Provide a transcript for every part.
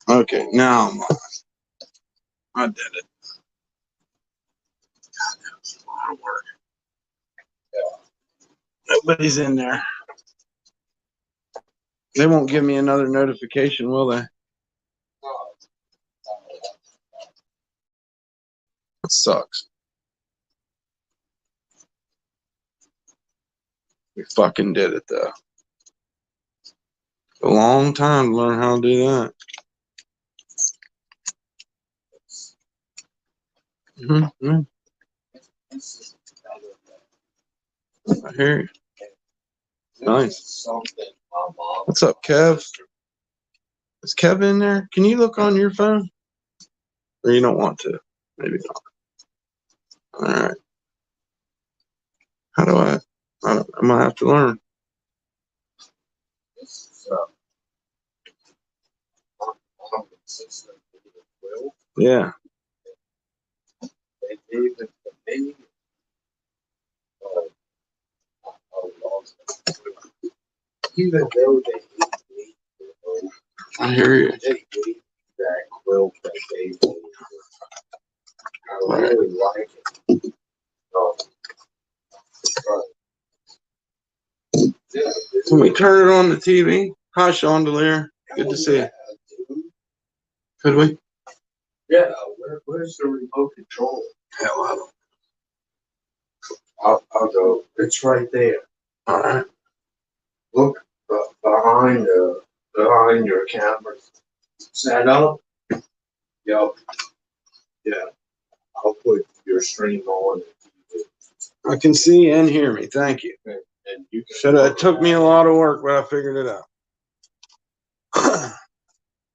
Okay, now I'm on. I did it. God, that was a lot of work. Nobody's in there. They won't give me another notification, will they? That sucks. We fucking did it, though. A long time to learn how to do that. Mm-hmm. I hear you. Nice. What's up, Kev? Is Kev in there? Can you look on your phone? Or you don't want to? Maybe not. All right. How do I might have to learn. Yeah. Even though they I hear you. hate that quilt that they made. I really like it. Can we turn it on the TV? Hi, Chandelier. Good to see you. Could we? Yeah, where's the remote control? Hell, I don't. I'll go. It's right there. All right. Look behind your camera setup. Yep. Yeah. I'll put your stream on. I can see and hear me. Thank you. And you can. Should have. It took me a lot of work, but I figured it out.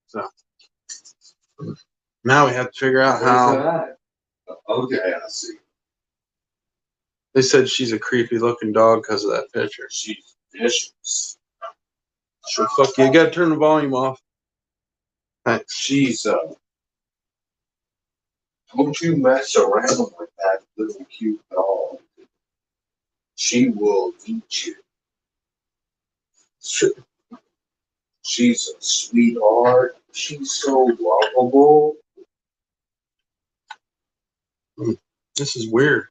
So now we have to figure out how. Okay, I see. They said she's a creepy looking dog because of that picture. She's vicious. Sure, fuck you. You gotta turn the volume off. Thanks. She's don't you mess around with that little cute dog. She will eat you. She's a sweetheart. She's so lovable. This is weird.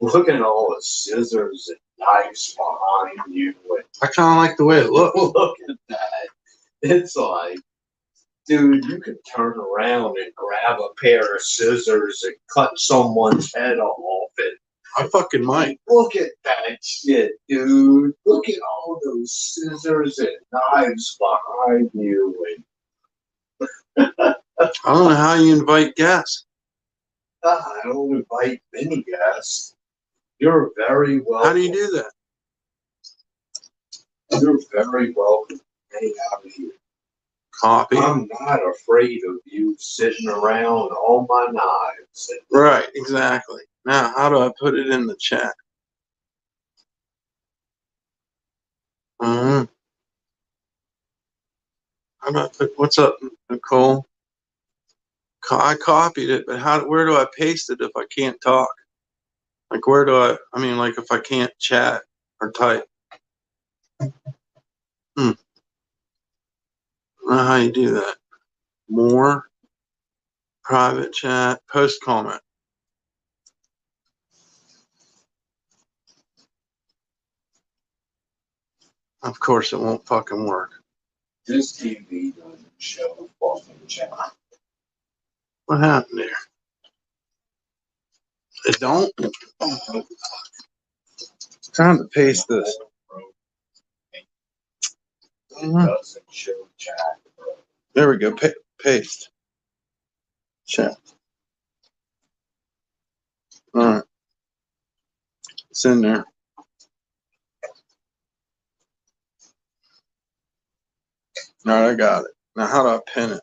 Look at all the scissors and knives behind you. I kind of like the way it looks. Look at that. It's like, dude, you could turn around and grab a pair of scissors and cut someone's head off. And I fucking might. look at that shit, dude. Look at all those scissors and knives behind you. And I don't know how you invite guests. I don't invite many guests. You're very welcome. How do you do that? You're very welcome. Hang out here. Copy. I'm not afraid of you sitting around all my knives. Right, exactly. Now, how do I put it in the chat? How do I put, what's up, Nicole? I copied it, but where do I paste it if I can't talk? Like, where do I mean, like, if I can't chat or type? I don't know how you do that. More, private chat, post comment. Of course, it won't fucking work. This TV doesn't show fucking chat. What happened there? It don't? Oh, trying to paste this. It doesn't show chat. There we go. Paste. Chat. All right. It's in there. All right, I got it. Now, how do I pin it?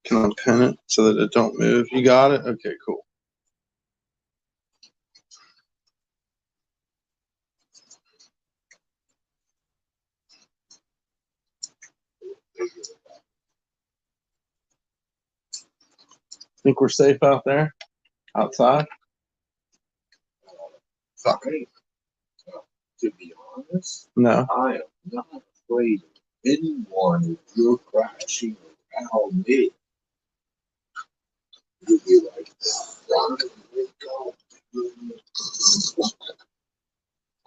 Can I pin it so that it don't move? You got it? Okay, cool. Think we're safe out there? Outside? Fuck. To be honest, No. I am not afraid of anyone, if you're crashing around me, you'd be like, why did we go?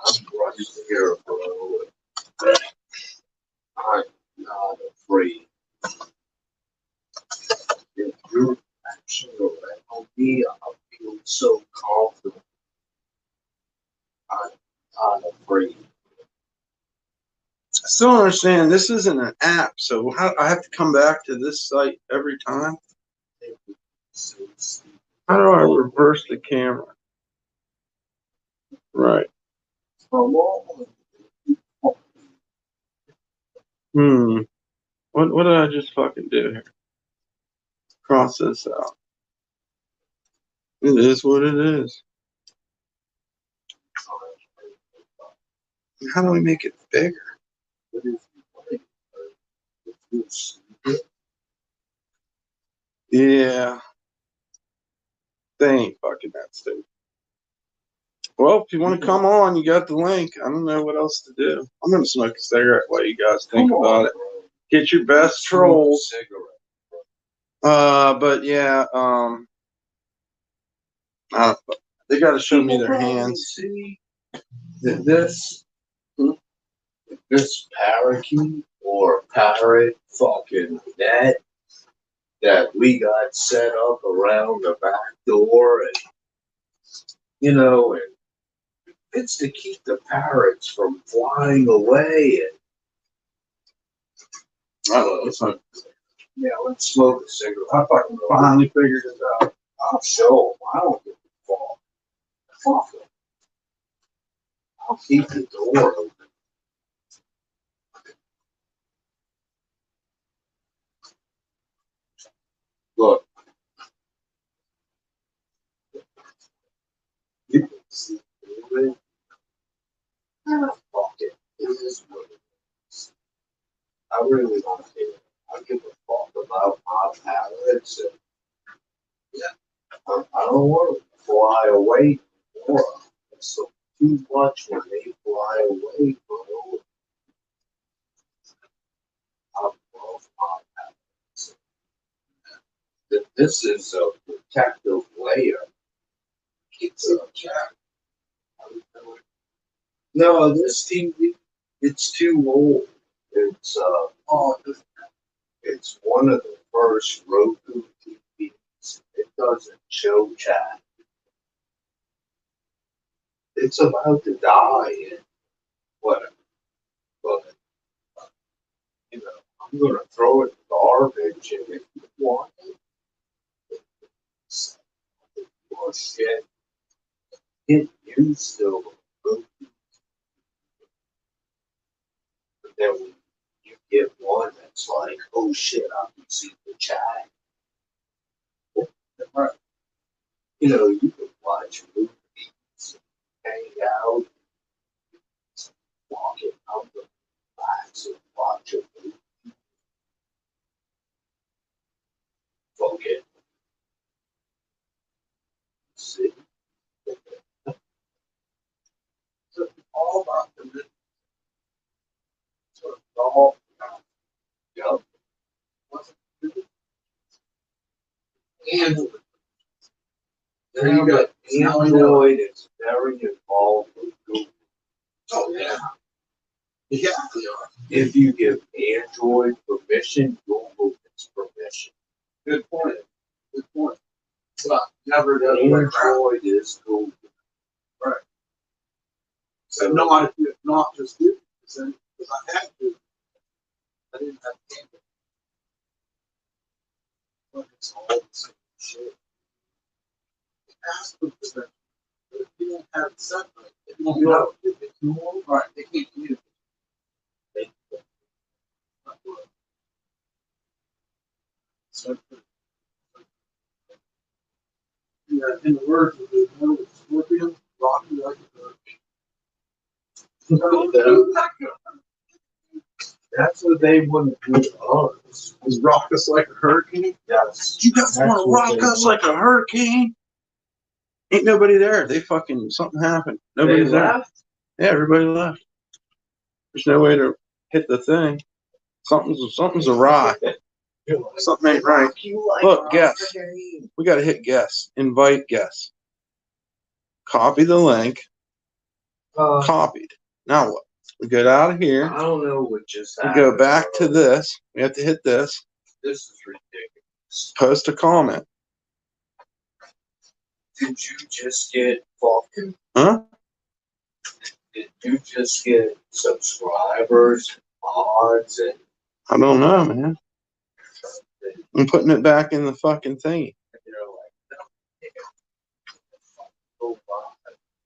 I'm right here, bro. I'm not afraid. If you're crashing around me, I'll feel so confident. I'm not afraid. I still don't understand. This isn't an app, so how I have to come back to this site every time. How do I reverse the camera? Right. Come on. What did I just fucking do here? Cross this out. It is what it is. How do we make it bigger? Yeah. They ain't fucking that stupid. Well, if you want to come on, you got the link. I don't know what else to do. I'm gonna smoke a cigarette while you guys think about it. Get your best trolls. But yeah, they got to show me their hands. See this parakeet or parrot fucking net that we got set up around the back door, and and it's to keep the parrots from flying away. And yeah, let's smoke a cigarette. I fucking finally figured it out. I'll show them. I don't give a fuck. Fuck them. I'll keep the door open. Look. You can see it. Fuck it. It is what it is. I really don't care. I give a fuck about my parrots. And I don't want to fly away more. It's so too much when they fly away, bro. I love my parrots. This is a protective layer. It's a cat. No, this TV, it's too old. It's it's one of the first Roku TVs. It doesn't show chat. It's about to die and whatever. But I'm gonna throw it in the garbage, and if you want it, or shit, it you still Roku. But then when you get one that's like, oh shit, I can see the chat. You can watch movies, hang out, walk it out the class and watch a movie. Forget. See? It's all about the movie. So it's all about Android. Then you got Android. It's very involved with Google. Oh yeah. Yeah, they are. If you give Android permission, Google gets permission. Good point. Good point. But never does Android is Google. Right. So not just Google. Because I had to. I didn't have Android. But it's all the same shit. Ask them for that. But if you don't have it separate, it won't know. If it's more, right, they can't communicate. Yeah, in the words of the middle scorpion, rocky like a hurricane. That's what they want to do to us. Is rock us like a hurricane? Yes. You guys want to rock us like a hurricane? Ain't nobody there. They fucking something happened. Nobody's there. Yeah, everybody left. There's no way to hit the thing. Something's awry. Something ain't right. Look, guess. We got to hit guess. Invite guess. Copy the link. Copied. Now what? We get out of here. I don't know what just We happened. go back to this. We have to hit this. This is ridiculous. Post a comment. Did you just get fucking? Huh? Did you just get subscribers, mods, and I don't know, man. I'm putting it back in the fucking thingy. they're like, no,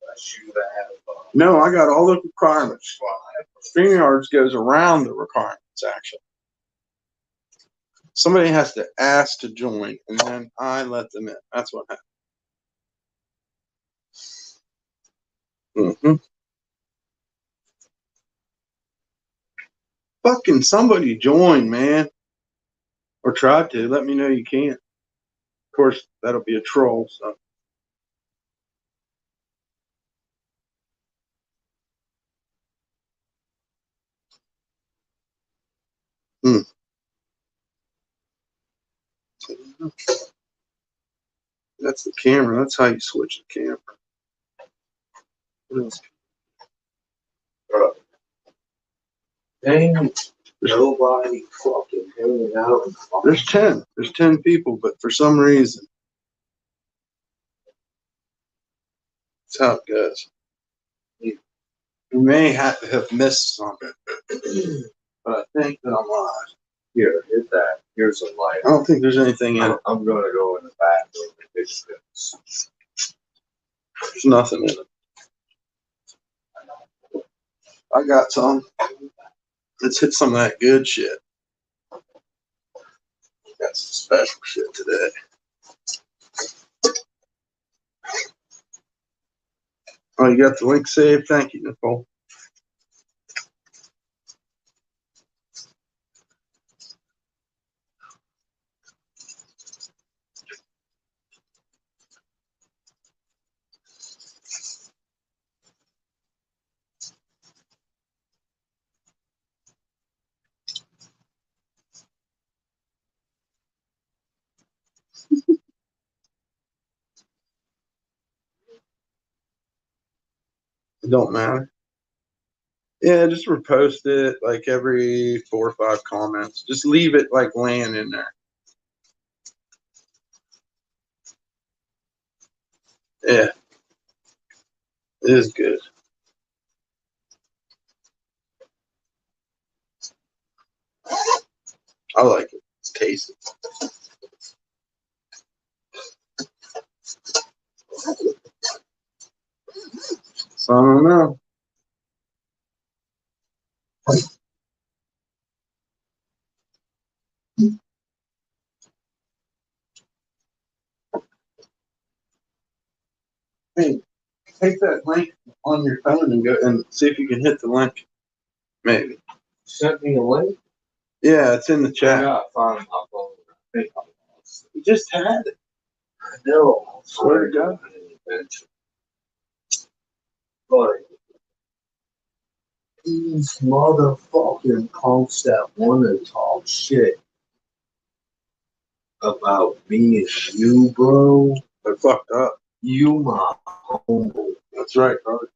unless you have No, I got all the requirements. StreamYards goes around the requirements, actually. Somebody has to ask to join, and then I let them in. That's what happens. Fucking somebody join, man. Or try to. Let me know you can. Of course, that'll be a troll, so. That's the camera. That's how you switch the camera. What else? Dang, nobody fucking hanging out. There's 10. There's 10 people, but for some reason, that's how it goes. You may have missed something, but I think that I'm live. Here, hit that. Here's a light. I don't think there's anything in it. I'm gonna go in the bathroom and fix this. There's nothing in it. I got some. Let's hit some of that good shit. Got some special shit today. Oh, you got the link saved? Thank you, Nicole. It don't matter. Yeah, just repost it like every 4 or 5 comments. Just leave it like laying in there. Yeah. It is good. I like it. It's tasty. So I don't know. Hey, take that link on your phone and go and see if you can hit the link. Maybe. Sent me a link. Yeah, it's in the I chat. gotta find my phone. I think I lost it. You just had it. I know. Swear to God. But these motherfucking punks that want to talk shit about me and you, bro. They're fucked up. You my homeboy. That's right, brother.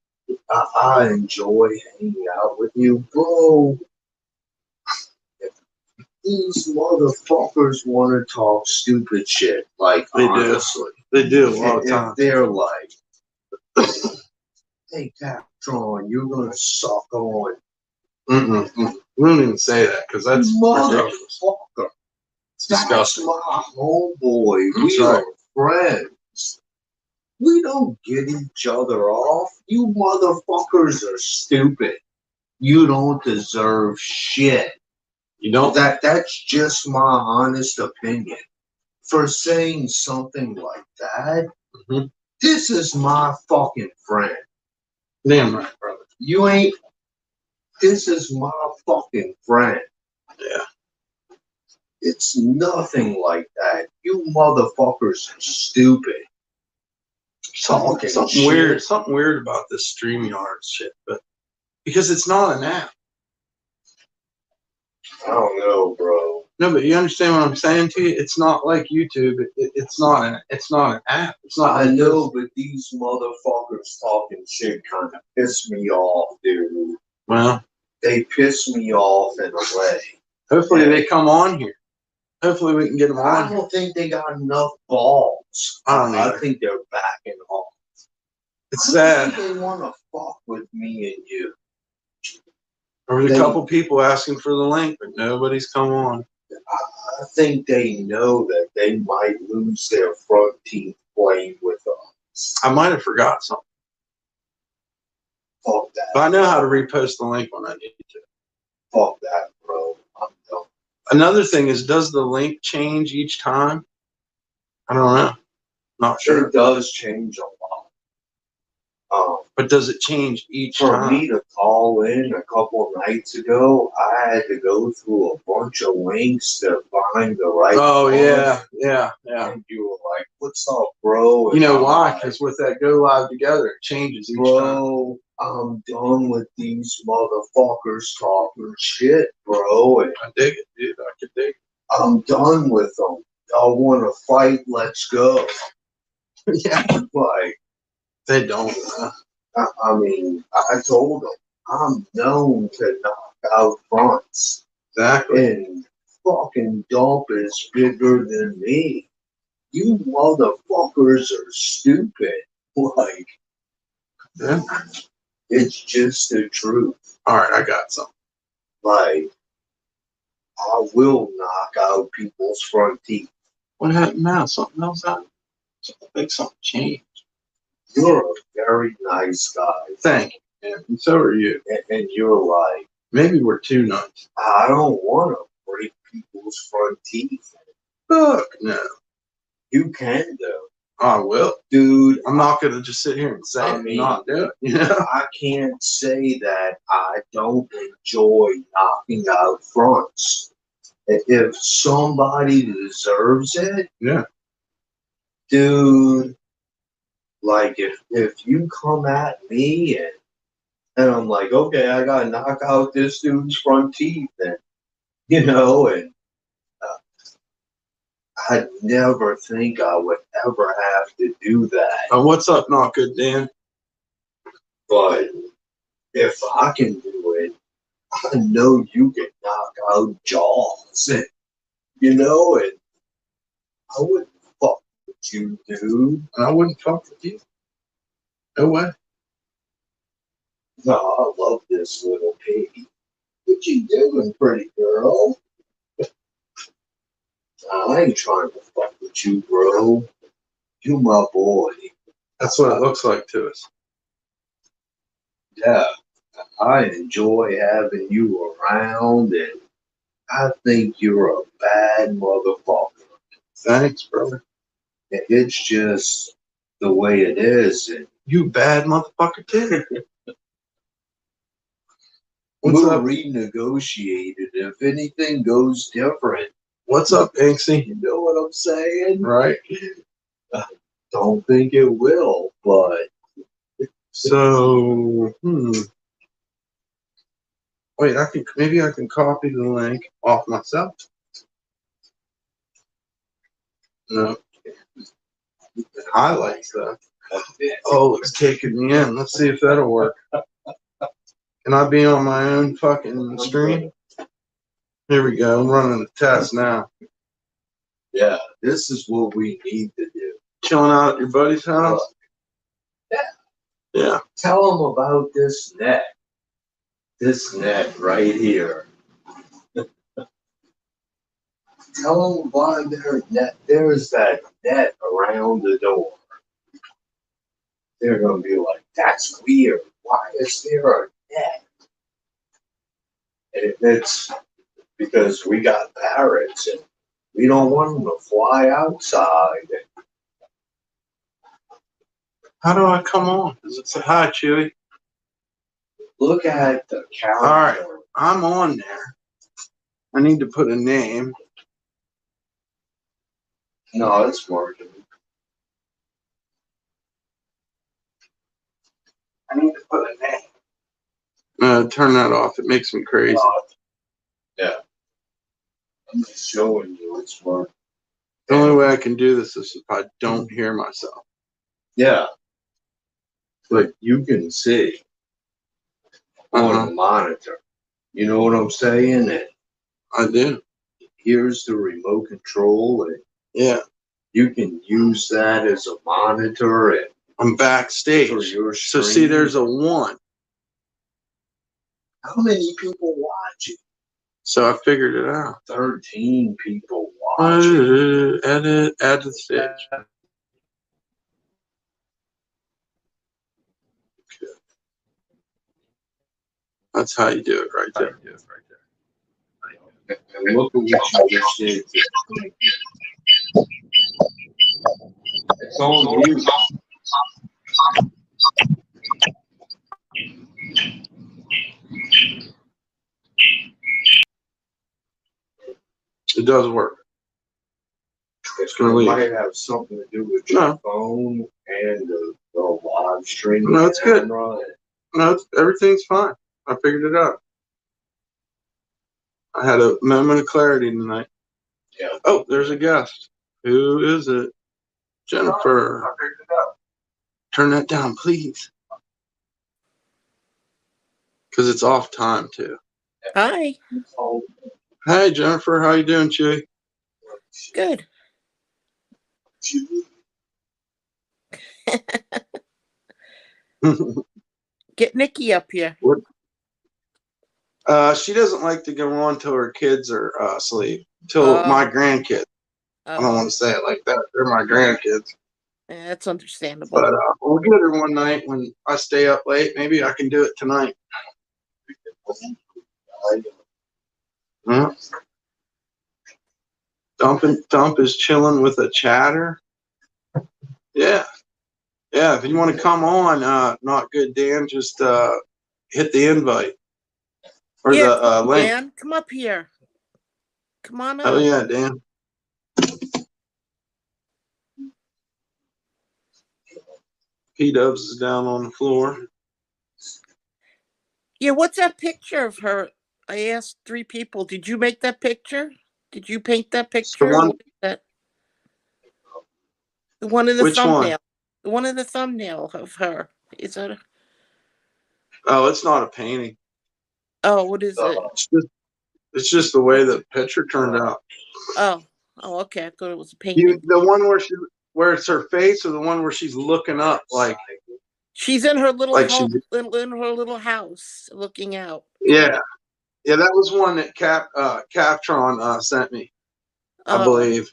I enjoy hanging out with you, bro. These motherfuckers want to talk stupid shit. Like, They honestly. do. They do a lot of If times. they're like, hey, Captron, you're going to suck on. We don't even say that because that's ridiculous. Motherfucker. It's disgusting. That's my homeboy. That's We right. are friends. We don't get each other off. You motherfuckers are stupid. You don't deserve shit. You don't? That's just my honest opinion. For saying something like that, this is my fucking friend. Damn right, brother. You ain't. This is my fucking friend. Yeah. It's nothing like that. You motherfuckers are stupid. Talking Something shit. weird. Something weird about this StreamYard shit, but because it's not an app. I don't know, bro. No, but you understand what I'm saying to you? It's not like YouTube. It's not an app. It's not. I like know, this. but these motherfuckers talking shit kind of piss me off, dude. Well, They piss me off in a way. hopefully they come on here. Hopefully we can get them I on here. don't think they got enough balls. I don't I either. think they're backing off. It's I sad. don't think they want to fuck with me and you. There was a couple people asking for the link, but nobody's come on. I think they know that they might lose their front teeth playing with us. I might have forgot something. Fuck that. But I know how to repost the link when I need to. Fuck that, bro. I'm done. Another thing is, does the link change each time? I don't know. Not sure. It does change a lot. But does it change each For time? me to call in a couple of nights ago, I had to go through a bunch of links to find the right Oh, one. yeah. And you were like, what's up, bro? And You know I'm why? like, Because with that go live together, it changes each time. bro, I'm done with these motherfuckers talking shit, bro. And I dig it, dude. I could dig I'm done with them. I want to fight. Let's go. it. Yeah. Like, They don't. I mean, I told them I'm known to knock out fronts. Exactly. And fucking Dump is bigger than me. You motherfuckers are stupid. Like, Yeah. it's just the truth. All right, I got something. Like, I will knock out people's front teeth. What happened now? Something else happened? I think something changed. You're a very nice guy. Thank you. Yeah, and so are you. And you're like, Maybe we're too nice. I don't want to break people's front teeth. Fuck no. You can, though. I will. Dude, I'm not going to just sit here and say it and not do it. You know? I can't say that I don't enjoy knocking out fronts. If somebody deserves it, Yeah. dude, like if you come at me and I'm like, okay, I gotta knock out this dude's front teeth, and and I'd never think I would ever have to do that. What's up, not good, Dan? But if I can do it, I know you can knock out jaws, and and I wouldn't fuck with you, dude. And I wouldn't fuck with you. No way. No, I love this little piggy. What you doing, pretty girl? I ain't trying to fuck with you, bro. You my boy. That's what it looks like to us. Yeah, I enjoy having you around, and I think you're a bad motherfucker. Thanks, brother. It's just the way it is. And You bad motherfucker, too. What's we'll up? renegotiate it if anything goes different. What's up, Inksy? You know what I'm saying? Right. Don't think it will, but So, wait, maybe I can copy the link off myself. No. Highlight stuff. Oh, it's taking me in. Let's see if that'll work. Can I be on my own fucking stream? Here we go. I'm running the test now. yeah, this is what we need to do. Chilling out at your buddy's house? Yeah. Tell them about this net. This net right here. Tell them why there's that net around the door. They're going to be like, that's weird. Why is there a net? And it's because we got parrots and we don't want them to fly outside. How do I come on? Does it say hi, Chewy? Look at the calendar. All right. I'm on there. I need to put a name. No, it's working. I need to put a name. Turn that off. It makes me crazy. Yeah. I'm just showing you it's smart. The only way I can do this is if I don't hear myself. Yeah. But you can see on the monitor. You know what I'm saying? And I do. here's the remote control, and Yeah. you can use that as a monitor and I'm backstage. for your So stream. see, there's a 1. How many people watching? So I figured it out. 13 people watching. Edit, add to the stage. That's how you do it right there. And look at what you just did. It's on you. It does work. It's gonna leave. might have something to do with your phone and the live streaming. No, it's good. camera. No, everything's fine. I figured it out. I had a moment of clarity tonight. Yeah. Oh, there's a guest. Who is it? Jennifer. I figured it out. Turn that down, please. Because it's off time, too. Hi. Hey, Jennifer. How you doing, Chi? Good. Get Nikki up here. She doesn't like to go on till her kids are asleep. Till my grandkids. I don't want to say it like that. They're my grandkids. Yeah, that's understandable. But we'll get her one night when I stay up late. Maybe I can do it tonight. Dump is chilling with a chatter. Yeah. Yeah, if you want to come on, Not Good Dan, just hit the invite. Or yeah, the link. Dan, come up here. Come on up. Oh, yeah, Dan. P-Dubs is down on the floor. Yeah, what's that picture of her? I asked 3 people. Did you make that picture? Did you paint that picture? The one, What is that? The one in the which thumbnail. one? The one in the thumbnail of her. Is that Oh, it's not a painting. Oh, what is it? It's just the way the picture turned out. Oh, okay. I thought it was a painting. The one where it's her face, or the one where she's looking up, like she's in her little like home, in her little house, looking out. Yeah, yeah, that was one that Captron sent me, I believe.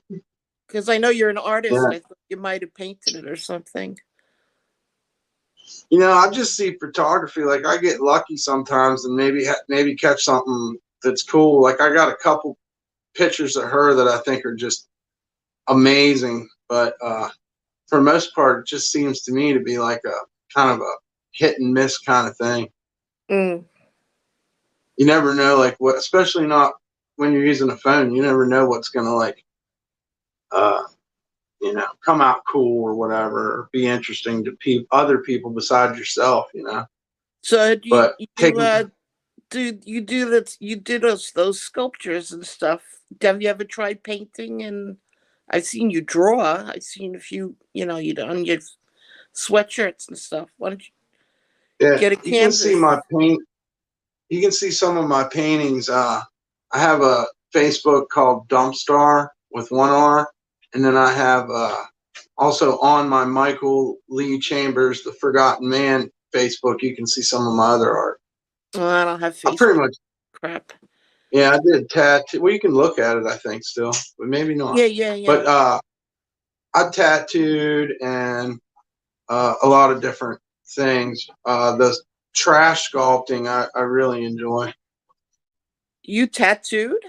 Because I know you're an artist. Yeah. I thought you might have painted it or something. I just see photography. Like, I get lucky sometimes, and maybe catch something that's cool. Like, I got a couple pictures of her that I think are just amazing, but for the most part, it just seems to me to be like a kind of a hit and miss kind of thing. Mm. You never know, like, what, especially not when you're using a phone. You never know what's gonna, like, come out cool or whatever, or be interesting to other people besides yourself. So But you do those sculptures and stuff. Have you ever tried painting? And I've seen you draw. I've seen a few, you on your sweatshirts and stuff. Why don't you get a canvas? You can see my paint. You can see some of my paintings. I have a Facebook called Dumpstar with 1 R, and then I have also on my Michael Lee Chambers, The Forgotten Man Facebook. You can see some of my other art. Oh, I don't have Facebook. Pretty much. Crap. Yeah, I did tattoo. Well, you can look at it, I think, still, but maybe not. Yeah. But I tattooed and a lot of different things. The trash sculpting, I really enjoy. You tattooed?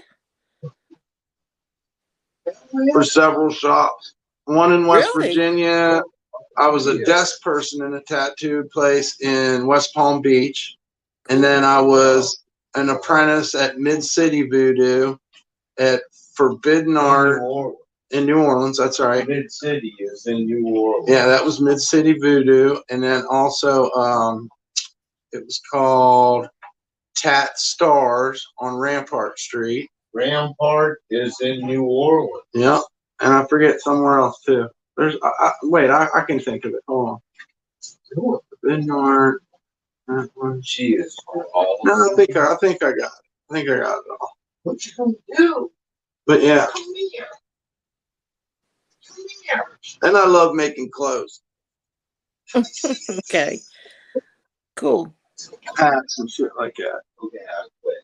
For several shops. One in West Really? Virginia. I was a desk person in a tattoo place in West Palm Beach. And then I was an apprentice at Mid-City Voodoo at Forbidden Art in New Orleans. That's right. Mid-City is in New Orleans. Yeah, that was Mid-City Voodoo. And then also it was called Tat Stars on Rampart Street. Rampart is in New Orleans. Yeah, and I forget somewhere else too. There's wait, I can think of it. Hold on. Vineyard. That one. She is all. No, I think I got it. I think I got it all. What you gonna do? But yeah, Come here. Come here. and I love making clothes, Okay. Cool. hats and shit like that. Okay, I quit.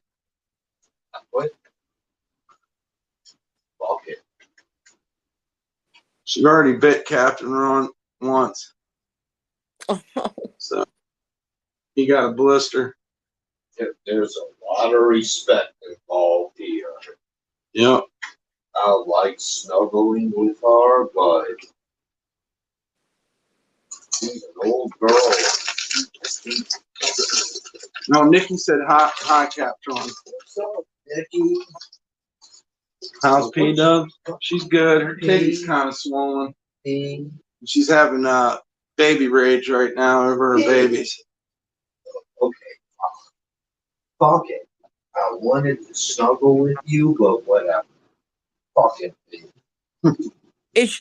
I quit. Fuck it. She's already bit Captain Ron once, Oh, so he got a blister. There's a lot of respect involved here. Yep. I like snuggling with her, but she's an old girl. No, Nikki said hi, Captain. What's up, Nikki? How's P Dub? She's good. Her titty's kind of swollen. Hey. She's having baby rage right now over her babies. Okay. Fuck it. I wanted to snuggle with you, but whatever. Fuck it.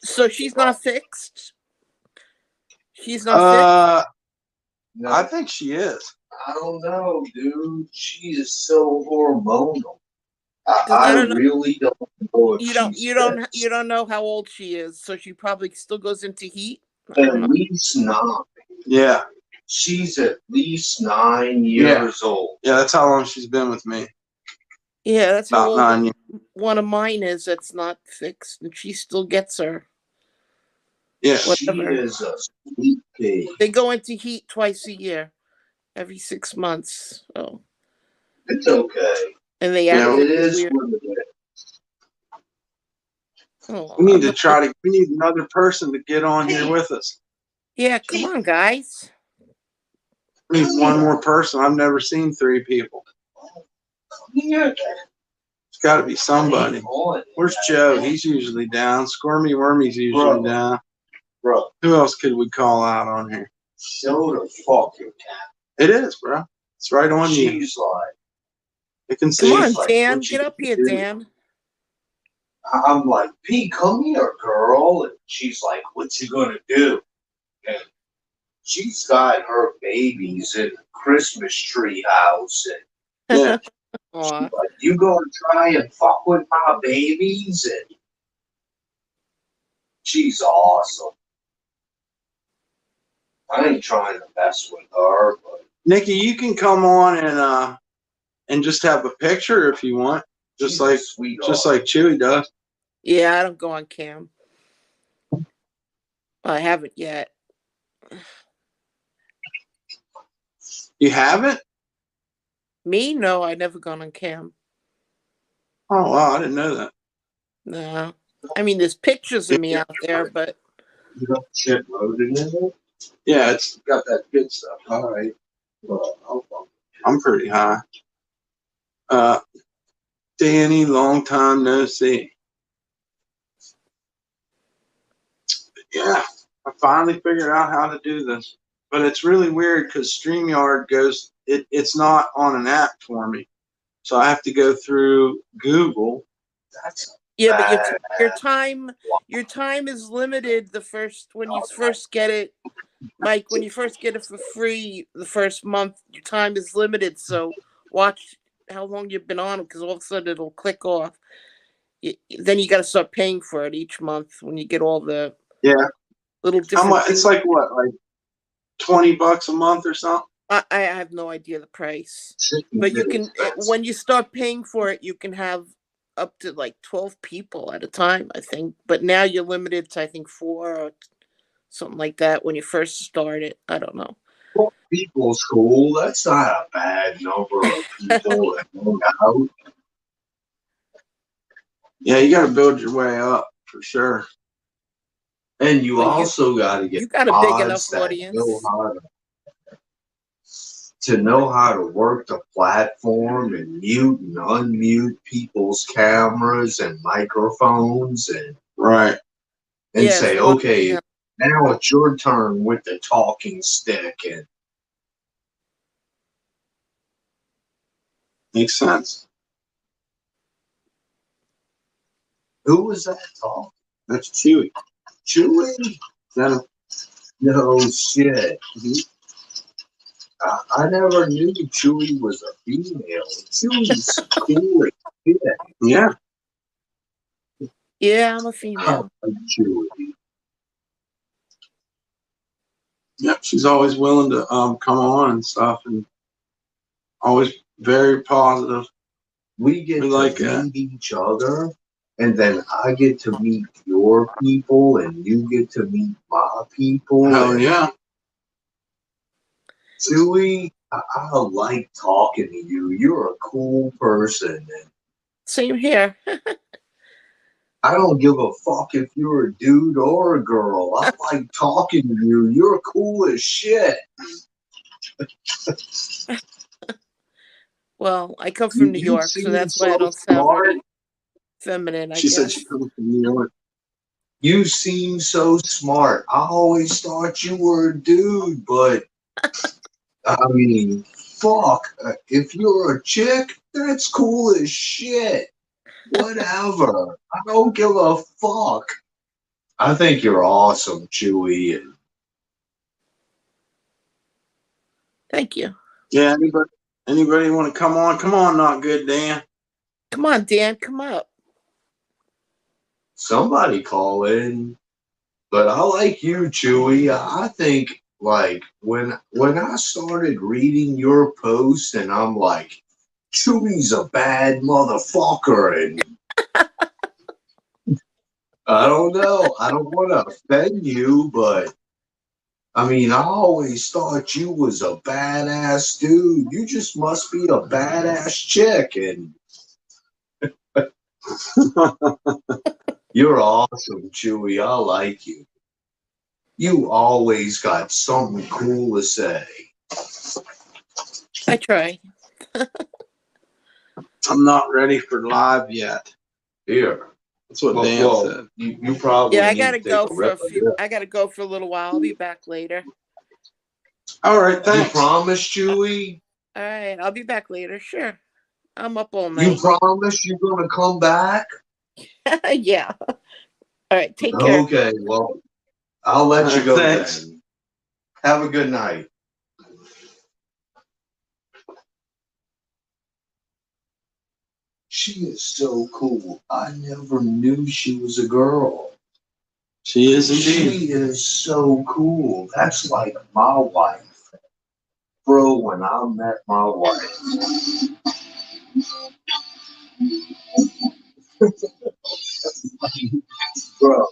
so she's not fixed? She's not fixed? No, I think she is. I don't know, dude. She is so hormonal. I don't know. really don't know if You don't she's you don't know how old she is, so she probably still goes into heat. at least 9. Yeah. She's at least 9 years old. Yeah, that's how long she's been with me. Yeah, that's how About old 9 years. one of mine is that's not fixed, and she still gets her. Yeah. Whatever. She is a sweet pig. They go into heat twice a year, every 6 months. Oh, It's okay. and they Yeah, act It is weird. what it is. Oh, We need to we need another person to get on here with us. Yeah, come on, guys. We need one more person. I've never seen 3 people. Yeah. It's got to be somebody. Where's Joe? He's usually down. Squirmy Wormy's usually down. Bro, Who else could we call out on here? show the fuck your cat. It is, bro. It's right on you. She's like, You can see. Come on, like, Dan. what you Get up here, do? Dan. I'm like, P, come here, girl. And she's like, what you gonna do? And she's got her babies in the Christmas tree house. And Yeah. Aw. she's like, you gonna try and fuck with my babies? And she's awesome. I ain't trying to mess with her, but Nikki, you can come on and just have a picture if you want. Just she's like a sweetheart. just like Chewy does. Yeah, I don't go on cam. I haven't yet. You haven't? Me? No, I never gone on cam. Oh wow, I didn't know that. No. I mean, there's pictures of me out there, but You got shit loaded in it? Yeah, it's got that good stuff. All right. Well, I'm pretty high. Danny, long time no see. Yeah, I finally figured out how to do this. But it's really weird because StreamYard goes, it's not on an app for me. So I have to go through Google. that's yeah, but your time is limited when you first get it. Mike, when you first get it for free the first month, your time is limited. So watch how long you've been on it, because all of a sudden it'll click off. Then you got to start paying for it each month when you get all the little different How much? things. It's like what, like $20 a month or something? I have no idea the price, but you can when you start paying for it, you can have up to like 12 people at a time, I think. But now you're limited to, I think, 4 or something like that when you first start it. I don't know. Well, people's cool. That's not a bad number of people that hang out. Yeah, you got to build your way up for sure. And you Well, also got to get you got a big enough mods that audience. know how to work the platform and mute and unmute people's cameras and microphones and Right. Yeah, say, so okay, yeah. now it's your turn with the talking stick. And Makes sense. Who was that talking? That's Chewy. Chewy? Is that a, No shit. I never knew Chewy was a female. Chewy's cool as shit. yeah. Yeah, I'm a I female. like Chewy. Yep. She's always willing to come on and stuff, and always very positive. We get We to like meet each other, and then I get to meet your people, and you get to meet my people. Hell and yeah. Chewy, I like talking to you. You're a cool person, and Same here. I don't give a fuck if you're a dude or a girl. I like talking to you. You're cool as shit. Well, I come from New You York, so seem that's why I so don't sound smart. very feminine, I She said she guess. comes from New York. You seem so smart. I always thought you were a dude, but I mean, fuck. If you're a chick, that's cool as shit. Whatever. I don't give a fuck. I think you're awesome, Chewy. And Thank you. Yeah. Anybody want to come on? Come on, not good, Dan. Come on, Dan, come up. somebody call in. But I like you, Chewy. I think like when I started reading your post, and I'm like, Chewy's a bad motherfucker, and I don't know. I don't want to offend you, but I mean, I always thought you was a badass dude. You just must be a badass chick, and you're awesome, Chewy. I like you. You always got something cool to say. I try. I'm not ready for live yet. Here. That's what Dan said. You probably Yeah, I need gotta to take go a for a rip of few. this. I gotta go for a little while. I'll be back later. All right, You thanks. promise, Chewy? All right, I'll be back later. Sure. I'm up all You night. promise you're gonna come back? Yeah. All right, take care. Okay, well, I'll let you go Thanks. then. Have a good night. She is so cool. I never knew she was a girl. She is indeed. She is so cool. That's like my wife. Bro, when I met my wife, bro,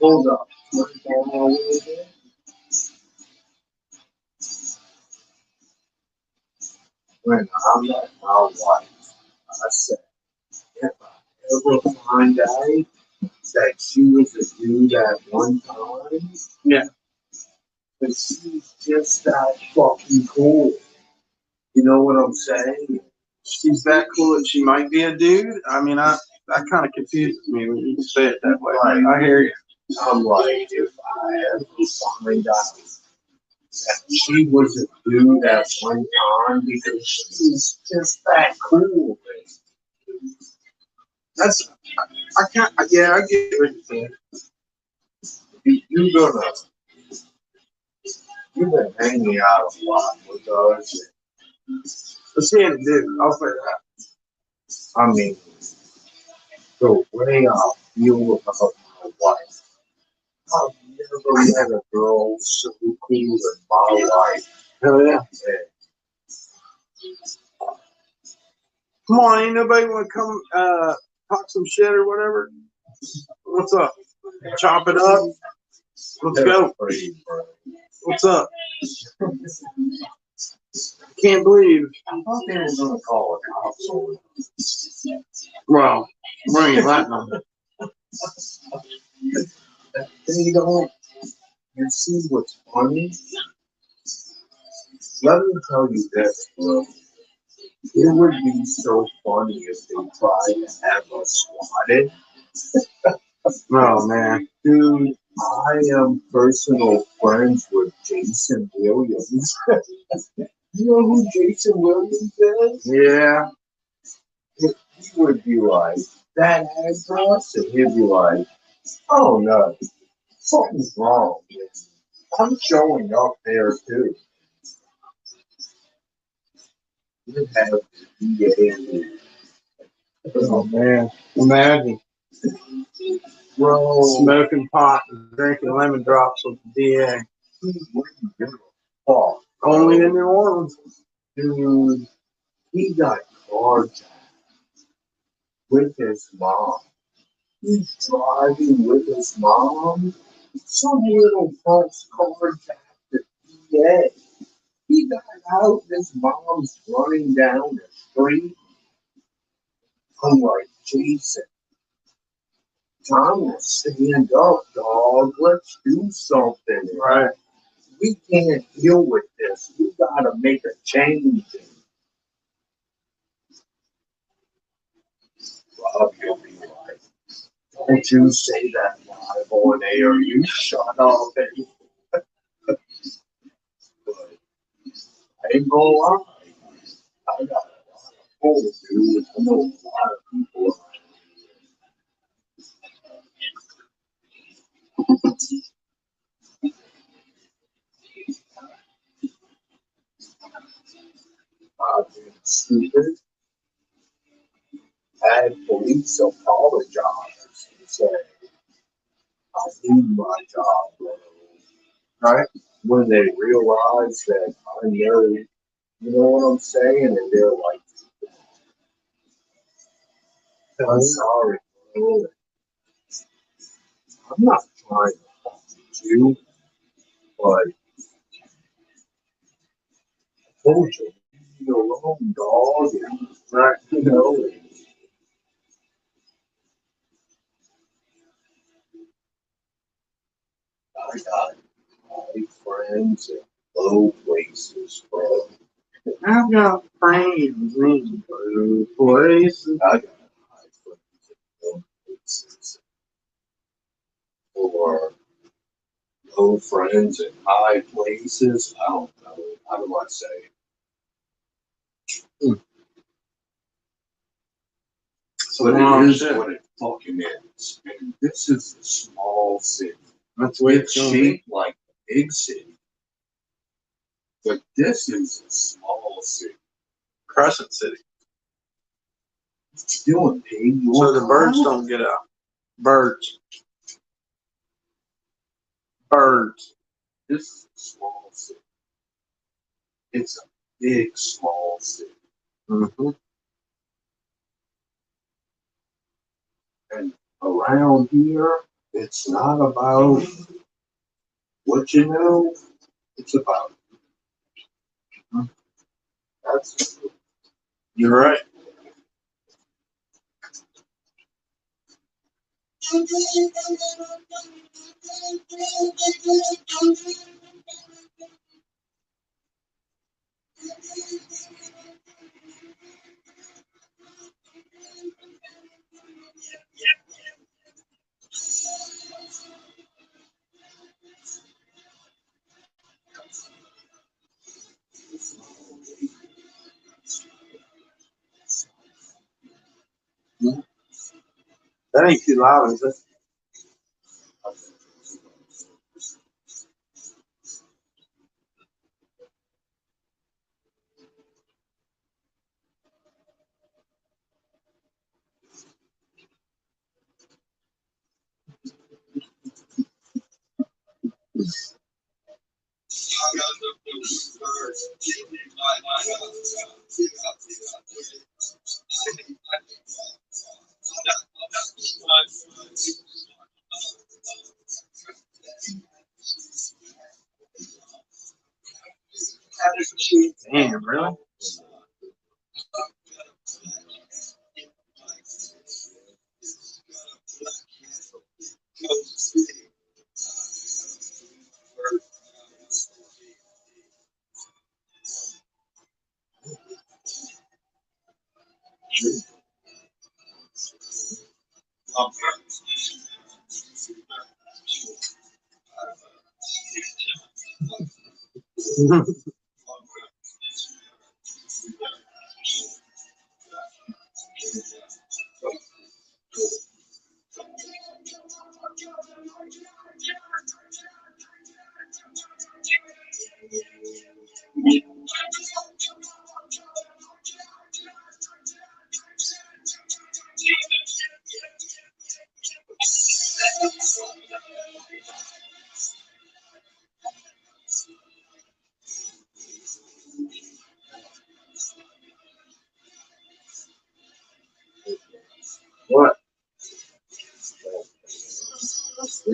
hold up. When I met my wife, I said, if I ever find out that she was a dude at one time, Yeah. but she's just that fucking cool. You know what I'm saying? She's that cool that she might be a dude. I mean, that kind of confuses me when you say it that way. Right. I hear you. I'm like, if I ever find out that she was a dude at one time, because she's just that cool. That's I can't. Yeah, I get what you're saying. You're gonna, you've been hanging out a lot with us. But she ain't a dude. I'll say that. I mean, the way I feel about my wife, I've never met a girl so cool in my life. Hell yeah. And Come on, ain't nobody want to come talk some shit or whatever? What's up? Chop it up. Let's go. Pretty, bro. What's up? Can't believe. I thought they were gonna call it cops on us. Well, bring it that number. They don't. You see what's funny? Let me tell you this, bro. It would be so funny if they tried to have us swatted. Oh man. Dude, I am personal friends with Jason Williams. You know who Jason Williams is? Yeah. he would be like, that address? And he'd be like, oh no, something's wrong. I'm showing up there too. You have to be in. Oh man, imagine Bro, smoking pot and drinking lemon drops with the DA. he wouldn't give a fuck. Only in New Orleans. Dude, he got carjacked with his mom. He's driving with his mom. Some little punk's carjacked the DA. He got out, his mom's running down the street. I'm like, Jason, time to stand up, dog. Let's do something. Right. We can't deal with this. We gotta make a change. Rob, you'll be like, don't you say that live on air. You shut up. But I ain't gonna lie. I got a lot of pull, dude. I know a lot of people. I've been stupid. Had police apologize and say, I need my job, bro. Right? When they realize that I know, you know what I'm saying? And they're like, I'm sorry, bro. I'm not trying to fuck with you, but I told you, leave me alone, dog. And, right, you know, and I got my friends in low places, bro. I've got friends in blue places. I got my friends in low places. Or low friends in high places. I don't know. How do I say it? But it is what it fucking is. And this is a small city. That's what It's shaped like a big city. But this is a small city. Crescent City. What you doing, pig? You So want the to birds come out? don't get out. Birds. Birds. This is a small city. It's a big, small city. Mm-hmm. And around here, it's not about what you know, it's about that's You're right. That ain't too loud, is it? Damn, really?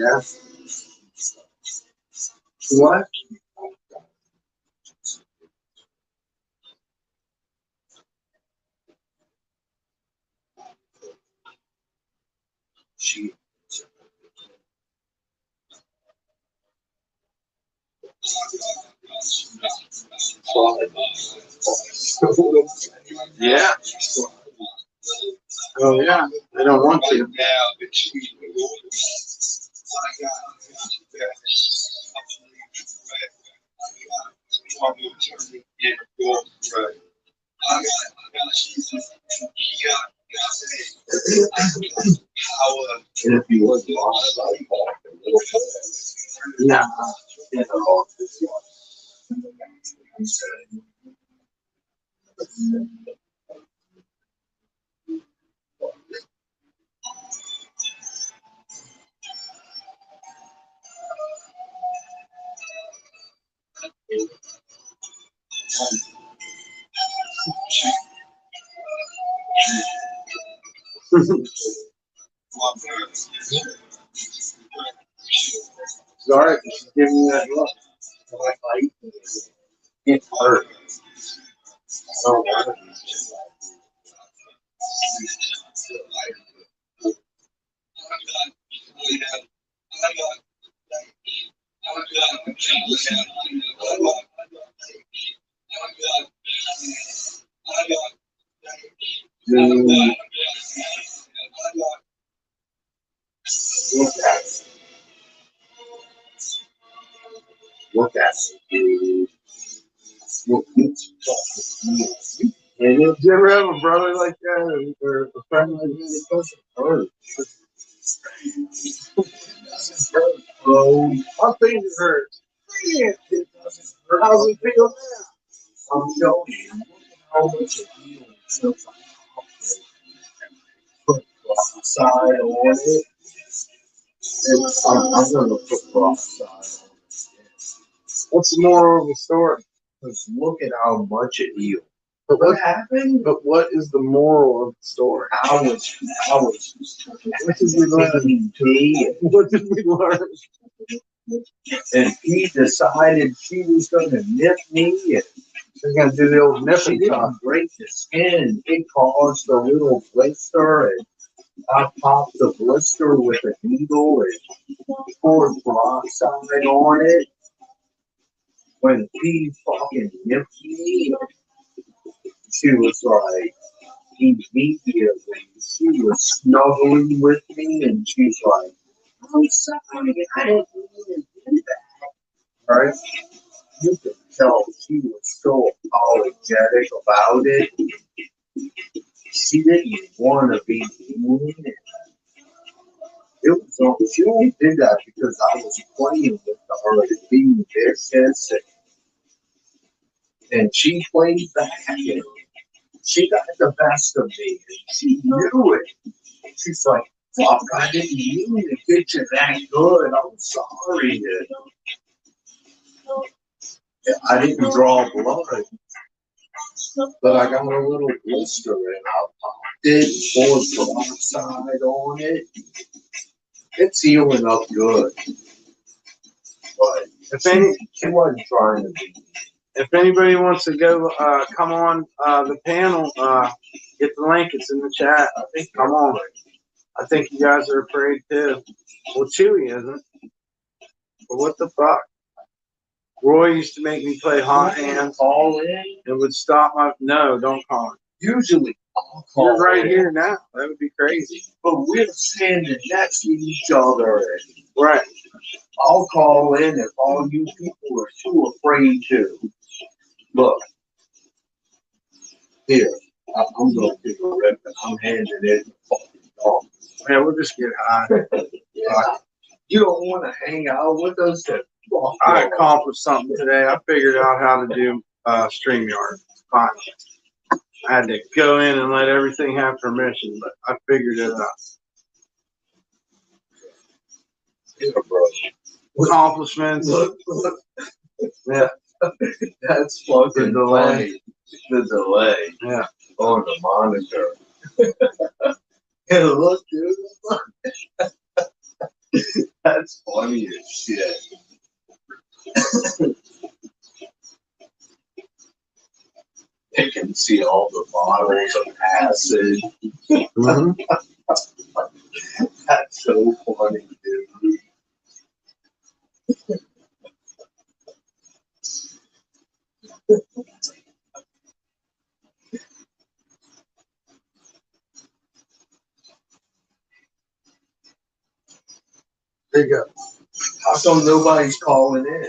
Yeah. What? She. Yeah. Oh yeah. They don't want to. And if you was lost, I'd walk a little bit. Yeah. You know, sorry, just give me that look. Like, it hurt. So hurt. Dude, look at it. Look at it. Look, it's fucking and if you ever have a brother like that or a friend like that, it doesn't hurt. It doesn't hurt, bro. My finger hurts. Man, it doesn't hurt. How's it feel now? I'm telling you, look at how much it heals since I put peroxide on it. I'm gonna put peroxide on it. What's the moral of the story? Just look at how much it healed. But what happened? But what is the moral of the story? What did we learn? What did we learn? And he decided she was going to nip me. And she's going to do the old nipping talk. Break the skin. It caused a little blister. And I popped the blister with a needle and poured peroxide on it. When he fucking nipped me, she was like, immediately, she was snuggling with me, and she's like, I'm sorry, I didn't mean to do that. Right? You could tell she was so apologetic about it. She didn't want to be mean. It was, she only did that because I was playing with her and being vicious, and she played back. And she got the best of me, and she knew it. She's like, fuck, I didn't mean to get you that good. I'm sorry. And I didn't draw blood, but I got a little blister, and I popped it, poured peroxide on it. It's healing up good. But she wasn't trying to be. If anybody wants to go, come on the panel, get the link. It's in the chat. I think, come on. I think you guys are afraid too. Well, Chewy isn't. But what the fuck? Roy used to make me play hot hands. Call in? It would stop my. No, don't call it. Usually, I'll call You're right in. here now. That would be crazy. But we're standing next to each other. And Right. I'll call in if all you people are too afraid to. Look, here, I'm going to take a rip and I'm handing it to fucking dog. Yeah, we'll just get high. Yeah. You don't want to hang out with us? Then fuck I off. accomplished something today. I figured out how to do StreamYard. Fine. I had to go in and let everything have permission, but I figured it out. Yeah, bro. Accomplishments. Look. Yeah. That's fucking The delay. funny. The delay Yeah. on the monitor. And look, dude. That's said. Mhm. That's so funny, dude. There you go. How come nobody's calling in?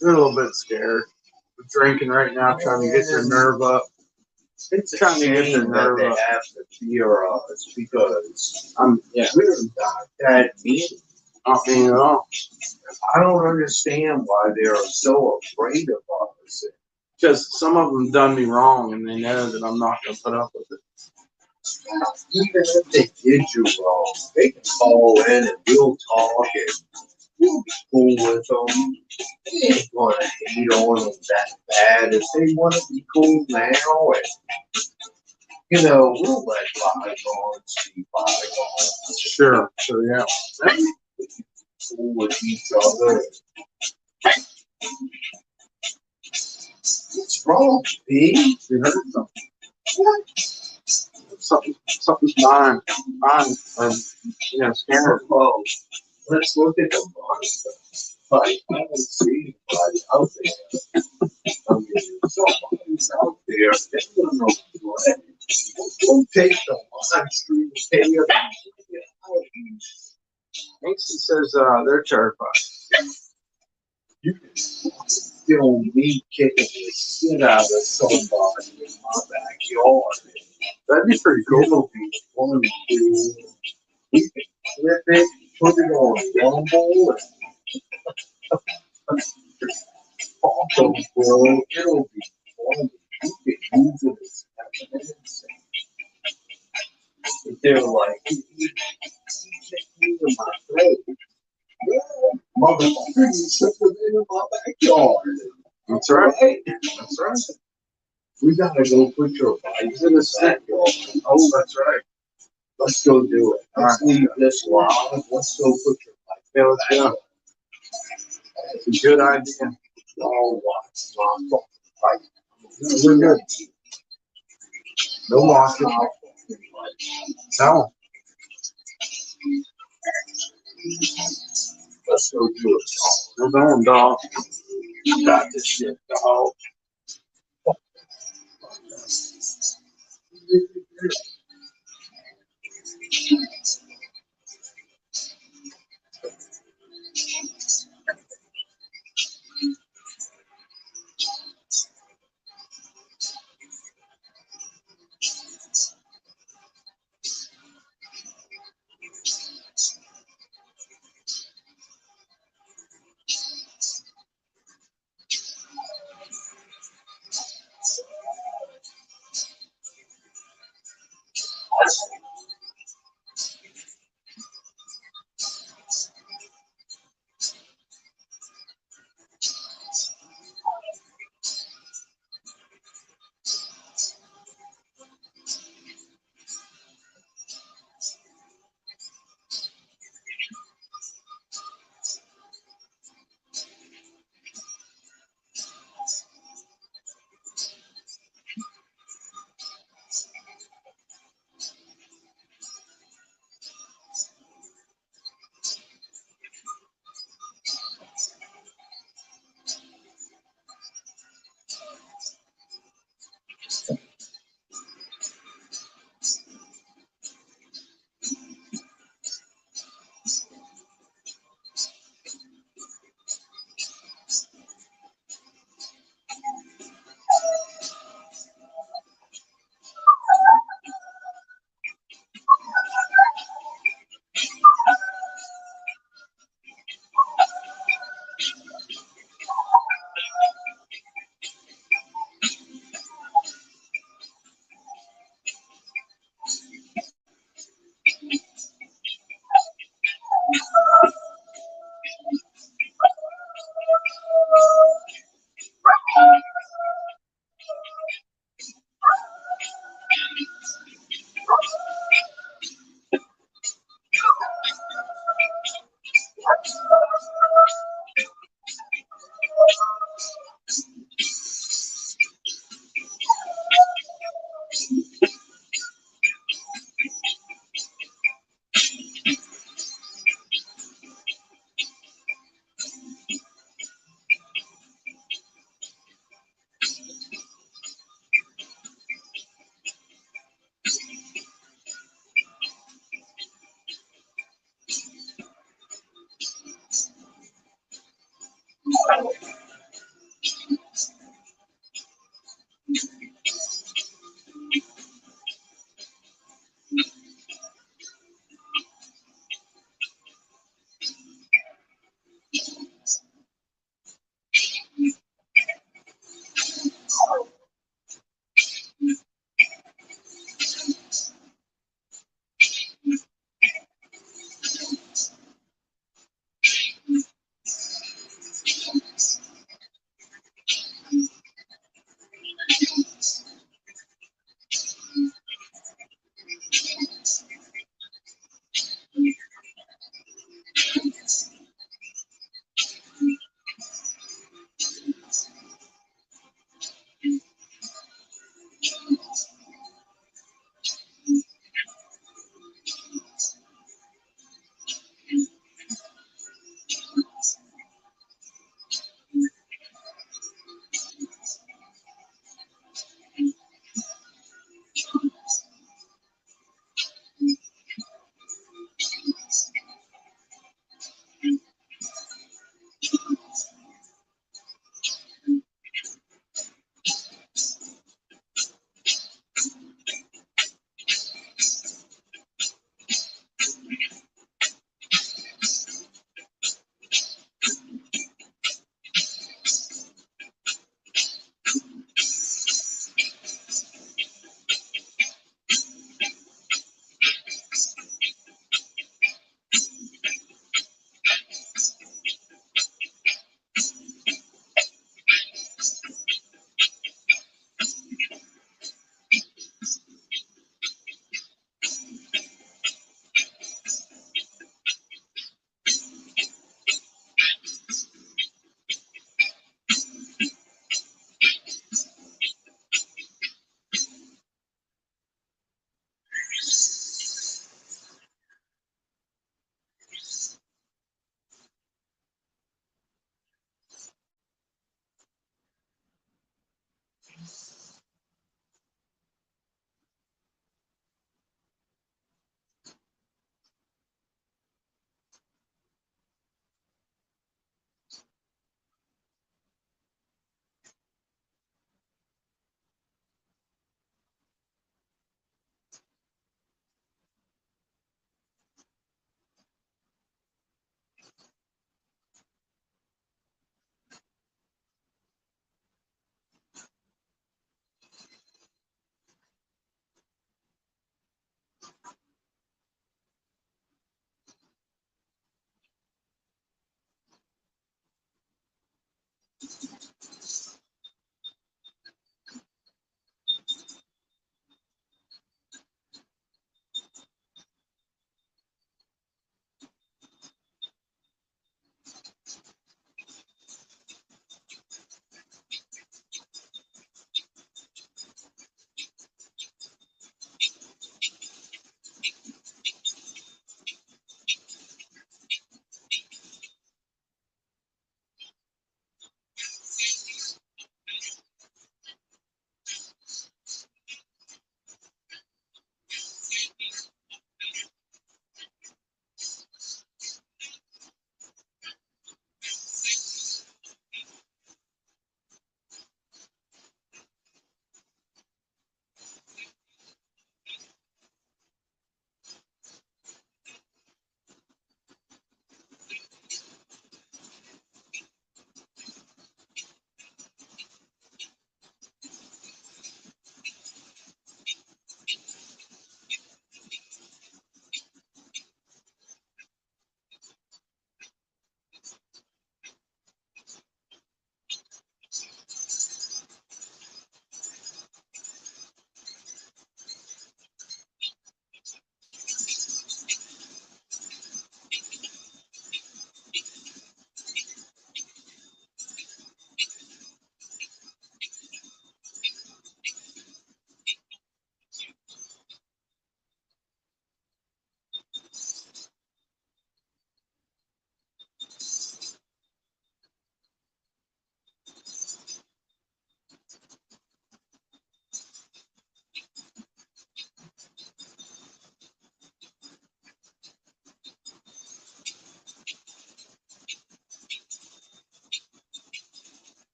They're a little bit scared. They're drinking right now, trying to get their nerve up. It's Trying to get their shame that nerve they up. have to fear us because Yeah, we're not that mean. not me at all. I don't understand why they're so afraid of us. Because some of them done me wrong, and they know that I'm not gonna put up with it. Even if they did you wrong, they can call in and we'll talk and we'll be cool with them. We ain't gonna hate on them that bad. If they want to be cool now, and we'll let bygones be bygones. Sure. So yeah. Cool with each other. What's wrong, B? You heard something. Something's mine. Or scared. Oh, let's look at the monster. I can't see anybody out there. I mean, somebody's out there. They don't know what. We'll take the monster and take it out. Macy says they're terrified. You can feel me kicking the shit out of somebody in my backyard. That'd be pretty cool. It'll be fun, dude. We can clip it, put it on Rumble, and awesome, bro. It'll be fun. You can use it as evidence. If they're like, you take me in my face. Yeah, motherfucker, you took it in my backyard. That's right. That's right. We gotta go put your bikes in the backyard. Oh, that's right. Let's go do it. Let's leave this live. Let's go put your bike. Yeah, let's go. It's a good idea. Y'all watch my fucking bike. We're good. No watching. No. Let's go do it, We're going, dog. y'all. Got this shit, dog.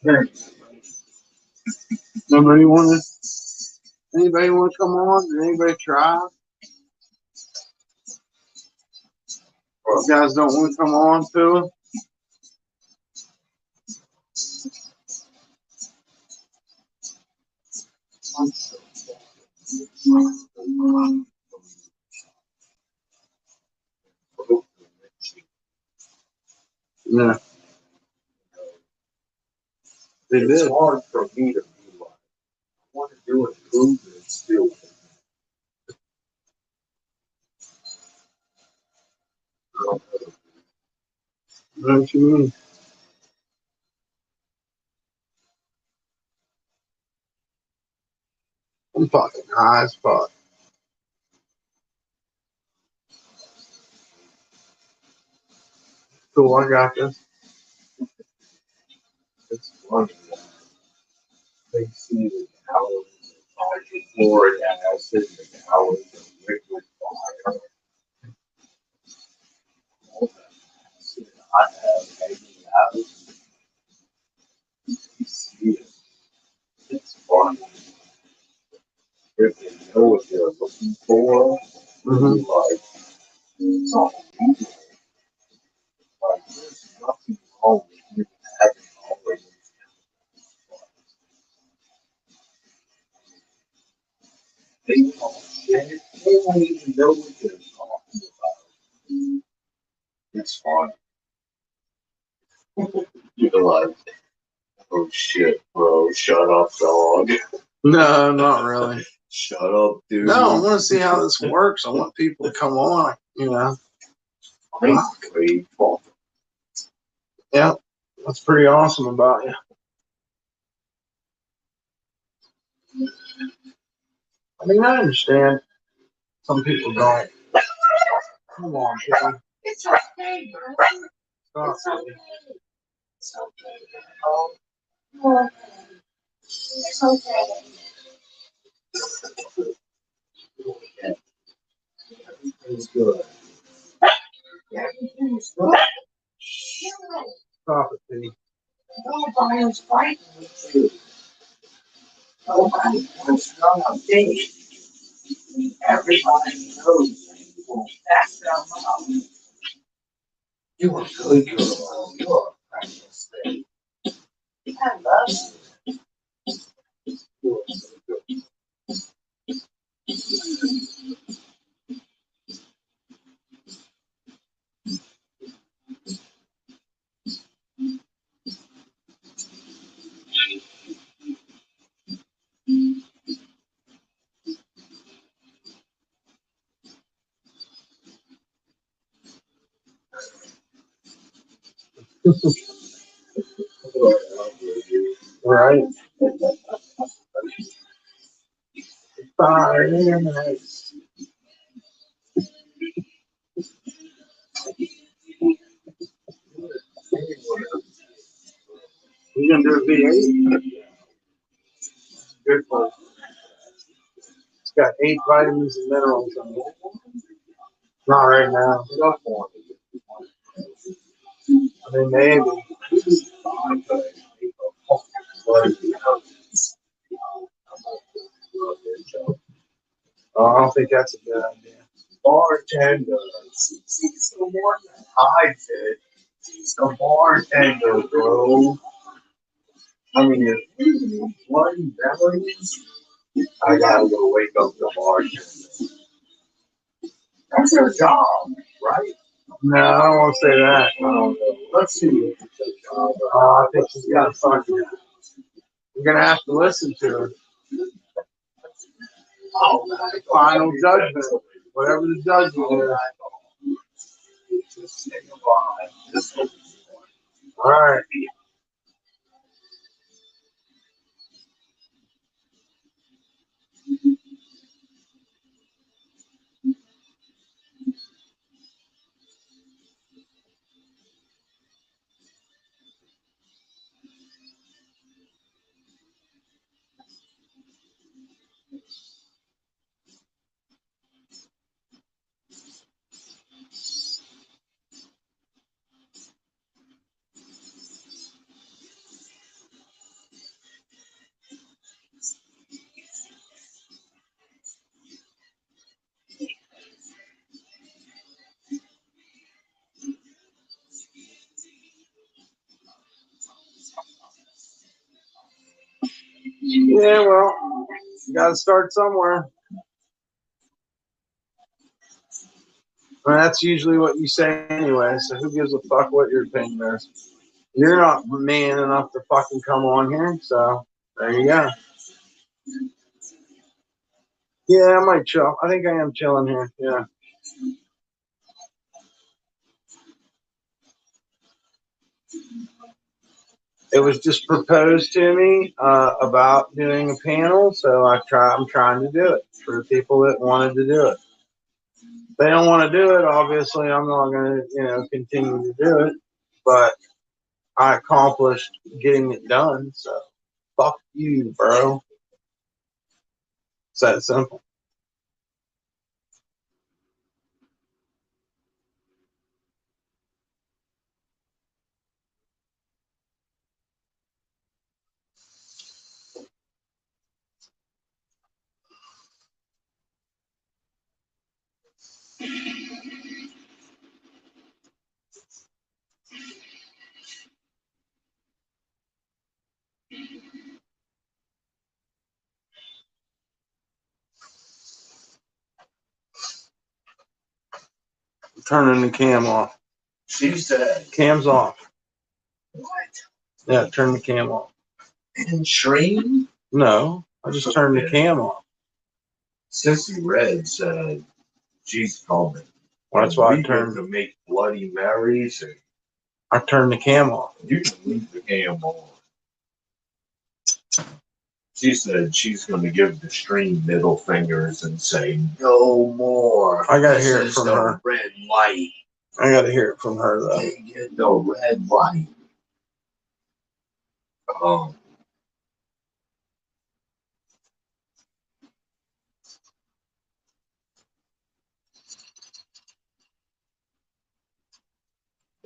Anybody want to come on? Did anybody try? Or you guys don't want to come on too? Yeah. They It's did. hard for me to be like, I want to do improvement still. What you mean? I'm fucking high as fuck. Cool, I got this. It's funny. They see the hours of fluoric acid, the hours of liquid fire, all that acid I have hanging out. You see it. It's funny. If they know what they're looking for, Mm-hmm. like, it's all beautiful. Like, there's nothing wrong with you having all of these. They don't shit. They don't even know what they're talking about. It's fun. You're like, oh shit, bro, shut up, dog. No, not really. Shut up, dude. No, I want to see how this works. I want people to come on, you know. I'm grateful. Yeah, that's pretty awesome about you. I mean, I understand. Some people don't. Come on, Jimmy. It's okay, bro. Stop, It's okay. Jimmy. It's okay. Oh, oh, it's okay. Everything's good. Everything's good. Stop it, Jimmy. Nobody's fighting with you. Nobody wants to run a day. Everybody knows you. That's their mom. You're a good girl. You're a precious thing. I love you. You're so good. Right? Sorry. You gonna do a V8? Good one. It's got 8 vitamins and minerals in it. Not right now. I mean, maybe. Oh, I don't think that's a good idea. Bartender. She's the one that hides it. She's the bartender, bro. I mean, if you need bloody memories, I gotta go wake up the bartender. That's her job, right? No, I don't want to say that. I don't know. Let's see if it's her job. I think she's got fucking. You're gonna have to listen to her. Final judgment. Whatever the judgment is. Just say goodbye. Just All right. Yeah, well, you gotta start somewhere. And that's usually what you say anyway, so who gives a fuck what your opinion is? You're not man enough to fucking come on here, so there you go. Yeah, I might chill. I think I am chilling here, yeah. It was just proposed to me about doing a panel, so I'm trying to do it for the people that wanted to do it. If they don't want to do it, obviously I'm not going to, continue to do it. But I accomplished getting it done, so fuck you, bro. It's that simple. Turning the cam off. She said, Cam's off. what? Yeah, turn the cam off. And stream? No, I just turned the cam off. Sissy Red said she's coming. Well, that's why I We turned. get to make Bloody Marys, and I turned the cam off. you can leave the cam on. She said she's going to give the stream middle fingers and say, no more. I gotta This hear it is from the her. red light. I got to hear it from her though. They get the red light. Um,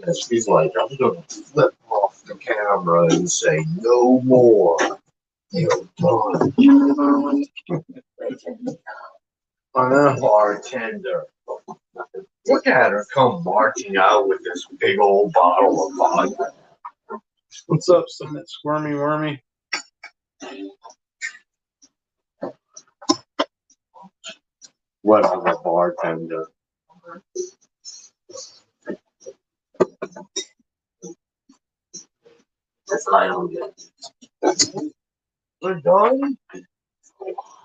and she's like, I'm going to flip off the camera and say, no more. You're done. I know. Bartender. Look at her come marching out with this big old bottle of vodka. What's up, Summit Squirmy Wormy? Whatever, bartender. That's what I don't get. We're done?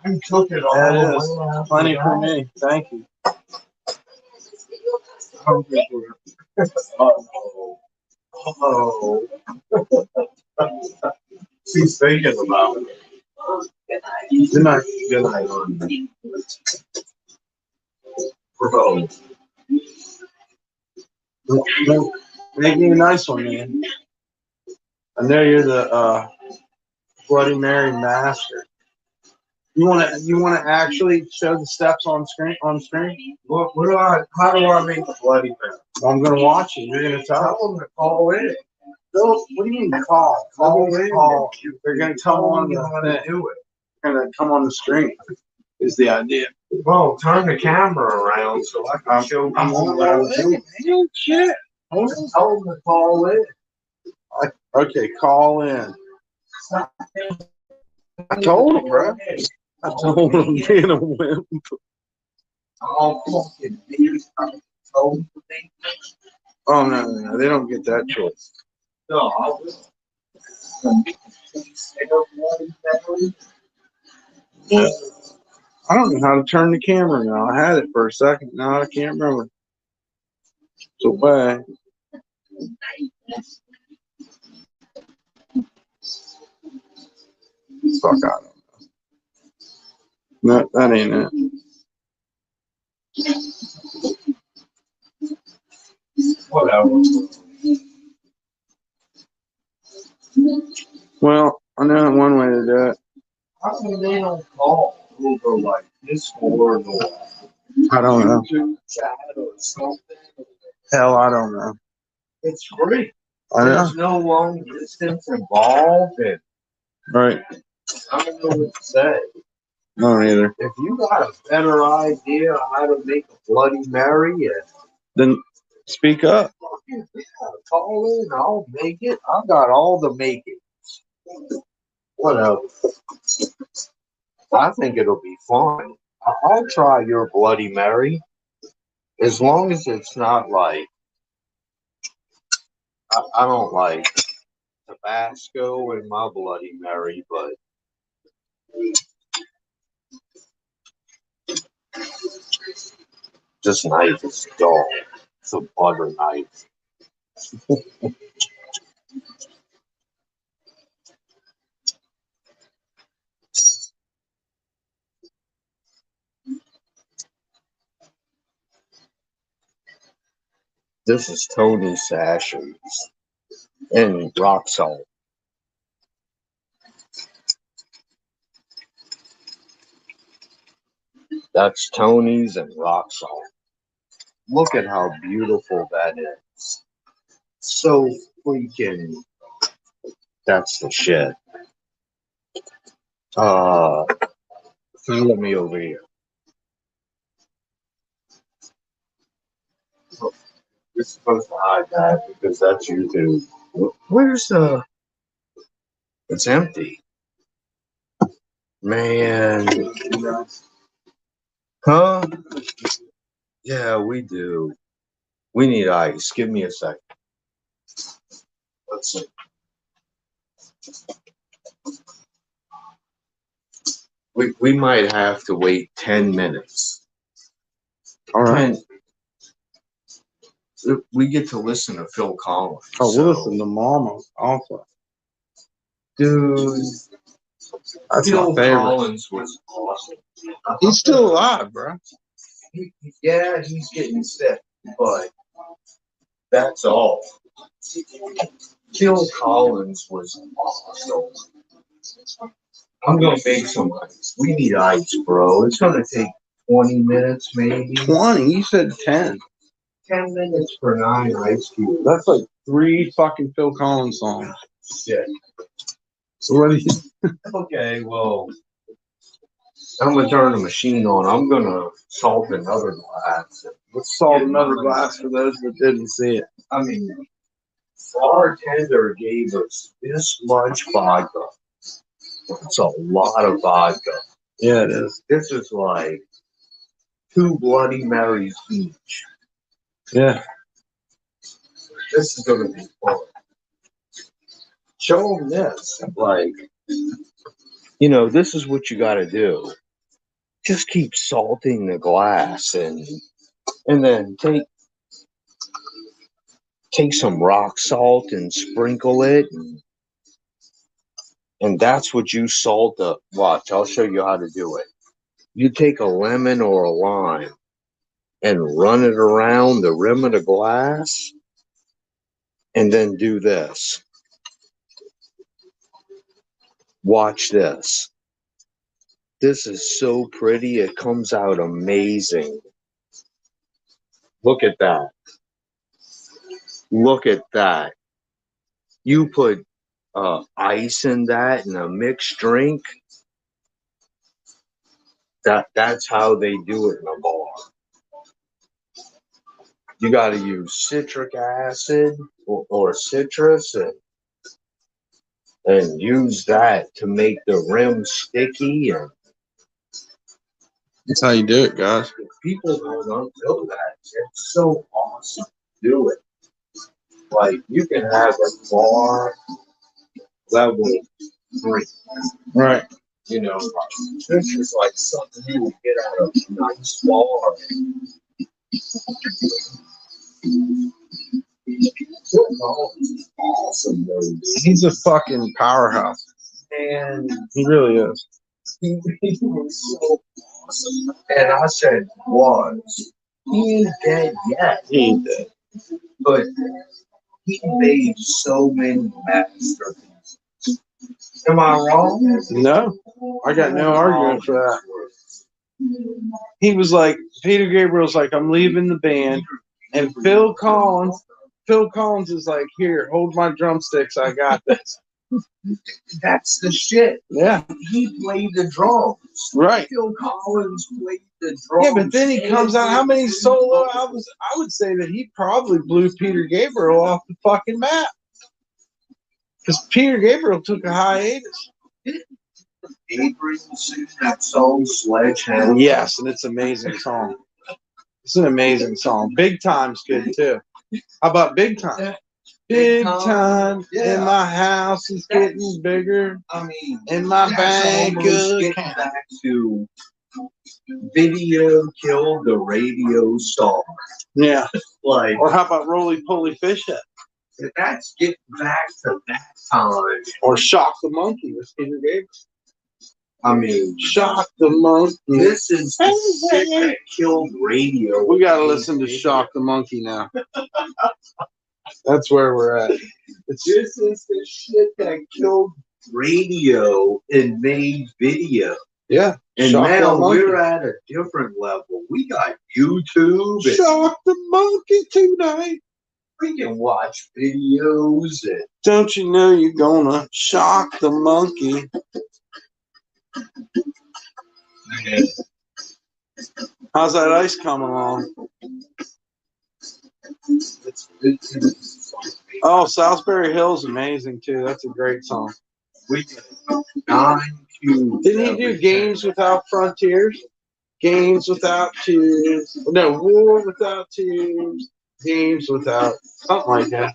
You took it all. That is plenty for me. Thank you. Uh-oh. Uh-oh. She's thinking about it. Good night. Good night, honey. Propose. Make me a nice one, man. I know you're the Bloody Mary master. You wanna actually show the steps on screen? How do I make a Bloody Mary? Well, I'm gonna watch it. You're gonna tell. Tell them to call in. What do you mean call? Call in. Call. They're gonna come on how the to thing. do it. They're gonna come on the screen. Is the idea? Well, turn the camera around so I can show I'm people on what I'm doing. Man, shit. Tell them to call in. Okay, call in. I told him, bro. I told him being a wimp. I'll fucking be. Oh, Oh no, they don't get that choice. no, I will. Yeah. I don't know how to turn the camera now. I had it for a second. Now I can't remember. It's away. Fuck, I don't know. No, that ain't it. Whatever. Well, I know one way to do it. How come they don't call over like Discord or I don't know. YouTube chat or something? Hell, I don't know. It's great. I know. There's no long distance involved, and Right. I don't know what to say. I don't either. If you got a better idea how to make a Bloody Mary, Then speak up. call in. I'll make it. I got all the makings. Whatever. I think it'll be fun. I'll try your Bloody Mary. As long as it's not like, I don't like Tabasco in my Bloody Mary, but this knife is dull. It's a butter knife. This is Tony Sashes and rock salt. That's Tony's and rock salt. Look at how beautiful that is. So freaking, that's the shit. Follow me over here. You're supposed to hide that because that's YouTube. Where's the? It's empty. Man. Huh? Yeah, we do. We need ice. Give me a second. Let's see. We might have to wait 10 minutes. All right. We get to listen to Phil Collins. Oh, we'll listen to Mama also. Dude, That's Phil my favorite. Collins was awesome. He's still alive, bro. Yeah, he's getting sick, but that's all. Phil Collins was awesome. I'm gonna make some ice. We need ice, bro. It's gonna take 20 minutes, maybe. 20? You said 10. 10 minutes for 9 ice cubes. That's like 3 fucking Phil Collins songs. Shit. So what do you? Okay, well, I'm gonna turn the machine on. I'm gonna salt another glass. Let's salt another glass for those that didn't see it. I mean, bartender gave us this much vodka. It's a lot of vodka. Yeah, it is. This is like 2 Bloody Marys each. Yeah. This is gonna be fun. Show them this. Like, you know, this is what you gotta do. Just keep salting the glass and then take some rock salt and sprinkle it and that's what you salt the watch. I'll show you how to do it. You take a lemon or a lime and run it around the rim of the glass and then do this. Watch this. This is so pretty. It comes out amazing. Look at that. Look at that. You put ice in that in a mixed drink. That's how they do it in a bar. You got to use citric acid or citrus and use that to make the rim sticky. And That's how you do it, guys. people don't know that. It's so awesome to do it. Like, you can have a bar level 3. Right. You know, this is like something you would get out of a nice bar. Awesome, dude. He's a fucking powerhouse. And He really is. he was so awesome. And I said, was. He ain't dead yet. He ain't dead. But he made so many masterpieces. Am I wrong? No, I got no argument for that. He was like, Peter Gabriel's like, I'm leaving the band. And Phil Collins is like, here, hold my drumsticks. I got this. That's the shit. Yeah. He played the drums. Right. Phil Collins played the drums. Yeah, but then he comes out. How many solo albums? I would say that he probably blew Peter Gabriel off the fucking map. Because Peter Gabriel took a hiatus. Did Avery sing that song Sledgehammer? Yes, and it's an amazing song. It's an amazing song. Big Time's good too. How about Big Time? Big time in my house is getting bigger. I mean, In my bank getting account. back to video killed the radio star. Yeah. Like, Or how about Roly Poly Fish Head? that's getting back to that time. Or Shock the Monkey with Peter Gabriel. I mean, Shock the Monkey. this is the shit that killed radio. We gotta listen to Shock the Monkey now. That's where we're at. This is the shit that killed radio and made video. Yeah. And Shock the now Monkey. we're at a different level. We got YouTube. And Shock the Monkey tonight. we can watch videos. And Don't you know you're gonna shock the monkey? How's that ice coming along? it's Oh, Salisbury Hill's amazing too. That's a great song. we get 9 cubes. Didn't he do Games Without Frontiers? Games Without Tears. No, War Without Tears. Games Without something like that.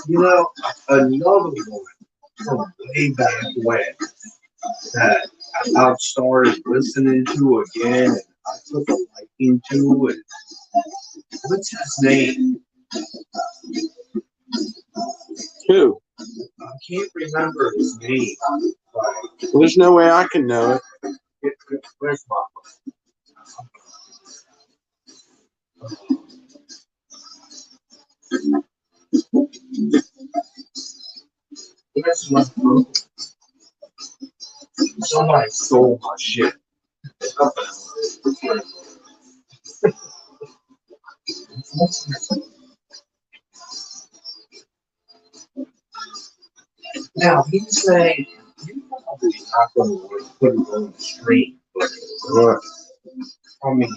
You know, another one from way back when that I've started listening to again, and I took a liking to it. What's his name? Who? I can't remember his name. Like, There's no way I can know it. where's my where's my phone? Somebody stole my shit. Now he's saying you're probably not going to put it on the street, but I mean,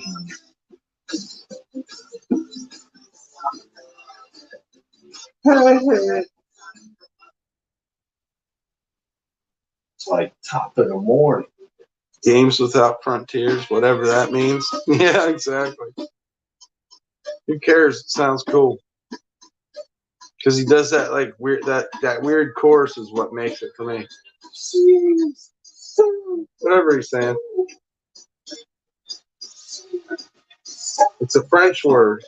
it's like top of the morning. Games Without Frontiers, whatever that means. Yeah, exactly. Who cares? It sounds cool. Because he does that like weird that weird chorus is what makes it for me. Whatever he's saying. It's a French word.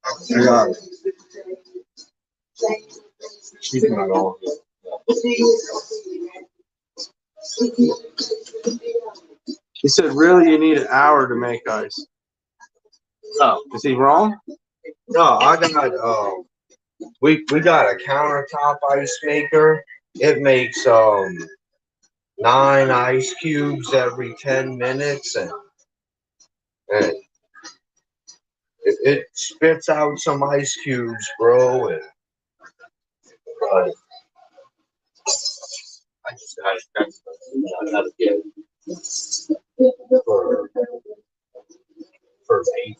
I got it. She's not on. He said, really, you need an hour to make ice. No, Is he wrong? no, I got we got a countertop ice maker. It makes 9 ice cubes every 10 minutes, and it spits out some ice cubes, bro. And I just gotta get for me.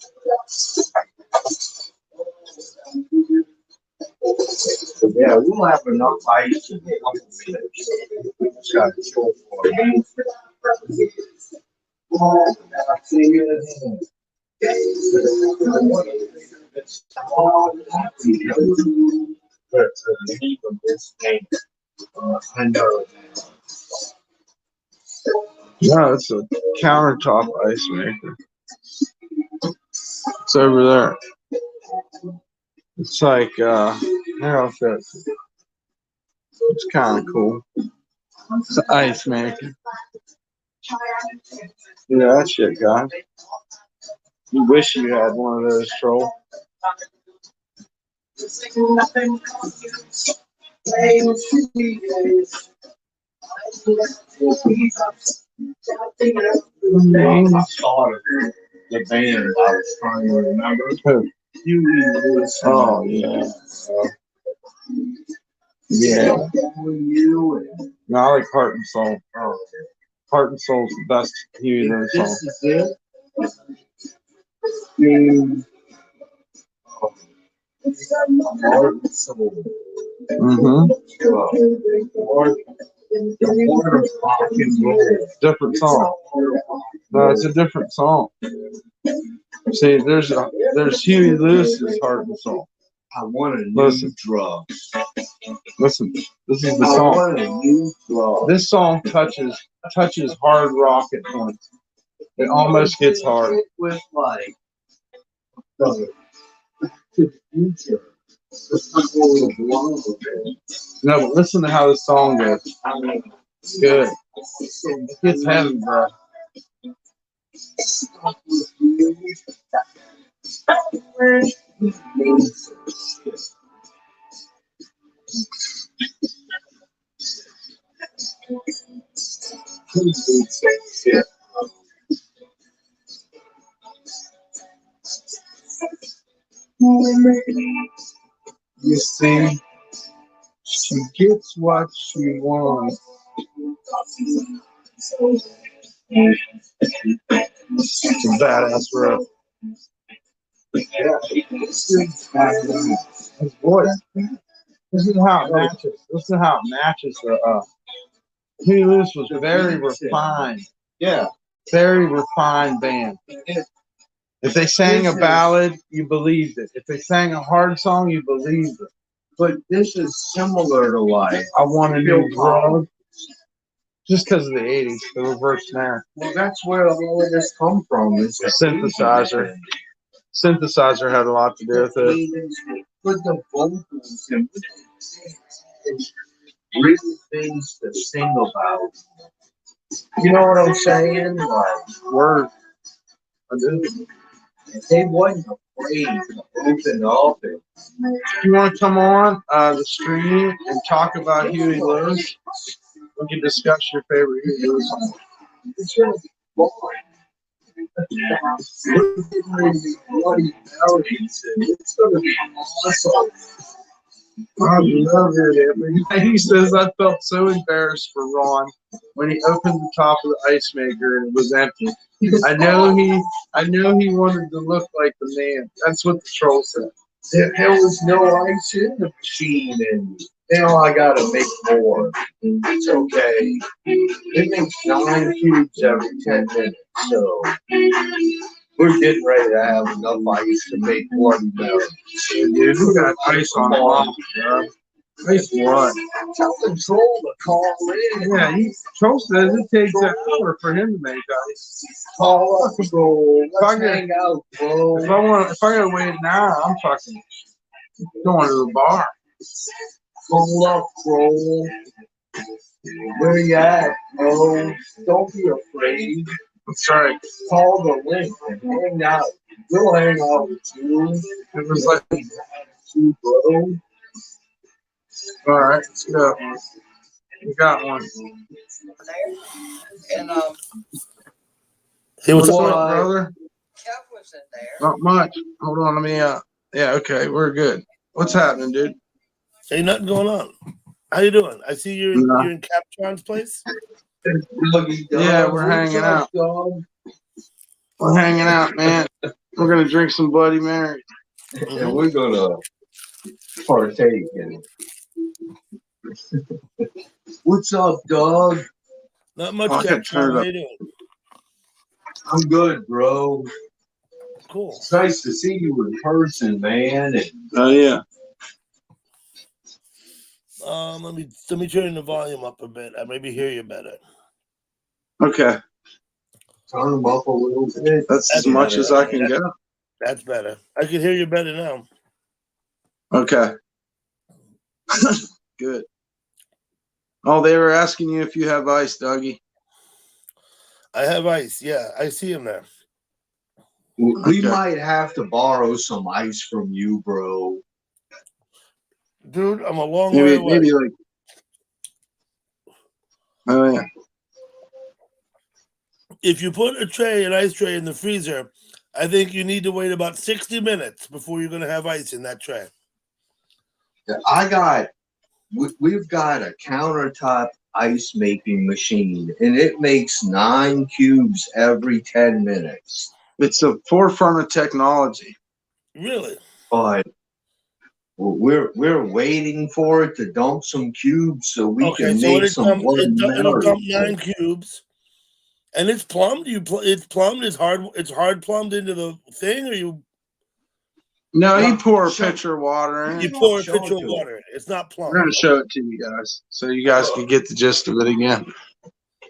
Yeah, we'll have enough ice in a couple minutes. We just gotta chill for it. I know. No, it's a countertop ice maker. It's over there. It's like, how is that? It's kind of cool. It's an ice maker. Yeah, that shit, guys. You wish you had one of those, troll. I thought of the band I was trying to remember. Who? Oh, yeah. Yeah. No, I like Heart and Soul. Oh, Heart and Soul's the best Huey Lewis song. This is it. Dude. Heart and Soul. Mm-hmm. Heart of rock and roll. Different song. No, it's a different song. See, there's Huey Lewis's Heart and Soul. I want a new Listen. drug. Listen, this is the I song. want a new drug. This song touches hard rock at points. It almost gets hard. With like to the future. No, but listen to how the song goes. It's good. It gets heavy, bro. You see, she gets what she wants. It's a badass rap. His voice. Listen to how it matches. Listen to how it matches the Huey Lewis was very refined. Yeah. Very refined band. If they sang a ballad, you believed it. If they sang a hard song, you believed it. But this is similar to like I want a new drug. Just because of the 80s, the reverse snare. well, that's where all of this come from. Is The synthesizer. Synthesizer had a lot to do with it. Put the vocals and real things to sing about. You know what I'm saying? Like, Word. I do. they wasn't afraid to open up and You want to come on the stream and talk about Huey Lewis? We can discuss your favorite Huey Lewis song. it's gonna be boring. We're getting ready to be bloody Marys, and it's gonna be awesome. I love it. He says I felt so embarrassed for Ron when he opened the top of the ice maker and it was empty. I know he wanted to look like the man. That's what the troll said. There was no ice in the machine, and now I gotta make more. It's okay. It makes 9 cubes every 10 minutes, so we're getting ready to have enough ice to make Bloody Mary. Dude, we got ice on lock, bro. Ice what? Tell Control to call in. Yeah, Troll says it takes an hour for him to make ice. Call up, Control. Let's If I hang out, bro. If I gotta wait an hour, I'm fucking going to the bar. Call up, bro. Where you at, bro? Don't be afraid. That's right. Call the link and hang out. We'll hang out with you. It was like, You, bro. all right, let's go. We got one. And Hey, what's What's up? up, brother? Kev was in there. Not much. Hold on, let me. Yeah, okay, we're good. What's happening, dude? Ain't nothing going on. How you doing? I see you're in Captron's place. Yeah, we're hanging out. We're hanging out, man. We're gonna drink some Bloody Mary. And we're gonna partake in it. What's up, dog? Not much, Oh, I gotta turn Captron. it How up. you doing? I'm good, bro. Cool. It's nice to see you in person, man. And Oh yeah. Let me turn the volume up a bit. I maybe hear you better. Okay, turn them up a little bit. that's as much as I can go. That's better. I can hear you better now. Okay. Good. Oh, they were asking you if you have ice, Dougie. I have ice. Yeah, I see him there. We Okay. might have to borrow some ice from you, bro. Dude, I'm a long way away. Maybe like. Oh yeah. If you put an ice tray in the freezer, I think you need to wait about 60 minutes before you're going to have ice in that tray. We've got a countertop ice making machine, and it makes 9 cubes every 10 minutes. It's the forefront of technology. Really? But we're waiting for it to dump some cubes so we Okay, can so make some Bloody it'll dump Marys. 9 cubes, and it's plumbed. It's plumbed. It's hard. It's hard plumbed into the thing, or you No, you No, pour a show- pitcher of water in you it. pour a Show it pitcher of to water. It's not We're plumbed. gonna show it to you guys so you guys can get the gist of it again.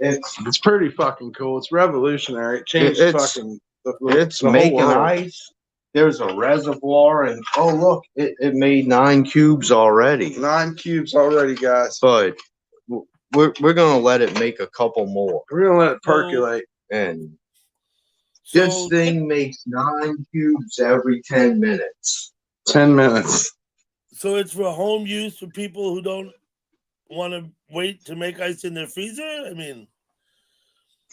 It's pretty fucking cool. It's revolutionary. It changed It's- fucking It's the whole making world. ice. There's a reservoir, and oh look, it made 9 cubes already. 9 cubes already, guys. But we're gonna let it make a couple more, We're gonna let it percolate. and So this thing makes 9 cubes every 10 minutes. 10 minutes. So it's for home use for people who don't want to wait to make ice in their freezer. I mean,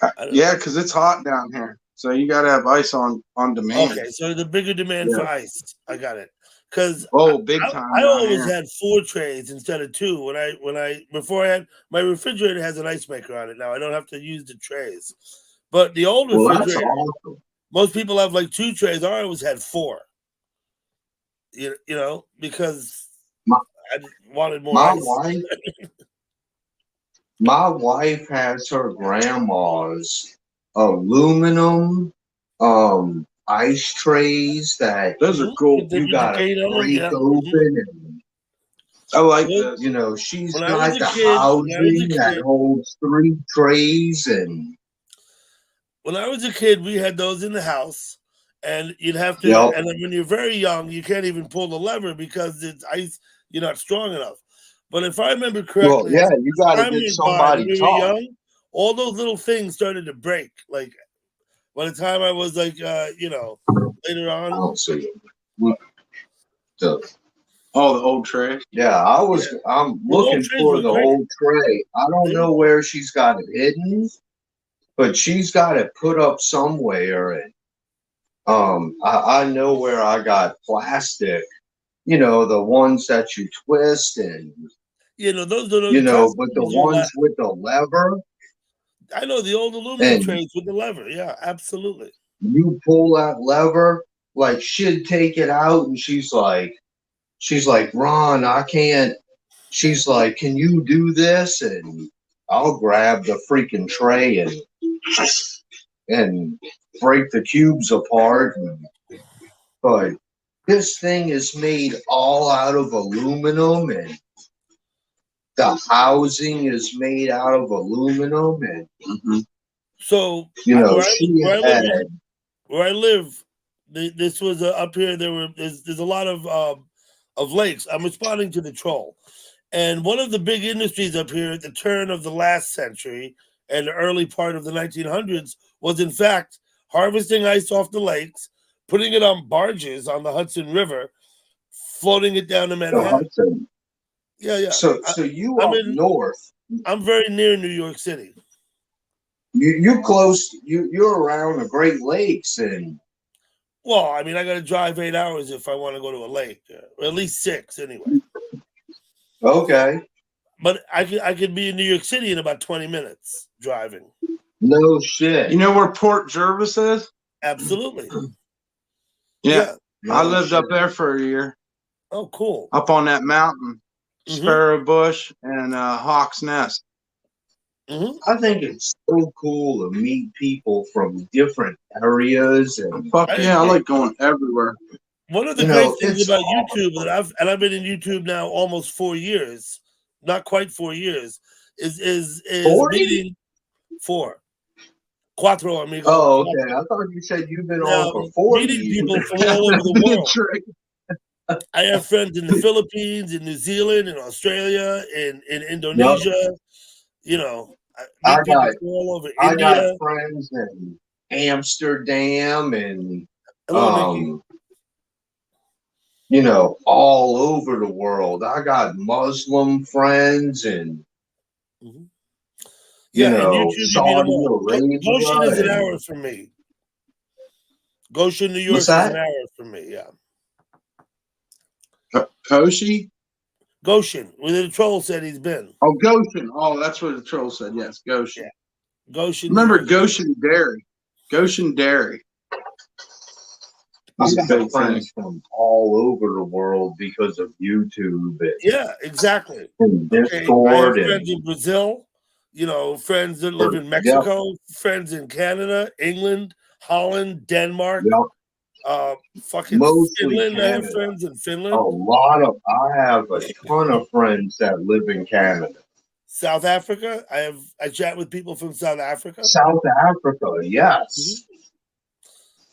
I don't Yeah, because it's hot down here. So you gotta have ice on demand. Okay, so the bigger demand for ice. I got it. Because Oh, big time. I down always here. had 4 trays instead of 2. Before I had my refrigerator has an ice maker on it now. I don't have to use the trays. But the old Well, that's refrigerator, awesome. most people have like 2 trays. I always had 4. You know, because My- I wanted more My ice. wife has her grandma's aluminum ice trays that Those are Mhm. cool. With the you gotta gate on them, break yeah. open, and I like Well, this. you know she's When I was got a the kid- when I was a housing that kid- holds 3 trays, and When I was a kid, we had those in the house, and you'd have to. Yep. And then when you're very young, you can't even pull the lever because it's ice. You're not strong enough. But if I remember well, correctly, yeah, you gotta time get went by when somebody we were tough. young, all those little things started to break. Like by the time I was like, later I on, don't see it. So, Oh, the old tray. yeah, I'm Well, looking old trays for were the great. old tray. I don't They know were- where she's got it hidden, but she's got it put up somewhere. And I know where I got plastic. You know, the ones that you twist, and those are you know, plastic but the ones are ones with the lever, I know the old aluminum and trays with the lever. Yeah, absolutely. you pull that lever, like she'd take it out, and she's like, Ron, I can't. She's like, can you do this? And I'll grab the freaking tray and break the cubes apart. But this thing is made all out of aluminum, and the housing is made out of aluminum, and So you know where she I live, this was up here. There's a lot of lakes. I'm responding to the troll, and one of the big industries up here at the turn of the last century and the early part of the 1900s was in fact harvesting ice off the lakes, putting it on barges on the Hudson River, floating it down to Manhattan. Yeah. So you I'm up in- north, I'm very near New York City. you close, you're around the Great Lakes, and Well, I mean, I got to drive 8 hours if I want to go to a lake, or at least 6 anyway. okay, But I could be in New York City in about 20 minutes driving. no shit. You know where Port Jervis is? Absolutely. Yeah. No I lived up shit. there for a year. Oh, cool. Up on that mountain. Mhm. Sparrow Bush and Hawk's Nest. Hmm. I think it's so cool to meet people from different areas, and Fuck I yeah, I agree. like going everywhere. One of the You great know, things it's about awesome. YouTube that I've been in YouTube now almost 4 years, not quite 4 years, is 40? meeting 4. Cuatro amigo. Oh, Cuatro. okay. I thought you said you've been Now, on for 40 meeting years. people from all over the world. Trick. I have friends in the Philippines, in New Zealand, in Australia, in Indonesia. You know, I I meet people got- from all over I India. got friends in Amsterdam and Hello, Nikki. you know, all over the world. I got Muslim friends and Mhm. you Yeah, and know, YouTube, you meet them Saudi all. Arabia. Goshen is an and- hour from me. Goshen, New York What's is that? an hour from me. Yeah. Koshi? Goshen, where the troll said he's been. Oh, Goshen. Oh, that's what the troll said. Yes, Goshen. Yeah. Goshen. Remember Goshen Dairy? Goshen Dairy. I've That's a got big friends from all over the world because of YouTube Yeah, exactly. and Okay, I have Discord friends in Brazil, friends that live in Yep, Mexico, friends in Canada, England, Holland, Denmark, yep. fucking Mostly Finland. I have Canada. friends in A Finland, lot of I have a ton of friends that live in Canada. South Africa. I chat with people from South Africa. South Africa, yes.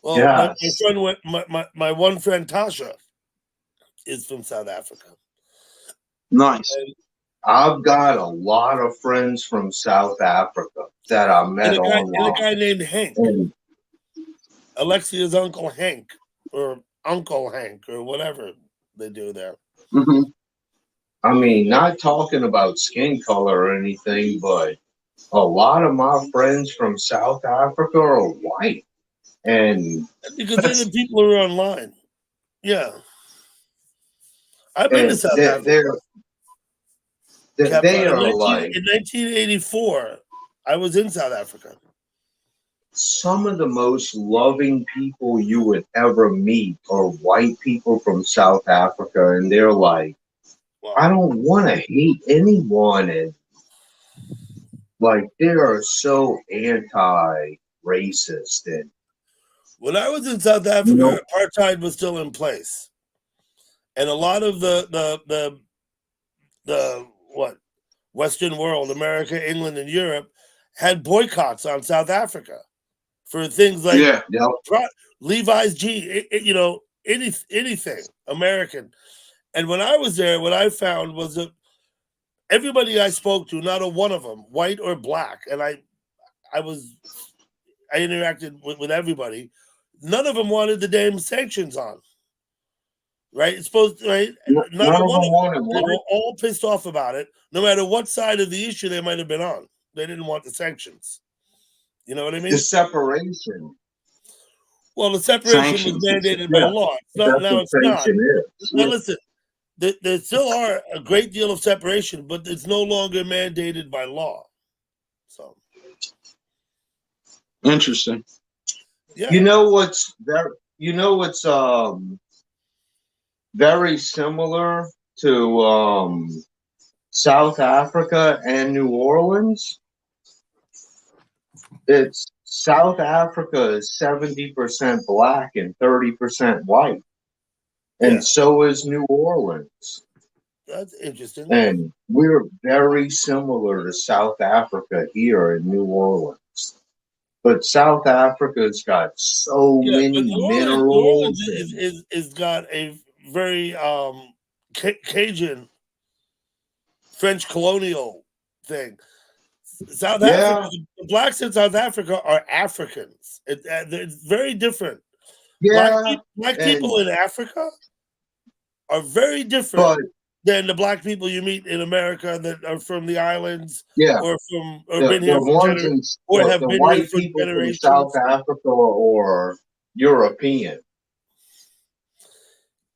Well, my Yes. friend went. My one friend Tasha is from South Africa. Nice. And, I've got a lot of friends from South Africa that I met and a online. guy named Hank, And Alexia's uncle Hank, or Uncle Hank, or whatever they do there. Mm-hmm. I mean, not talking about skin color or anything, but a lot of my friends from South Africa are white. And Because they're the people who are online. Yeah. I've been to and South Africa. they are In like 1984, I was in South Africa. some of the most loving people you would ever meet are white people from South Africa. And they're like, Wow. I don't want to hate anyone. And like, they are so anti-racist. And, When I was in South Africa, apartheid was still in place. And a lot of the Western world, America, England, and Europe, had boycotts on South Africa for things like Levi's anything American. And when I was there, what I found was that everybody I spoke to, not a one of them, white or black, and I interacted with everybody. None of them wanted the damn sanctions on. Right? It's supposed to, right? Not one of them. They were all pissed off about it, no matter what side of the issue they might have been on. They didn't want the sanctions. You know what I mean? The separation. Well, the separation was mandated by law. It's not, now it's not. Now listen, there still are a great deal of separation, but it's no longer mandated by law. So interesting. Yeah. You know what's very similar to South Africa and New Orleans? It's South Africa is 70% black and 30% white. And so is New Orleans. That's interesting. And we're very similar to South Africa here in New Orleans. But South Africa's got so many minerals. New Orleans is got a very Cajun French colonial thing. South Africa, the blacks in South Africa are Africans. It's very different. Yeah, black people in Africa are very different than the black people you meet in America that are from the islands, or been here for generations, or have been here for generations. South Africa or European.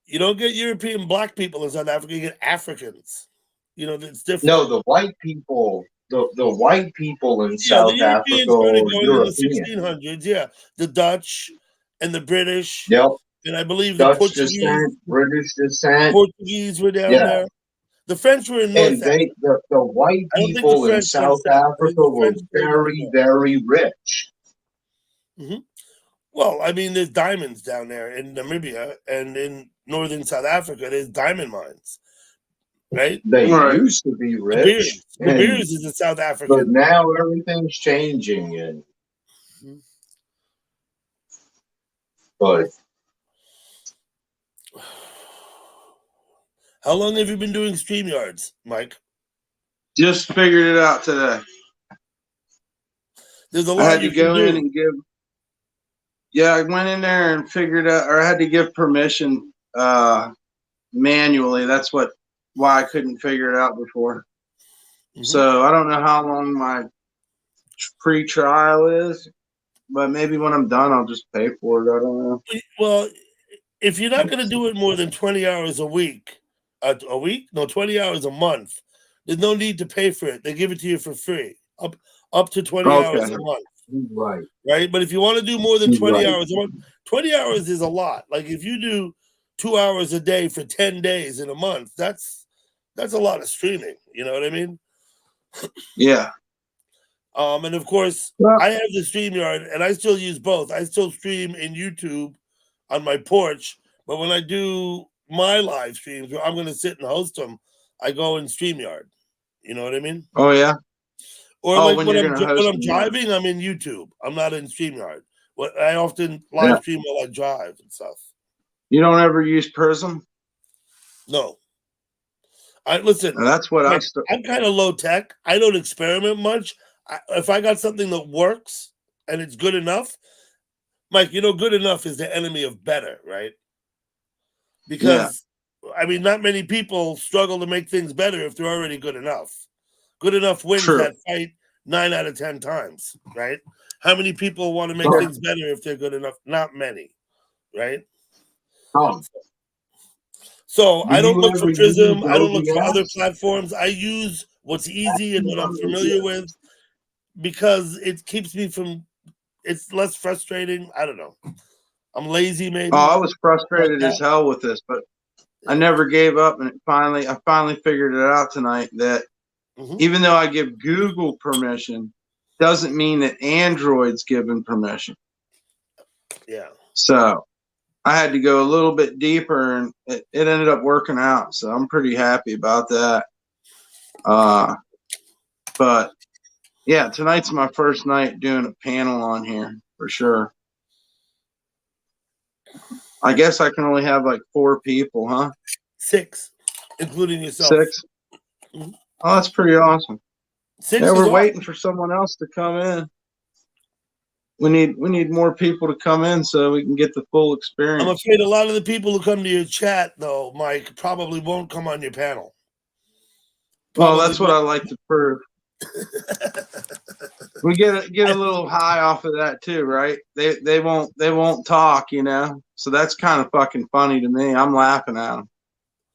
You don't get European black people in South Africa. You get Africans. It's different. No, the white people. The white people in South Africa started or going European. in the 1600s. Yeah, the Dutch and the British. Yep. And I believe Dutch the Portuguese, descent, British descent. Portuguese were down there. The French were in North Africa. The white people in South Africa were very, very rich. Mm-hmm. Well, I mean, there's diamonds down there in Namibia, and in northern South Africa, there's diamond mines. Right? They used to be rich. De Beers is in South Africa. But now everything's changing. But how long have you been doing StreamYards, Mike? Just figured it out today. There's a lot I had to go in and give. Yeah, I went in there and figured out, or I had to give permission manually. That's why I couldn't figure it out before. Mm-hmm. So I don't know how long my free trial is, but maybe when I'm done, I'll just pay for it. I don't know. Well, if you're not going to do it more than 20 hours a week, A week? No, 20 hours a month. There's no need to pay for it. They give it to you for free. Up to 20 hours Okay. a month. He's right. Right? But if you want to do more than He's 20 right. hours a month, 20 hours is a lot. Like if you do 2 hours a day for 10 days in a month, that's a lot of streaming. You know what I mean? Yeah. And of course, Well, I have the StreamYard, and I still use both. I still stream in YouTube on my porch, but when I do my live streams where I'm going to sit and host them, I go in StreamYard. You know what I mean? oh yeah. Or Oh, like when when you're I'm gonna when host I'm them, yeah. driving, I'm in YouTube. I'm not in StreamYard. What I often Yeah. live stream while I drive and stuff. You don't ever use Prism? No, I listen. And that's what Like, I'm kind of low tech. I don't experiment much. If I got something that works and it's good enough, Mike, you know, good enough is the enemy of better, right? Because I mean, not many people struggle to make things better if they're already good enough. Good enough wins True. that fight 9 out of 10 times, right? How many people want to make Oh. things better if they're good enough? Not many, right? Tom, So do I don't you look for ever Prism. use I don't look for other OBS? platforms. I use what's easy and what I'm familiar with because it keeps me from. It's less frustrating. I don't know. I'm lazy, maybe. Oh, I was frustrated Like as hell with this, but I Yeah. never gave up, and I finally figured it out tonight that Mhm. even though I give Google permission, doesn't mean that Android's given permission. Yeah. So I had to go a little bit deeper, and it ended up working out. So I'm pretty happy about that. But yeah, tonight's my first night doing a panel on here for sure. I guess I can only have like 4 people, huh? 6, including yourself. 6? Mhm. Oh, that's pretty awesome. 6 Yeah, is we're awesome. waiting for someone else to come in. We need more people to come in so we can get the full I'm experience. afraid a lot of the people who come to your chat, though, Mike, probably won't come on your panel. Well, Probably that's what I like to prove. We get a I- little high off of that too, right? They won't talk, you know. So that's kind of fucking funny to me. I'm laughing at them.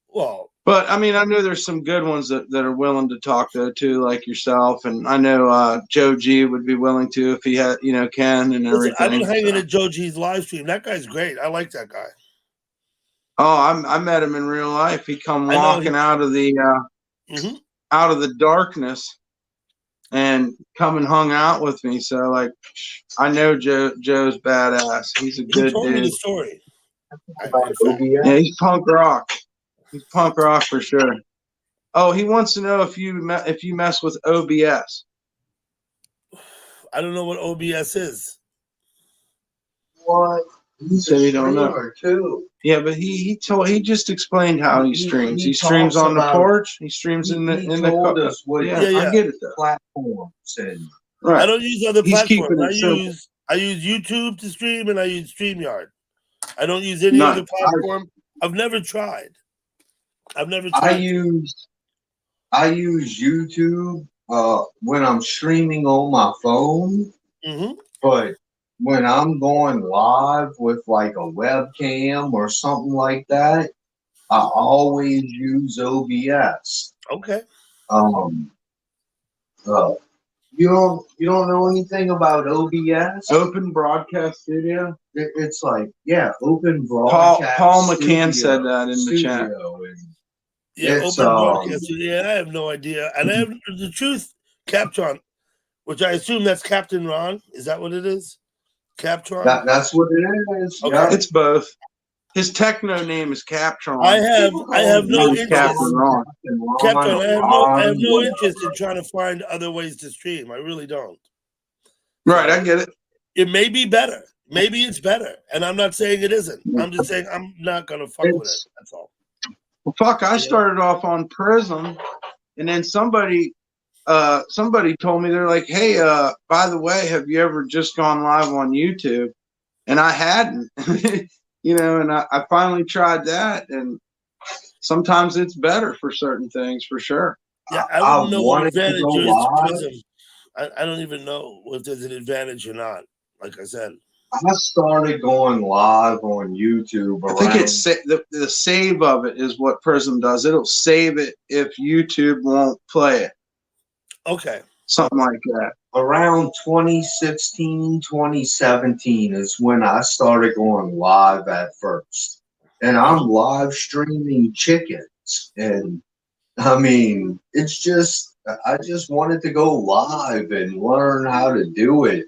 Well, But I mean, I know there's some good ones that are willing to talk though too, like yourself, and I know Joe G would be willing to if he had, you know, Ken and listen, I've been everything. hanging So. at Joe G's live stream. That guy's great. I like that guy. Oh, I met him in real life. He come I know walking out of the Mhm. out of the darkness and come and hung out with me. So like, I know Joe's badass. He's a He good told me the dude. story. In About fact. OBS? Yeah, he's punk rock. He's punk rock for sure. Oh, he wants to know if you mess with OBS. I don't know what OBS is. What? He's So a you don't know. streamer too. Yeah, but he just explained how he streams. He He streams talks on the about- porch. He streams He in the told us what Yeah, Yeah, I get it though. platform said. I Right. don't use other He's platforms. keeping it simple. I use YouTube to stream and I use StreamYard. I don't use any Nice. other platform. I've never tried. I tried. use YouTube when I'm streaming on my phone, Mm-hmm. but when I'm going live with like a webcam or something like that, I always use OBS. Okay. You don't know anything about OBS? Open Broadcast Studio. It's like, yeah, open broadcast. Paul McCann said that in the chat. Yeah, It's, open broadcast. Yeah, I have no idea. And I have the truth, Captron, which I assume that's Captain Ron. Is that what it is? Captron? That's what it is. Okay. Yeah. It's both. His techno name is Captron. I have no He's interest. Captain Ron. Captain, I have no interest in trying to find other ways to stream. I really don't. Right, I get it. It may be better. Maybe it's better. And I'm not saying it isn't. I'm just saying I'm not gonna fuck with it. That's all. Well, fuck, I started off on Prism, and then somebody told me, they're like, hey, by the way, have you ever just gone live on YouTube? And I hadn't. You know, and I finally tried that, and sometimes it's better for certain things, for sure. Yeah, I don't know what advantage there is to Prism. I don't even know if there's an advantage or not. Like I said, I started going live on YouTube I think around. it's the save of it is what Prism does. It'll save it if YouTube won't play it. Okay. Something like that. Around 2016, 2017 is when I started going live at first. And I'm live streaming chickens. And I mean, it's just, I just wanted to go live and learn how to do it.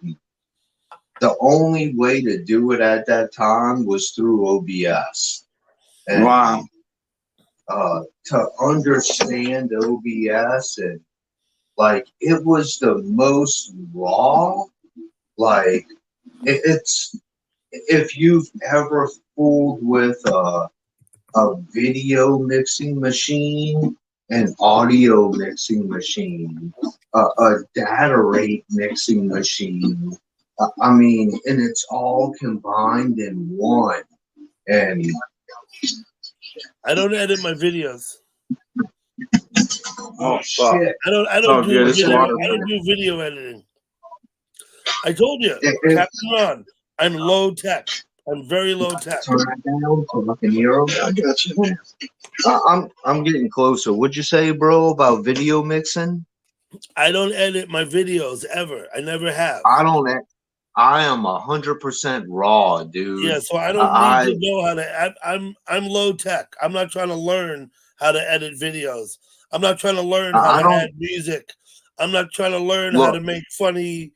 The only way to do it at that time was through OBS. And, Wow. to understand OBS and like it was the most raw. Like it's if you've ever fooled with a video mixing machine, an audio mixing machine, a data rate mixing machine. I mean, and it's all combined in one. And I don't edit my videos. Oh, shit, I don't Oh, do good. It's video. water. I don't do video editing. I told you, It's- Captain Ron, I'm low tech. I'm very low tech. turn it down so I can hear 'em. I got you. I'm getting closer. What'd you say, bro, about video mixing? I don't edit my videos ever. I never have. I am 100% raw, dude. Yeah, so I don't need to know how to. I'm low tech. I'm not trying to learn how to edit videos. I'm not trying to learn how to add music. I'm not trying to learn how to make funny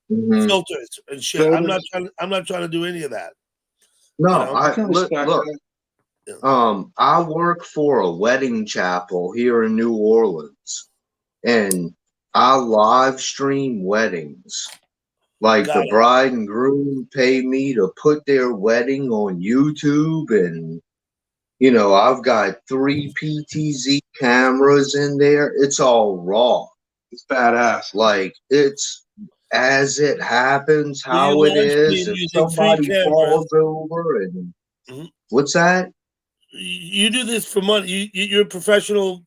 filters and shit. I'm not trying to do any of that. No, You know? I can respect look. that. I work for a wedding chapel here in New Orleans, and I live stream weddings. Like Got the it. bride and groom pay me to put their wedding on YouTube, and you know I've got 3 PTZ cameras in there. It's all raw. It's badass. Like it's as it happens, So you how it live is. stream If using 3 somebody cameras. falls over and Mhm. what's that? You do this for money. You're a professional.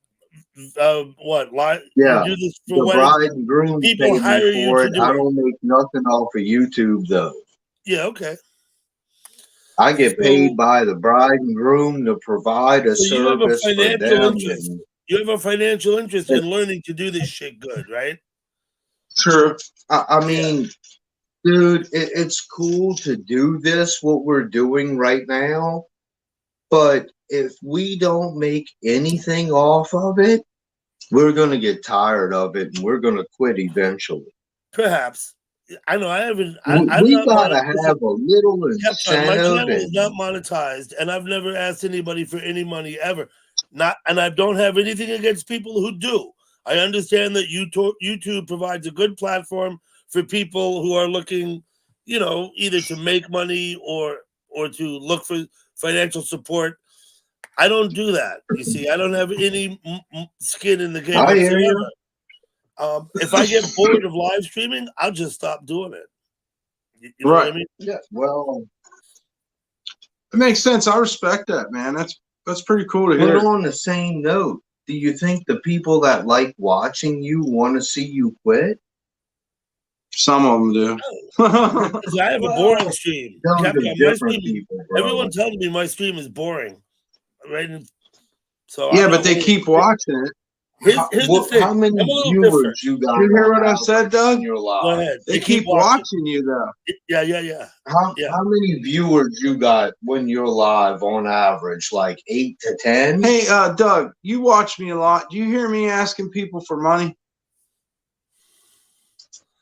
What? Yeah, You do this for the weddings. bride and groom People pay hire me you for to it. do I it. don't make nothing off of YouTube though. Yeah. Okay. I get So- paid by the bride and groom to provide a So you have a service for financial them. interest. And You have a financial interest in learning to do this shit good, right? True. I mean, dude, it's cool to do this, what we're doing right now. But if we don't make anything off of it, we're going to get tired of it and we're going to quit eventually. Perhaps. I know I haven't. I'm We not got to monetized. have a little My incentive. channel is not monetized, and I've never asked anybody for any money ever. Not, and I don't have anything against people who do. I understand that YouTube provides a good platform for people who are looking, you know, either to make money or to look for financial support. I don't do that. You see, I don't have any skin in the game I hear you. whatsoever. If I get bored of live streaming, I'll just stop doing it. You know what I mean? Yeah, well, It makes sense. I respect that, man. That's pretty cool to but hear. on the same note, do you think the people that like watching you want to see you quit? Some of them do. Because I have a boring stream. Those are Capcom, my different stream, people, bro. everyone tells me my stream is boring. Right? And so Yeah, I'm but not they worried. keep watching it. Here's the thing. How many I'm a little viewers different. you got? You hear on what I said, average Doug? in your Go live? ahead. They keep watching you, though. Yeah. How Yeah. many viewers you got when you're live on average? Like 8 to 10? Hey, Doug, you watch me a lot. Do you hear me asking people for money?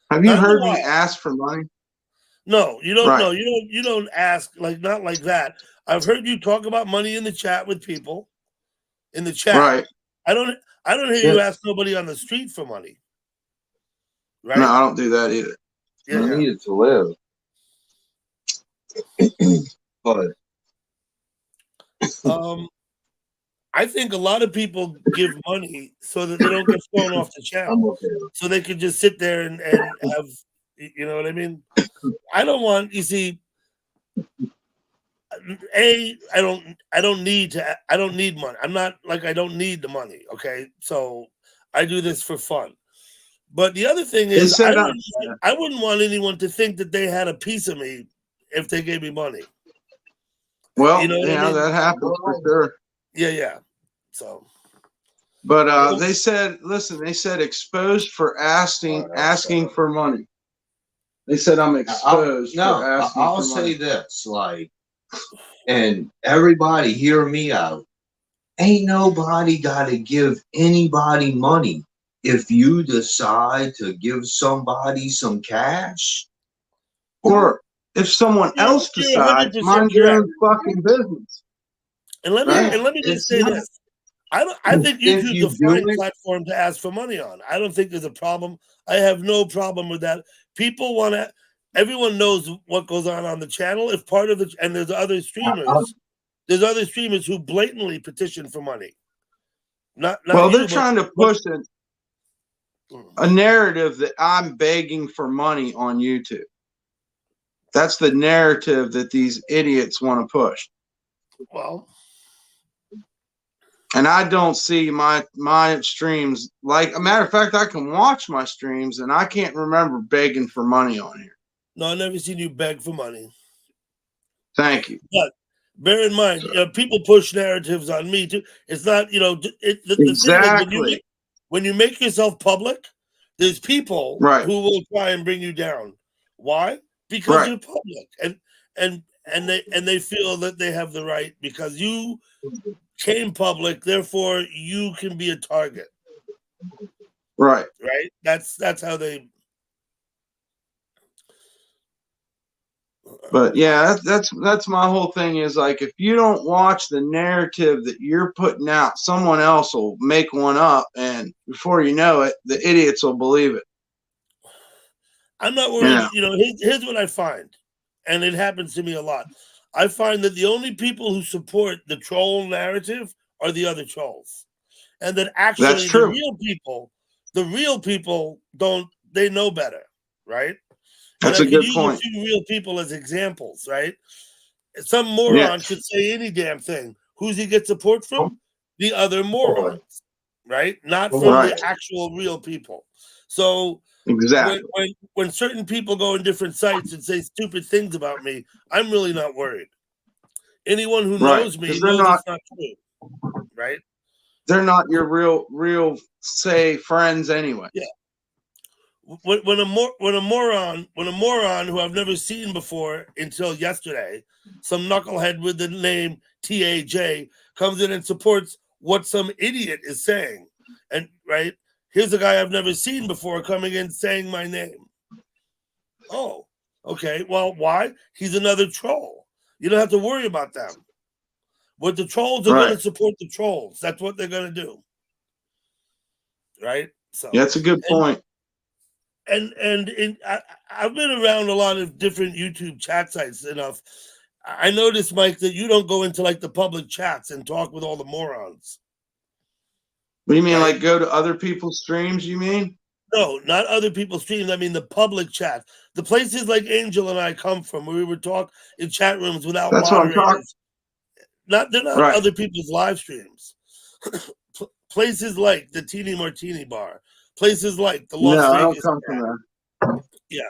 Have you Not in a heard me while. ask for money? No, you don't. Right. No, you don't ask not like that. I've heard you talk about money in the chat with people. In the chat, Right. I don't hear you ask nobody on the street for money. Right? No, I don't do that either. I need it to live. But I think a lot of people give money so that they don't get thrown off the I'm channel, okay. so they could just sit there and have, you know what I mean? I don't want, you see, I don't need money. I'm not like, I don't need the money. Okay. So I do this for fun. But the other thing They is, said, I wouldn't want anyone to think that they had a piece of me if they gave me money. well, You know what I mean? that happens for sure. Yeah. So, But they said, listen, they said exposed for asking for money. They said I'm exposed for asking I'll for say money. this, like, and everybody hear me out. Ain't nobody got to give anybody money. If you decide to give somebody some cash, Or if someone else you're decides, 100% mind your correct. own fucking business. And let Right? me just it's say not. this. I think If YouTube's you a do fine it, platform to ask for money on. I don't think there's a problem. I have no problem with that. People want to. Everyone knows what goes on the channel. If part of it, and there's other streamers. There's other streamers who blatantly petition for money. Not Well, you, they're trying to push a narrative that I'm begging for money on YouTube. That's the narrative that these idiots want to push. Well, and I don't see my streams, like a matter of fact, I can watch my streams and I can't remember begging for money on here. No, I've never seen you beg for money. Thank you. But bear in mind, people push narratives on me too. It's not, the thing is when you make yourself public, there's people who will try and bring you down. Why? Because you're public, and they feel that they have the right because you came public, therefore you can be a target. Right. That's how they. But yeah, that's my whole thing is like, if you don't watch the narrative that you're putting out, someone else will make one up, and before you know it, the idiots will believe it. I'm not worried. Here's what I find, and it happens to me a lot. I find that the only people who support the troll narrative are the other trolls, and that actually the real people don't. They know better, right? That's and a good point. Two real people as examples, right? Some moron could say any damn thing. Who's he get support from? The other morons, right? Not from the actual real people. So when certain people go in different sites and say stupid things about me, I'm really not worried. Anyone who knows me knows it's not true, right? They're not your real say friends anyway. Yeah. When a moron who I've never seen before until yesterday, some knucklehead with the name TAJ comes in and supports what some idiot is saying, and here's a guy I've never seen before coming in saying my name. Oh, okay. Well, why? He's another troll. You don't have to worry about them. What the trolls are going to support the trolls. That's what they're going to do. Right? So that's a good point. And I've been around a lot of different YouTube chat sites enough. I noticed, Mike, that you don't go into like the public chats and talk with all the morons. What do you mean, like go to other people's streams, you mean? No, not other people's streams. I mean the public chat. The places like Angel and I come from, where we would talk in chat rooms without moderators. They're not other people's live streams. Places like the Teeny Martini Bar. Places like the Las Vegas. I don't come from there. Yeah.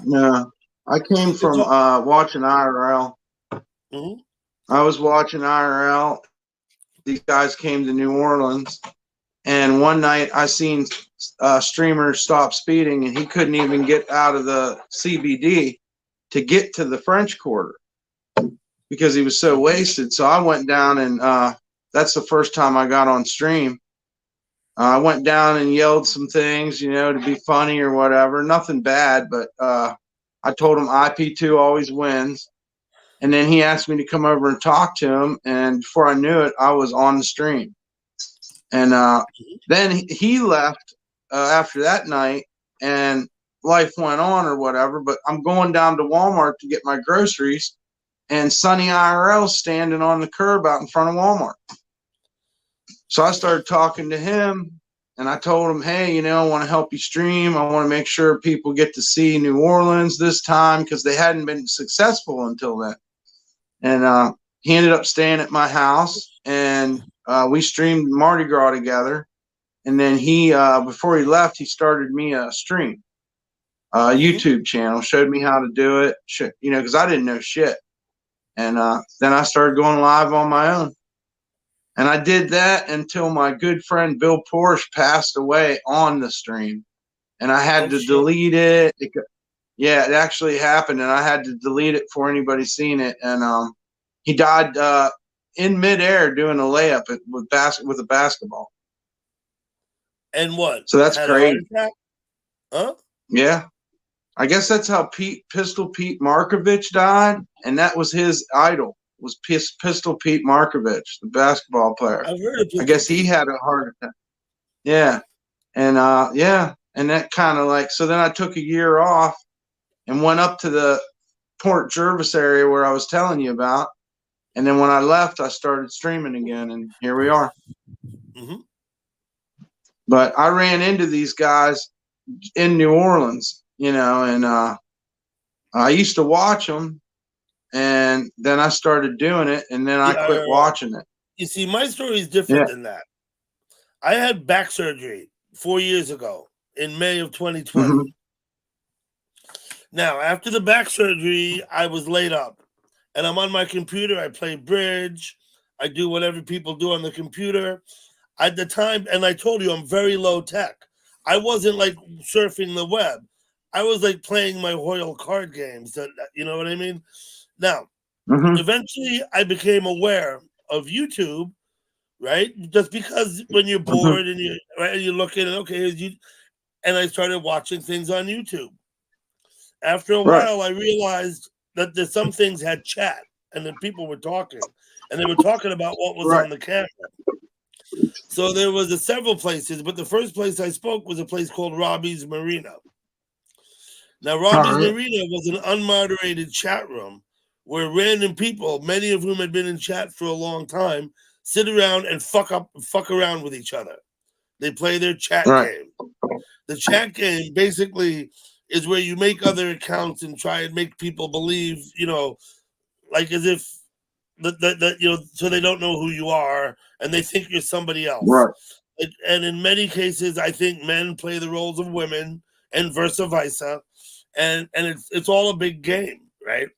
No, I came from watching IRL. Mm-hmm. I was watching IRL. These guys came to New Orleans, and one night I seen a streamer stop speeding, and he couldn't even get out of the CBD to get to the French Quarter because he was so wasted. So I went down, and that's the first time I got on stream. I went down and yelled some things, to be funny or whatever. Nothing bad, but I told him IP2 always wins. And then he asked me to come over and talk to him. And before I knew it, I was on the stream. And then he left after that night, and life went on or whatever. But I'm going down to Walmart to get my groceries, and Sonny IRL's standing on the curb out in front of Walmart. So I started talking to him, and I told him, hey, I want to help you stream. I want to make sure people get to see New Orleans this time because they hadn't been successful until then. And he ended up staying at my house, and we streamed Mardi Gras together. And then he, before he left, he started me a stream, YouTube channel, showed me how to do it, because I didn't know shit. And then I started going live on my own. And I did that until my good friend Bill Porsche passed away on the stream. And I had to delete it. Yeah, it actually happened, and I had to delete it before anybody seen it. And he died in midair doing a layup with a basketball. And what? So that's Had a heart crazy. attack? Huh? Yeah. I guess that's how Pistol Pete Markovich died, and that was his idol, was Pistol Pete Markovich, the basketball player. I've heard of Pistol I guess he Pete. had a heart attack. Yeah. And and that kind of like, so then I took a year off and went up to the Port Jervis area where I was telling you about. And then when I left, I started streaming again, and here we are. Mm-hmm. But I ran into these guys in New Orleans, and I used to watch them, and then I started doing it, and then I quit watching it. You see, my story is different than that. I had back surgery 4 years ago in May of 2020. Mm-hmm. Now, after the back surgery, I was laid up, and I'm on my computer. I play bridge. I do whatever people do on the computer. At the time, and I told you, I'm very low tech. I wasn't like surfing the web. I was like playing my Hoyle card games. You know what I mean? Now, eventually, I became aware of YouTube, right? Just because when you're bored and you're looking and okay, and I started watching things on YouTube. After a while, I realized that there's some things had chat, and then people were talking, and they were talking about what was on the camera. So there was several places, but the first place I spoke was a place called Robbie's Marina. Now, Robbie's Marina was an unmoderated chat room where random people, many of whom had been in chat for a long time, sit around and fuck around with each other. They play their chat game. The chat game basically is where you make other accounts and try and make people believe, like as if that so they don't know who you are and they think you're somebody else. Right. And in many cases, I think men play the roles of women and vice versa. And it's all a big game, right?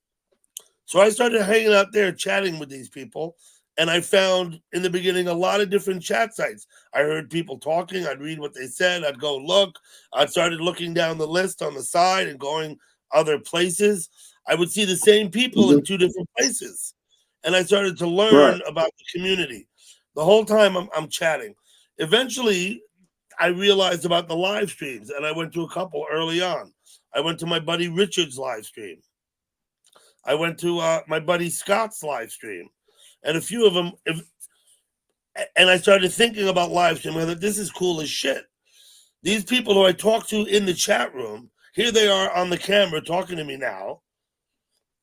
So I started hanging out there chatting with these people. And I found in the beginning a lot of different chat sites. I heard people talking. I'd read what they said. I'd go look. I started looking down the list on the side and going other places. I would see the same people in two different places. And I started to learn about the community. The whole time I'm chatting. Eventually, I realized about the live streams, and I went to a couple early on. I went to my buddy Richard's live stream. I went to my buddy Scott's live stream. And a few of them, and I started thinking about live stream. I thought, this is cool as shit. These people who I talked to in the chat room, here they are on the camera talking to me now,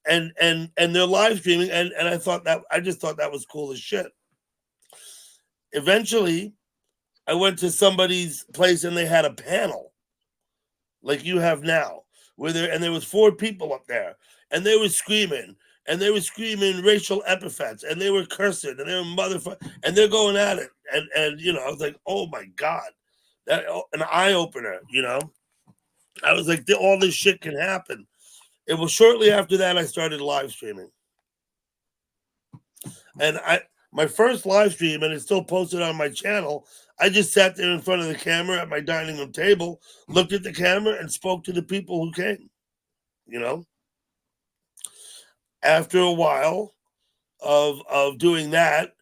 and they're live streaming, and I just thought that was cool as shit. Eventually, I went to somebody's place and they had a panel, like you have now, there was 4 people up there, and they were screaming. And they were screaming racial epithets, and they were cursing, and they were motherfucking, and they're going at it. And I was like, oh my God, that an eye opener, I was like, all this shit can happen. It was shortly after that I started live streaming. And my first live stream, and it's still posted on my channel, I just sat there in front of the camera at my dining room table, looked at the camera, and spoke to the people who came, After a while of doing that,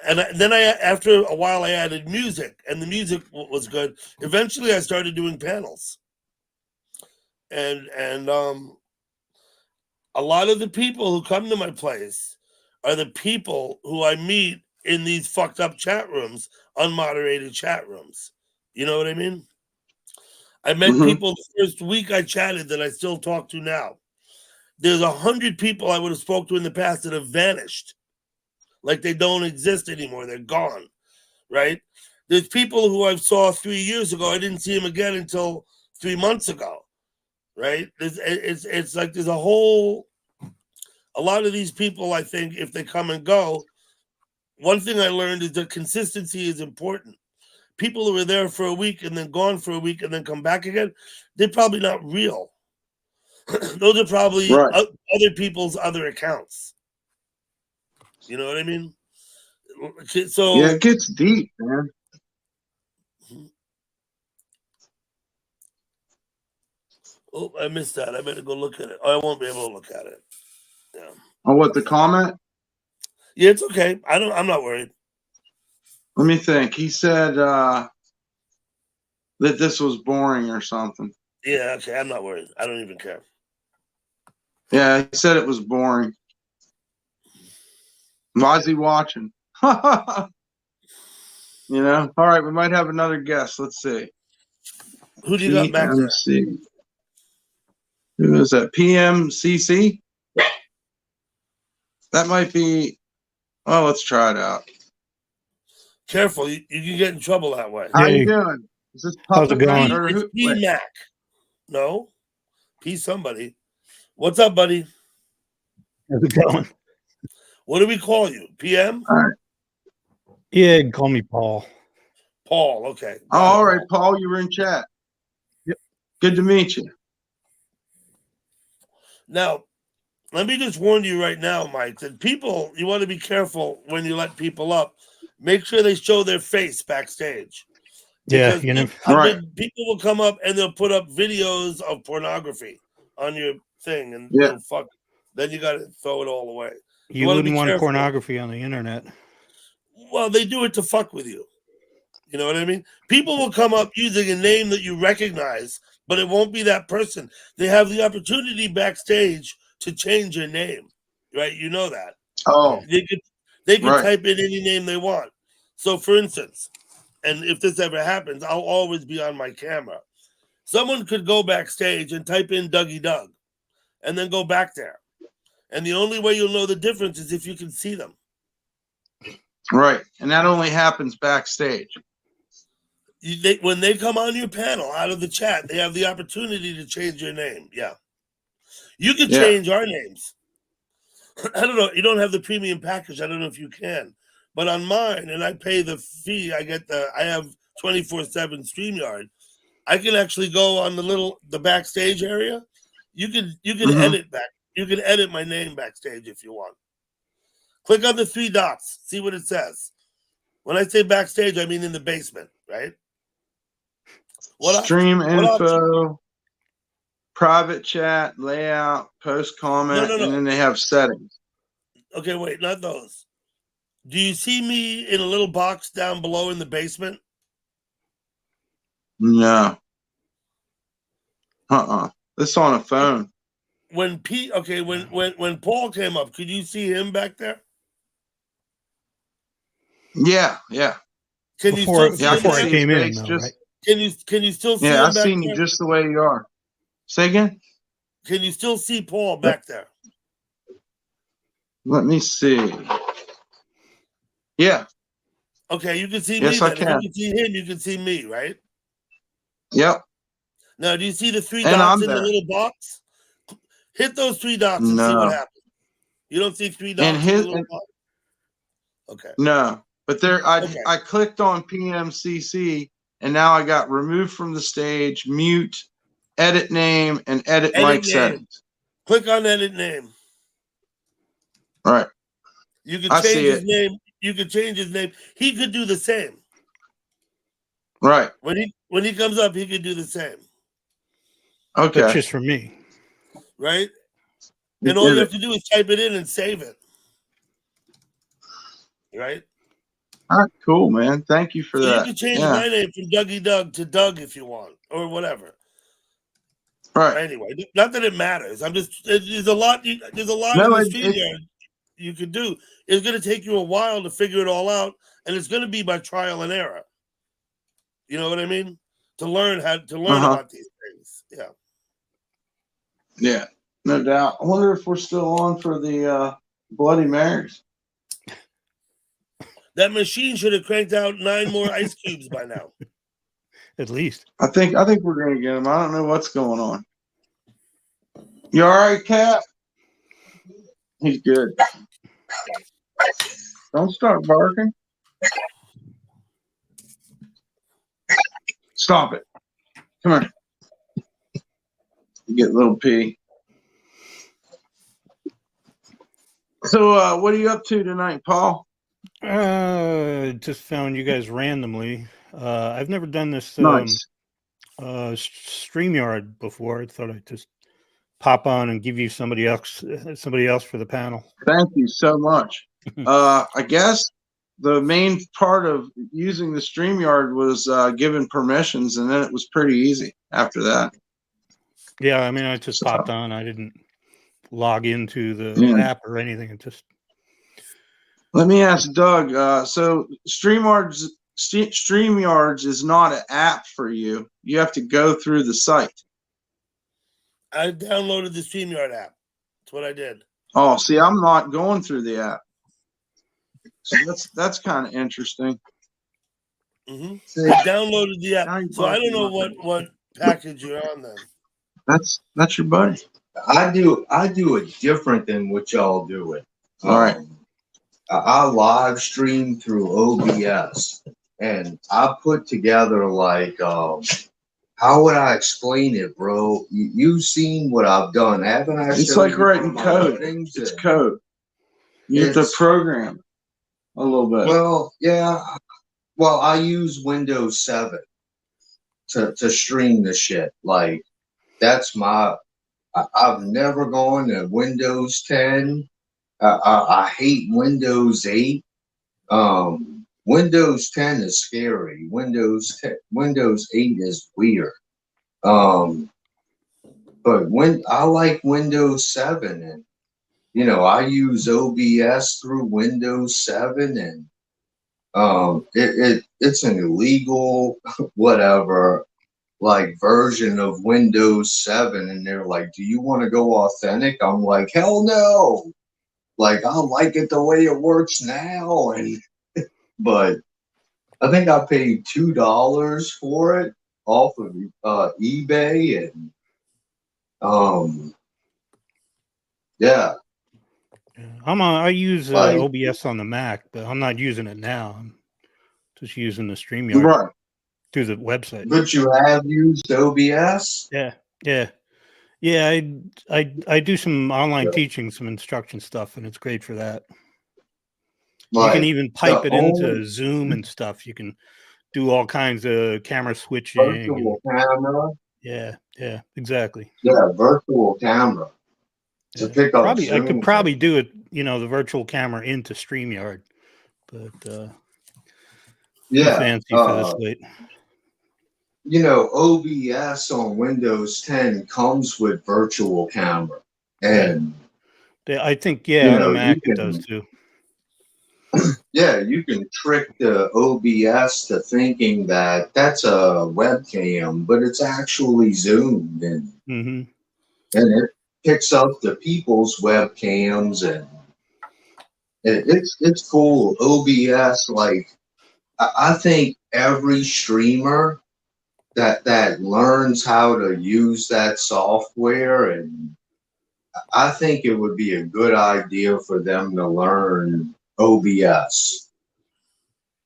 and then after a while I added music, and the music was good. Eventually, I started doing panels, and a lot of the people who come to my place are the people who I meet in these fucked up chat rooms, unmoderated chat rooms. You know what I mean? I met people the first week I chatted that I still talk to now. There's 100 people I would have spoke to in the past that have vanished. Like they don't exist anymore. They're gone, right? There's people who I saw 3 years ago. I didn't see them again until 3 months ago, right? It's like there's a lot of these people, I think, if they come and go, one thing I learned is that consistency is important. people who were there for a week and then gone for a week and then come back again, they're probably not real. Those are probably Right. other people's other accounts. You know what I mean? So Yeah, it gets deep, man. oh, I missed that. I better go look at it. Oh, I won't be able to look at it. Yeah. Oh, what, the comment? Yeah, it's okay. I'm not worried. Let me think. He said that this was boring or something. Yeah, okay. I'm not worried. I don't even care. Yeah, he said it was boring. Why is he watching? You know? All right, we might have another guest. Let's see. Who do you got back there? PMC. Who is that? PMCC? That might be. Oh, let's try it out. Careful, you can get in trouble that way. How Hey. you doing? Is this How's it Puppet going? Mac or It's who? P Wait. Mac. No? P somebody. What's up, buddy? How's it going? What do we call you? PM? Yeah, call me Paul. Paul, okay. Oh, all right, Paul, you were in chat. Yep. Good to meet you. Now, let me just warn you right now, Mike, that people, you want to be careful when you let people up. Make sure they show their face backstage. Yeah, Because you know. Right. people will come up and they'll put up videos of pornography on your thing, and Yeah. they'll fuck. Then you got to throw it all away. You wanna wouldn't be want careful. pornography on the internet. Well, they do it to fuck with you. You know what I mean? People will come up using a name that you recognize, but it won't be that person. They have the opportunity backstage to change your name, right? You know that. Oh, They could Right. type in any name they want. So, for instance, and if this ever happens, I'll always be on my camera. Someone could go backstage and type in Dougie Doug and then go back there. And the only way you'll know the difference is if you can see them. right. And that only happens backstage. When they come on your panel out of the chat, they have the opportunity to change your name. Yeah. You can Yeah. change our names. I don't know. You don't have the premium package. I don't know if you can. But on mine, and I pay the fee, I have 24/7 StreamYard. I can actually go on the backstage area. You can Mhm. edit back. You can edit my name backstage if you want. Click on the 3 dots. See what it says. When I say backstage, I mean in the basement, right? Stream what option? info, private chat, layout, post comment, No. and then they have settings. Okay, wait, not those. Do you see me in a little box down below in the basement? No. This on a phone. When Paul came up, could you see him back there? Yeah. Can Before, you still see Yeah, I him can before I see there? came his in, face though, just. right? Can you still see Yeah, him I've back seen there? you just the way you are. Say again? Can you still see Paul back there? Let me see. Yeah. Okay, you can see Yes, me I then. If can. you can see him, you can see me, right? Yep. Now, do you see the 3 And dots I'm in the there. little box? Hit those 3 dots and see No. what happens. You don't see 3 And dots in the his little box? Okay. no. But there Okay. I clicked on PMCC and now I got removed from the stage, mute, edit name, and edit Edit mic name. settings. Click on edit name. All right. You can I change see his it. name. You can change his name. He could do the same. Right. When he comes up, he could do the same. But Okay. just for me. Right? You And all did you it. have to do is type it in and save it. Right? All right, cool, man. Thank you for So that. you can change Yeah. my name from Dougie Doug to Doug if you want, or whatever. Right. Anyway, not that it matters. There's a lot in No, the StreamYard you could do. It's going to take you a while to figure it all out, and it's going to be by trial and error. You know what I mean? To learn about these things. Yeah. Yeah, no doubt. I wonder if we're still on for the Bloody Marys. That machine should have cranked out 9 more ice cubes by now. At least. I think we're gonna get him. I don't know what's going on. You all right, Cat? He's good. Don't start barking. Stop it. Come here. You get little pee. So, what are you up to tonight, Paul? Just found you guys randomly. I've never done this Nice. StreamYard before. I thought I'd just pop on and give you somebody else for the panel. Thank you so much. I guess the main part of using the StreamYard was giving permissions, and then it was pretty easy after that. Yeah, I mean, I just popped on. I didn't log into the Yeah. app or anything. It just Let me ask Doug. So StreamYards is not an app for you. You have to go through the site. I downloaded the StreamYard app. That's what I did. Oh, see, I'm not going through the app. So that's kind of interesting. I downloaded the app, so I don't know what package you're on then. That's your buddy. I do it different than what y'all do it. All right. I live stream through OBS, and I put together like, how would I explain it, bro? You've seen what I've done, haven't I? It's like writing code. It's code. You have to program a little bit. Well, yeah. Well, I use Windows 7 to stream the shit. Like, that's I've never gone to Windows 10. I hate Windows 8. Windows 10 is scary. Windows 8 is weird. But when I like Windows 7, and I use OBS through Windows 7, and it's an illegal whatever like version of Windows 7, and they're like, do you want to go authentic? I'm like, hell no. Like, I like it the way it works now. And but I think I paid $2 for it off of eBay, and yeah. I use Like, OBS on the Mac, but I'm not using it now. I'm just using the StreamYard Right. through the website. but you have used OBS? Yeah. I do some online teaching, some instruction stuff, and it's great for that. Like, you can even pipe it into only Zoom and stuff. You can do all kinds of camera switching. virtual camera. Yeah, exactly. Yeah, virtual camera to pick up. I could Zoom. probably do it, the virtual camera into StreamYard, but yeah, fancy for this late. OBS on Windows 10 comes with virtual camera, and I think on the Mac it does too. Yeah, you can trick the OBS to thinking that that's a webcam, but it's actually zoomed, and and it picks up the people's webcams, and it's cool. OBS, like, I think every streamer that learns how to use that software, and I think it would be a good idea for them to learn OBS,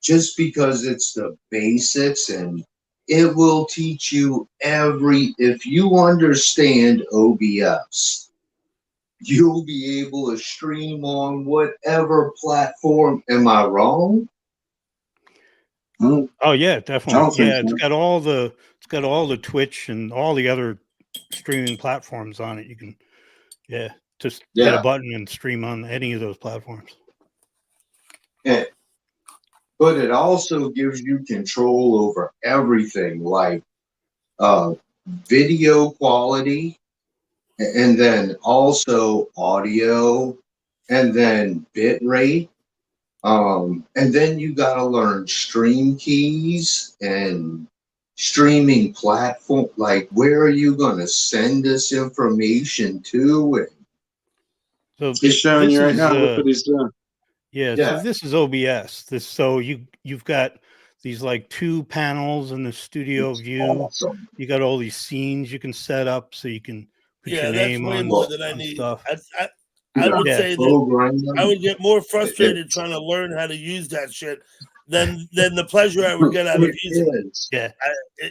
just because it's the basics, and it will teach you if you understand OBS, you'll be able to stream on whatever platform. Am I wrong? Oh yeah, definitely. Yeah, So. it's got all the Twitch and all the other streaming platforms on it. You can just hit a button and stream on any of those platforms. Yeah. But it also gives you control over everything, like video quality, and then also audio, and then bit rate. And then you got to learn stream keys and streaming platform. Like, where are you going to send this information to? And so he's showing you right now. Look what he's doing. Yeah, so this is OBS. You've got these like 2 panels in the studio view. Awesome. You got all these scenes you can set up so you can put your name on more than I need. stuff. I would say that I would get more frustrated trying to learn how to use that shit than the pleasure I would get out of It using it. is. Yeah,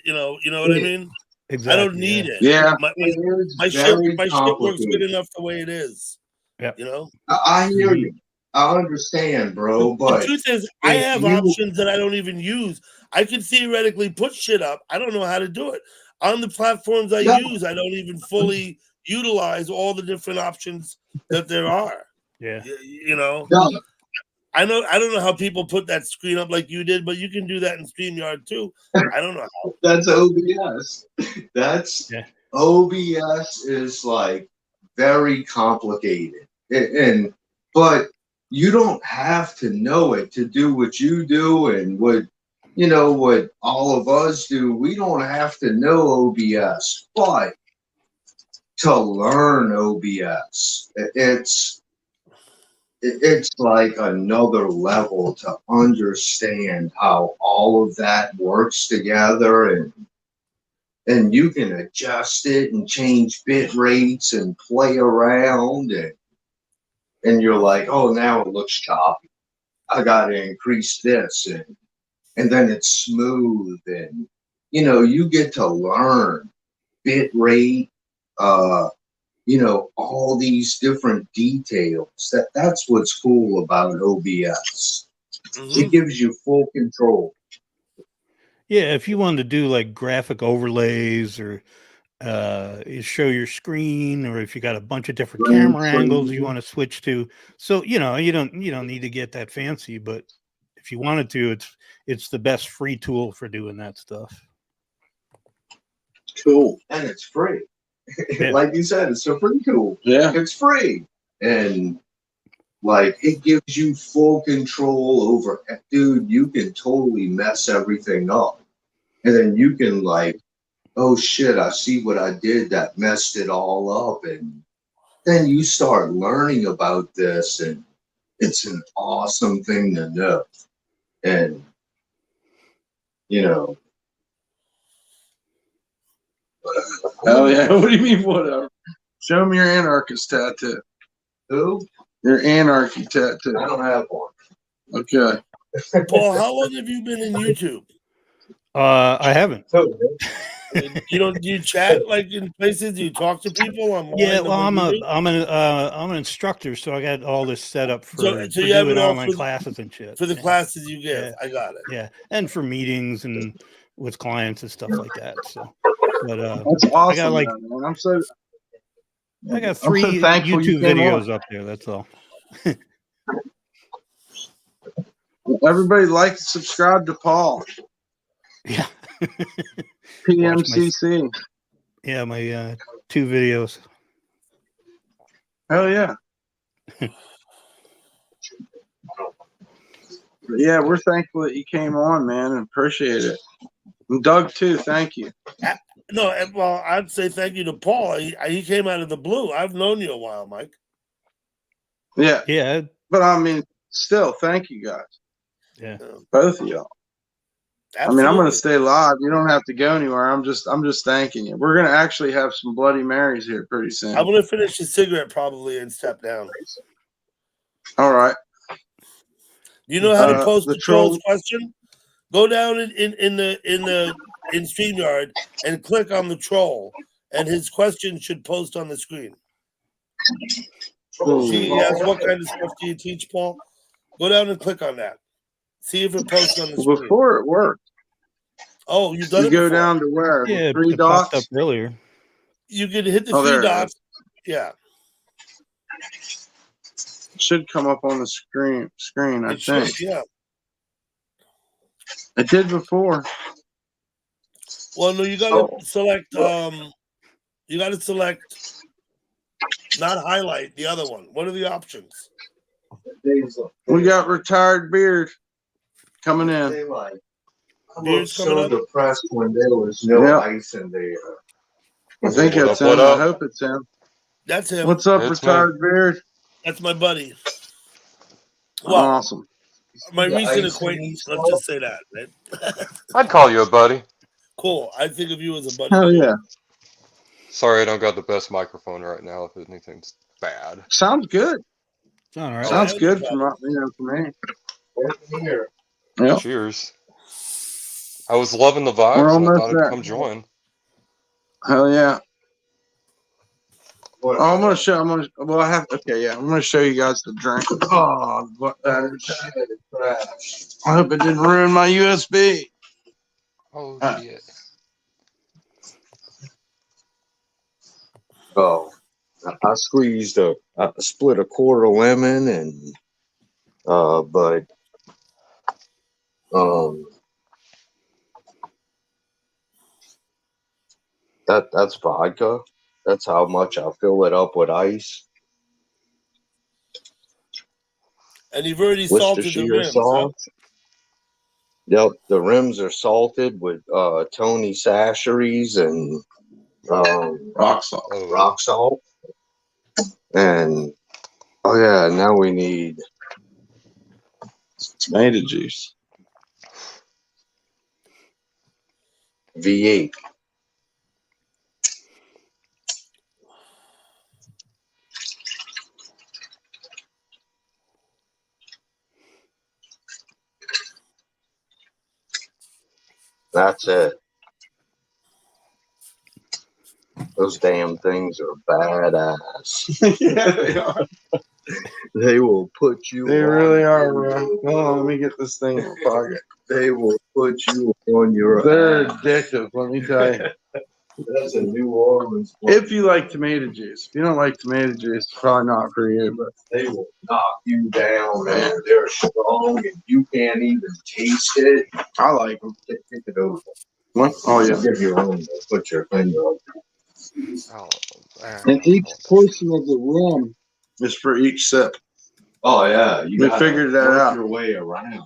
You know what I mean? exactly. I don't need it. Yeah. It is My very shit works complicated. good enough the way it is. Yeah. You know? I hear you. I understand, bro. The But truth is, I if have you- options that I don't even use. I can theoretically put shit up. I don't know how to do it. On the platforms I No. use, I don't even fully utilize all the different options that there are. Yeah. You know? No, I don't know how people put that screen up like you did, but you can do that in StreamYard too. I don't know how. that's OBS. That's Yeah. OBS is like very complicated, but you don't have to know it to do what you do and what all of us do. We don't have to know OBS, but to learn OBS, it's like another level to understand how all of that works together, and you can adjust it and change bit rates and play around, and you're like, oh, now it looks choppy. I gotta increase this, and then it's smooth, and you get to learn bit rate, all these different details. That's what's cool about OBS. It gives you full control. Yeah, if you wanted to do like graphic overlays or show your screen, or if you got a bunch of different camera angles you want to switch to, so you don't need to get that fancy, but if you wanted to, it's the best free tool for doing that stuff. Cool, and it's free. Yeah. Like you said, it's a free tool. Yeah. It's free, and like it gives you full control over. Dude, you can totally mess everything up, and then you can like, oh shit, I see what I did that messed it all up, and then you start learning about this, and it's an awesome thing to know. And Oh yeah. What do you mean whatever? Show me your anarchist tattoo. who? Your anarchy tattoo. I don't have one. Okay. Paul, how long have you been in YouTube? I haven't. Do you chat like in places? Do you talk to people online? Yeah, well, I'm an instructor, so I got all this set up for, So for you have doing it all online for- classes and shit. for the classes you give. Yeah. I got it. Yeah, and for meetings and with clients and stuff like that. So, but That's awesome. I got like man. I got 3 thankful you YouTube came videos on. up there. That's all. Everybody like and subscribe to Paul. Yeah. PMCC. Yeah, my 2 videos. Hell yeah. Yeah, we're thankful that you came on, man, and appreciate it. And Doug too, thank you. No, well, I'd say thank you to Paul. He came out of the blue. I've known you a while, Mike. Yeah. Yeah. But I mean, still, thank you guys. Yeah. Both of y'all. Absolutely. I mean, I'm gonna stay live. You don't have to go anywhere. I'm just thanking you. We're gonna actually have some Bloody Marys here pretty soon. I'm gonna finish the cigarette probably and step down. All right. You know how to post the the troll's troll- question? Go down in StreamYard and click on the troll, and his question should post on the screen. He asks, "What kind of stuff do you teach, Paul?" Go down and click on that. See if it posts on the screen. Before it worked. Oh, you've done You it go before. down to where? Yeah, The 3 it popped dots. up earlier. You can hit the Oh, 3 there it dots. is. Yeah, It should come up on the screen. I it should. think Yeah. it did before. Well, no, you gotta select. You gotta select. Not highlight the other one. What are the options? We got retired beard coming in. They like, I Beard's was coming so up? depressed when there was no Yeah. ice in there. I think What it's up, him. what I up? hope it's him. That's him. What's up, It's retired beard? That's my buddy. Well, Awesome. my The recent ice in acquaintance. these Let's just say that. Right? I'd call you a buddy. Cool. I think of you as a buddy. Hell yeah. Sorry, I don't got the best microphone right now. If anything's bad, Sounds good. It's all right. Sounds yeah, good no for me. Over here. Yep. Cheers. I was loving the vibes, We're and I almost thought I'd there. come join. Hell yeah. What? Oh, I'm gonna show. Well, I have. Okay, yeah. I'm gonna show you guys the drink. Oh, what that is. I hope it didn't ruin my USB. Oh Uh, shit. Oh, I squeezed I split a quarter lemon and but that's vodka. That's how much I fill it up with ice. And you've already salted the Worcestershire rims, huh? sauce. Yep, the rims are salted with Tony Sacheries and rock salt. Oh, rock salt. And oh yeah, now we need Tomato juice. V8. That's it. Those damn things are badass. Yeah, they are. They will put you They on really are, your- bro. Hold on, let me get this thing in my pocket. They will put you on your They're ass. addictive, let me tell you. That's a New Orleans. If you like tomato juice. If you don't like tomato juice, it's probably not for you, but They will knock you down, man. They're strong and you can't even taste it. I like them. Take it over. What? Oh, yeah. Give your own. Put your finger up. oh, And each portion of the rum is for each sip. Oh yeah, you We gotta figured that work out. your way around.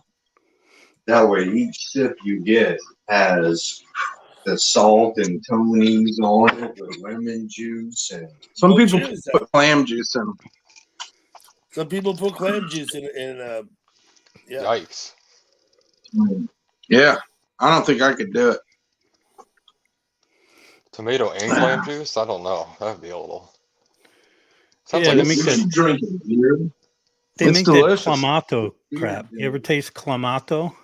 That way, each sip you get has the salt and Tony's on it with lemon juice and Some Oh, people cheers. put clam juice in them. Some people put clam juice in yeah. yikes. Yeah. I don't think I could do it. Tomato and clam juice? I don't know. That'd be a little. Sounds Yeah, like they a make that. you drinking beer. They It's make delicious. that clamato crap. You ever taste clamato?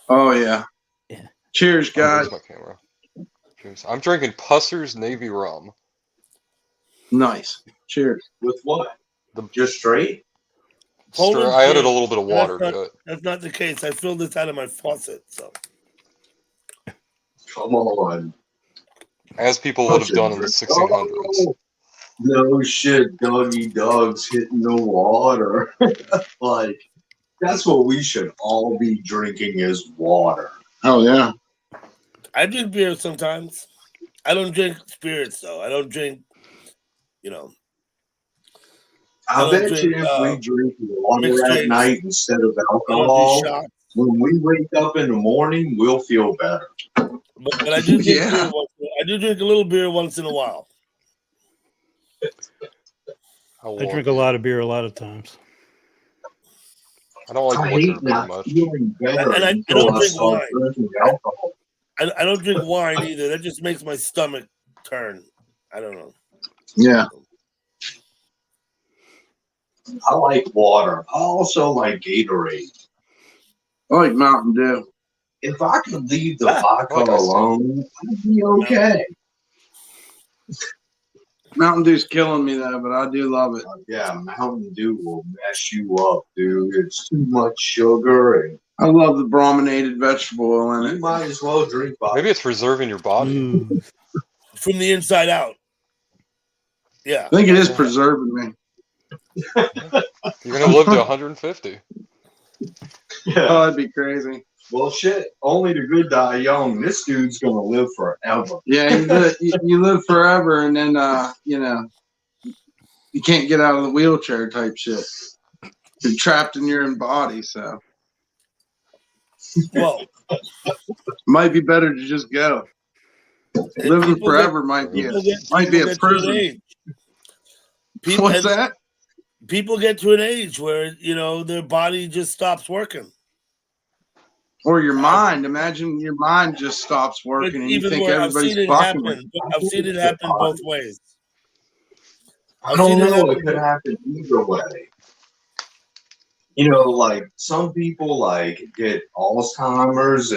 Oh, yeah. Yeah. Cheers, Oh, guys. where's my camera? Cheers. I'm drinking Pusser's Navy Rum. Nice. Cheers. With what? The- Just straight? Poland's I added a good, little bit of but water to it. That's not the case. I filled this out of my faucet, so. Come on. As people would have done in the 1600s. Oh, no shit, Dougie Doug's hitting the water. Like, that's what we should all be drinking is water. Oh, yeah. I drink beer sometimes. I don't drink spirits, though. I don't drink, you know. I don't bet you drink, if we drink water mixed at drinks. night instead of I don't do alcohol, shots. when we wake up in the morning, we'll feel better. But I do drink Yeah. beer I do drink a little beer once in a while. I drink a lot of beer a lot of times. I don't like I liquor hate very not much. feeling better And I until don't I drink start wine. drinking alcohol. I don't drink wine either. That just makes my stomach turn. I don't know. Yeah. I like water. I also like Gatorade. I like Mountain Dew. If I could leave the vodka like ice cream. alone, I'd be okay. Mountain Dew's killing me, though, but I do love it. Yeah, Mountain Dew will mess you up, dude. It's too much sugar, and I love the brominated vegetable oil in you it. might as well drink vodka. Maybe it's preserving your body. Ooh. From the inside out. Yeah. I think it is preserving me. You're gonna live to 150. Yeah. Oh, that'd be crazy. Well, shit. Only the good die young. This dude's gonna live forever. Yeah, you live forever, and then, you can't get out of the wheelchair type shit. You're trapped in your own body, so Well, might be better to just go. Living people forever might be people a get- might be people a get to an prison. age. People, What's that? people get to an age where, their body just stops working. Or your mind. Imagine your mind just stops But working, and you even think where I've everybody's seen it fucking. happen. I've seen it happen both ways. I don't know. It could happen either way. You know, like some people like get Alzheimer's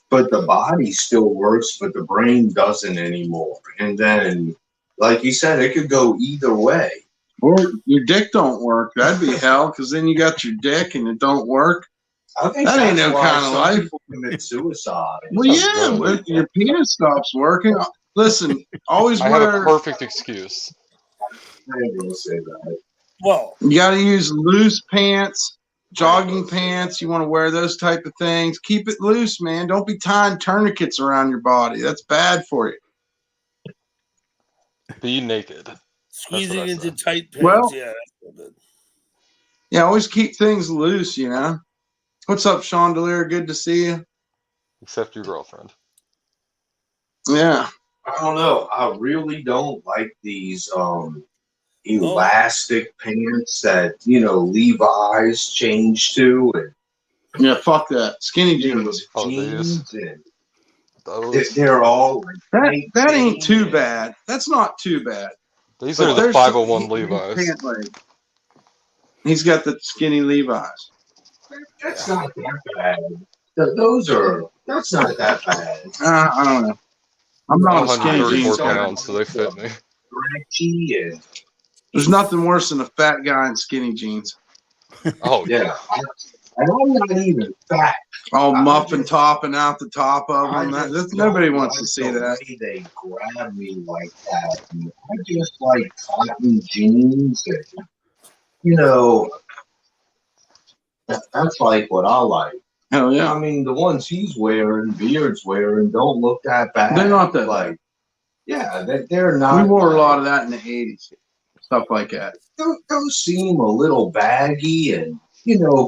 but the body still works, but the brain doesn't anymore. And then, like you said, it could go either way. Or your dick don't work. That'd be hell, because then you got your dick and it don't work. I think That ain't that's no why kind of some life. people commit suicide. Well, yeah, but your penis stops working. Listen, always I have a wear. perfect excuse. I ain't gonna say that. Well, You got to use loose pants, jogging pants. You want to wear those type of things. Keep it loose, man. Don't be tying tourniquets around your body. That's bad for you. Be naked. squeezing I into said. tight pants. Well- Yeah, that's no good. Yeah, always keep things loose, you know. What's up, Sean Delir? Good to see you. Except your girlfriend. Yeah. I don't know. I really don't like these elastic pants that Levi's changed to, and Yeah, fuck that. Skinny jeans. Oh, these. jeans, and Those. they're all like That ain't tight too fitting. bad. That's not too bad. These But are the there's 501 his Levi's. pant leg. He's got the skinny Levi's. That's not that bad. That's not that bad. I don't know. I'm not I'm a skinny 134 jeans guy. pounds, so they fit me. Stretchy and There's nothing worse than a fat guy in skinny jeans. Oh, yeah. And I'm not even fat. All I muffin just- topping out the top of I them. just Nobody don't wants like to see the that. way they grab me like that. And I just like cotton jeans, and that's like what I like. Hell yeah. I mean, the ones he's wearing, Beard's wearing, don't look that bad. They're not that like. bad. Yeah, they're not. We wore a like- lot of that in the 80s. Stuff like that. Those seem a little baggy and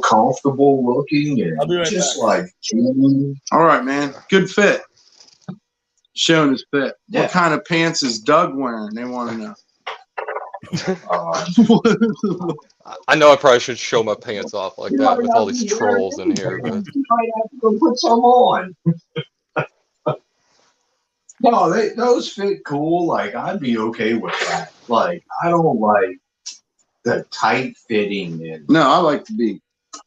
comfortable looking and I'll be right just back. like jeans. All right, man. Good fit. Showing his fit. Yeah. What kind of pants is Doug wearing? They want to know. I know I probably should show my pants off like that with all these trolls in here, but You might have to go put some on. No, those fit cool. Like I'd be okay with that. Like I don't like the tight fitting and No, I like to be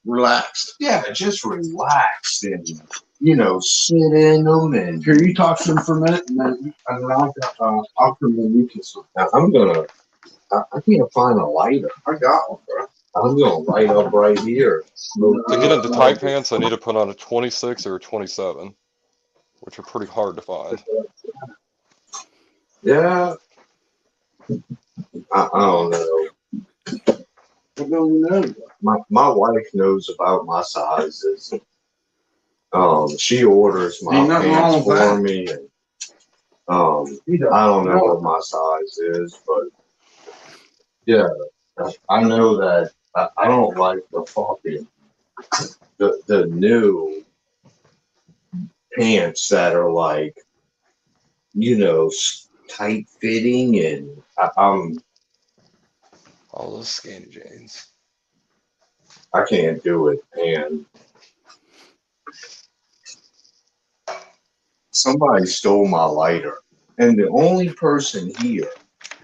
relaxed. yeah, just relaxed and sit in them and. Here, you talk to him for a minute, and then I'll come in. You can. I'm gonna. I can't find a lighter. I got one, bro. I'm gonna light up right here. to get into tight pants, I need to put on a 26 or a 27, which are pretty hard to find. Yeah. I don't know. I don't know. My wife knows about my sizes. She orders my Ain't nothing wrong pants with for that. me, and I don't know what my size is, but yeah, I know that I don't like the fucking the new pants that are like tight fitting, and All those skinny jeans. I can't do it. And somebody stole my lighter, and the only person here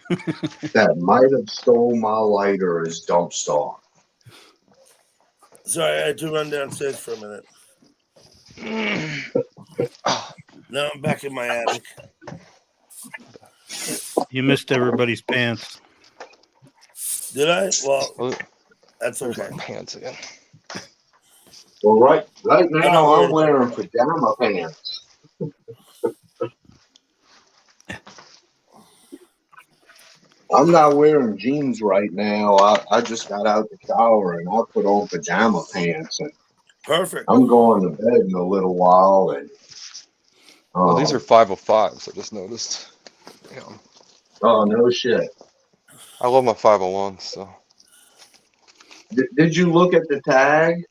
that might have stole my lighter is Dumpstar. Sorry, I had to run downstairs for a minute. Now I'm back in my attic. You missed everybody's pants. Did I? Well, Oh, that's there's okay. my pants again. Well, right now I'm worried. wearing pajama pants. I'm not wearing jeans right now. I just got out the shower and I put on pajama pants, and Perfect. I'm going to bed in a little while. And Oh, these are 505s. I just noticed. Damn. oh no shit. I love my 501s. So Did you look at the tag?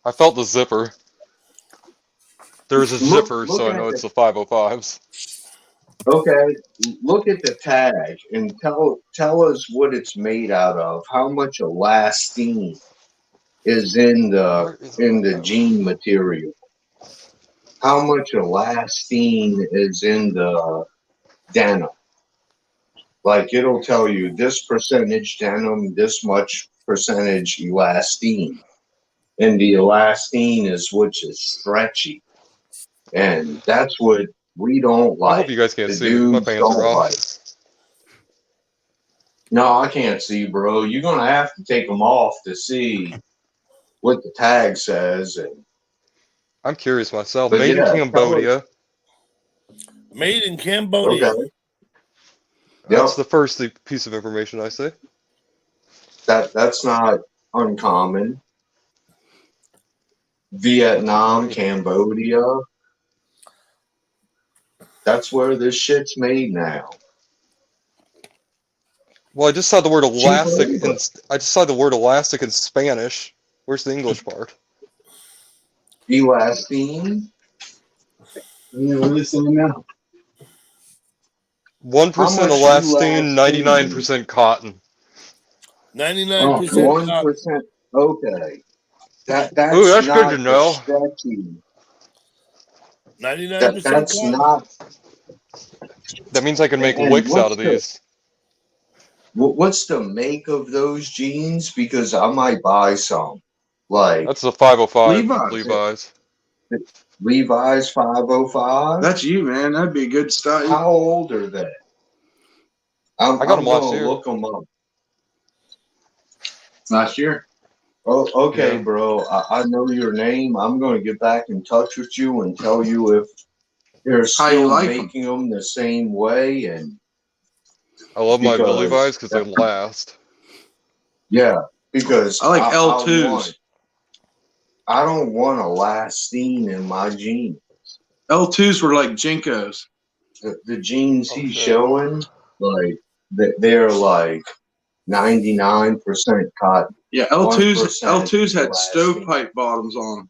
I felt the zipper. There's a Look- zipper, look so I at know the- it's the 505s. Okay, look at the tag and tell us what it's made out of. How much elastine is in Where is it? the jean material? How much elastine is in the denim? Like it'll tell you this percentage denim, this much percentage elastine. And the elastine is which is stretchy. And that's what we don't I hope like. you guys can't The see me. My dudes pants are don't off. like. No, I can't see, bro. You're going to have to take them off to see what the tag says. I'm curious myself. But Made in yeah, tell us. Cambodia. Made in Cambodia. Okay. That's Yep. the first piece of information I see. That's not uncommon. Vietnam, Cambodia. That's where this shit's made now. Well, I just saw the word Cheap elastic labor. I just saw the word elastic in Spanish. Where's the English part? Elastine. What are they saying now? 1% How much elastine, elastine? 99% cotton. 99% cotton. 1%. Okay. Ooh, That's that's good to not the know. stretchy. 99% That's cotton. not. That means I can make And wicks out of these. what's the make of those jeans? Because I might buy some. Like That's the 505 Levi's. Levi's. Levi's 505. That's you, man. That'd be a good style. How old are they? I'm I got them last gonna year. look them up. Last year. Oh, okay, Yeah. bro. I know your name. I'm gonna get back in touch with you and tell you if they're How you still like 'em? making them the same way. And I love my because Levi's because they last. yeah, because I like L2s. I don't want elastine in my jeans. L2s were like Jinkos. The jeans Oh, he's shit. showing, like they're like 99% cotton. Yeah, 1% L2s had elastine. stovepipe bottoms on them,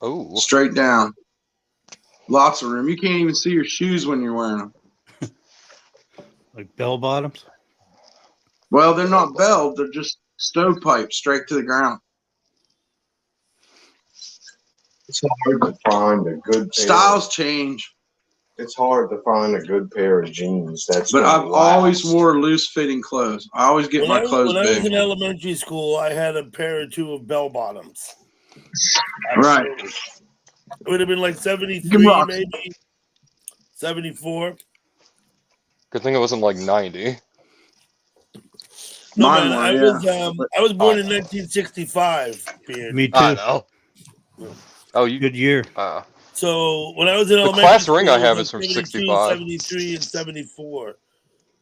Oh. straight down. Lots of room. You can't even see your shoes when you're wearing them. Like bell bottoms. Well, they're not belled. They're just stovepipe straight to the ground. It's hard to find a good pair. Styles change, It's hard to find a good pair of jeans. That's but gonna I've always last. wore loose fitting clothes. I always get my clothes When I was big. in elementary school, I had a pair or two of bell bottoms. Right. Absolutely. It would have been like You 73, can rock. maybe 74. Good thing it wasn't like 90. No, Mine man, were, yeah. I was born I in know. 1965, Beard. Me I too. know. Oh, you. Good year. So when I was in The elementary class school, ring it I was have like is from 72, 65. 73, and 74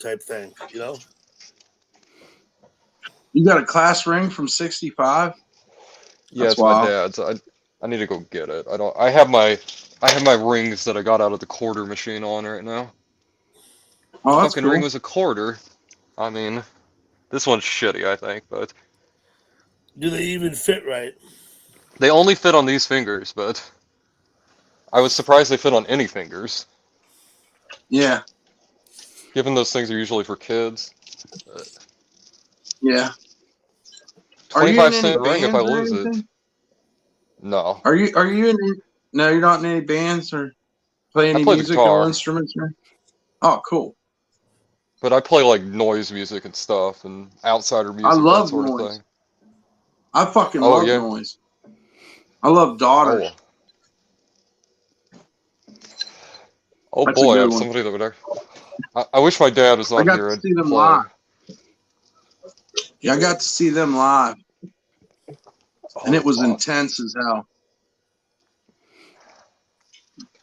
type thing, you know? You got a class ring from 65? Yeah, That's it's my wild. dad's. I need to go get it. I have my rings that I got out of the quarter machine on right now. Oh, that's Fucking cool. ring was a quarter. I mean, this one's shitty, I think, but Do they even fit right? they only fit on these fingers, but I was surprised they fit on any fingers, Yeah, given those things are usually for kids. yeah. Are you in 25 any cent ring if I bands or lose it. anything? No. Are you in? No, you're not in any bands or play I any play the musical guitar, instruments? Or? Oh, cool. but I play like noise music and stuff and outsider I music, that love sort of noise. thing. I fucking Oh love yeah. noise. I love Daughters. Oh. Oh That's a boy, I good have one. somebody over there. I wish my dad was I on got here to and see them play. live. Yeah, I got to see them live, and Oh, it was awesome. intense as hell.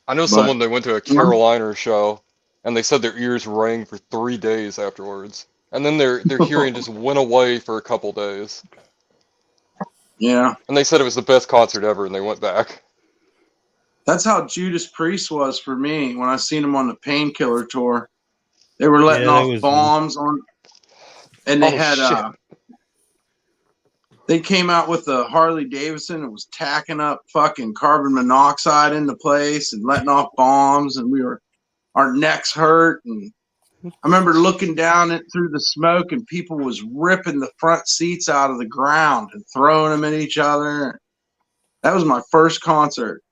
I know But someone that went to a Carolina show, and they said their ears rang for 3 days afterwards, and then their hearing just went away for a couple days. yeah, And they said it was the best concert ever, and they went back. that's how Judas Priest was for me when I seen him on the Painkiller tour. They were letting Yeah, that off was bombs on, and they Oh had shit! they came out with a Harley Davidson and was tacking up fucking carbon monoxide into place and letting off bombs, and our necks hurt. And I remember looking down it through the smoke, and people was ripping the front seats out of the ground and throwing them at each other. That was my first concert.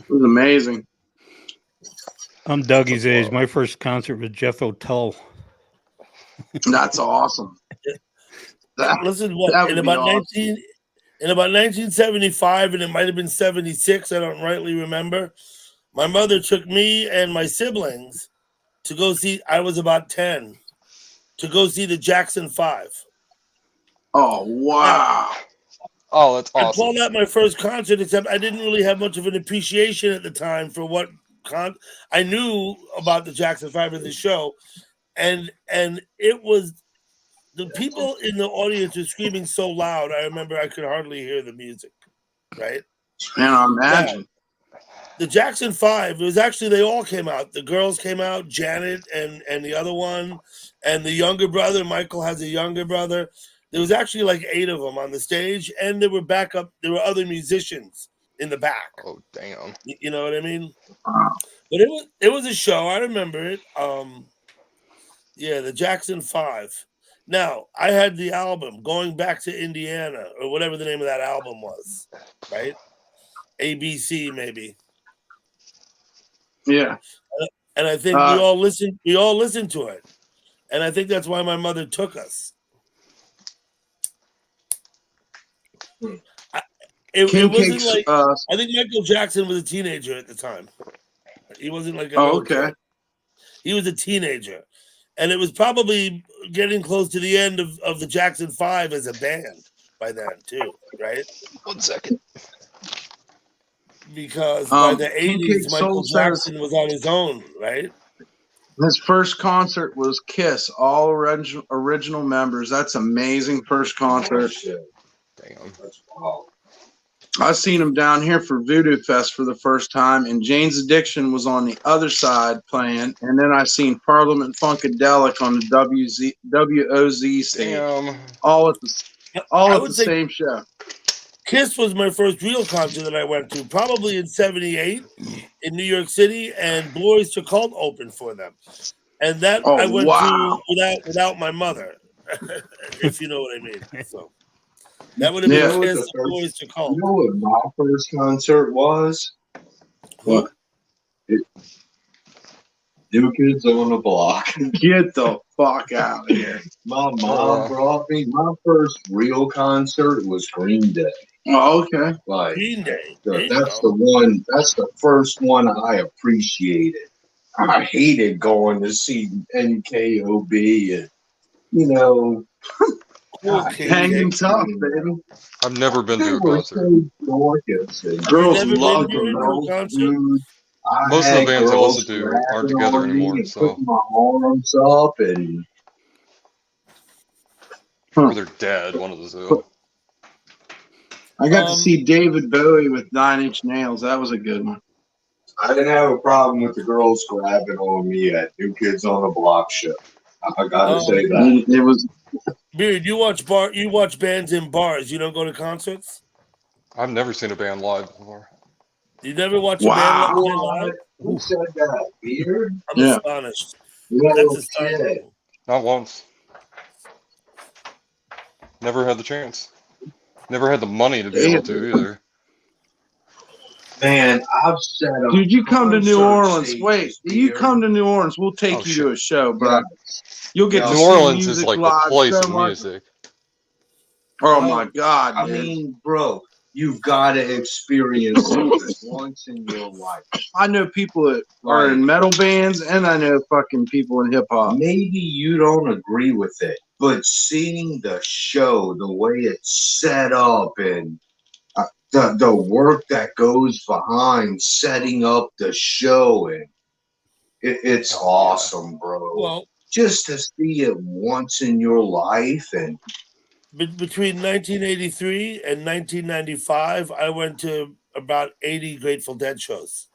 It was amazing. I'm Dougie's That's age. wild. My first concert was Jeff O'Tull. That's awesome. That, Listen, what that in would be about awesome. in about 1975, and it might have been 76. I don't rightly remember. My mother took me and my siblings to go see. I was about 10 to go see the Jackson 5. Oh Now, wow. Oh, that's I awesome. call that my first concert, except I didn't really have much of an appreciation at the time for what I knew about the Jackson 5 of the show, and it was the people in the audience were screaming so loud. I remember I could hardly hear the music. Right Man, I now, imagine. the Jackson 5, it was actually, they all came out. The girls came out, Janet and the other one, and the younger brother. Michael has a younger brother. There was actually like 8 of them on the stage, and there were other musicians in the back. Oh, damn. You know what I mean? Wow. But it was a show. I remember it. Yeah, the Jackson 5. Now, I had the album Going Back to Indiana, or whatever the name of that album was, right? ABC maybe. Yeah. And I think we all listened to it. And I think that's why my mother took us. It King wasn't Cakes. like, I think Michael Jackson was a teenager at the time. He wasn't like a Oh, little okay. kid. He was a teenager. And it was probably getting close to the end of the Jackson 5 as a band by then, too, right? 1 second. Because by the King 80s, Cake Soul Michael says Jackson was on his own, right? his first concert was Kiss, all original members. That's amazing. First concert. Damn. I seen him down here for Voodoo Fest for the first time, and Jane's Addiction was on the other side playing, and then I seen Parliament Funkadelic on the WOZ stage, Damn. all at I the would say same show. Kiss was my first real concert that I went to, probably in '78 in New York City, and Blue Oyster Cult opened for them, and that Oh I went wow! to without my mother, if you know what I mean. So that would have Yeah. been what Kiss the and Blue first, Oyster Cult. you know what my first concert was? Who? New Kids on the Block. Get the fuck out of here! My mom wow. brought me. My first real concert was Green Day. Oh, okay. Like Green Day. There you that's go. the one. That's the first one I appreciated. I hated going to see NKOB and Cool God, King Hanging Cake. tough, baby. I've never been they to a were concert. so gorgeous and You Girls never been loved to them, a though. concert? dude. I Most of the had bands I listen girls to aren't grabbing together on me anymore, and so putting my arms up and or they're dead. One of the two. I got to see David Bowie with 9 Inch Nails. That was a good one. I didn't have a problem with the girls grabbing on me at New Kids on the Block show. I gotta say that. It was. Beard, you watch bands in bars. You don't go to concerts. I've never seen a band live before. You never watch a band Wow. play live. Who said that? Beard? I'm Yeah. astonished. No That's shit. astonishing. Not once. Never had the chance. Never had the money to be able to either. Man, I've set up. Dude, you come to New concert Orleans. stages, Wait, you Beard. come to New Orleans. We'll take Oh, you shit. to a show, bro. You'll get Yeah. to New see Orleans is music like the live place so of much. music. Oh Bro, my God, I man. mean, bro, you've got to experience it once in your life. I know people that are in metal bands, and I know fucking people in hip hop. Maybe you don't agree with it, but seeing the show, the way it's set up, and the work that goes behind setting up the show, and it's awesome, bro. Well, just to see it once in your life, and between 1983 and 1995, I went to about 80 Grateful Dead shows.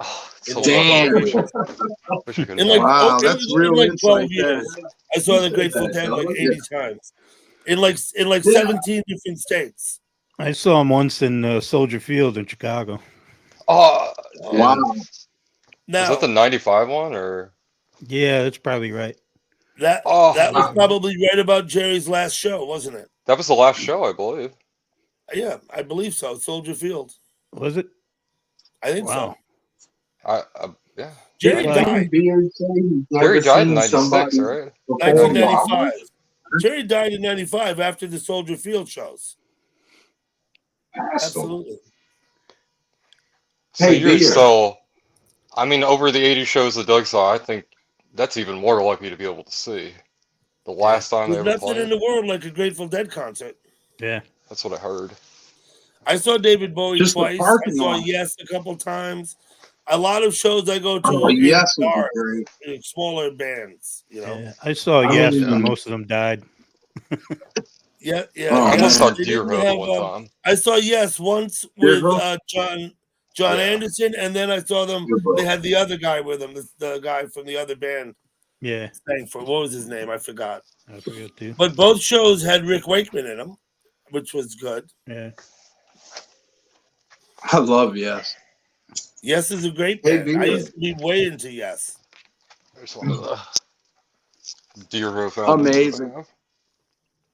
Oh, it's In so like 12 Damn. years. Wish I could In like, Wow, in that's real like 12 insight there. years, I saw the Grateful Dead like 80 times. In like 17 different states. I saw him once in Soldier Field in Chicago. Oh, Wow. Now, was that the 95 one or? Yeah, that's probably right. that was probably right about Jerry's last show, wasn't it? That was the last show, I believe. Yeah, I believe so. Soldier Field. Was it? I think Wow. so. Yeah. Jerry Well, died Beard say he's Jerry never died in seen '96, somebody right? perform 1995. live. Jerry died in 95 after the Soldier Field shows. Passed him. Absolutely. So Hey, you're Beard. still, I mean, over the 80 shows that Doug saw, I think that's even more likely to be able to see. The last time they There's ever nothing in played. the world like a Grateful Dead concert. yeah. That's what I heard. I saw David Bowie Just the twice. I parking saw lot. Yes a couple times. A lot of shows I go to Oh, in yes would be bars, great. in smaller bands, you know. Yeah. I saw I Yes, mean, but most of them died. Yeah, Oh, I almost Yes. saw They Deer didn't Hoof have. one time. I saw Yes once Deer with Hoof? John Yeah. Anderson, and then I saw them. Deer Hoof. They had the other guy with them, the guy from the other band. Yeah. Sang for what was his name? I forgot. I forget too. But both shows had Rick Wakeman in them, which was good. Yeah. I love Yes. Yes is a great Hey, band. I Beard. used to be way into Yes. There's one of the Deer Hoof albums Amazing. that I have.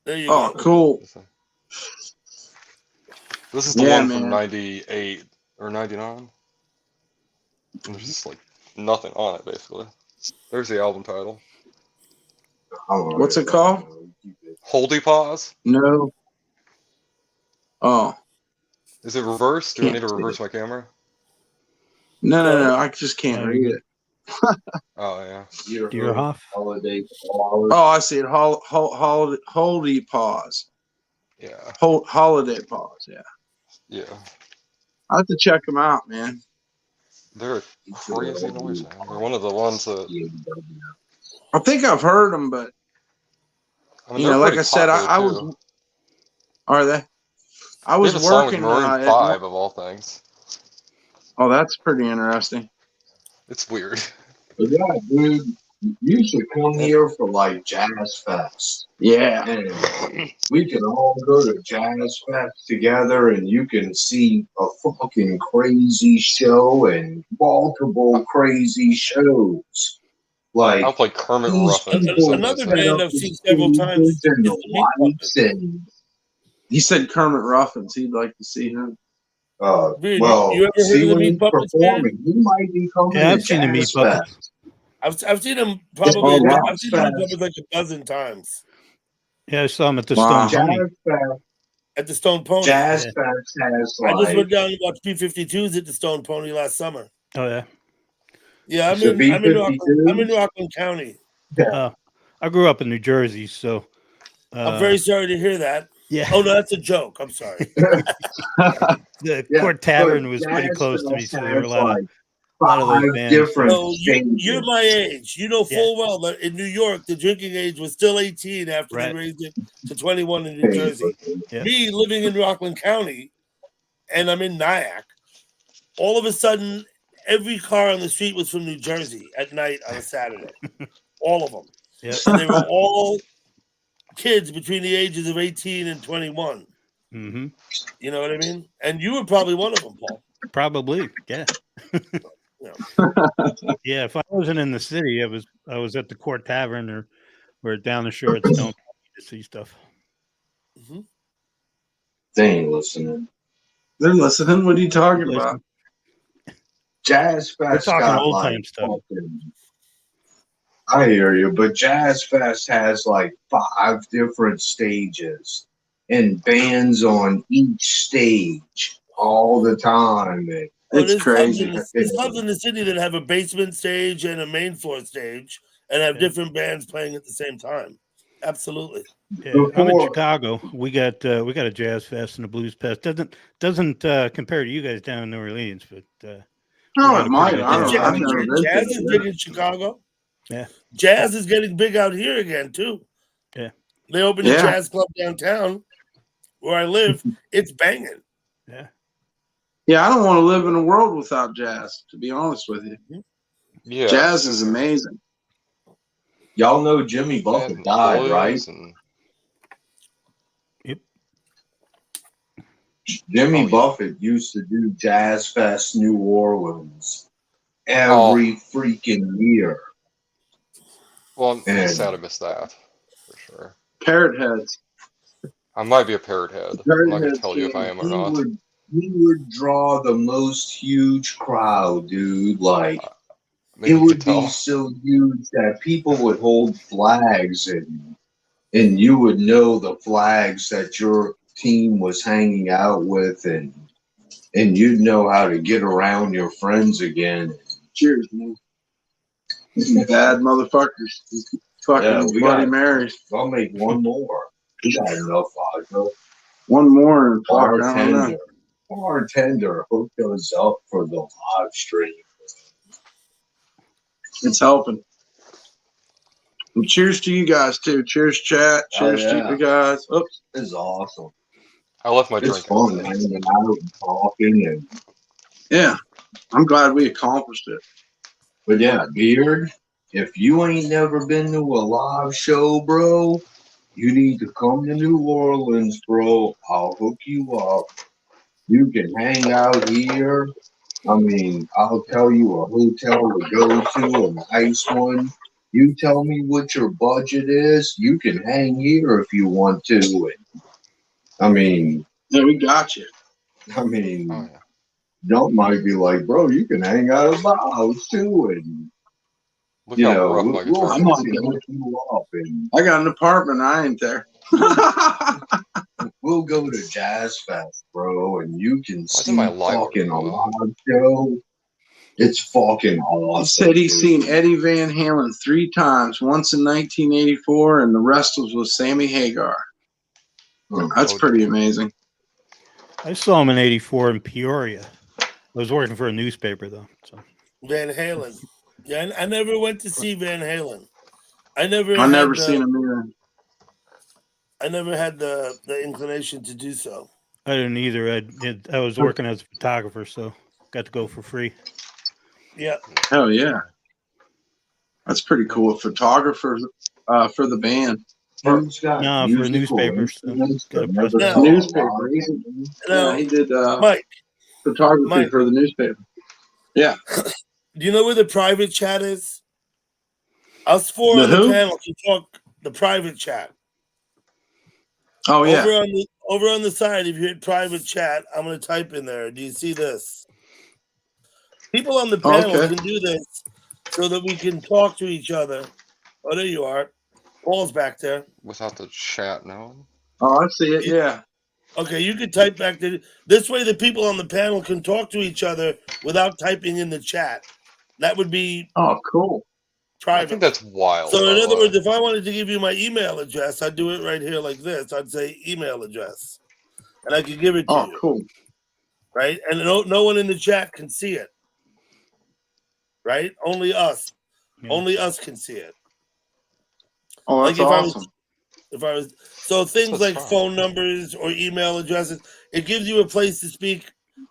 There you Oh, go. cool. This is the Yeah, one from man. 98 or 99. And there's just like nothing on it, basically. There's the album title. What's it called? Holdy Paws. No. Oh, Is it reversed? Do I Can't need to see reverse my camera? no. I just can't Oh, read you're it. Oh, yeah. Deerhoff. Holiday. Oh, I see it. Holiday pause. Yeah. Holiday pause. Yeah. Yeah. I have to check them out, man. They're a crazy noise, man. They're one of the ones that, I think I've heard them, but I mean, you they're know, like pretty I said, I popular, was. too. Are they? I They was have a song with working. Maroon 5, of all things. Oh, that's pretty interesting. It's weird. But yeah, dude, you should come here for like Jazz Fest. Yeah. And we can all go to Jazz Fest together and you can see a fucking crazy show and multiple crazy shows. Like, I'll play Kermit these Ruffin. people Another set band up I've the seen several times stages and is the the Meat lights and He said Kermit Ruffins. He'd like to see him. Dude, well, you ever heard see of the when Meat he's Puppets, performing, he might be coming Yeah, to I've seen the Meat Jazz Puppets. Fest. I've seen them It's probably. called I've seen the Meat Jazz Puppets like a dozen times Yeah, I saw him at the Wow. Stone Pony. Fest. at the Stone Pony. Jazz Yeah. Fest has I just like went down and watched B-52s at the Stone Pony last summer. Oh yeah. Yeah, So I'm in B-52s? Rockland County. I grew up in New Jersey, so I'm very sorry to hear that. yeah. Oh no, that's a joke. I'm sorry. The Yeah, Court Tavern but was pretty Jazz close to me, Fest so there were a has, lot like, of those five bands. different So stages. you're my age. You know full well that in New York the drinking age was still 18 after Right. they raised it to 21 in New Jersey. Yeah. Me living in Rockland County, and I'm in Nyack. All of a sudden, every car on the street was from New Jersey at night on a Saturday. All of them. Yeah. And they were all kids between the ages of 18 and 21. Mm-hmm. You know what I mean? And you were probably one of them, Paul. Probably, yeah. Yeah, if I wasn't in the city, I was at the Court Tavern or down the shore at Stone to see stuff. Mm-hmm. They ain't listening. They're listening. What are you talking about? Jazz We're Fest talking got old like time stuff. I hear you, but Jazz Fest has like 5 different stages and bands on each stage all the time. And It's crazy. There's clubs in the city that have a basement stage and a main floor stage and have different bands playing at the same time. Absolutely. Yeah, I'm in Chicago. We got a Jazz Fest and a Blues Fest. Doesn't compare to you guys down in New Orleans, but No, got it a might. pretty I don't know. I've Jazz, never been Jazz to is it. big in Chicago. Yeah. Jazz is getting big out here again too. Yeah. They opened a jazz club downtown where I live. It's banging. Yeah. Yeah, I don't want to live in a world without jazz, to be honest with you. Yeah. Jazz is amazing. y'all know Jimmy Buffett died, right? Yep. Jimmy Buffett used to do Jazz Fest New Orleans every freaking year. Well, I'm sad I missed that, for sure. Parrot heads. I might be a parrot head. I'm not going to tell you if I am or not. He would draw the most huge crowd, dude. Like, Maybe it you could would be tell. so huge that people would hold flags and you would know the flags that your team was hanging out with and you'd know how to get around your friends again. Cheers, man. Bad motherfuckers. Fucking Yeah, we Bloody got- Marys. I'll make one more. We got enough vodka. One more and fuck, I don't know. Bartender hooked us up for the live stream. It's helping. And cheers to you guys too. Cheers, chat. Cheers to yeah. you guys. Oops. It's awesome. I left my It's drink fun outside. hanging out and talking and Yeah. I'm glad we accomplished it. but yeah, Beard, if you ain't never been to a live show, bro, you need to come to New Orleans, bro. I'll hook you up. You can hang out here. I mean, I'll tell you a hotel to go to, a nice one. You tell me what your budget is. You can hang here if you want to. And, I mean, Yeah, we got you. Oh yeah. Don't might be like, bro, you can hang out at my house too, and Look you how know, rough my guitar I'm on is. it. hook you up, and I got an apartment. I ain't there. we'll go to Jazz Fest, bro, and you can Why see isn't my light fucking a working well? live show. It's fucking He awesome. said he's dude. seen Eddie Van Halen 3 times, once in 1984, and the rest was with Sammy Hagar. That's Oh, pretty damn. amazing. I saw him in '84 in Peoria. I was working for a newspaper though. So Van Halen. Yeah, I never went to see Van Halen. I never I had never the, seen him either. I never had the inclination to do so. I didn't either. I was working as a photographer, so got to go for free. Yeah. Hell yeah. That's pretty cool. A photographer for the band. Dude's got No, for a musical newspaper, so instruments got a that press never No. saw a Newspaper. live He's, Now, yeah, he did Mike, photography Mike. for the newspaper. Yeah. do you know where the private chat is? Us four The on the who? panel can talk the private chat. Oh, yeah. Over on the side, if you hit private chat, I'm going to type in there. Do you see this? People on the panel Okay. can do this so that we can talk to each other. Oh, there you are. Paul's back there. Without the chat now. Oh, I see it. Yeah. Okay, you can type back there. This way, the people on the panel can talk to each other without typing in the chat. That would be Oh, cool. I private. think that's wild. So, by in the other way. words, if I wanted to give you my email address, I'd do it right here like this. I'd say email address, and I could give it to Oh, you, cool. right? And no one in the chat can see it, right? Only us. Yeah. Only us can see it. Oh, that's Like awesome. if I was so things what's like fun. phone numbers or email addresses, it gives you a place to speak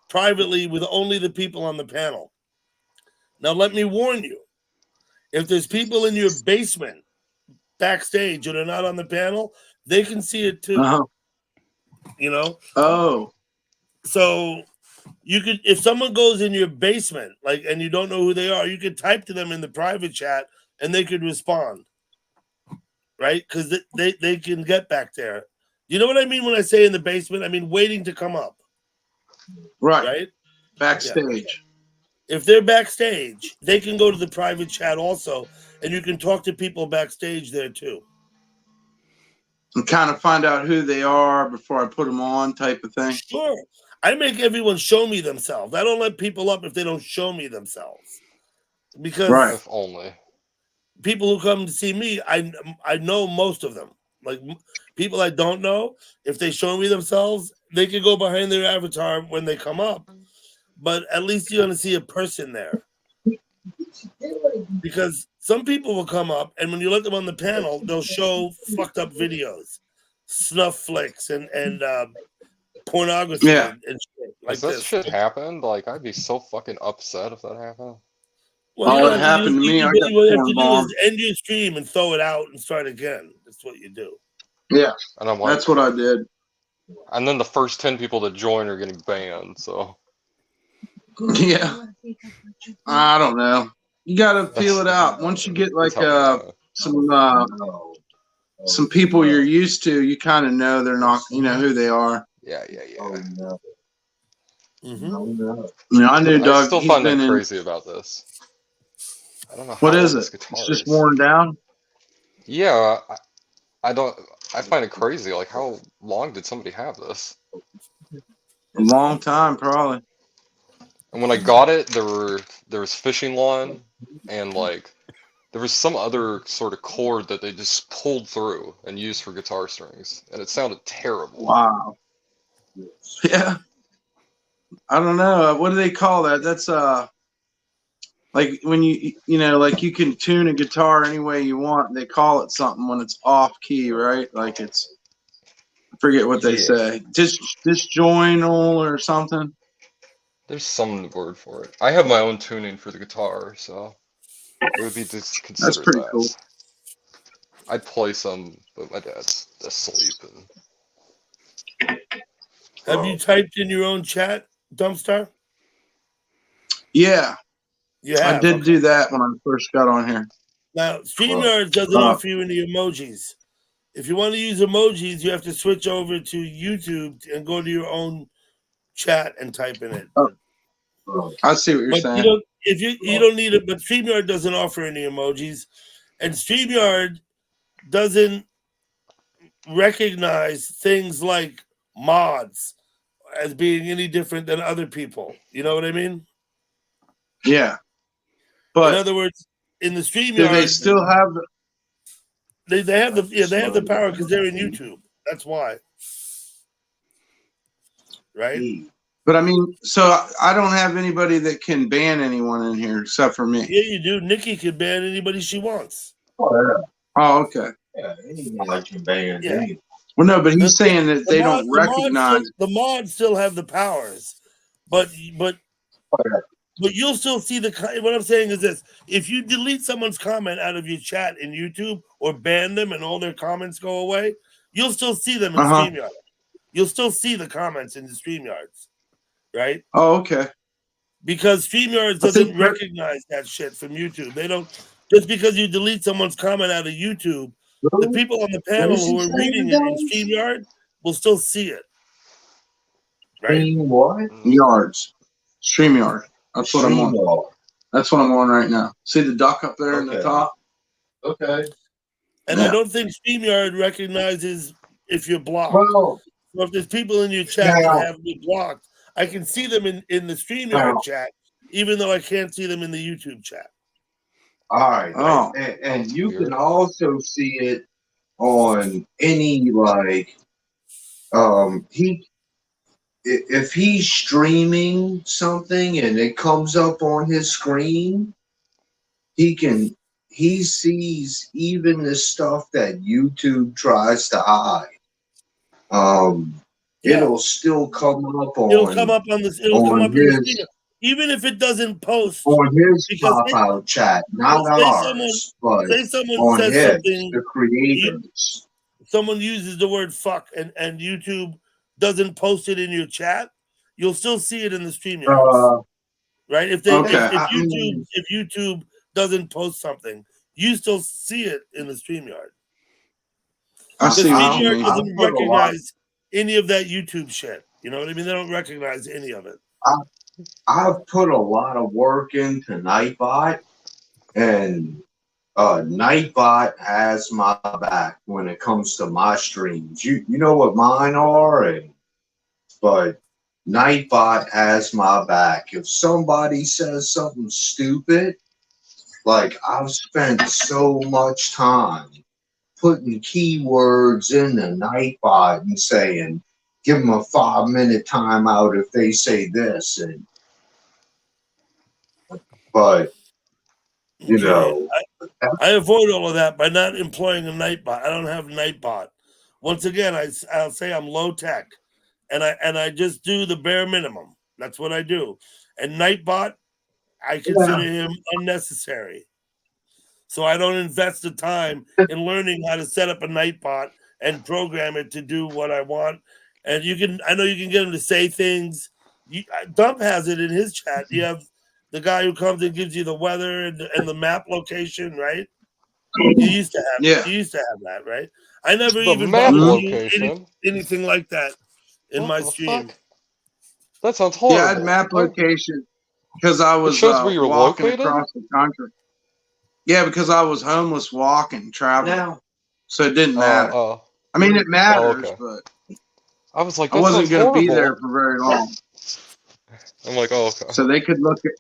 privately with only the people on the panel. Now, let me warn you: if there's people in your basement backstage that are not on the panel, they can see it too. Uh-huh. You know, Oh, so you could, if someone goes in your basement, like, and you don't know who they are, you could type to them in the private chat, and they could respond, right? Because they can get back there. You know what I mean when I say in the basement? I mean waiting to come up, right. right? Backstage. If they're backstage, they can go to the private chat also, and you can talk to people backstage there too. And kind of find out who they are before I put them on, type of thing. Sure. I make everyone show me themselves. I don't let people up if they don't show me themselves. Because Right. If only. people who come to see me, I know most of them. Like people I don't know, if they show me themselves, they can go behind their avatar when they come up. But at least you're going to see a person there. Because some people will come up, and when you let them on the panel, they'll show fucked up videos, snuff flicks, and pornography Yeah. and shit like If that this. shit happened, like I'd be so fucking upset if that happened. Well, Oh, you it don't have happened to me. I got what you have porn to do bombed. is end your stream and throw it out and start again. That's what you do. Yeah. And I'm like, That's what I did. and then the first 10 people that join are getting banned. So Yeah. I don't know. You got to feel it out. Once you get like that's how some people you're used to, you kind of know they're not, you know who they are. yeah. Mm-hmm. You know, I knew But I Doug. still He's find been that in. crazy about this. I don't know What how is old it? this It's guitar just is. worn down. Yeah, I don't. I find it crazy. Like, how long did somebody have this? A long time, probably. And when I got it, there was fishing line, and like there was some other sort of cord that they just pulled through and used for guitar strings, and it sounded terrible. Wow. Yeah. I don't know. What do they call that? That's like when like you can tune a guitar any way you want. They call it something when it's off key, right? Like it's I forget what they Yeah, say. Disjointal or something. there's some word for it. I have my own tuning for the guitar, so it would be just That's considered pretty cool. that. I'd play some, but my dad's asleep, and Have you typed in your own chat, Dumpstar? Yeah, You I have, did okay. do that when I first got on here. Now, StreamYard doesn't offer you any emojis. If you want to use emojis, you have to switch over to YouTube and go to your own chat and type in it. I see what you're But you saying. don't if you don't need it, but StreamYard doesn't offer any emojis. And StreamYard doesn't recognize things like mods as being any different than other people. You know what I mean? Yeah, In but other words, in the do they StreamYard, still have the? they have the power because they're in YouTube. That's why. Right? But I mean, so I don't have anybody that can ban anyone in here except for me. Yeah, you do. Nikki can ban anybody she wants. Oh, okay. Yeah, anyone can ban Yeah. anyone. Well, no, but he's saying that they don't recognize. The mods still have the powers, but you'll still see what I'm saying is this: if you delete someone's comment out of your chat in YouTube or ban them and all their comments go away, you'll still see them in StreamYard. You'll still see the comments in the StreamYards, right? Oh, okay. Because StreamYard doesn't recognize that shit from YouTube. They don't. Just because you delete someone's comment out of YouTube, the people on the panel who are reading it in StreamYard will still see it. Right? What? Yards. StreamYard. That's what I'm on. That's what I'm on right now. See the duck up there in the top? Okay. And I don't think StreamYard recognizes if you're blocked. Well, so if there's people in your chat that have me blocked, I can see them in the StreamYard chat, even though I can't see them in the YouTube chat. All right. Oh. And you can also see it on any if he's streaming something and it comes up on his screen, he sees even the stuff that YouTube tries to hide. It'll still come up on. It'll come up on this. It'll come up in the stream, even if it doesn't post on his because pop-out chat, not ours, but someone on says his, something, the creators. Someone uses the word "fuck" and YouTube doesn't post it in your chat, you'll still see it in the StreamYards. Right? If YouTube doesn't post something, you still see it in the StreamYard. I see what you StreamYard mean. doesn't recognize any of that YouTube shit. You know what I mean? They don't recognize any of it. I've put a lot of work into Nightbot, and Nightbot has my back when it comes to my streams. You know what mine are, but Nightbot has my back. If somebody says something stupid, like I've spent so much time putting keywords in the Nightbot and saying, give them a 5-minute timeout if they say this, but you know, I avoid all of that by not employing a Nightbot. I don't have Nightbot. Once again, I'll say I'm low tech, and I just do the bare minimum. That's what I do. And Nightbot, I consider him unnecessary. So I don't invest the time in learning how to set up a Nightbot and program it to do what I want. And I know you can get him to say things. Dump has it in his chat. You have the guy who comes and gives you the weather and the map location, right? You used to have that, right? I never even map bothered location. anything like that in my stream. Fuck? That sounds horrible. Yeah, I had map location because I was shows where you're walking located? across the country. Yeah, because I was homeless walking, traveling. Now, So it didn't matter. I mean, it matters, okay. but I was like, I that wasn't sounds going to be horrible. there for very long. I'm like, oh, okay. So they could look at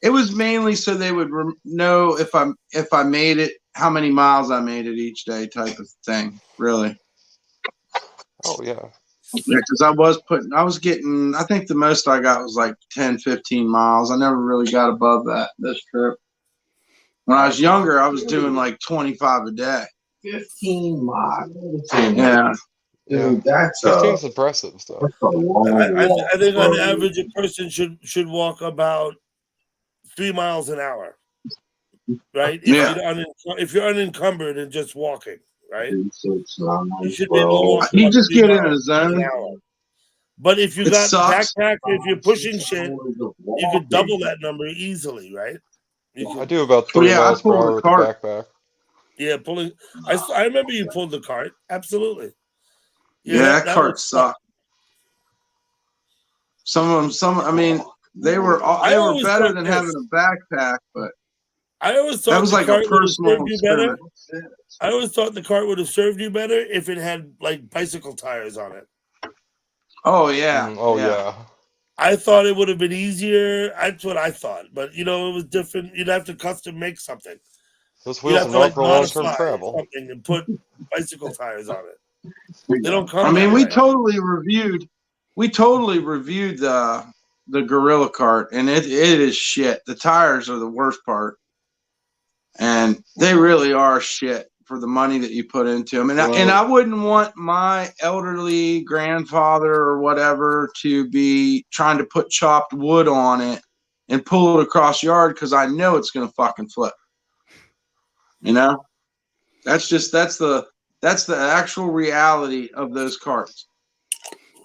it. Was mainly so they would know if I made it, how many miles I made it each day, type of thing. Really. Oh yeah. Yeah, because I was getting, I think the most I got was like 10, 15 miles. I never really got above that this trip. When I was younger, I was doing like 25 a day. 15 miles. Yeah. Dude, that's 15's impressive, though. that's a long walk. I think on bro. average a person should walk about 3 miles an hour, right? If you're unencumbered and just walking, right? 3, 6, 9, You should be able to 12. walk You about just 3 get in a miles an zone. hour. But if you It got sucks. backpack, if you're pushing shit, you could double that number easily, right? You I could, do about Well, 30 yeah, I miles per pulled hour a with a cart. backpack. yeah, pulling. I remember you pulled the cart. Absolutely. Yeah, that cart was tough. sucked. I mean, they were I always better thought than this. having a backpack, but I always that thought was the like a cart would have personal served you better. experiment. I always thought the cart would have served you better if it had like bicycle tires on it. Oh yeah. Oh yeah. I thought it would have been easier. That's what I thought, but it was different. You'd have to custom make something. Those You'd wheels have are to not like for long-term modify travel. something and put bicycle tires on it. They don't come. I mean, that we way. totally reviewed the Gorilla cart, and it is shit. The tires are the worst part, and they really are shit for the money that you put into them. And I wouldn't want my elderly grandfather or whatever to be trying to put chopped wood on it and pull it across yard because I know it's gonna fucking flip. You know, that's the actual reality of those carts.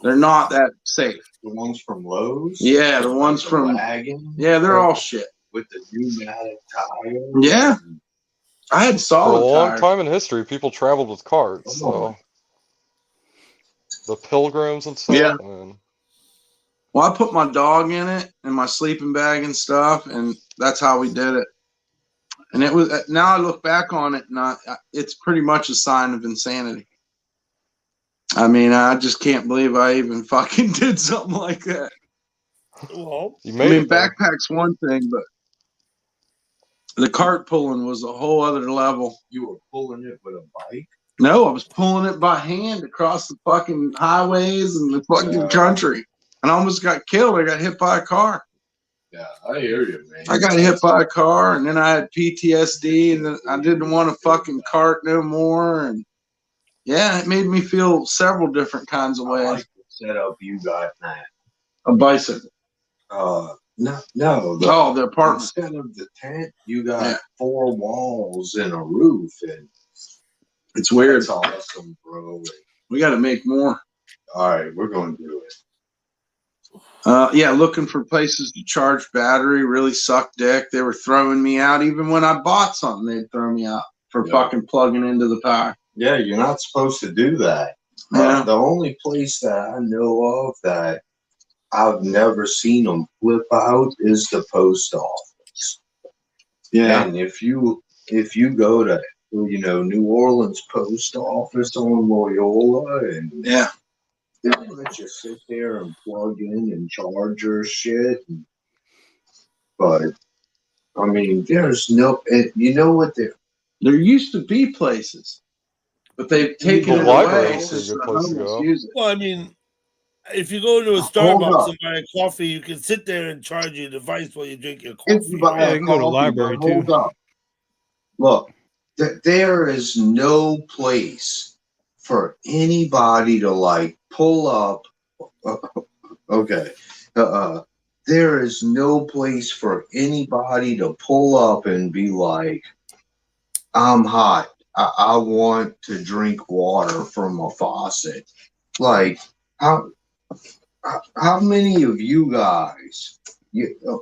They're not that safe. The ones from Lowe's? Yeah, the ones from Wagon? Yeah, they're all shit. With the pneumatic tires? Yeah. I had For a solid long tires. time in history, people traveled with carts. So the pilgrims and stuff. Yeah. And Well, I put my dog in it and my sleeping bag and stuff, and that's how we did it. And it was, now I look back on it, and it's pretty much a sign of insanity. I mean, I just can't believe I even fucking did something like that. Well, you I made mean, it though. backpack's one thing, but the cart pulling was a whole other level. You were pulling it with a bike? No, I was pulling it by hand across the fucking highways and the fucking country. And I almost got killed. I got hit by a car. Yeah, I hear you, man. I got hit by a car, and then I had PTSD, and then I didn't want to fucking cart no more. And yeah, it made me feel several different kinds of I ways. like the setup you got now. A bicycle. No. The apartment. Instead of the tent, you got 4 walls and a roof, and It's weird. that's awesome, bro. We got to make more. All right, we're going to do it. Yeah, looking for places to charge battery really sucked dick. They were throwing me out. Even when I bought something, they'd throw me out for fucking plugging into the power. Yeah, you're not supposed to do that. Yeah. The only place that I know of that I've never seen them flip out is the post office. Yeah. And if you go to New Orleans post office on Loyola, and Yeah. they'll let you sit there and plug in and charge your shit. But I mean, there's no, you know what? There used to be places, but they've taken The it library away would be a since good the place to homeless go. use it. well, I mean, if you go to a Hold Starbucks up. and buy a coffee, you can sit there and charge your device while you drink your If coffee. you buy Yeah, a you can go to coffee, library, but hold too. up. Look, there is no place for anybody to like pull up. Okay. There is no place for anybody to pull up and be like, I'm hot. I want to drink water from a faucet. Like, how many of you guys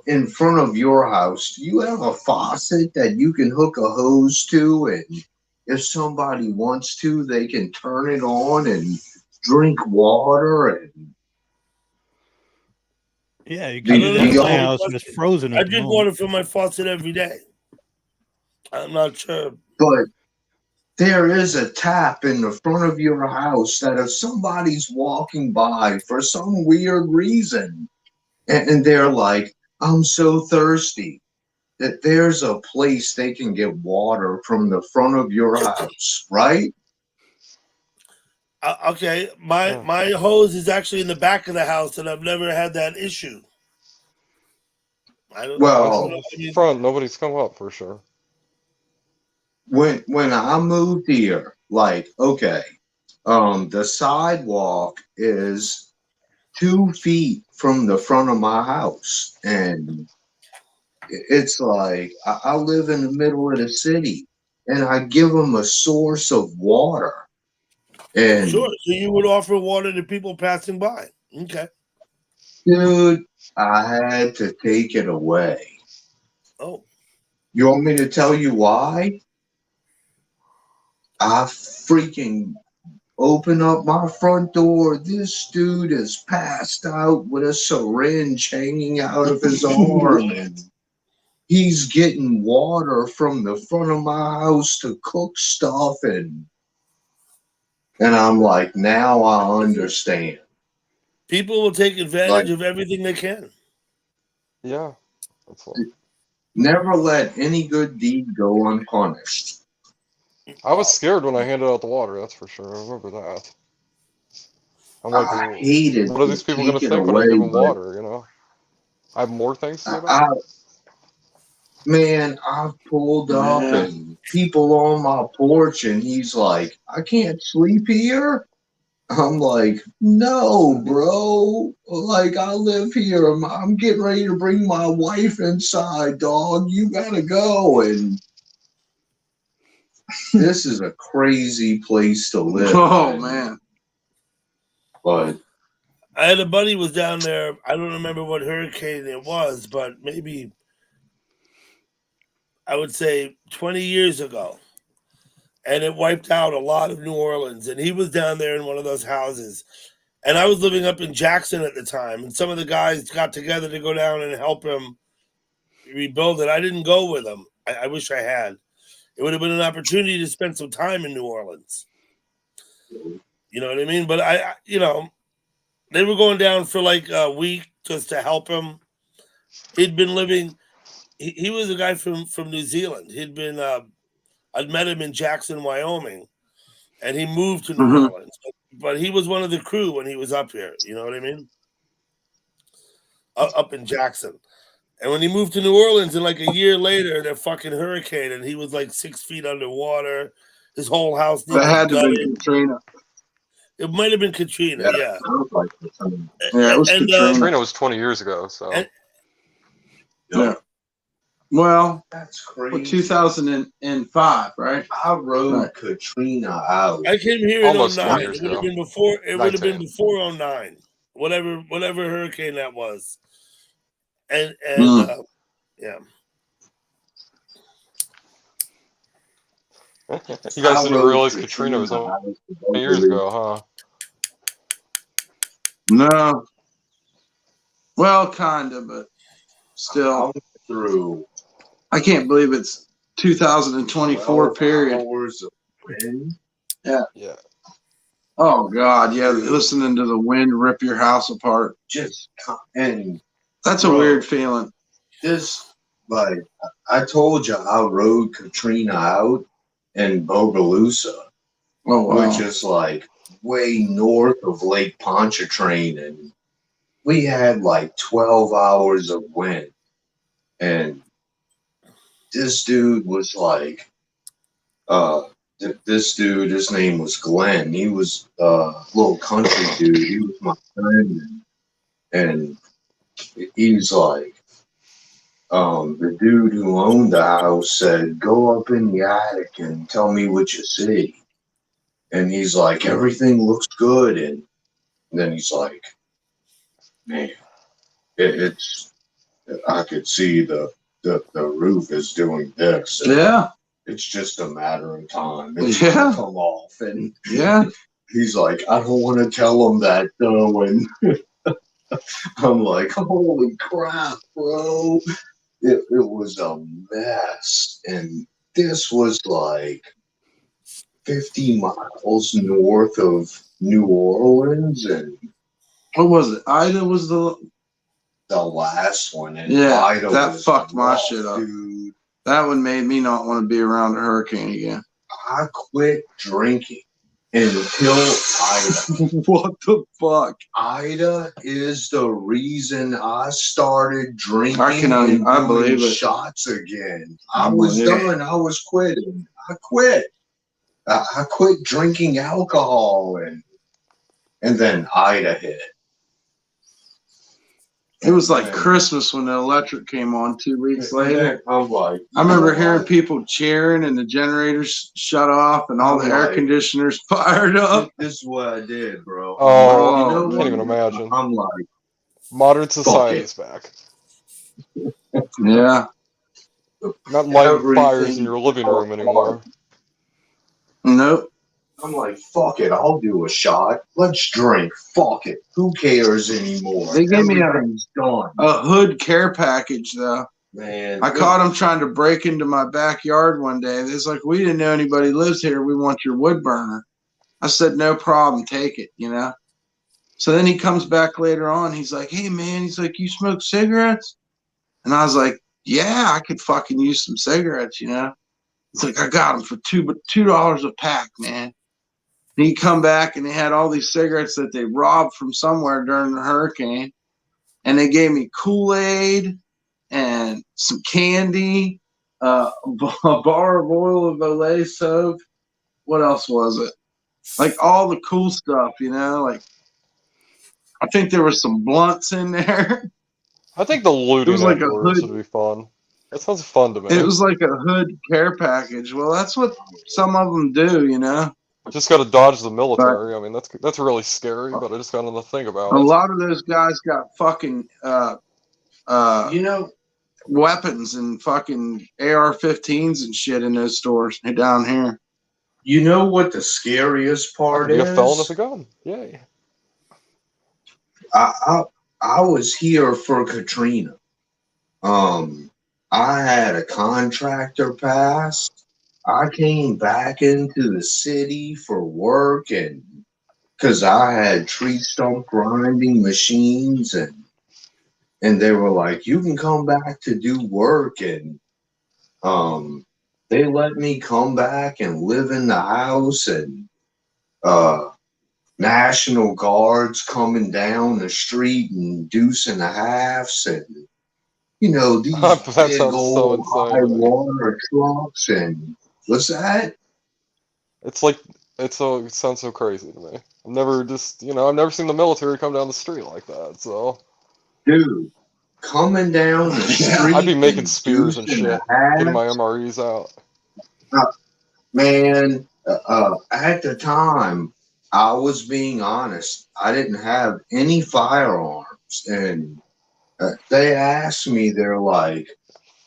in front of your house, do you have a faucet that you can hook a hose to, and if somebody wants to, they can turn it on and drink water? And Yeah, you Do can you- do that do at my y'all- house, and it's frozen I at the drink moment. water from my faucet every day. I'm not sure. But there is a tap in the front of your house that if somebody's walking by for some weird reason and they're like, I'm so thirsty, that there's a place they can get water from the front of your house, right? Okay, my Yeah. my hose is actually in the back of the house, and I've never had that issue. I don't. Mine's Well, in I the mean, front. Nobody's come up for sure. when I moved here, like, okay, the sidewalk is 2 feet from the front of my house, and it's like I live in the middle of the city, and I give them a source of water, sure. and So you would offer water to people passing by. Okay. dude, I had to take it away. Oh, You want me to tell you why? I freaking open up my front door. This dude is passed out with a syringe hanging out of his arm, and he's getting water from the front of my house to cook stuff, and I'm like, now I understand. people will take Like, advantage of everything they can. Yeah, that's what. never let any good deed go unpunished. I was scared when I handed out the water. That's for sure. I remember that. I'm like, I well, hated what are to these people gonna take it think when I away, give them but water? You know, I have more things to give I out. man, I've pulled up and people on my porch, and he's like, I can't sleep here. I'm like, no, bro. Like, I live here. I'm getting ready to bring my wife inside, dog. You gotta go. And this is a crazy place to live. Oh man. But I had a buddy was down there. I don't remember what hurricane it was, but maybe I would say 20 years ago. And it wiped out a lot of New Orleans. And he was down there in one of those houses. And I was living up in Jackson at the time. And some of the guys got together to go down and help him rebuild it. I didn't go with him. I wish I had. It would have been an opportunity to spend some time in New Orleans. You know what I mean? But they were going down for like a week just to help him. He'd been living. He was a guy from New Zealand. He'd been. I'd met him in Jackson, Wyoming, and he moved to New Mhm. Orleans. But he was one of the crew when he was up here. You know what I mean? Up in Jackson. And when he moved to New Orleans, and like a year later, the fucking hurricane, and he was like 6 feet underwater. His whole house That needed had to be gutted. Katrina. It might have been Katrina, yeah, yeah. sounds like the same. Yeah, it was And Katrina. Katrina was 20 years ago, so and Yeah. Well, That's what, crazy. 2005, right? I rode Right. Katrina out. I came here in almost 09. 20 years It would have ago. been before. It would have been 19. before 09. Whatever hurricane that was. And Mm. yeah. You guys I didn't rode realize Katrina was Katrina 20 out. years ago, huh? No. Well, kinda, but still, I went through I can't believe it's 2024 12 period. hours of wind. Yeah. Oh God, yeah, listening to the wind rip your house apart. And That's a Bro. weird feeling. this, like, I told you, I rode Katrina out in Bogalusa, Oh wow. which is like way north of Lake Pontchartrain, and we had like 12 hours of wind. And this dude was like, this dude, his name was Glenn. He was a little country dude. He was my friend, and he's like, the dude who owned the house said, go up in the attic and tell me what you see. And he's like, everything looks good. And then he's like, man, it's, I could see the roof is doing this. And Yeah. it's just a matter of time. It's Yeah. gonna come off. And Yeah. he's like, I don't want to tell him that though. And I'm like, holy crap, bro. It was a mess. And this was like 50 miles north of New Orleans, and What was it? Ida was the last one. And yeah. Ida That was fucked my rough, shit up. dude. That one made me not want to be around a hurricane again. I quit drinking until Ida. What the fuck? Ida is the reason I started drinking I and doing believe it. shots again. I I was believe it. done. I was quitting. I quit. I quit drinking alcohol, and then Ida hit. It was like Christmas when the electric came on 2 weeks later. I'm like, I remember hearing people cheering and the generators shut off and all the air conditioners fired up. This is what I did, bro. Oh, You know I can't what? even imagine. I'm like, Modern society's back. Yeah. Not lighting everything fires in your living room anymore. Nope. I'm like, fuck it, I'll do a shot. Let's drink. Fuck it. Who cares anymore? They gave me Everything's done. a hood care package though. Man, I caught them trying to break into my backyard one day. It's like, we didn't know anybody lives here. We want your wood burner. I said, no problem. Take it, you know? So then he comes back later on. He's like, hey, man. He's like, you smoke cigarettes? And I was like, yeah, I could fucking use some cigarettes, you know? He's like, I got them for $2 a pack, man. And he come back and they had all these cigarettes that they robbed from somewhere during the hurricane. And they gave me Kool-Aid and some candy, a bar of oil of Olay soap. What else was it? Like all the cool stuff, you know? Like, I think there was some blunts in there. I think the looting like a afterwards hood. would be fun. That sounds fun to me. It was like a hood care package. Well, that's what some of them do, you know? Just got to dodge the military. I mean, that's really scary, but I just got to think about A it. lot of those guys got fucking you know, weapons and fucking AR-15s and shit in those stores down here. you know what the scariest I part could be is? a felon with a gun. Yay. I was here for Katrina. I had a contractor pass. I came back into the city for work, and because I had tree stump grinding machines, and they were like, you can come back to do work, and they let me come back and live in the house, and National Guards coming down the street and deuce and a halves, and you know, these That big sounds so old insane high to me. water trucks, and what's that? It's like it sounds so crazy to me. I've never seen the military come down the street like that. So, Dude, coming down the street, I'd be making and spears and deucing a shit, getting my MREs out. Man, at the time, I was being honest. I didn't have any firearms, and they asked me, they're like,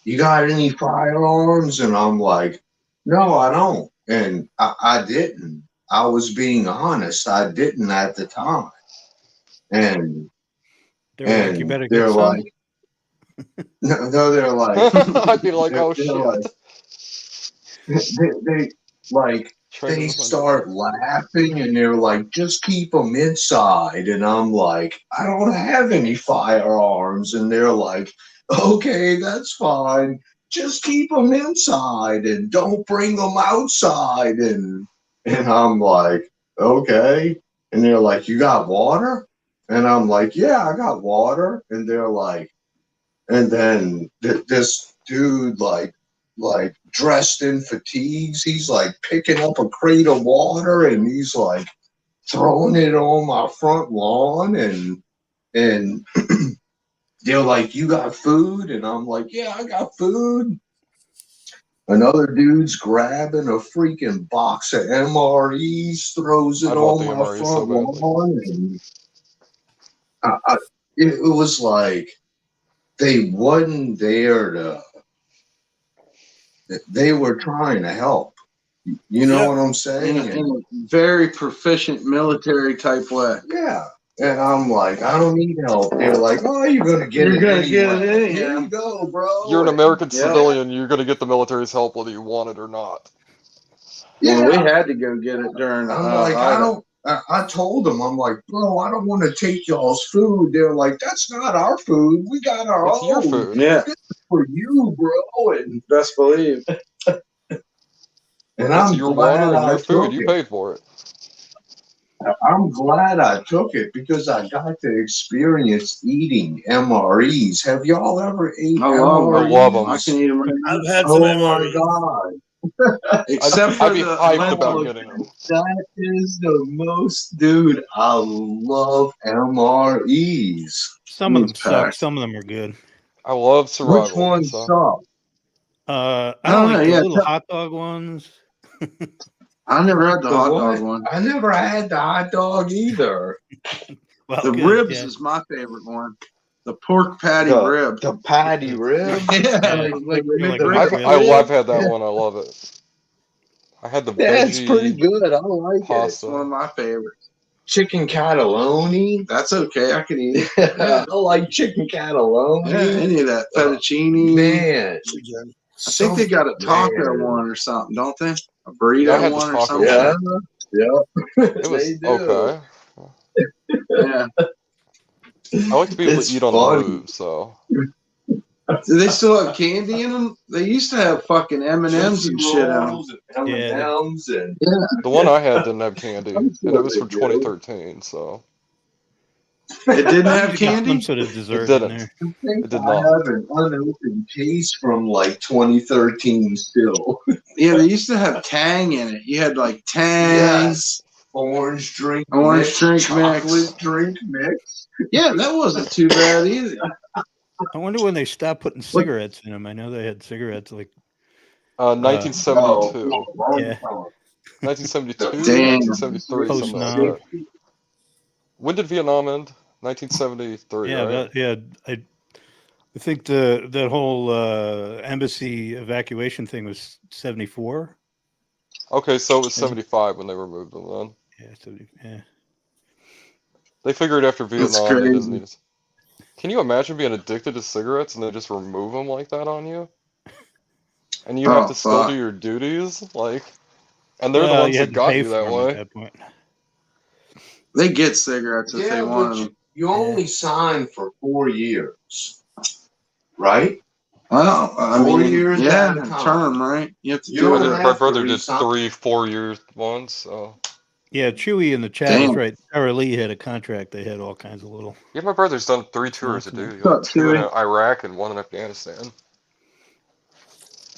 you got any firearms? And I'm like, no, I don't. And I didn't. I was being honest. I didn't at the time. And They're like, you better they're get some. like, no, they're like, I'd be like, oh they're shit. like, they like, Train they of the start laughing and they're like, just keep them inside. And I'm like, I don't have any firearms. And they're like, okay, that's fine. Just keep them inside and don't bring them outside. And I'm like, okay. And they're like, you got water? And I'm like, yeah, I got water. And they're like, and then this dude like dressed in fatigues, he's like picking up a crate of water and he's like throwing it on my front lawn, and they're like, you got food? And I'm like, yeah, I got food. Another dude's grabbing a freaking box of MREs, throws it I'd want on the my MRE front so badly. lawn, and it was like they wasn't there to. They were trying to help. You know Yeah. what I'm saying? In a very proficient military type way. Yeah. And I'm like, I don't need help. They're like, oh, you're gonna get You're it gonna get anyway. it Here anyhow. you go, bro. You're an American Yeah. civilian. You're gonna get the military's help whether you want it or not. Well, we Yeah. had to go get it during. I'm like, I Ida. don't. I told them, I'm like, bro, I don't want to take y'all's food. They're like, that's not our food. We got our It's your own. food. Yeah, For you, bro. And best believe. It's I'm your glad water and I your food. took You it. paid for it. I'm glad I took it because I got to experience eating MREs. Have y'all ever ate I love MREs? I love 'em. I can eat them right now. I've had some Oh my MREs. god. Except for I'd be the hyped lentil. about getting them. That is the most, dude. I love MREs. Some of them It's suck. packed. Some of them are good. I love Which survival. ones So suck? I I don't don't know. like the Yeah, little hot dog ones. I never had the The hot what? dog one. I never had the hot dog either. Well, The good, ribs yeah. is my favorite one. The pork patty The, rib. the patty rib. Yeah, Yeah. like You're like McRib. McRib. I've had that one. I love it. I had the Yeah, it's pretty veggie good. I like it. It's one of pasta. my favorites. Chicken cataloni. That's okay. I can eat it. I like chicken cataloni. Yeah, any of that fettuccine. Man, I think they got a taco one or something, don't they? A burrito Yeah, I had the one or taco something. Yeah, one. yeah. It was They do. okay. Yeah. I like to be able It's to eat on funny. the move, so Do they still have candy in them? They used to have fucking M&Ms and shit in them. Rolls and M&Ms and the one I had didn't have candy, I'm and sure it was they from do. 2013, so It didn't have Usually got some candy? sort of it dessert in didn't. there. I think It did I not. have an unopened case from like 2013 still. Yeah, they used to have Tang in it. You had like Tang. Yes. Orange drink Orange mix, drink chocolate mix. drink mix. Yeah, that wasn't too bad either. I wonder when they stopped putting cigarettes in them. I know they had cigarettes like 1972, yeah, 1972, Damn. 1973, post something like Nam. that. When did Vietnam end? 1973, Yeah, right? yeah. I think that whole embassy evacuation thing was 74. Okay, so it was Yeah. 75 when they removed them. Then Yeah, 70, yeah. they figured after That's Vietnam they didn't crazy. need us. Can you imagine being addicted to cigarettes and they just remove them like that on you? And you have Oh, to still fuck. do your duties, like, and they're the Well, ones you that had to got pay you for that them at way. that point. They get cigarettes if Yeah, they but wanted them. you only sign for 4 years, right? Well, I 4 mean, years yeah, at a time. term, right? You have to You do don't it. My have to brother did resign. 3-4 year ones, so Yeah, Chewy in the chat is Damn. right. Sarah Lee had a contract. They had all kinds of little. yeah, my brother's done 3 tours of Awesome. duty, What's like up, 2 in Chewy? Iraq and 1 in Afghanistan.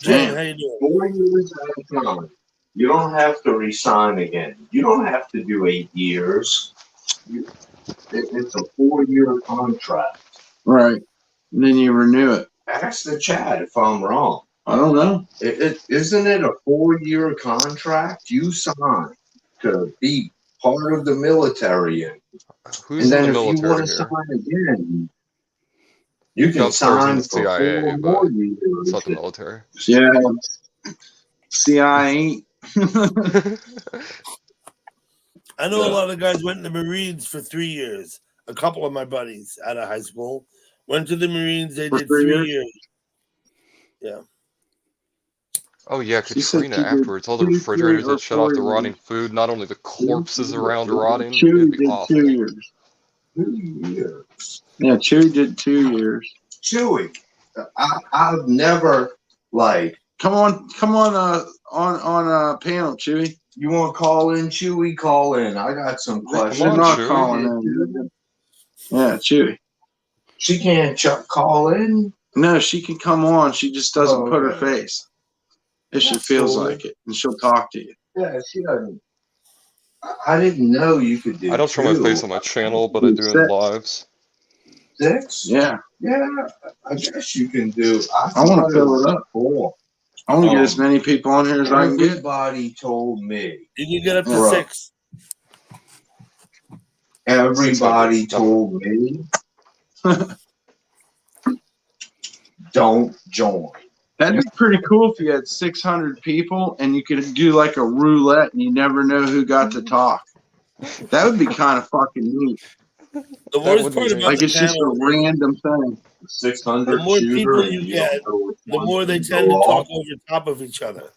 Jay, Damn. how you doing? 4 years at a time. You don't have to resign again. You don't have to do 8 years. It's a 4-year contract. Right. And then you renew it. Ask the chat if I'm wrong. I don't know. Isn't it a 4-year contract? You sign to be part of the military, and Who's in then the if you want military to here? sign again, you can Gunstar's in sign the for CIA, 4 more but it's years. not the military. Yeah. See, I ain't. I know a lot of guys went in the Marines for 3 years. A couple of my buddies out of high school went to the Marines. They For did 3 3 years? years. Yeah. Oh yeah, She said Katrina she did afterwards. All the 2, 3, refrigerators or that shut off 4 the years. rotting food, not only the corpses around rotting, Chewy it'd be did awful. 2 years. 2 years. Yeah, Chewy did 2 years. Chewy, I've never, like, Come on, panel, Chewy. you want to call in, Chewy? Call in. I got some questions. They're on, not Chewy. calling in. Yeah, Chewy. She can't call in. No, she can come on. She just doesn't Oh, put her okay. face if she That's feels cool. like it, and she'll talk to you. Yeah, she doesn't. I didn't know you could do I don't show my 2. face on my channel, but I do in lives. 6? Yeah, Yeah, I guess you can do. I want to fill it up. 4. I want to get as many people on here as I can get. Everybody told me. You can get up to Bruh. 6. Everybody 600. told me. Don't join. That'd be pretty cool if you had 600 people and you could do like a roulette and you never know who got to talk. That would be kind of fucking neat. The worst part about Like the it's just a channel is random thing. the 600 more shooter, people and you you get, don't know which the one's more they gonna tend go to talk off. over top of each other.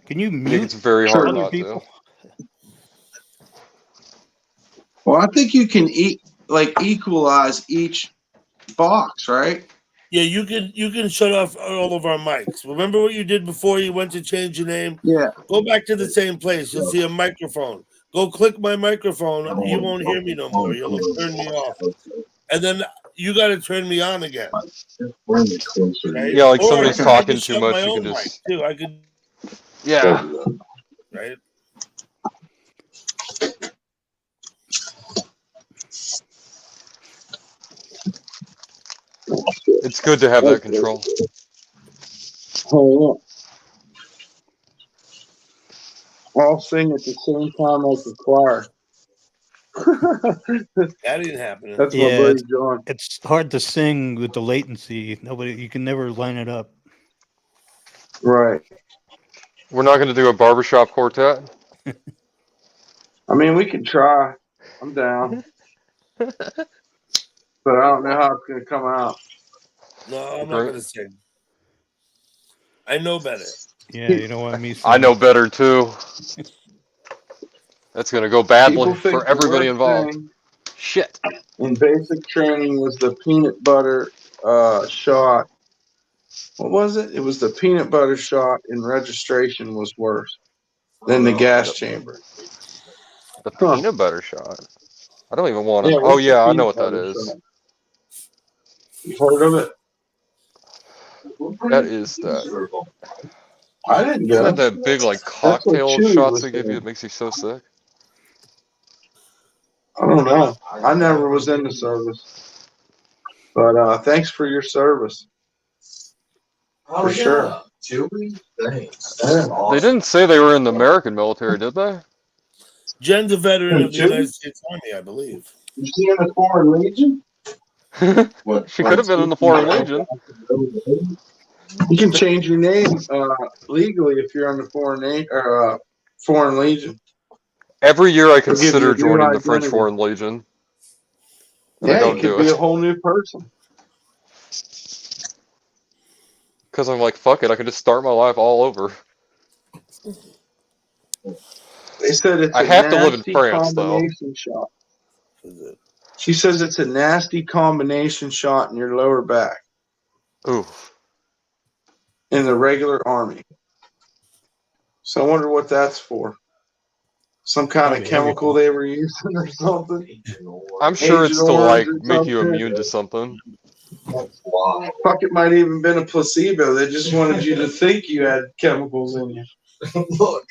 Can you Yeah, mute it's very Sure. hard other not people? to. Well, I think you can equalize each box, right? Yeah, you can shut off all of our mics. Remember what you did before you went to change your name? Yeah. Go back to the same place. You'll see a microphone. Go click my microphone. You won't hear me no more. You'll turn me off. And then you got to turn me on again. Bring it closer to Right? you. Yeah, like Or I somebody's could talking just too shut my much, you can own mic just too. I could, yeah. right? It's good to have that control. Oh, yeah. All sing at the same time as the choir. That ain't happening. That's my Yeah, buddy John. it's hard to sing with the latency. You can never line it up. Right. We're not going to do a barbershop quartet. I mean, we could try. I'm down. But I don't know how it's going to come out. No, I'm not Great. gonna sing. I know better. Yeah, you don't want me I singing. know better too. That's going to go badly People think for the everybody worst involved. thing Shit. in basic training was the peanut butter shot. What was it? It was the peanut butter shot in registration was worse than the gas chamber. The Huh. peanut butter shot. I don't even want Yeah, to. Oh what's the yeah, I know peanut what that butter is. shot? You heard of it? That is that. I didn't Isn't get that them. that big like That's what cocktail Chewy shots was they give you saying. that makes you so sick? I don't know. I never was in the service. But thanks for your service. Oh, For sure. yeah. Chewy? Thanks. Yeah. That's They awesome. didn't say they were in the American military, did they? Jen's a veteran of the Chewy? United States Army, I believe. You see in the Foreign Legion? What? She could have been in the Foreign Legion. You can change your name legally if you're on the Foreign Legion. Every year I They'll give you consider a new joining the French identity. Foreign Legion, and I Yeah, you don't could do be a it. whole new person. Because I'm like, fuck it, I can just start my life all over. They said it's I a have to live in nasty France, though. combination shot. Is it? She says it's a nasty combination shot in your lower back Ooh. in the regular army. So I wonder what that's for. Some kind of Probably chemical everything. they were using or something. I'm sure Agent it's to, Orange like, or make you something. immune to something. That's wild. Fuck, it might even been a placebo. They just wanted you to think you had chemicals in you. Look,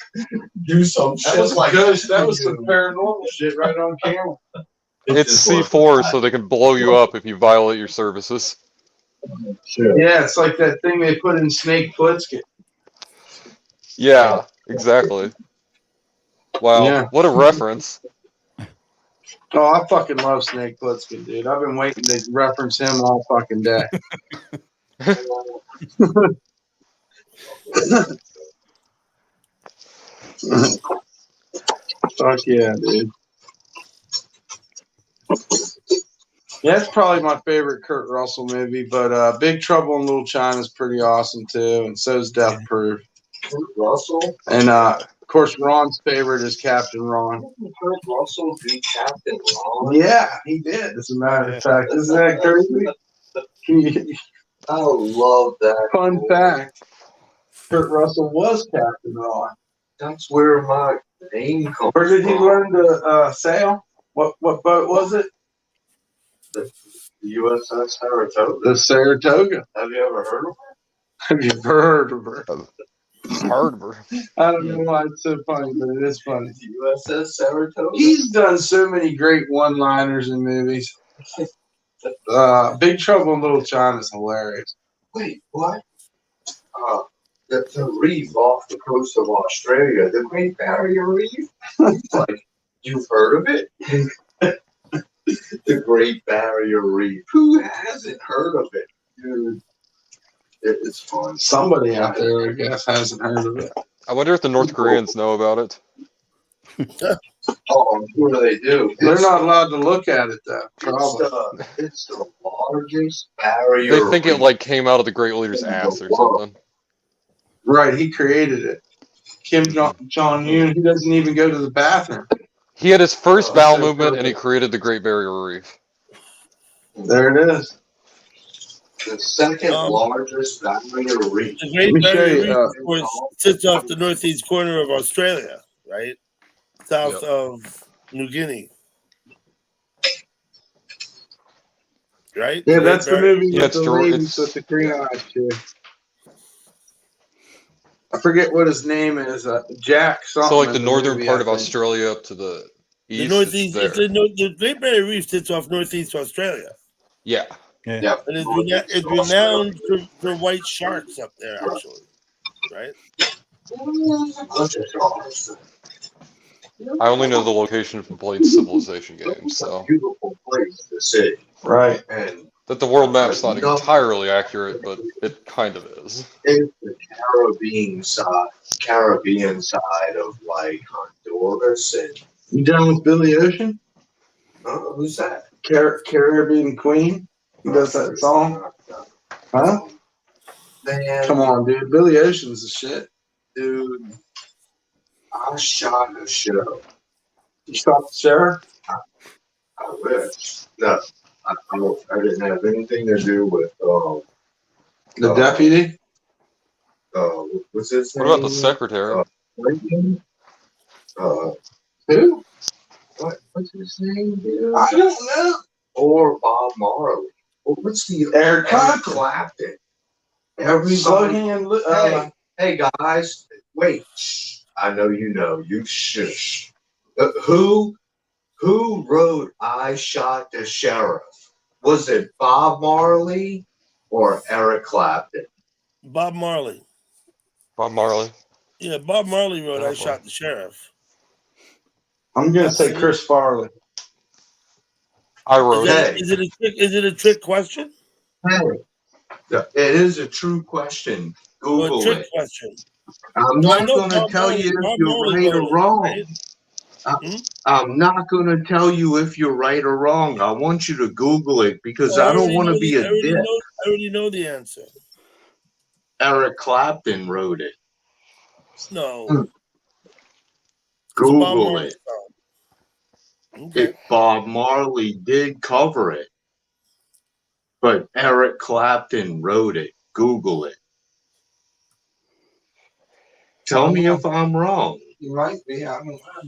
do some shit That was like ghost. That was you. some paranormal shit right on camera. It's just wasn't C4, that. so they can blow you up if you violate your services. Sure. Yeah, it's like that thing they put in Snake Plissken. Yeah, exactly. Wow, Yeah. what a reference. Oh, I fucking love Snake Plissken, dude. I've been waiting to reference him all fucking day. Fuck yeah, dude. Yeah, that's probably my favorite Kurt Russell movie, but Big Trouble in Little China is pretty awesome too, and so is Death Proof. Kurt Russell? And of course, Ron's favorite is Captain Ron. Didn't Kurt Russell be Captain Ron? Yeah, he did. As a matter of fact, isn't that crazy? I love that. Fun fact: Kurt Russell was Captain Ron. That's where my name comes from. Where did he learn to sail? What boat was it? The USS Saratoga. The Saratoga. Have you ever heard of Have you ever heard of her? Hardver. I don't know why it's so funny, but it is funny. it? USS Saratoga. He's done so many great one-liners in movies. Big Trouble in Little China is hilarious. Wait, what? The reef off the coast of Australia, the Great Barrier Reef. Like, you've heard of it? The Great Barrier Reef. Who hasn't heard of it, dude? It's fun. Somebody out there, I guess, hasn't heard of it. I wonder if the North Koreans know about it. Oh, I'm sure they do. They're not allowed to look at it though. It's Probably. it's the largest barrier. They think it reef like came out of the Great Leader's in the ass or world. something. Right, he created it. Kim Jong Un, he doesn't even go to the bathroom. He had his first Oh, bowel so movement, and he perfect. created the Great Barrier Reef. There it is. The second largest barrier reef. The Let Great me show Barrier you. Reef, of course, sits off the northeast corner of Australia, right? South Yep. of New Guinea. Right? Yeah, Great that's the Barrier. movie Yeah, with it's the ladies with the green Yeah. eyes too. I forget what his name is. Jack something. So like the in northern movie, part I of think. Australia up to the The east, northeast, it's there. the Great Barrier Reef sits off northeast Australia. Yeah. Yeah. Yep. And it's renowned for white sharks up there, actually. Right? I only know the location from playing Civilization games, so Beautiful place to see. Right. And that the world map's not No. entirely accurate, but it kind of is. it's the Caribbean side of like Honduras and You done with Billy Ocean? who's that? Caribbean Queen? He does that song? Huh? Man, Come on, dude. Billy Ocean's the shit. dude, I shot a show. You shot the sheriff? I wish. No, I didn't have anything to do with The deputy? what's his What name? about the secretary? Lincoln? Who? What's his name, dude? I don't know. Or Bob Marley. Or what's the Eric Clapton. Clapton. Slow Everybody. hand. Hey guys, wait. Shh. I know you know. You shush. Who wrote "I Shot the Sheriff"? Was it Bob Marley or Eric Clapton? Bob Marley. Bob Marley. Yeah, Bob Marley wrote Oh, I boy. Shot the Sheriff. I'm gonna say Chris Farley. I wrote Hey. it. Is it a trick question? Hey, it is a true question. Or a Google trick it. question? I'm No, I not know going to Bob tell Marley. you if Bob you're Marley right wrote or it, wrong. right? I'm not going to tell you if you're right or wrong. I want you to Google it because Oh, I don't want to be a I dick. already know the answer. Eric Clapton wrote it. No. Hmm. It's a Bob Google Marley it. song. Okay. Bob Marley did cover it, but Eric Clapton wrote it. Google it. Tell me if I'm wrong. You might be. I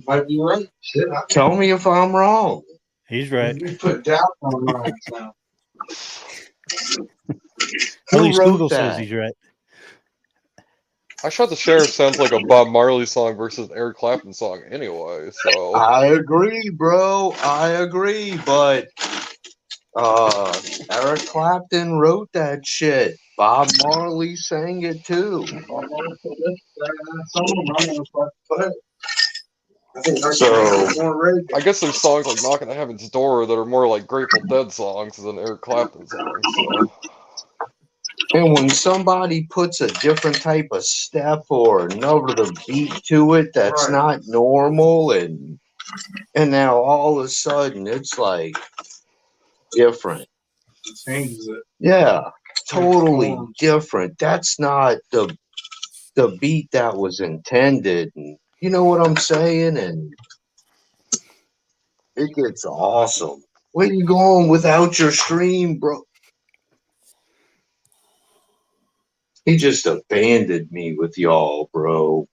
might be right. Shit, tell me if I'm wrong. He's right. You put doubt on mine now. At Who least wrote Google that? says he's right. I Shot the Sheriff sounds like a Bob Marley song versus an Eric Clapton song anyway, so I agree, bro. I agree, but Eric Clapton wrote that shit. Bob Marley sang it too. So I guess there's songs like Knocking at Heaven's Door that are more like Grateful Dead songs than Eric Clapton songs, so and when somebody puts a different type of step or another beat to it that's not normal and now all of a sudden it's like different. It changes it. Yeah, totally different. That's not the beat that was intended. And you know what I'm saying? And it gets awesome. Where you going without your stream, bro? He just abandoned me with y'all, bro.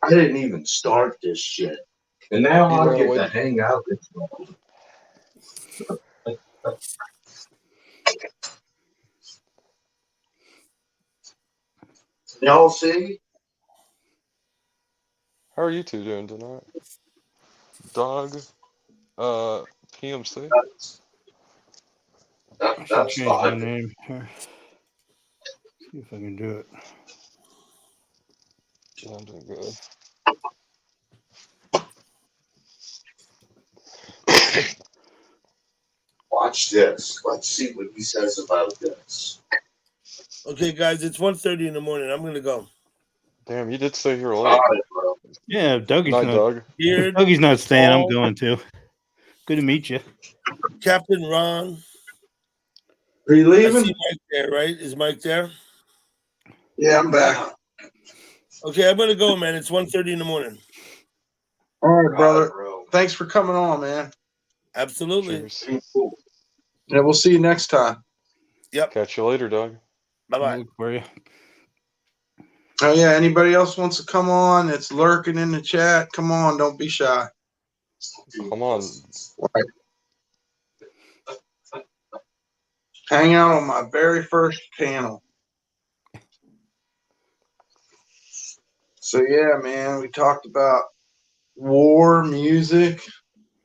I didn't even start this shit. And now He I ran get away. to hang out with y'all. Y'all see? How are you two doing tonight? Dog, PMC? I should That's change my fine. name here. See if I can do it. Yeah, I'm doing good. Watch this. Let's see what he says about this. Okay, guys, it's 1:30 in the morning. I'm gonna go. Damn, you did stay here All late. right, bro. Yeah, Doug. Beard, Dougie's not staying. I'm Paul, going to. Good to meet you. Captain Ron. Are you I see leaving? Mike there, right? Is Mike there? Yeah, I'm back. Okay, I'm gonna go, man. It's 1:30 in the morning. All right, brother. Thanks for coming on, man. Absolutely. Cheers. Yeah, we'll see you next time. Yep. Catch you later, Doug. Bye bye. Look for you. Oh yeah, anybody else wants to come on? It's lurking in the chat. Come on, don't be shy. Come on. Right. Hang out on my very first panel. So yeah, man, we talked about war, music.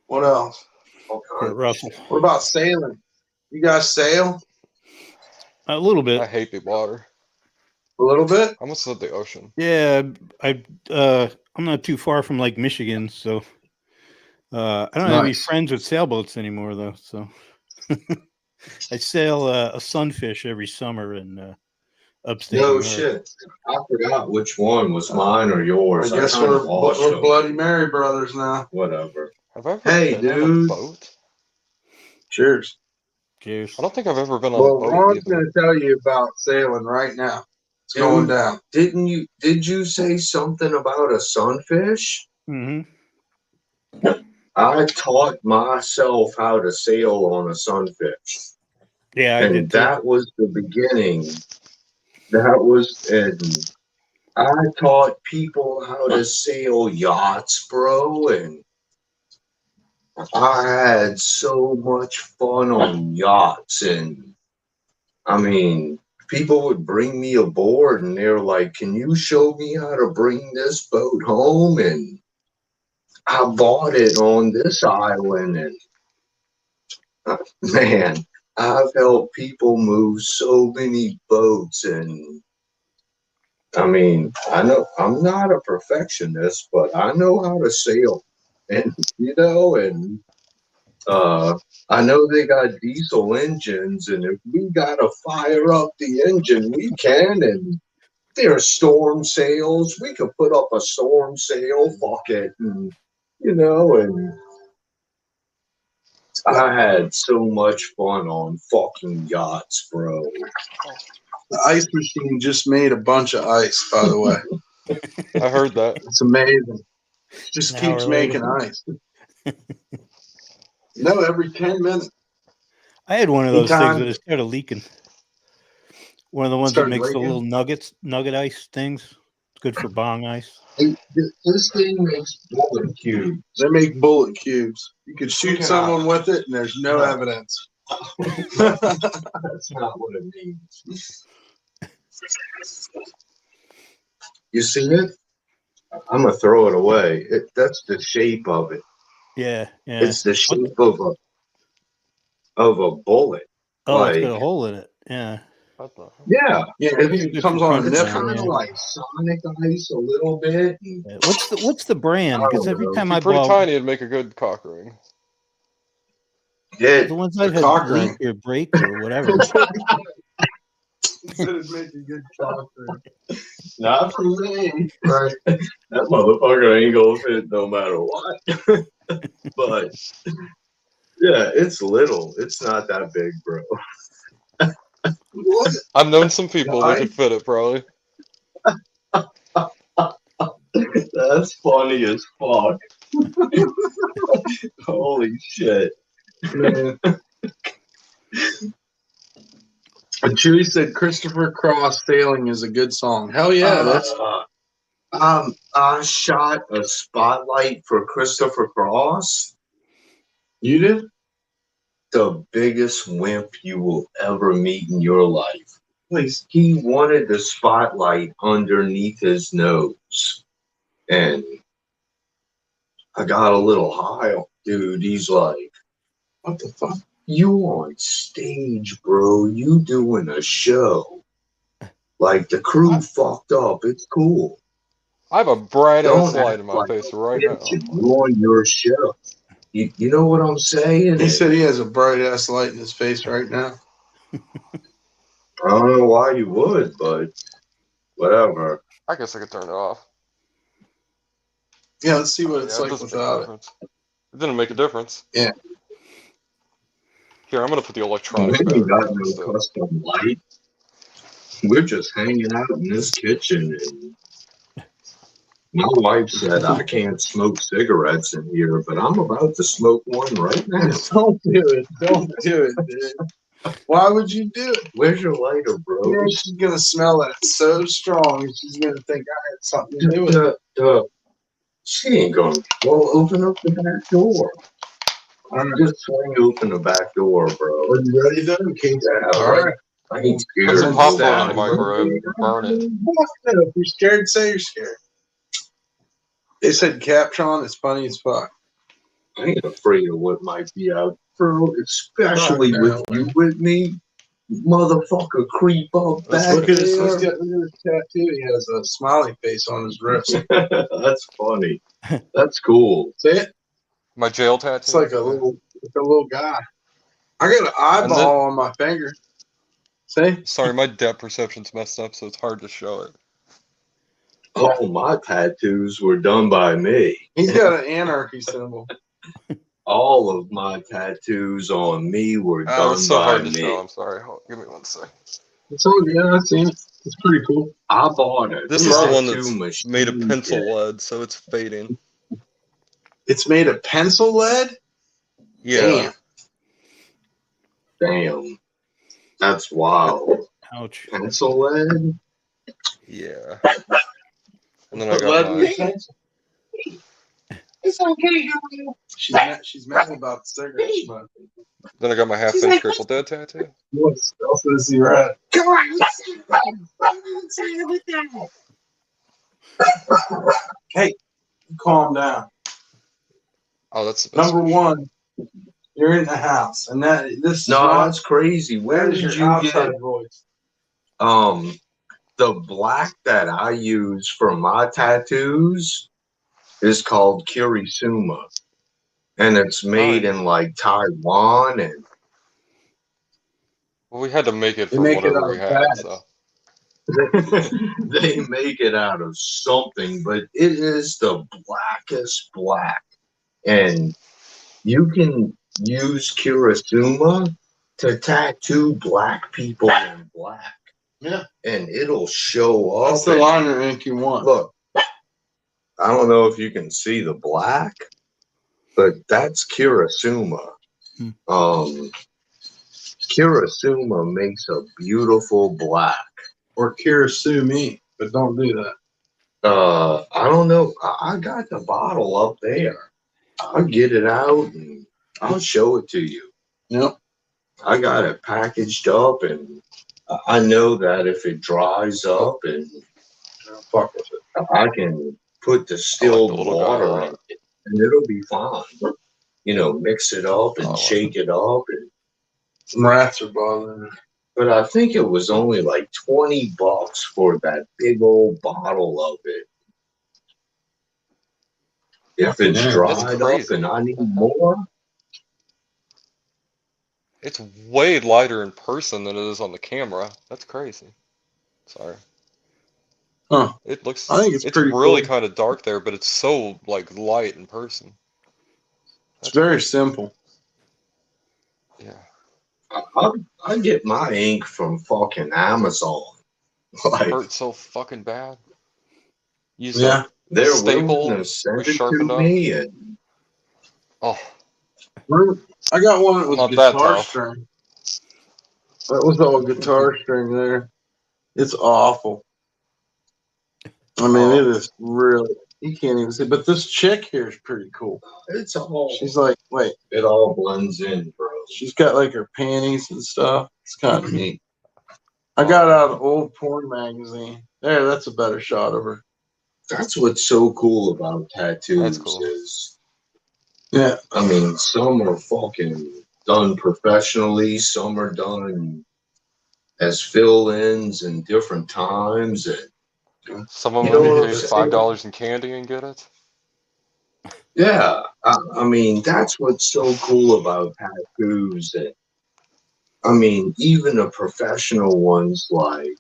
What else? Kurt Russell. What about sailing? You guys sail A little I bit. hate the water. a little bit? I almost said the ocean. Yeah, I'm not too far from Lake Michigan, so I don't have any Nice. friends with sailboats anymore, though. So I sail a sunfish every summer in upstate No New York. shit. I forgot which one was mine or I yours. guess kinda we're lost them. Bloody Mary brothers now. Whatever. Have I ever Hey, been on a dude. boat? Cheers. Cheers. I don't think I've ever been on a Well, boat Ron's either. going to tell you about sailing right now. It's going Dude, down. Did you say something about a sunfish? Mm-hmm. I taught myself how to sail on a sunfish. Yeah, I did And too. that was the beginning. And I taught people how to sail yachts, bro, and I had so much fun on yachts. And I mean, people would bring me aboard and they're like, can you show me how to bring this boat home? And I bought it on this island. And man, I've helped people move so many boats. And I mean, I know I'm not a perfectionist, but I know how to sail. And, I know they got diesel engines, and if we got to fire up the engine, we can. And there are storm sails. We could put up a storm sail, fuck it. And I had so much fun on fucking yachts, bro. The ice machine just made a bunch of ice, by the way. I heard that. It's amazing. Just An keeps hour later. making ice. No, every 10 minutes. I had one of those things Anytime. that it started leaking. One of the ones that Started makes the leaking? little nugget ice things. It's good for bong ice. Hey, this thing makes bullet cubes. They make bullet cubes. You could shoot Okay. someone with it, and there's no evidence. That's not what it means. You see it? I'm gonna throw it away. That's the shape of it. Yeah, yeah. It's the shape of a bullet. Oh, it's like, got a hole in it. Yeah. What the hell? Yeah, Yeah, Good it comes for on a punch it's nipple. kind of yeah. like Sonic Ice a little bit. And Yeah. What's the brand? Because every time I If you're pretty bought tiny, it'd make a good cock ring. it, the ones I've The had cock like ring. here break or whatever. It'd make a good cock ring. not for me. Right. That motherfucker ain't gonna fit no matter what. But yeah, it's little. It's not that big, bro. What? I've known some people that Guy? could fit it, probably. That's funny as fuck. Holy shit. Man. Chewy said Christopher Cross Sailing is a good song. Hell yeah, that's I shot a spotlight for Christopher Cross. you did? The biggest wimp you will ever meet in your life. Please, he wanted the spotlight underneath his nose. And I got a little high, dude. He's like, what the fuck? You on stage, bro. You doing a show. Like, the crew fucked up. It's cool. I have a bright ass Don't light act in my like face a right bitch now. and ruin your show. You know what I'm saying? He said he has a bright ass light in his face right now. I don't know why you would, but whatever. I guess I could turn it off. Yeah, let's see what Yeah, it's it like doesn't make a without it. difference. It didn't make a difference. Yeah. Here, I'm gonna put the We electronics ain't battery got in no instead. custom light. We're just hanging out in this kitchen, and my wife said I can't smoke cigarettes in here, but I'm about to smoke one right now. Don't do it. Don't do it, dude. Why would you do it? Where's your lighter, You bro? know she's gonna smell that so strong, and she's gonna think I had something to do with it. She ain't gonna. Well, open up the back door. Just swing open the back door, bro. Are you ready though? In case All right. I ain't scared. Put some of popcorn in that. the microwave. Burn it. If you're scared, say you're scared. They said Captron is funny as fuck. I ain't afraid of what might be out, bro. Especially Fuck with that, you man. with me, motherfucker. Creep up Let's back Look at his, there. look at his tattoo. He has a smiley face on his wrist. That's funny. That's cool. See it? My jail tattoo. It's like a little guy. I got an eyeball on my finger. See? Sorry, my depth perception's messed up, so it's hard to show it. All my tattoos were done by me. He's got an anarchy symbol. All of my tattoos on me were done It's so by hard to me. show. I'm sorry. Give me 1 sec. It's all good. I've seen it. It's pretty cool. I bought it. This is the one that's made of pencil lead, so it's fading. It's made of pencil lead? Yeah. Damn. That's wild. Ouch. Pencil lead? Yeah. And then I Put got lead in your my. pencil. It's okay, Julio. She's mad about the cigarette smoke. Then I got my half-inch Grateful Dead tattoo. What else does he read? Come on, let's see it with that. Hey, calm down. Oh, that's the best. Number one, you're in the house, and this is No, not, that's crazy. Where that is did your you outside get voice. the black that I use for my tattoos is called Kirisuma. And it's made in like Taiwan, and Well, we had to make it They from make it whatever out we of had, bats. so. they make it out of something, but it is the blackest black. And you can use Kirisuma to tattoo black people in black. Yeah. And it'll show up. That's the liner ink you want. Look, I don't know if you can see the black, but that's Kirisuma. Kirisuma makes a beautiful black. Or Kirisu me, but don't do that. I don't know. I got the bottle up there. I'll get it out and I'll show it to you. Yep. I got it packaged up, and I know that if it dries up, and Fuck with it. I can put distilled little guy water a lot. in it, and it'll be fine. You know, mix it up and shake it up, and Some rats are bothering me. but I think it was only like $20 for that big old bottle of it. If it's That's dried up crazy. and I need more, It's way lighter in person than it is on the camera. That's crazy. Sorry. Huh. It looks. I think it's pretty really cool. kind of dark there, but it's so like light in person. It's very simple. Yeah. I get my ink from fucking Amazon. Like, Hurts so fucking bad. Use Yeah. they're staple willing to send was it to sharpened up. me, and Oh, I got one that was Not that guitar tough. string. That was all guitar string there. It's awful. I mean, Oh. it is really. You can't even see. But this chick here is pretty cool. it's all She's like, wait, it all blends in, bro. she's got like her panties and stuff. It's kind of neat. I got out an old porn magazine. There, that's a better shot of her. That's what's so cool about tattoos. That's cool. Is, Yeah. I mean, some are fucking done professionally, some are done as fill-ins in different times, and Some of You them know what pay I'm saying? $5 in candy and get it. yeah, I mean, that's what's so cool about tattoos. That I mean, even the professional ones, like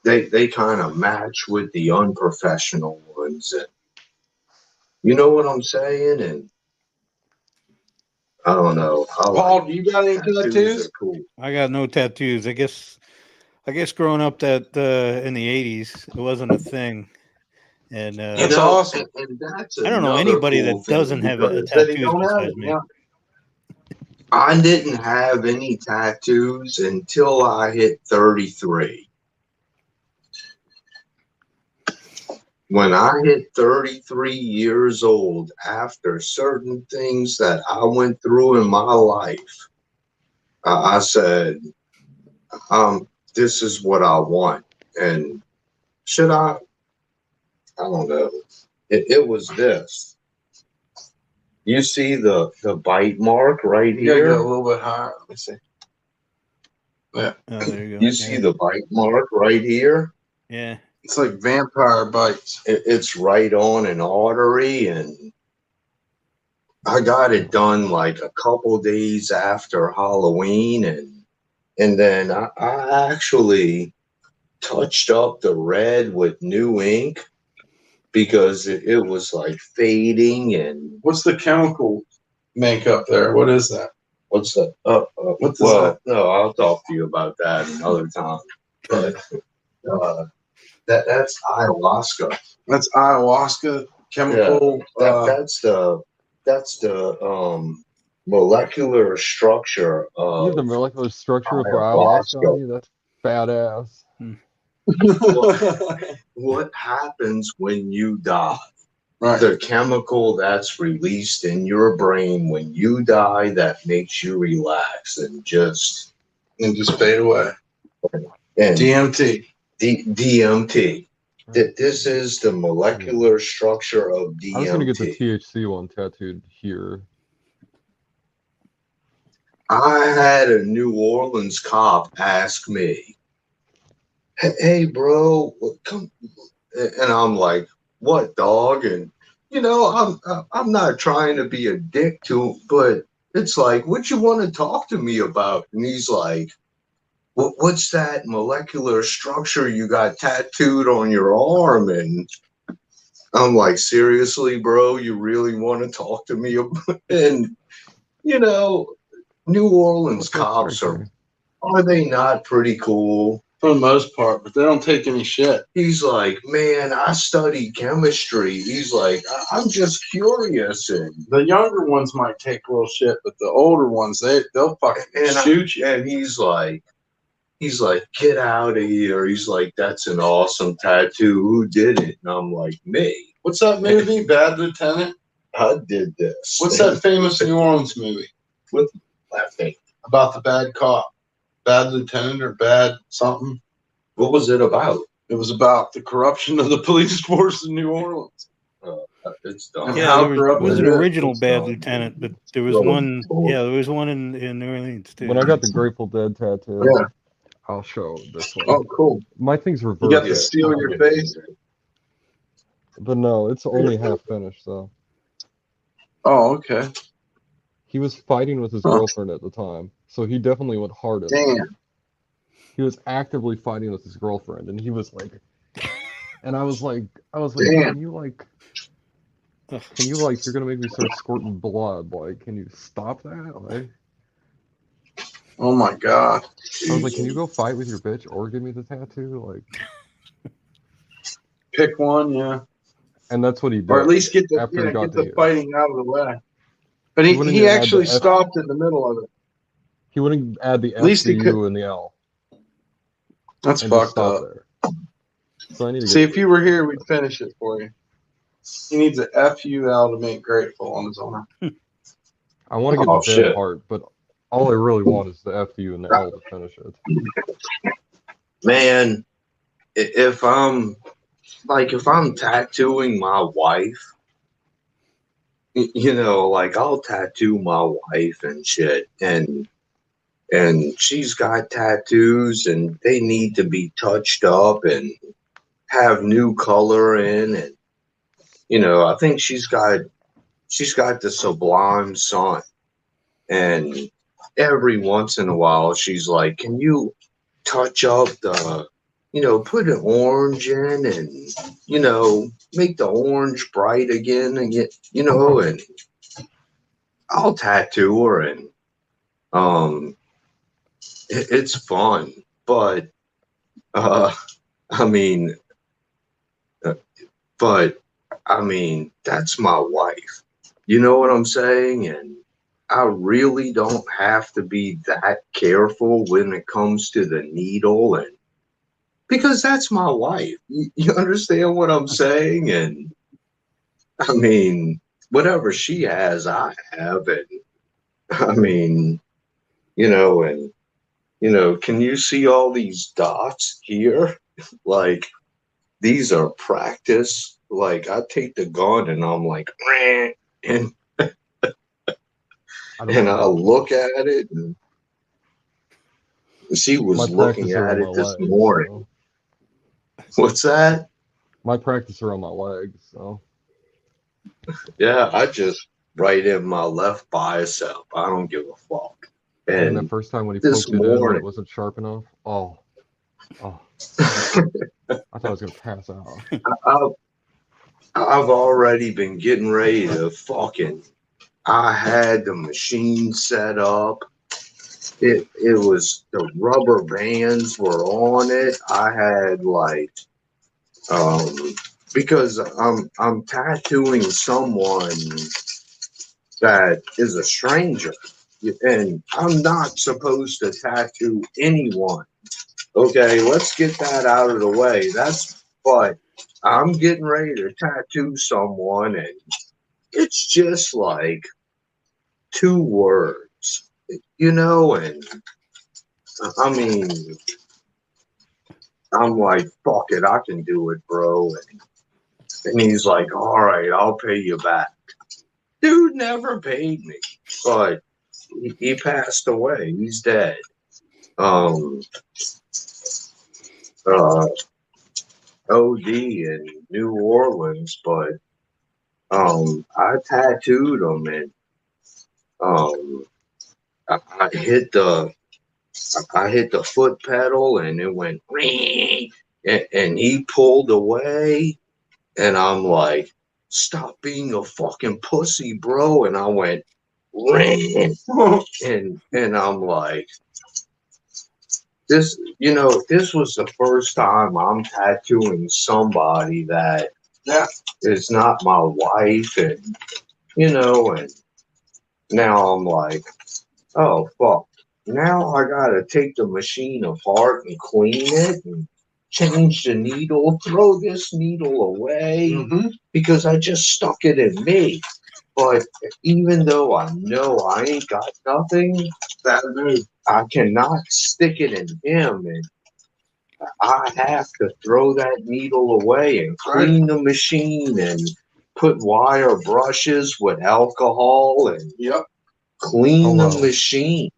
they kind of match with the unprofessional ones. And You know what I'm saying? And I don't know. Paul, do you got any tattoos tattoos? are cool. I got no tattoos. I guess growing up that in the 80s, it wasn't a thing. And That's awesome. And that's I don't know another anybody cool that thing doesn't have because That he tattoos don't have besides it. me. Yeah. I didn't have any tattoos until I hit 33. When I hit 33 years old, after certain things that I went through in my life, I said, this is what I want. And should I don't know. It was this. You see the bite mark right You gotta here? go a little bit higher. Let me see. Yeah. Oh, there you go. You see the bite mark right here? Yeah. It's like vampire bites. It's right on an artery, and I got it done like a couple days after Halloween, and then I actually touched up the red with new ink because it was like fading. And What's the chemical makeup there? What is that? what's that? What does Well, that? no, I'll talk to you about that another time. But that's ayahuasca. That's ayahuasca chemical. That's the molecular structure You have the of molecular structure for ayahuasca on ayahuasca. you? That's badass. What happens when you die? Right. The chemical that's released in your brain when you die that makes you relax and just fade away. and DMT. DMT. This is the molecular structure of DMT. I was gonna get the THC one tattooed here. I had a New Orleans cop ask me, "Hey, bro, come," and I'm like, "What, dog?" And I'm not trying to be a dick to him, but it's like, "What you want to talk to me about?" And he's like, "What's that molecular structure you got tattooed on your arm?" And I'm like, "Seriously, bro, you really want to talk to me about?" And New Orleans cops are they not pretty cool? For the most part, but they don't take any shit. He's like, "Man, I studied chemistry." He's like, I'm just curious. And The younger ones might take a little shit, but the older ones, they'll fucking shoot you. And he's like, "Get out of here." He's like, "That's an awesome tattoo. Who did it?" And I'm like, "Me." What's that movie, Bad Lieutenant? I did this. What's that famous New Orleans movie? With laughing. About the bad cop. Bad Lieutenant or Bad something? What was it about? It was about the corruption of the police force in New Orleans. It's done. And Yeah, how there corrupt was is an it? original It's Bad done. Lieutenant, but there was Well, one. cool. Yeah, there was one in New Orleans too. When I got the Grateful Dead tattoo, Yeah. I'll show this one. Oh, cool. My thing's You reversed. got the seal in your face? But no, it's only half finished though. Oh, okay. He was fighting with his girlfriend at the time, so he definitely went hard at her. Damn. He was actively fighting with his girlfriend, and he was like, and I was like, Damn. you're gonna make me start squirting blood. Like, can you stop that? Like, Oh my God. I was like, can you go fight with your bitch or give me the tattoo? Like, Pick one, yeah. and that's what he did. Or at least get the after he got get the to here. fighting out of the way. But He wouldn't he even add actually the F- stopped in the middle of it. He wouldn't add the At least he FU and the L. That's And just fucked stop up. there. So I need to See, get if you were here, we'd finish it for you. He needs a FUL to make grateful on his arm. I want to get Oh, the dead shit. part, but all I really want is the FU and the L to finish it. Man, if I'm tattooing my wife, like I'll tattoo my wife and shit, and she's got tattoos and they need to be touched up and have new color in. And I think she's got the Sublime Sun, and every once in a while she's like, "Can you touch up put an orange in and, make the orange bright again and and I'll tattoo her and, um, it's fun, but, uh, I mean, uh, but I mean, that's my wife. You know what I'm saying? And I really don't have to be that careful when it comes to the needle and because that's my wife. You understand what I'm saying? And I mean, whatever she has, I have. And I mean, and, can you see all these dots here? Like, these are practice. Like, I take the gun and I'm like, "Meh," and I don't and know I about look those. at it, and she My was looking practice are at on my it this legs, morning. so What's that? my practice are on my legs, so Yeah, I just right in my left bicep. I don't give a fuck. man, that And first time when he this poked it in when it morning, wasn't sharp enough, oh, I thought I was gonna pass out. I've, I've already been getting ready to fucking. I had the machine set up. It was the rubber bands were on it. I had like um because I'm tattooing someone that is a stranger and I'm not supposed to tattoo anyone. Okay, let's get that out of the way. But I'm getting ready to tattoo someone and it's just like two words, and I mean, I'm like, fuck it, I can do it, bro. And he's like, all right, I'll pay you back. Dude never paid me, but he passed away. He's dead. Um, uh, OD in New Orleans, but I tattooed him and um, I hit the foot pedal and it went ring, and he pulled away and I'm like, stop being a fucking pussy, bro. And I went ring, and I'm like, this was the first time I'm tattooing somebody that is not my wife, and and now I'm like, oh fuck. Now I gotta take the machine apart and clean it and change the needle, throw this needle away because I just stuck it in me. But even though I know I ain't got nothing, I cannot stick it in him, and I have to throw that needle away and clean the machine and put wire brushes with alcohol and clean the Hello. machine.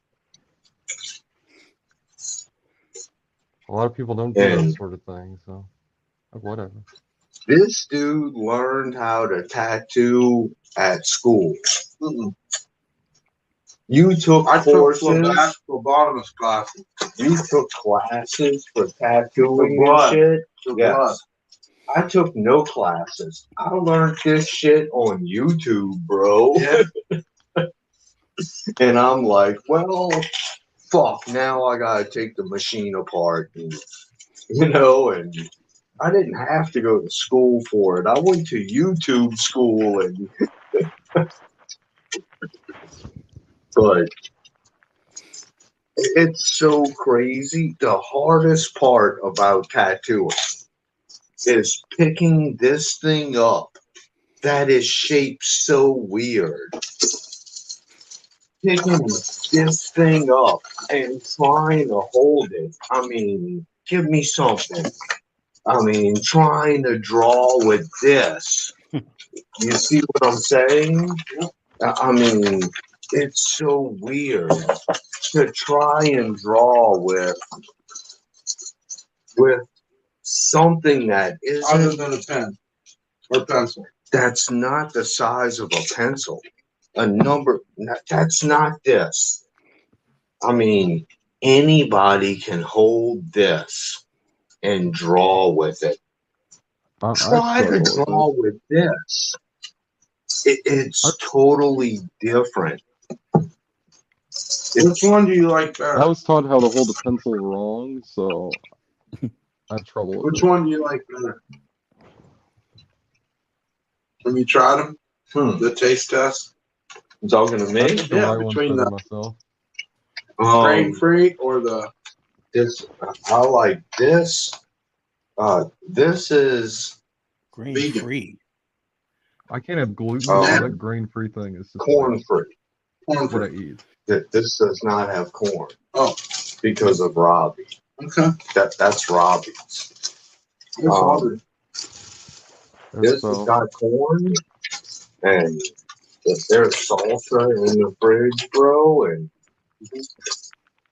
A lot of people don't do that And sort of thing, so whatever. this dude learned how to tattoo at school. You took courses. Phlebotomist classes. You took classes for tattooing and blood. shit. For Yes. blood. I took no classes. I learned this shit on YouTube, bro. Yeah. And I'm like, well, fuck. Now I gotta take the machine apart, and and I didn't have to go to school for it. I went to YouTube school, and but it's so crazy. The hardest part about tattooing is picking this thing up that is shaped so weird. Picking this thing up and trying to hold it. I mean, give me something. I mean, trying to draw with this. You see what I'm saying? I mean, it's so weird to try and draw with something that Other isn't than a pen or pencil. that's not the size of a pencil. A number that's not this. I mean, anybody can hold this. and draw with it. I Try to struggle draw with this. It's totally different. Which one do you like I better? was taught how to hold a pencil wrong, so I have trouble with Which it. one do you like better? Have you tried them? The taste test? You talking to I me? think the Yeah, right one's between better the myself. grain free or the This I like this. This is Grain vegan. free. I can't have gluten, Oh. so that grain-free thing is just corn like free. corn what I free. eat. This does not have corn. Oh. Because of Robbie. Okay. That's Robbie's. That's all. This has got corn and there's salsa in the fridge, bro, and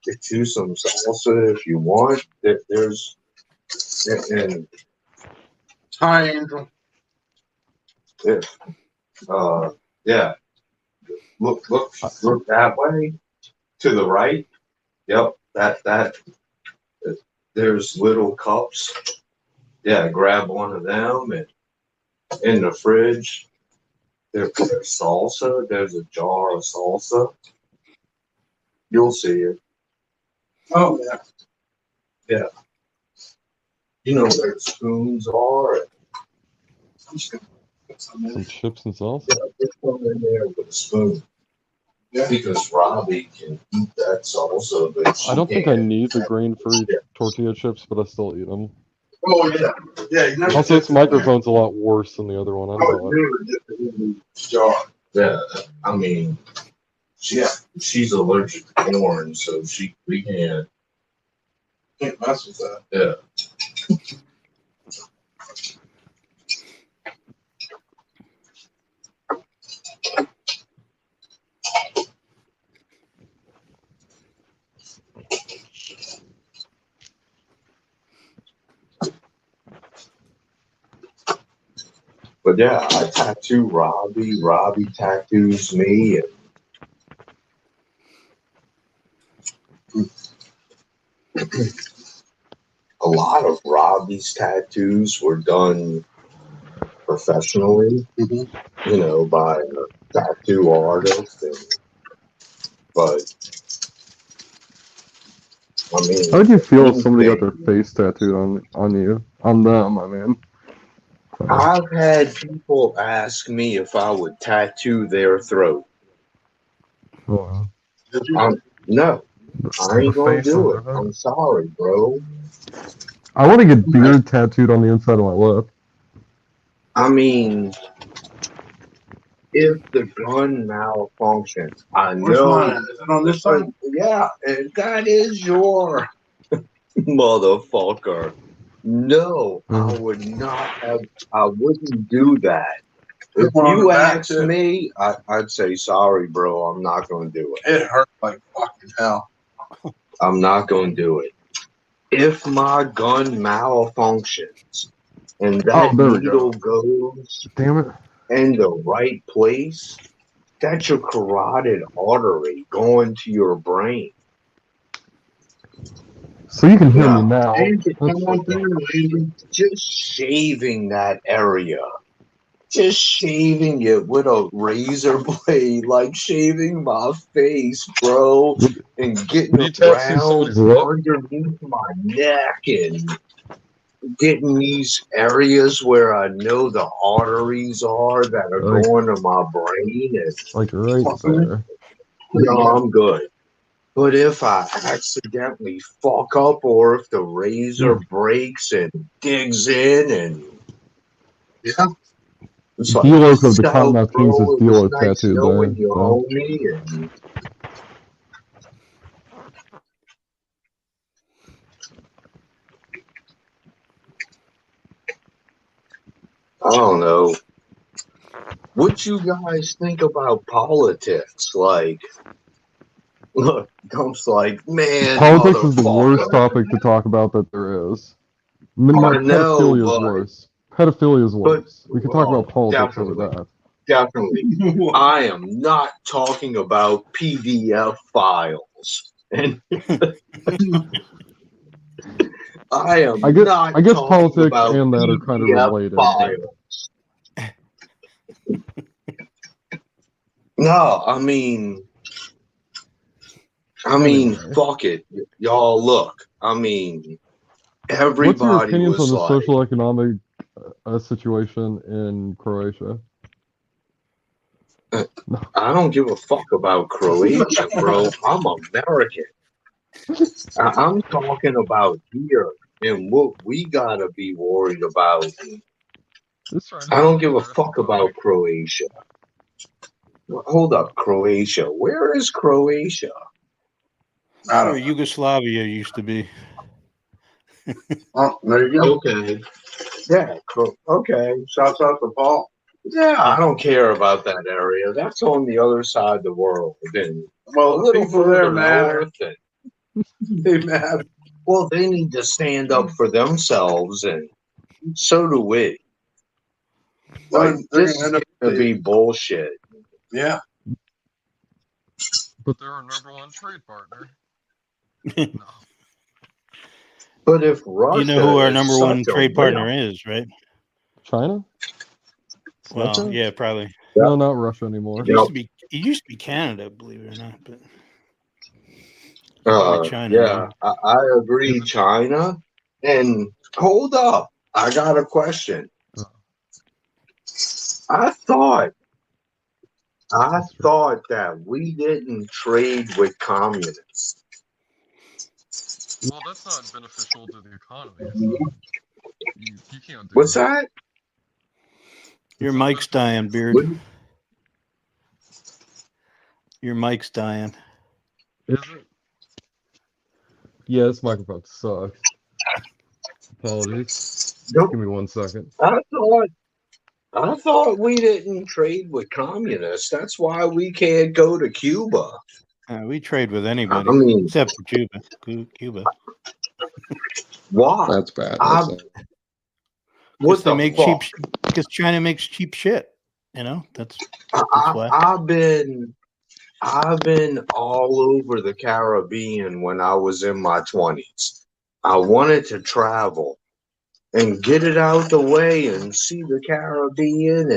get you some salsa if you want. There's and Hi, Angel. if yeah, look that way to the right. Yep, that there's little cups. Yeah, grab one of them and in the fridge. There's salsa. There's a jar of salsa. You'll see it. Oh yeah. Yeah. You know where the spoons are. I'm just gonna put some in. Some chips and salsa. Yeah, put one in there with a spoon. Yeah. Because Robbie can eat that salsa, but she I don't think I can't. need the grain-free tortilla chips, but I still eat them. Oh yeah. Yeah. You never Also, dip this it in there. microphone's a lot worse than the other one. I I would know it. never dip it in the jar. Yeah, I mean, she's allergic to corn, so we can't. Can't mess with that. Yeah. But yeah, I tattoo Robbie. Robbie tattoos me. And a lot of Robbie's tattoos were done professionally, you know, by a tattoo artist. But I mean, How would you feel if same somebody got their thing. face tattooed on them? I mean, I've had people ask me if I would tattoo their throat. well, No, I ain't the gonna face on do their it. head. I'm sorry, bro. I want to get beard tattooed on the inside of my lip. I mean, if the gun malfunctions, I Where's mine? know. Is it on this side? Yeah, and that is your motherfucker. No, I would not have. I wouldn't do that. If One on the you back, asked too. me, I'd say sorry, bro. I'm not gonna do it. It hurt like fucking hell. I'm not gonna do it. If my gun malfunctions and that there we go. needle goes Damn it. in the right place, that's your carotid artery going to your brain. So you can hear Yeah. me now. Andrew, That's come on something. through, Andrew. Just shaving that area. Just shaving it with a razor blade, like shaving my face, bro, and getting Would you tattoo around somebody's lip? underneath my neck and getting these areas where I know the arteries are that are Like- going to my brain. And Like right there. no, I'm good. But if I accidentally fuck up or if the razor breaks and digs in and Yeah. it's like, Delos of the so, Cottonmouth Kings bro, is it was Delos nice tattooed knowing there. you, So. homie. And I don't know. What you guys think about politics? Like, look, Gump's like, man, Politics is the worst motherfucker. topic to talk about that there is. I Pedophilia know, is but worse. Pedophilia is worse. We can talk oh, about politics over definitely. that. Definitely. I am not talking about PDF files. And I am I not guess talking politics about and that are kind of PDF related. files. No, I mean, Anyway. fuck it, y'all. Look, I mean, What's your everybody opinions was on the like, social economic situation in Croatia? I don't give a fuck about Croatia, bro. I'm American. I'm talking about here and what we gotta be worried about. I don't give a fuck about Croatia. Hold up, Croatia. Where is Croatia? I Where don't know. Yugoslavia used to be. Oh, there you go. Okay. Yeah, okay. Shouts out to Paul. Yeah, Yeah. I don't care about that area. That's on the other side of the world. And a Well, the little people there further matter. north. And, They matter. well, they need to stand up for themselves, and so do we. Like, They're this gonna is end up. going to be bullshit. Yeah. But they're our number one trade partner. No. But if You know who Russia our is number one such a trade wimp, partner is, right? China? Well, Russia? yeah, probably. No, not Russia anymore. It used to be Canada, believe it or not, but probably China yeah, now. I agree, China. And hold up, I got a question. Oh. I thought That's true. that we didn't trade with communists. Well, that's not beneficial to the economy, so you can't do What's that. that? Your It's not mic's beneficial. dying, Beard. Your mic's dying. Is it? Yeah, this microphone sucks. Apologies. Nope. Give me 1 second. I thought we didn't trade with communists. That's why we can't go to Cuba. We trade with anybody I mean, except for Cuba. Cuba. why? That's bad. What They the make fuck? because China makes cheap shit. You know, that's why. I've been all over the Caribbean when I was in my 20s. I wanted to travel and get it out the way and see the Caribbean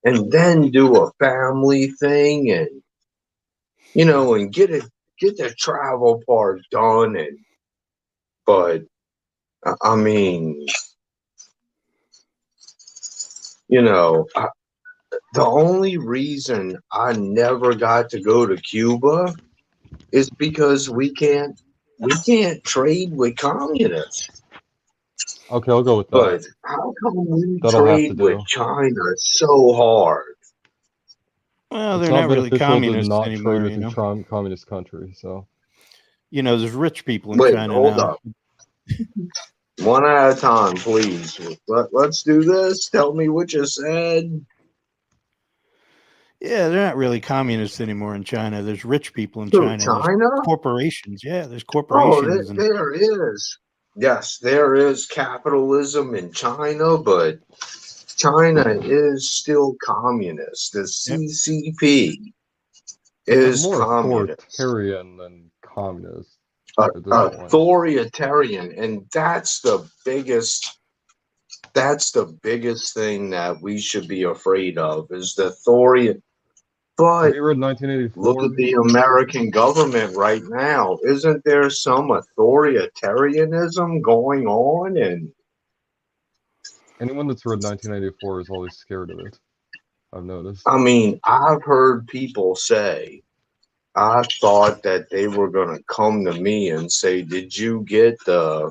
and then do a family thing and and get the travel part done but I mean the only reason I never got to go to Cuba is because we can't trade with communists. Okay, I'll go with that. But how come we That'll have to trade with do. China so hard? Well, It's they're not not really beneficial to communists not trade anymore. with You know. a communist country, so. There's rich people in Wait, China hold now. up. One at a time, please. Let's do this. Tell me what you said. Yeah, they're not really communists anymore in China. There's rich people in So China. China? There's corporations. Yeah, there's Oh, corporations. there is. Yes, there is capitalism in China, but China is still communist. The CCP They're is more communist. authoritarian than communist at this point. Authoritarian, and that's the biggest thing that we should be afraid of is the authoritarian. But Have you read 1984? look at the American government right now. Isn't there some authoritarianism going on? And Anyone that's read 1984 is always scared of it. I've noticed. I mean, I've heard people say, I thought that they were going to come to me and say, did you get the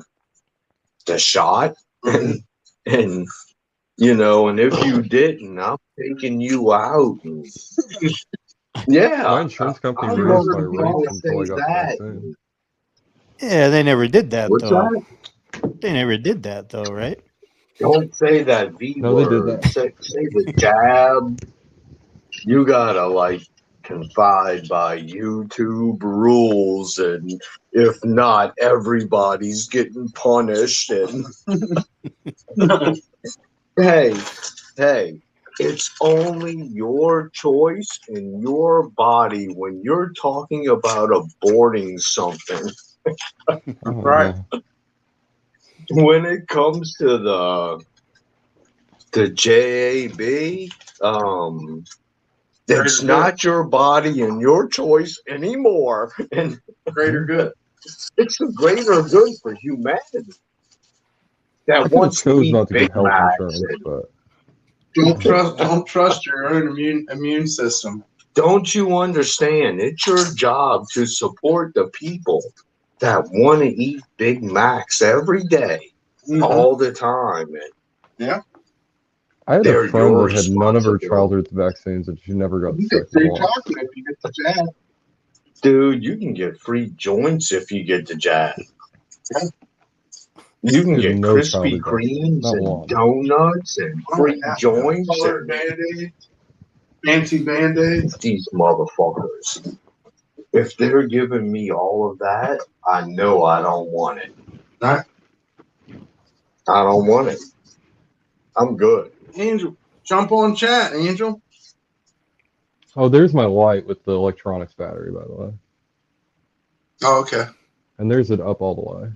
shot? And and if you didn't, I'm taking you out. And, yeah, My insurance company I've raised my heard rates people until I say got the that. vaccine. Yeah, they never did that What's though. that? They never did that though, right? Don't say that V No, they did word. that. Say the jab. You gotta confide by YouTube rules, and if not, everybody's getting punished. And hey, it's only your choice and your body when you're talking about aborting something. Oh, Right. no. when it comes to the JAB, it's Greater not your body and your choice anymore, and greater good. it's the greater good for humanity that I could have wants to chose eat not to Big get health Macs. insurance, And but Don't trust your own immune system. don't you understand? It's your job to support the people that want to eat Big Macs every day, all the time, and I had a they're friend your that had none of her responsibility. childhood vaccines and she never got You get sick at free all. chocolate if you get the jab. Dude, you can get free joints if you get the jab. You can She had get no Krispy childhood vaccines, Kremes not and one. donuts and free joints Colored and Band-Aids, fancy Band-Aids. these motherfuckers. If they're giving me all of that, I know I don't want it. Right. I don't want it. I'm good. Angel, jump on chat, Angel. Oh, there's my light with the electronics battery, by the way. Oh, okay. And there's it up all the way.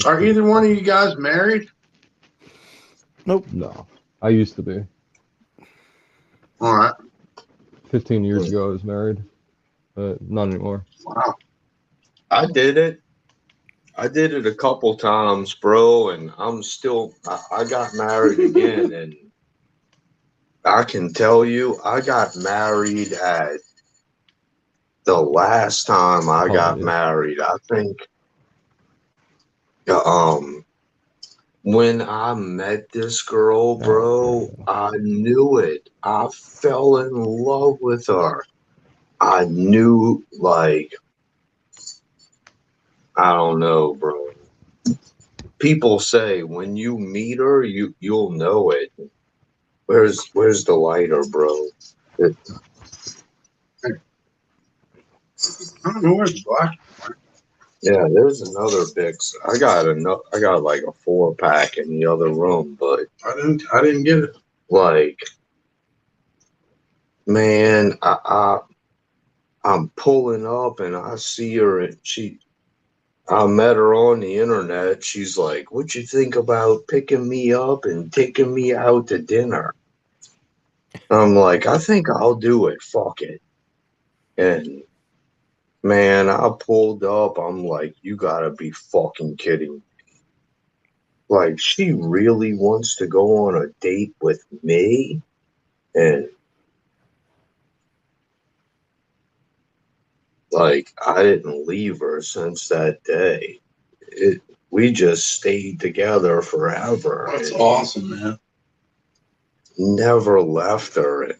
Are either one of you guys married? Nope. No. I used to be. All right. 15 years ago I was married. But not anymore. Wow. I did it. I did it a couple times, bro, and I'm still, I got married again, and I can tell you, I got married at the last time I got married. I think, when I met this girl, bro, I knew it. I fell in love with her. I knew, like, I don't know, bro. People say when you meet her, you'll know it. Where's the lighter, bro? I don't know where's the black. Yeah, there's another Bix. I got like a 4-pack in the other room, but I didn't get it. like, man, I'm pulling up and I see her and I met her on the internet. She's like, "What you think about picking me up and taking me out to dinner?" I'm like, "I think I'll do it. Fuck it." And man, I pulled up. I'm like, "You gotta be fucking kidding me." Like, she really wants to go on a date with me? And like, I didn't leave her since that day. We just stayed together forever. That's awesome, man. Never left her. And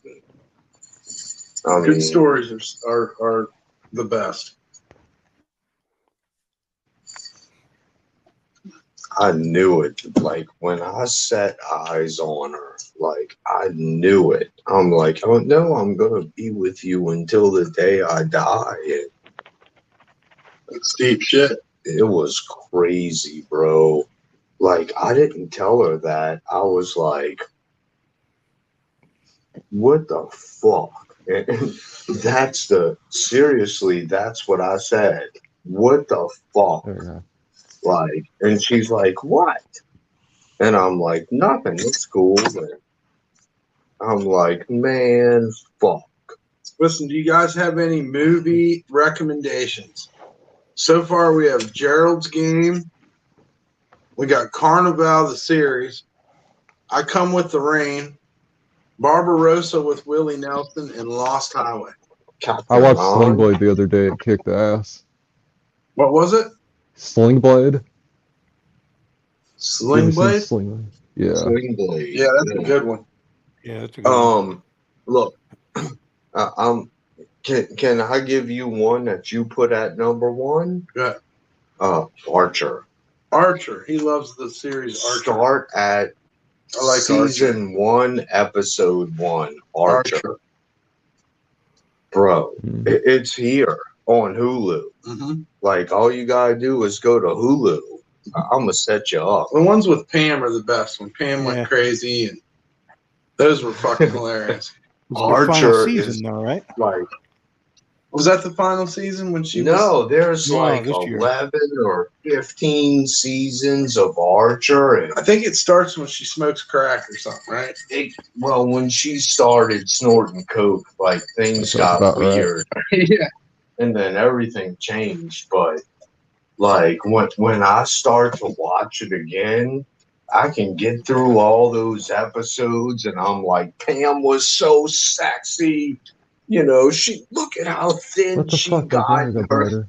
I Good mean, stories are the best. I knew it. Like, when I set eyes on her, like, I knew it. I'm like, oh no, I'm gonna be with you until the day I die. And that's deep shit. It was crazy, bro. Like, I didn't tell her that. I was like, what the fuck? And seriously, that's what I said. What the fuck? Like, and she's like, what? And I'm like, nothing. It's cool. And I'm like, man, fuck. Listen, do you guys have any movie recommendations? So far, we have Gerald's Game. We got Carnival, the series. I Come with the Rain. Barbarossa with Willie Nelson, and Lost Highway. I watched Sling Blade the other day. It kicked ass. What was it? Sling Blade. Sling Blade? Sling Blade? Yeah. Sling Blade. Yeah, that's a good one. Yeah, that's a good one. Look, can I give you one that you put at number one? Yeah. Archer. Archer. He loves the series Archer. Start at season 1, episode 1. Archer. Bro, it's here on Hulu. Mm-hmm. Like, all you gotta do is go to Hulu. I'm gonna set you up. The ones with Pam are the best. When Pam went crazy, and those were fucking hilarious. It's their final Archer season, is though, right? like, Was that the final season when she was? No, there's No, like this year. 11 or 15 seasons of Archer. And I think it starts when she smokes crack or something, right? well, when she started snorting coke, like things That sounds got about right. weird, Yeah. and then everything changed. But like when I start to watch it again, I can get through all those episodes, and I'm like, Pam was so sexy. You know, she look at how thin What the she fuck? My got. finger got brighter.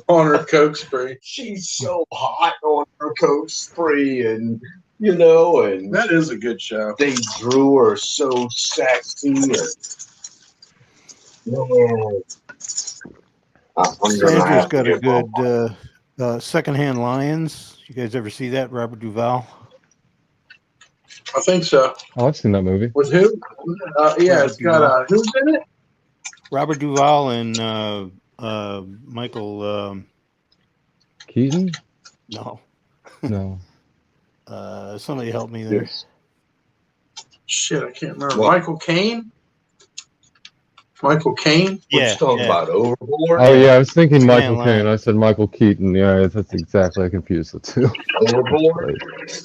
On her coke spray. She's so hot on her coke spree, and you know, and That is a good show. they drew her so sexy. And, man, I'm gonna Sandra's have to got a give up. good Secondhand Lions. You guys ever see that? Robert Duvall. I think so. Oh, I've seen that movie. With who? Yeah, Robert it's got who's in it? Robert Duvall and Michael. Keaton? No, No. somebody help me there. Yes. Shit, I can't remember. What? Michael Caine. Michael Caine. What Yeah, you talking yeah. about? Overboard? Oh yeah, I was thinking Secondhand Michael Caine. Lions. I said Michael Keaton. Yeah, that's exactly. I confused the two. Overboard?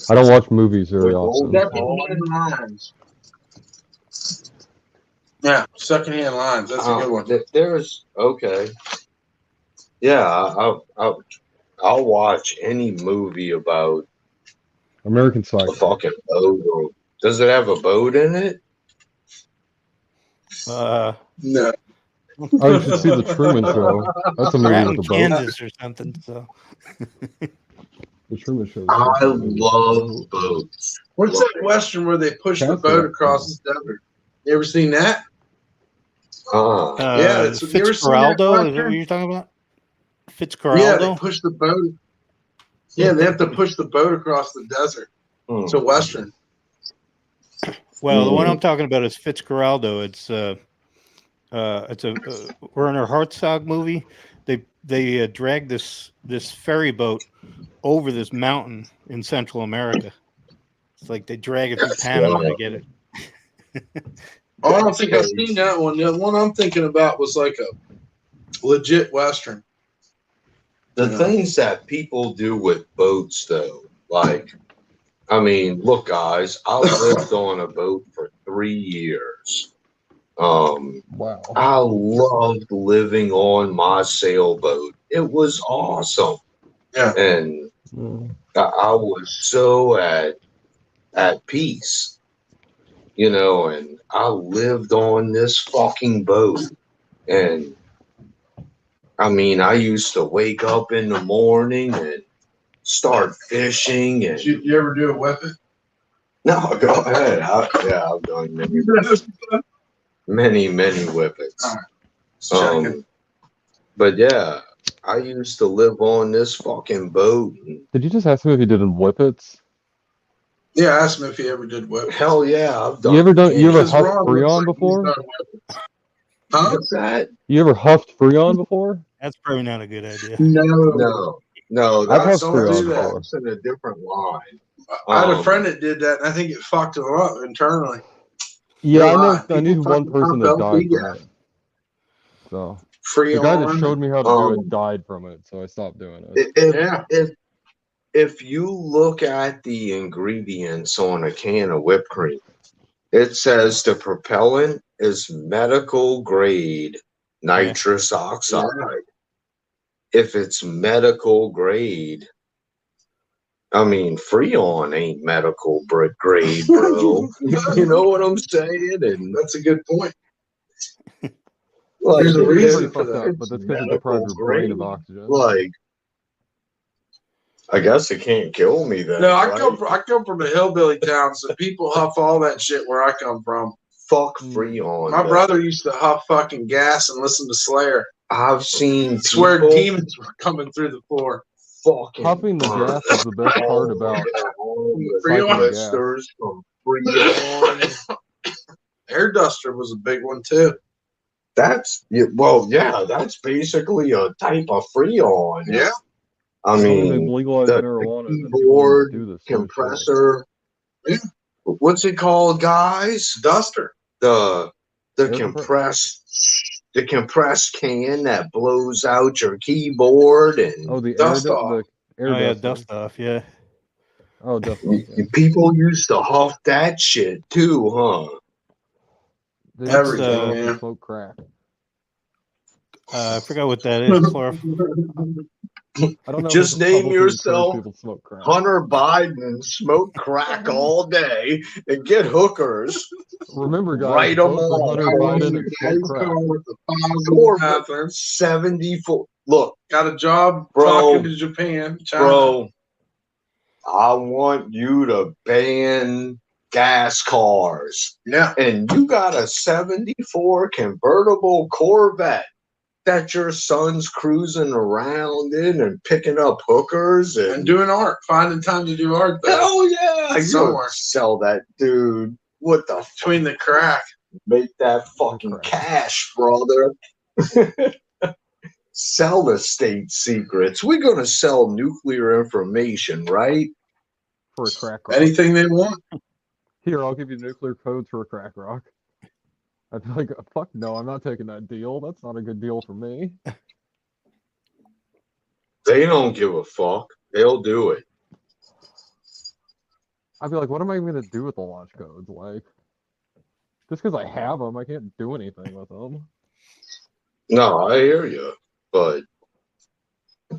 I don't watch movies very With often. Secondhand Lines. Yeah, Secondhand Lines. That's a good one. There's okay. Yeah, I'll watch any movie about American a Psycho. fucking boat. Does it have a boat in it? Uh, No. Oh, you should see the Truman Show. That's a they're movie out in with a boat. Kansas or something. So The Truman Show. is I definitely a movie with a love boat. boats. What's that western where they push the Cat's boat got across the desert? You ever seen that? Yeah, it's- you ever seen that Fitzcarraldo. Is that what Western? you're talking about? Yeah, they Fitzcarraldo. push the boat. Yeah, they have to push the boat across the desert. It's a western. Well, the one I'm talking about is Fitzcarraldo. It's a Werner Herzog movie. They drag this ferry boat over this mountain in Central America. It's like they drag it through Panama to get it. Oh, I don't think I've seen that one. The one I'm thinking about was like a legit western. The things that people do with boats, though, like, I mean, look, guys, I lived on a boat for 3 years. Wow. I loved living on my sailboat. It was awesome. Yeah. And Mm. I was so at peace, you know, and I lived on this fucking boat. And I mean, I used to wake up in the morning and start fishing. And Did you ever do a weapon? no, go ahead. I've done many whippets. All right. Just checking. But yeah, I used to live on this fucking boat. And Did you just ask me if you did whippets? Yeah, I asked him if he ever did weapons. hell yeah, I've done. You ever Because huffed Ron looks Freon like he's before? done weapons. Huh? What's that? You ever huffed Freon before? That's probably not a good idea. No. No, I've that's huffed don't Freon do that. before. in a different line. I had a friend that did that, and I think it fucked him up internally. Yeah, No I lie. know. I knew People one fucking person that pump died LP from it. So Free the guy that on. showed me how to do it died from it, so I stopped doing it. If you look at the ingredients on a can of whipped cream, it says the propellant is medical grade nitrous oxide. If it's medical grade, I mean, Freon ain't medical grade, bro. You know what I'm saying? And That's a good point. like, There's a It's reason pretty for fucked that. up, but that's because it deprives your brain of oxygen. like, I guess it can't kill me then. No, I right? come from a hillbilly town, so people huff all that shit where I come from. Fuck Freon. My though. brother used to huff fucking gas and listen to Slayer. I've seen Swear people demons were coming through the floor. fucking Huffing the burn gas is the best part about all the Freon? blisters from Freon. Air duster was a big one too. That's that's basically a type of Freon. Yeah. I when they mean, legalized the marijuana, then people keyboard didn't do this sort of shit. compressor. What's it called, guys? Duster. The Air compressed the compressed can that blows out your keyboard and Oh, the Dust off. the air Oh yeah, duster. dust off. Yeah. Oh, dust off. Yeah. people used to huff that shit too, huh? They That's, used to get off man. and smoke crack. I forgot what that is. I don't know Just if it's name publicly encouraged yourself people to smoke crack. Hunter Biden and smoke crack all day and get hookers. Remember, guys, Write them vote for all. Hunter Biden and smoke crack. With the thighs in Four the bathroom. 74. Look, Got a job Bro. talking to Japan, China. bro, I want you to ban gas cars. Yeah. And you got a 74 convertible Corvette that your son's cruising around in and picking up hookers And doing art. Finding time to do art though. Hell yeah! You Somewhere. sell that, dude. What the fuck? Between the crack. Make that fucking cash, brother. Sell the state secrets. We're gonna sell nuclear information, right? For a crack rock. Anything they want. Here, I'll give you nuclear codes for a crack rock. I'd be like, fuck no, I'm not taking that deal. That's not a good deal for me. They don't give a fuck. They'll do it. I'd be like, what am I going to do with the launch codes? Like, just because I have them, I can't do anything with them. No, I hear you, but I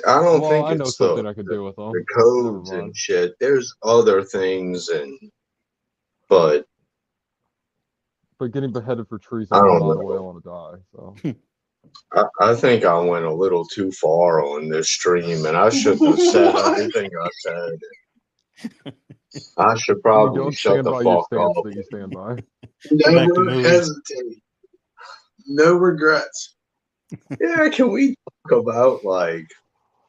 don't Well, think I know it's something I could do with them. the codes Never mind. and shit. There's other things, but But getting beheaded for treason I is don't not know. the way I want to die. So I think I went a little too far on this stream, and I shouldn't have said everything I said. I should you probably don't shut stand the by your fuck stance up. that you stand by. Back to Never movies. hesitate. No regrets. Yeah, can we talk about like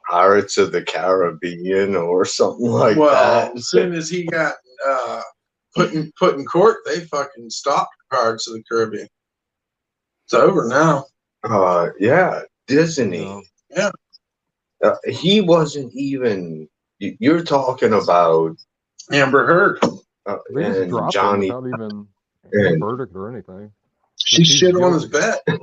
Pirates of the Caribbean or something like Well, that? as soon as he got put in court, they fucking stopped Pirates of the Caribbean. It's over now. Yeah, Disney. No. Yeah. He wasn't even. You're talking about Amber Heard. They just and dropped Johnny. him without even any and verdict or anything. She shit on his guilty. bed.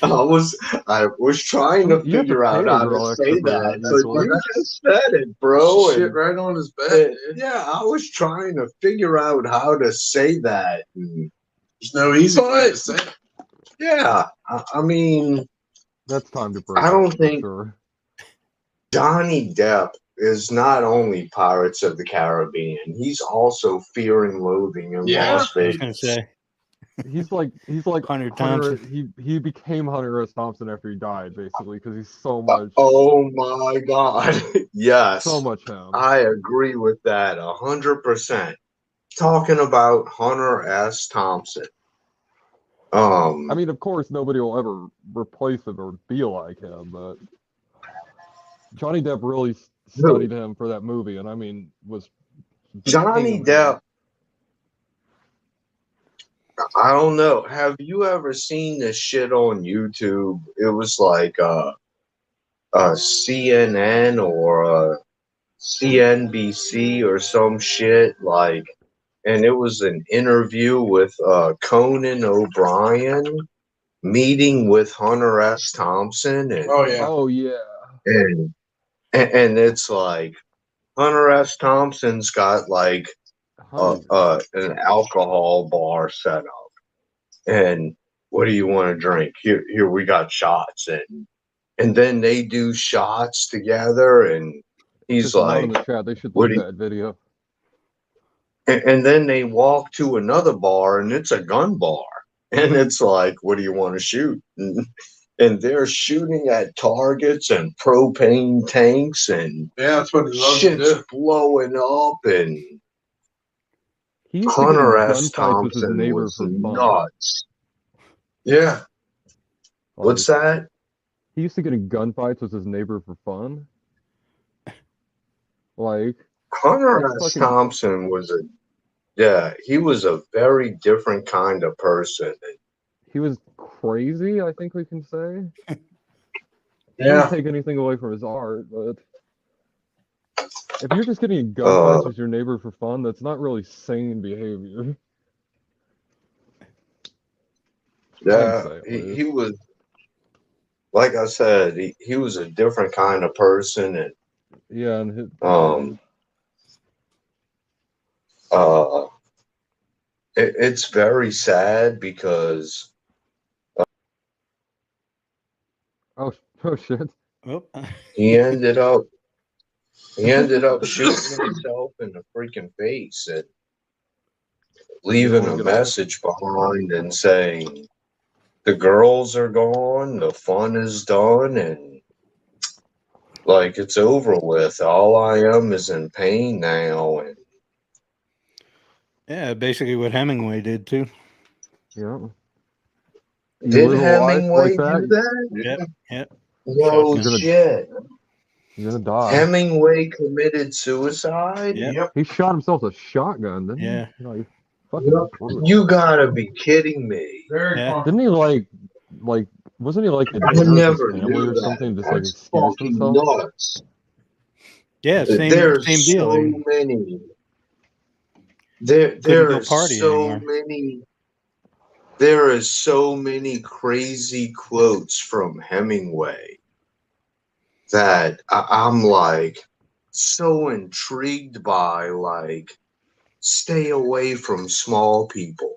I was trying to You have to figure out pay a how girl to extra say for that, that, but usually. you just said it, bro. She shit and- right on his bed, dude. yeah, I was trying to figure out how to say that. and There's no easy way to say it. Yeah, I mean, That's time to break I don't up, for think sure. Johnny Depp is not only Pirates of the Caribbean, he's also Fear and Loathing in Yeah. Las I was gonna Vegas. say. He's like Hunter Hunter. Thompson. He became Hunter S. Thompson after he died, basically, because he's so much Oh my God. Yes. so much him. I agree with that 100%. Talking about Hunter S. Thompson. I mean, of course, nobody will ever replace him or be like him, but Johnny Depp really studied him for that movie, and I mean, was Johnny became him. Depp. I don't know. Have you ever seen this shit on YouTube? It was like a CNN or a CNBC or some shit like, and it was an interview with Conan O'Brien meeting with Hunter S. Thompson, and Oh yeah. Oh yeah. and it's like Hunter S. Thompson's got like an alcohol bar set up, and what do you want to drink? Here we got shots, and then they do shots together, and he's Just not in like, the chat. They should what link do you- that video. and then they walk to another bar, and it's a gun bar, and it's like, what do you want to shoot? And they're shooting at targets and propane tanks, and Yeah, that's what he loves to shit's do. blowing up, and He used to get in Hunter S. gunfights with his Thompson neighbor was for fun. nuts. Yeah. What's that? He used to get in gunfights with his neighbor for fun. Like, Hunter That's S. fucking- Thompson was he was a very different kind of person. he was crazy, I think we can say. Yeah. Doesn't take anything away from his art, but if you're just getting in gunfights with your neighbor for fun, that's not really sane behavior. I'd say at least. he was, like I said, he was a different kind of person, and Yeah, and his, um, uh, it's very sad because oh, oh shit. Oh, he ended up shooting himself in the freaking face and leaving a message behind and saying the girls are gone, the fun is done, and like it's over with. All I am is in pain now, and yeah, basically what Hemingway did too. Yeah. You did live a life like Hemingway do that, that? Yep. No Shotgun. shit. you're gonna die. Hemingway committed suicide? Yep. He shot himself with a shotgun, didn't Yeah. he? Like, fucking brutal. You gotta be kidding me. Yeah. Didn't he like wasn't he like at I dinner with his never family knew or something, that. just like That's excuse fucking himself? nuts. Yeah. Same There's deal. so He many. couldn't There go are party so anymore. many. There is so many crazy quotes from Hemingway that I'm like so intrigued by. Like, stay away from small people.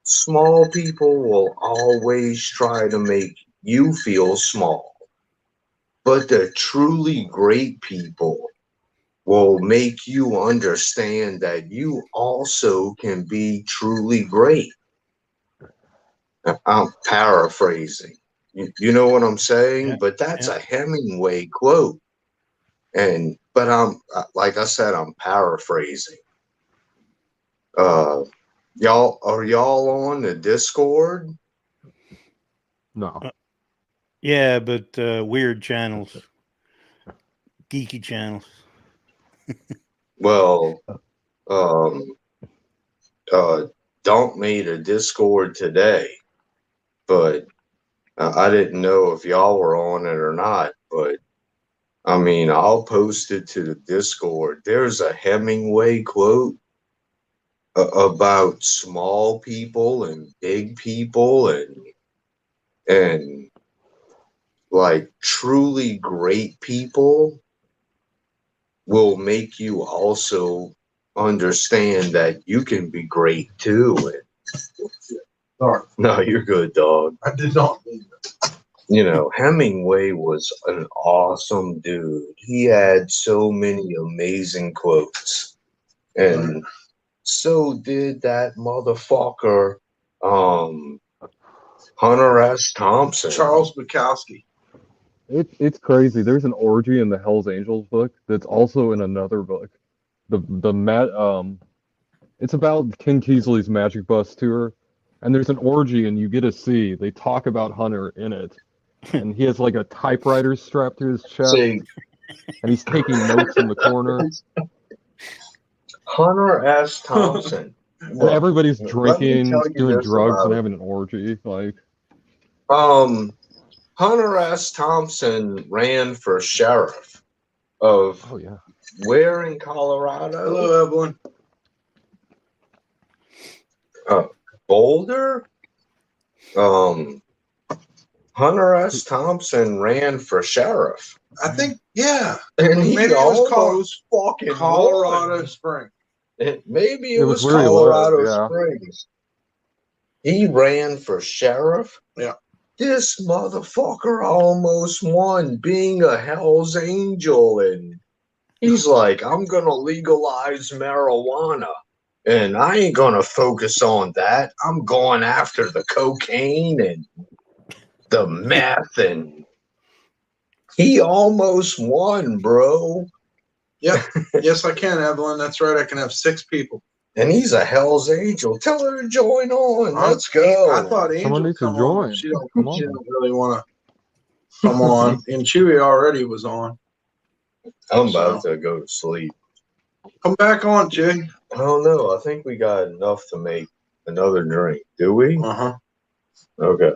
Small people will always try to make you feel small, but the truly great people will make you understand that you also can be truly great. I'm paraphrasing. You know what I'm saying? Yeah. But that's Yeah. a Hemingway quote. But I'm like I said, I'm paraphrasing. Uh, are y'all on the Discord? No. Yeah, but weird channels, geeky channels. Well, um, Dunk made a Discord today, but I didn't know if y'all were on it or not. But I mean, I'll post it to the Discord. There's a Hemingway quote about small people and big people and like truly great people will make you also understand that you can be great too. Sorry. No, you're good, dog. I did not mean that. You know, Hemingway was an awesome dude. He had so many amazing quotes. And so did that motherfucker, Hunter S. Thompson. Charles Bukowski. It's crazy. There's an orgy in the Hell's Angels book that's also in another book. It's about Ken Keasley's Magic Bus tour, and there's an orgy, and you get to see they talk about Hunter in it, and he has like a typewriter strapped to his chest, See, and he's taking notes in the corner, Hunter S. Thompson. and everybody's Let me drinking, tell you doing this drugs, and about having an orgy. Like, Hunter S. Thompson ran for sheriff of oh yeah, where in Colorado? Hello, Evelyn. Boulder. Hunter S. Thompson ran for sheriff. I think, yeah. And he maybe almost fucking Colorado Springs. Maybe it was where he Colorado lived, yeah. Springs. He ran for sheriff. Yeah. This motherfucker almost won being a Hell's Angel, and he's like, I'm gonna legalize marijuana. And I ain't gonna focus on that. I'm going after the cocaine and the meth, and he almost won, bro. Yep. Yes, I can, Evelyn. That's right. I can have 6 people. And he's a Hell's Angel. Tell her to join on. Let's go. I thought Angel Someone needs to come join. on. She don't Come really want to come on. And Chewy already was on. I'm about to go to sleep. Come back on, Jay. I don't know. I think we got enough to make another drink. Do we? Uh-huh. Okay.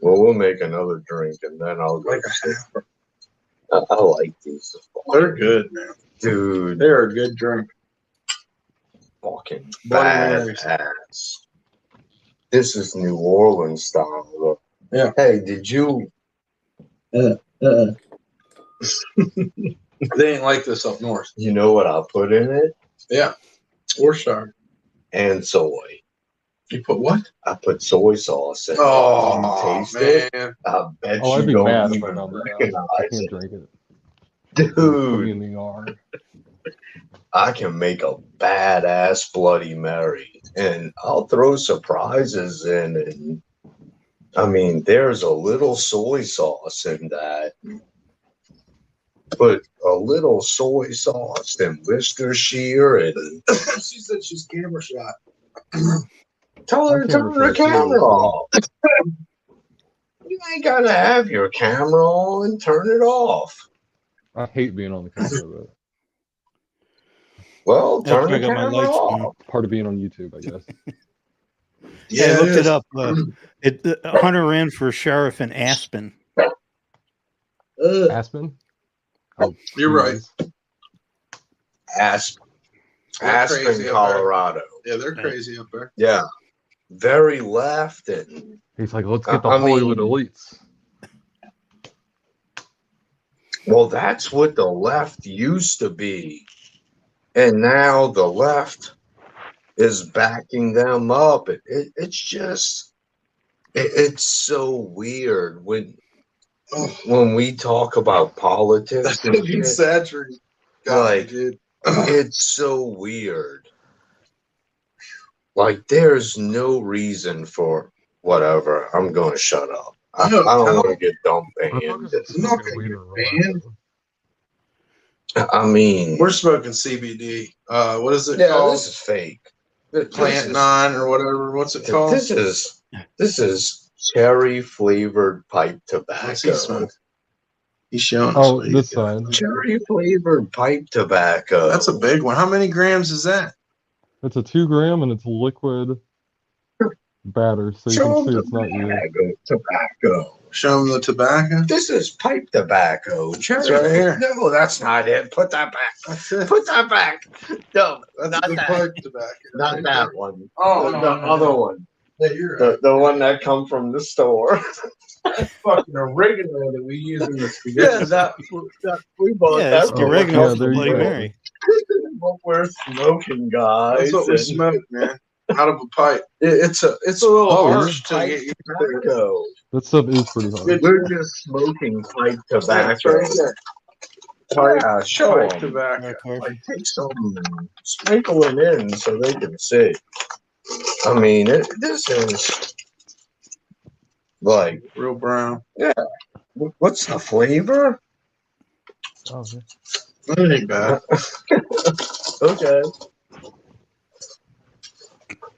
Well, we'll make another drink and then I'll go to sleep. I like these. They're good, man. Dude. They're a good drink. Fucking badass. this is New Orleans style. Look. Yeah. Hey, did you? They ain't like this up north. You know what I put in it? Yeah. Worcestershire. And soy. You put what? I put soy sauce in it. Oh, You taste man. it? I bet Oh, I'd you be don't mad if I even found that out. I recognize can't it. drink it. Put me in Dude, the ER. I can make a badass Bloody Mary. And I'll throw surprises in. And I mean, there's a little soy sauce in that. Put a little soy sauce and Worcestershire and She said she's camera shot. tell her I'm to turn camera her shy too, camera so- off. You ain't gotta have your camera on. Turn it off. I hate being on the camera, but Well, That's turn where I the got my camera lights on. off. part of being on YouTube, I guess. Yeah, I looked is. it up. Hunter ran for sheriff in Aspen. Aspen? Oh, You're right. geez. Aspen, They're crazy up there. Colorado. Yeah, they're crazy up there. Yeah, very left and He's like, let's get the I Hollywood mean- elites. well, that's what the left used to be, and now the left is backing them up. It's just it's so weird when we talk about politics. And shit, Exaggerated. Like- dude. it's so weird. Like there's no reason for whatever. I'm going to shut up. I don't want to get dumped What the fuck banned. is it smoking weed or banned. I mean, We're smoking CBD. What is it yeah, called? this is fake. Plant 9 or whatever. What's it called? This is cherry flavored pipe What's he tobacco. smoking? He's showing us. Oh, what this he's got. side. Cherry flavored pipe tobacco. That's a big one. How many grams is that? It's a 2 gram and it's liquid batter, so you Show can them see it's not you. tobacco. Show him the tobacco. This is pipe tobacco. Cherry. It's right here. No, that's not it. Put that back. That's it. Put that back. No, That's not the that. pipe tobacco. Not that one. Oh, the no, other one. Yeah, you're right. The one that come from the store. Fucking oregano that we use in the Yeah, spaghetti. that we bought Yeah, that. it's the from- oregano yeah, for there you Bloody go. Mary. What we're smoking, guys. That's what we and smoke, man. Out of a pipe. It's a little Oh, harsh to pipe get used to. tobacco. That stuff is pretty hard. We're just smoking pipe tobacco. Right there. Yeah, show Pipe them. tobacco. Like, take some, sprinkle it in so they can see. I mean, this is like, Real brown. what's the flavor? Oh, okay. That ain't bad. Okay.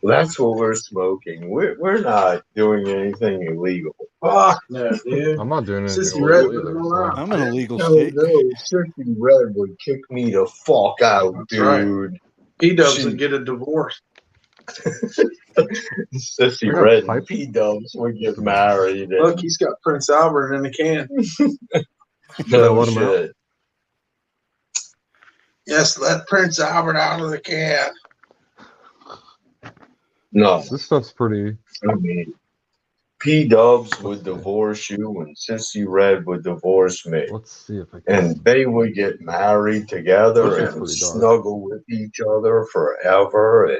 That's what we're smoking. We're not doing anything illegal. Fuck no, dude. I'm not doing anything Sissy illegal Red either. put it So. around. I'm in a legal No, state. Sissy Red would kick me the fuck out, That's right. dude. He doesn't get a divorce. Sissy I got Red pipe. and P-Dubs would get married. and- Look, he's got Prince Albert in a can. no let 'em out? shit. Yes, let Prince Albert out of the can. No, This stuff's pretty. I mean, P-Dubs would divorce you and Sissy Red would divorce me. Let's see if I can. And they would get married together This is and pretty dark. snuggle with each other forever.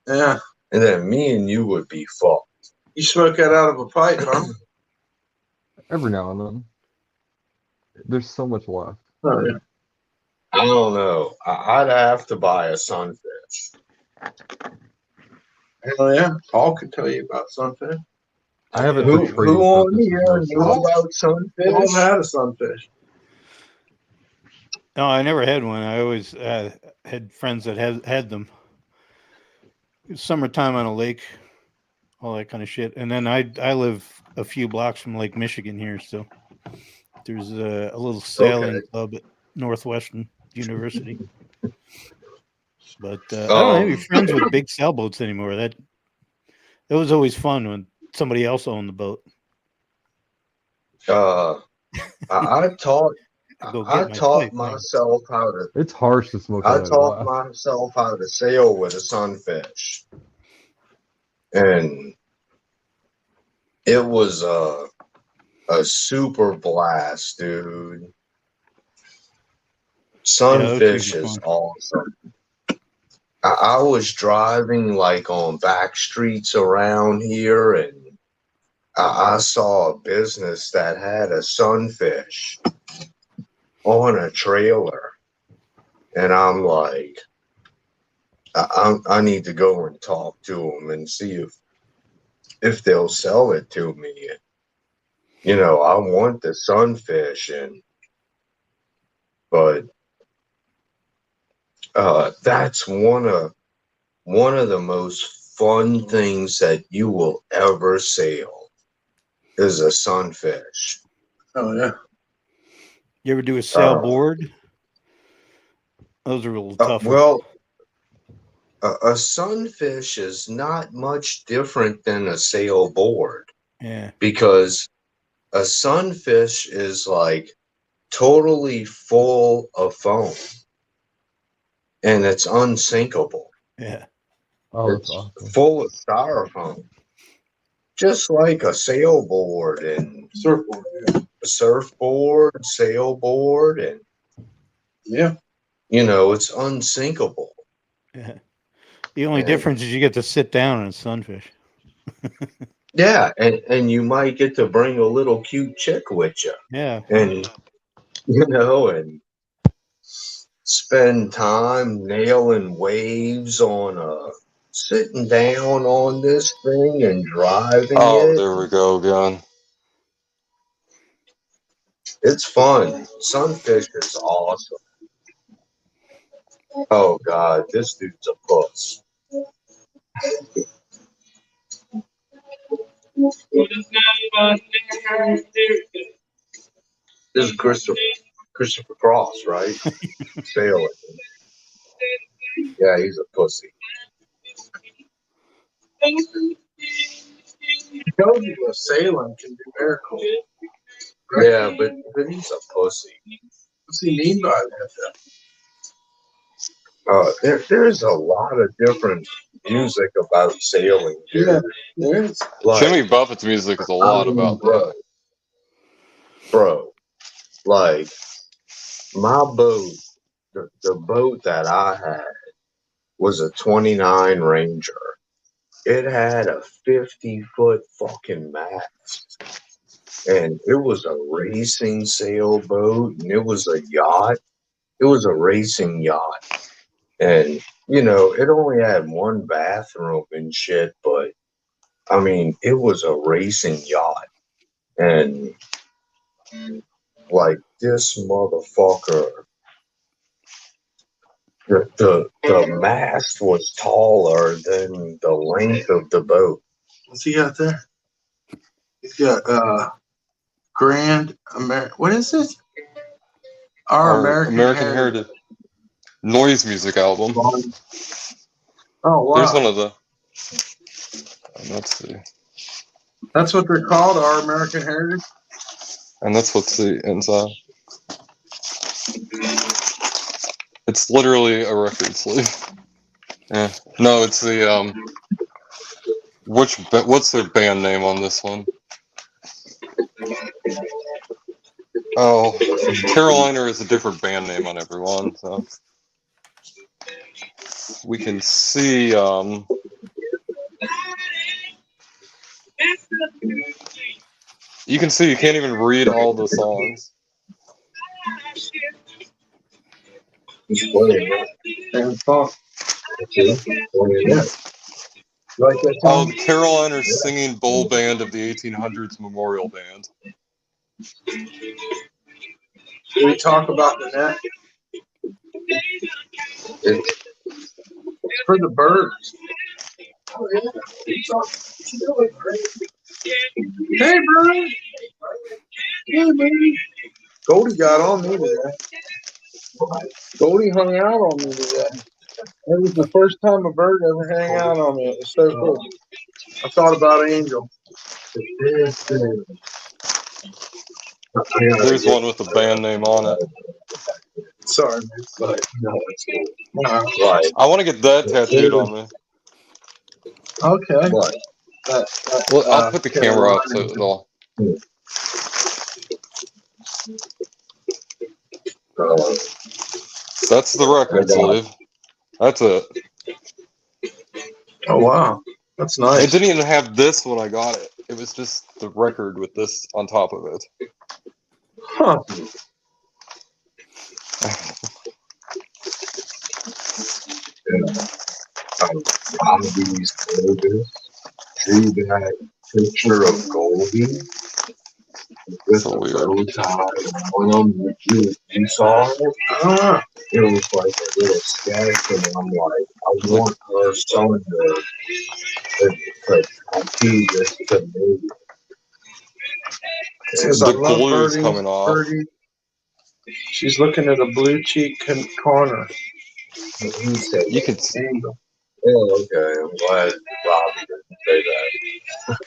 Yeah. And then me and you would be fucked. You smoke that out of a pipe, huh? Every now and then. There's so much left. Oh, yeah. I don't know. I'd have to buy a sunfish. Hell yeah. Paul could tell you about sunfish. I haven't Who portrayed on stuff this here much. knew about sunfish? Paul had a sunfish. No, I never had one. I always had friends that had them. Summertime on a lake, all that kind of shit. And then I live a few blocks from Lake Michigan here, so there's a little sailing club at Northwestern University. But I don't have any friends with big sailboats anymore. That was always fun when somebody else owned the boat. I taught Go get my taught pipe, man. myself how to. It's harsh to smoke I that taught glass. myself how to sail with a sunfish, and It was a super blast, dude. Yeah, those things Sunfish are is fun. awesome. I was driving like on back streets around here, and I saw a business that had a sunfish on a trailer, and I'm like, I need to go and talk to them and see if they'll sell it to me. You know, I want the sunfish, but that's one of the most fun things that you will ever sail is a sunfish. Oh yeah. You ever do a Uh, sailboard? Those are a little tougher. well, a sunfish is not much different than a sailboard Yeah, because a sunfish is like totally full of foam and it's unsinkable. yeah, Oh, that's It's awesome. full of styrofoam, just like a sailboard and Surfboard. Yeah. a surfboard, sailboard, and Yeah. you know, it's unsinkable. yeah. The only And difference is you get to sit down on a sunfish. yeah, and you might get to bring a little cute chick with you, Yeah, and you know, and spend time nailing waves on sitting down on this thing and driving Oh, it. there we go again. It's fun. Sunfish is awesome. Oh God, this dude's a puss. This is Christopher Cross, right? Sailing. Yeah, he's a pussy. Tells you a sailing can do miracles. Yeah, but he's a pussy. What's he mean by that? There's a lot of different music about sailing, dude. Yeah, there is. Like, Jimmy Buffett's music is a I lot mean, about that. bro, like my boat, the boat that I had was a 29 Ranger. It had a 50-foot fucking mast, and it was a racing sailboat, and it was a yacht. It was a racing yacht, and you know, it only had one bathroom and shit, but I mean, it was a racing yacht, and like this motherfucker, the mast was taller than the length of the boat. What's he got there? He's got Grand American. What is this? Our American Heritage noise music album. Oh wow, Here's one of the. Let's see. that's what they're called. Our American Heritage. And that's what's the inside. It's literally a record sleeve. Yeah. No, it's the what's their band name on this one? Oh, Carolina is a different band name on every one, so we can see you can see you can't even read all the songs. He's playing that. And song. See? Playing that. Like that Oh, song? the Carolinas Singing Bull Band of the 1800s Memorial Band. We talk about the net. It's For the birds. Hey, bird. Hey, baby. Goldie got on me today. Goldie hung out on me today. It was the first time a bird ever hung out on me. It was so cool. I thought about Angel. There's one with the band name on it. Sorry, man. but no, it's cool. Uh, Right. I want to get that tattooed on me. okay. What? Well, I'll put the camera up so it'll. That's the record sleeve. That's it. Oh wow, that's It nice. didn't even have this when I got it. It was just the record with this on top of it. Huh. Bobby's Elvis. See that picture of Goldie with So a weird. bow tie on him? You saw it? It was like a little sketch, and I'm like, I want her showing the tattoo this to me. It says, The I love glue's Birdie. coming off. Birdie. She's looking at a blue cheek corner. And he said, You can oh, okay, I'm glad Robbie didn't say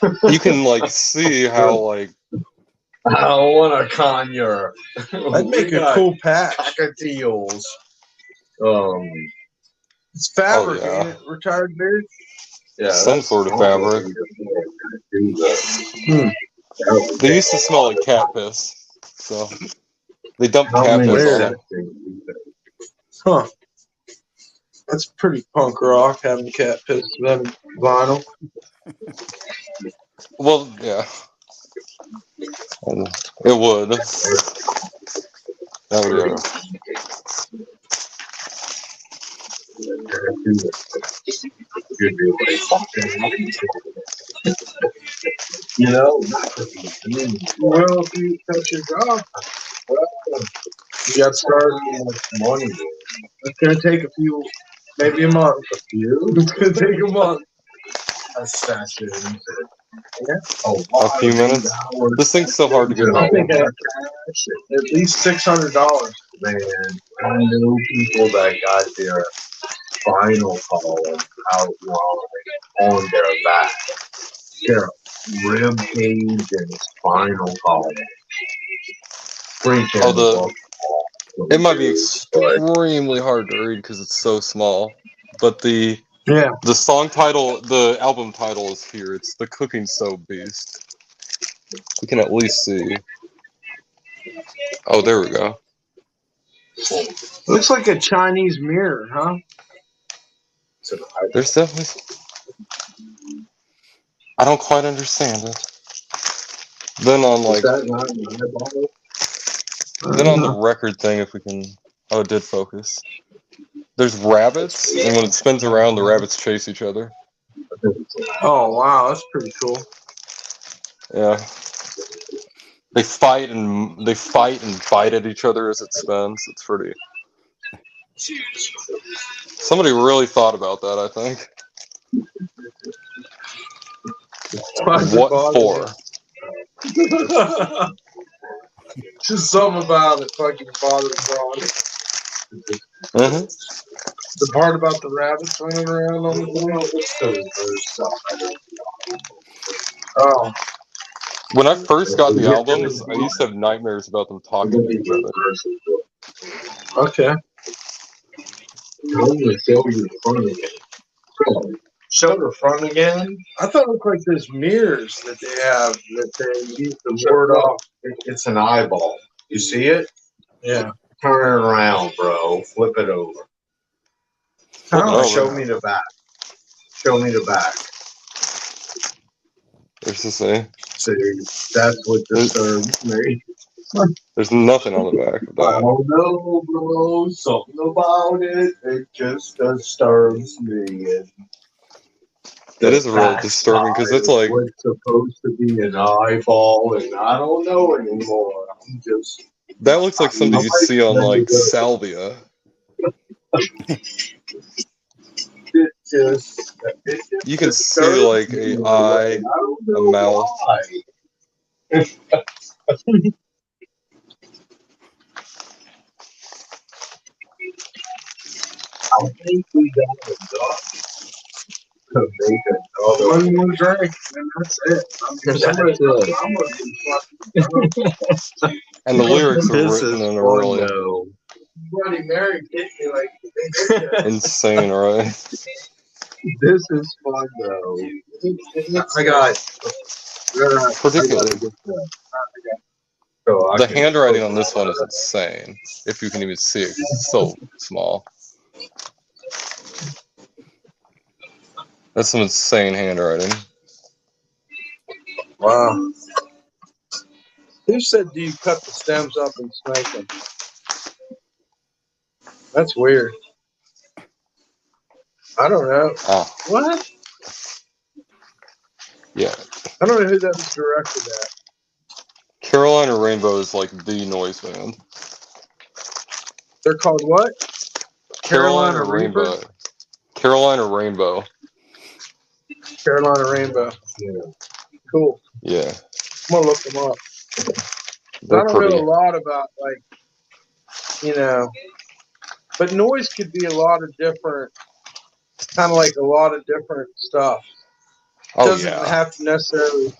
that. you can like see how like I don't want to con your. That'd make a cool patch. Cockatiels. It's fabric, yeah. ain't it? Retired beard. Yeah, some that's sort of fabric. They used to smell like cat piss, so they dumped cat piss on them. Huh. That's pretty punk rock having cat piss them vinyl. Well, yeah, it would. That would You know, Well, if you touch your job, you got to start. money. It's gonna take a few, maybe a month. It's gonna take a month. A session. a few minutes. This thing's so hard to get I hold think of. at least $600. Man, I know people that got their spinal column outlined on their back. Their rib cage and spinal column. Oh, it might be extremely hard to read because it's so small, but the song title, the album title is here. It's The Cooking Soap Beast. We can at least see. Oh, there we go. Looks like a Chinese mirror, huh? There's definitely. I don't quite understand it. Then on like. Then on the record thing, if we can. Oh, it did focus. There's rabbits, and when it spins around, the rabbits chase each other. Oh wow, that's pretty cool. Yeah. They fight and bite at each other as it spins. It's pretty. Somebody really thought about that, I think. What for? Just something about it fucking bothers Ron. The part about the rabbits running around on the ground. Oh. When I first got the albums, I used to have nightmares about them talking to each other. Okay. Show the front again. I thought it looked like there's mirrors that they have that they use to ward off. It's an eyeball. You see it? Yeah. Turn it around, bro. Flip it over. Show me the back. Show me the back. There's the same. See, that's what disturbs me. There's nothing on the back of I that. don't know, bro. Something about it. It just disturbs me. And It is really disturbing because it's like what's supposed to be an eyeball, and I don't know anymore. I'm just. that looks like something you'd see on like Salvia. You can see like a eye, a mouth. I think we got a duck to make another One more drink, and that's it. And the lyrics are written in a really Bloody Mary kicked me like insane, right? This is fun though. I got. Particularly, Oh, I the can. handwriting on this one is insane. If you can even see it, because it's so small. That's some insane handwriting. Wow. Who said do you cut the stems up and smoke them? That's weird. I don't know. Ah, What? yeah. I don't know who that was directed at. Carolina Rainbow is like the noise band. They're called what? Carolina Reaper? Rainbow. Carolina Rainbow. Carolina Rainbow. Yeah. Cool. Yeah, I'm gonna look them up. I they're don't know pretty. a lot about but noise could be a lot of different, kind of like a lot of different stuff. Oh Doesn't yeah. have to necessarily,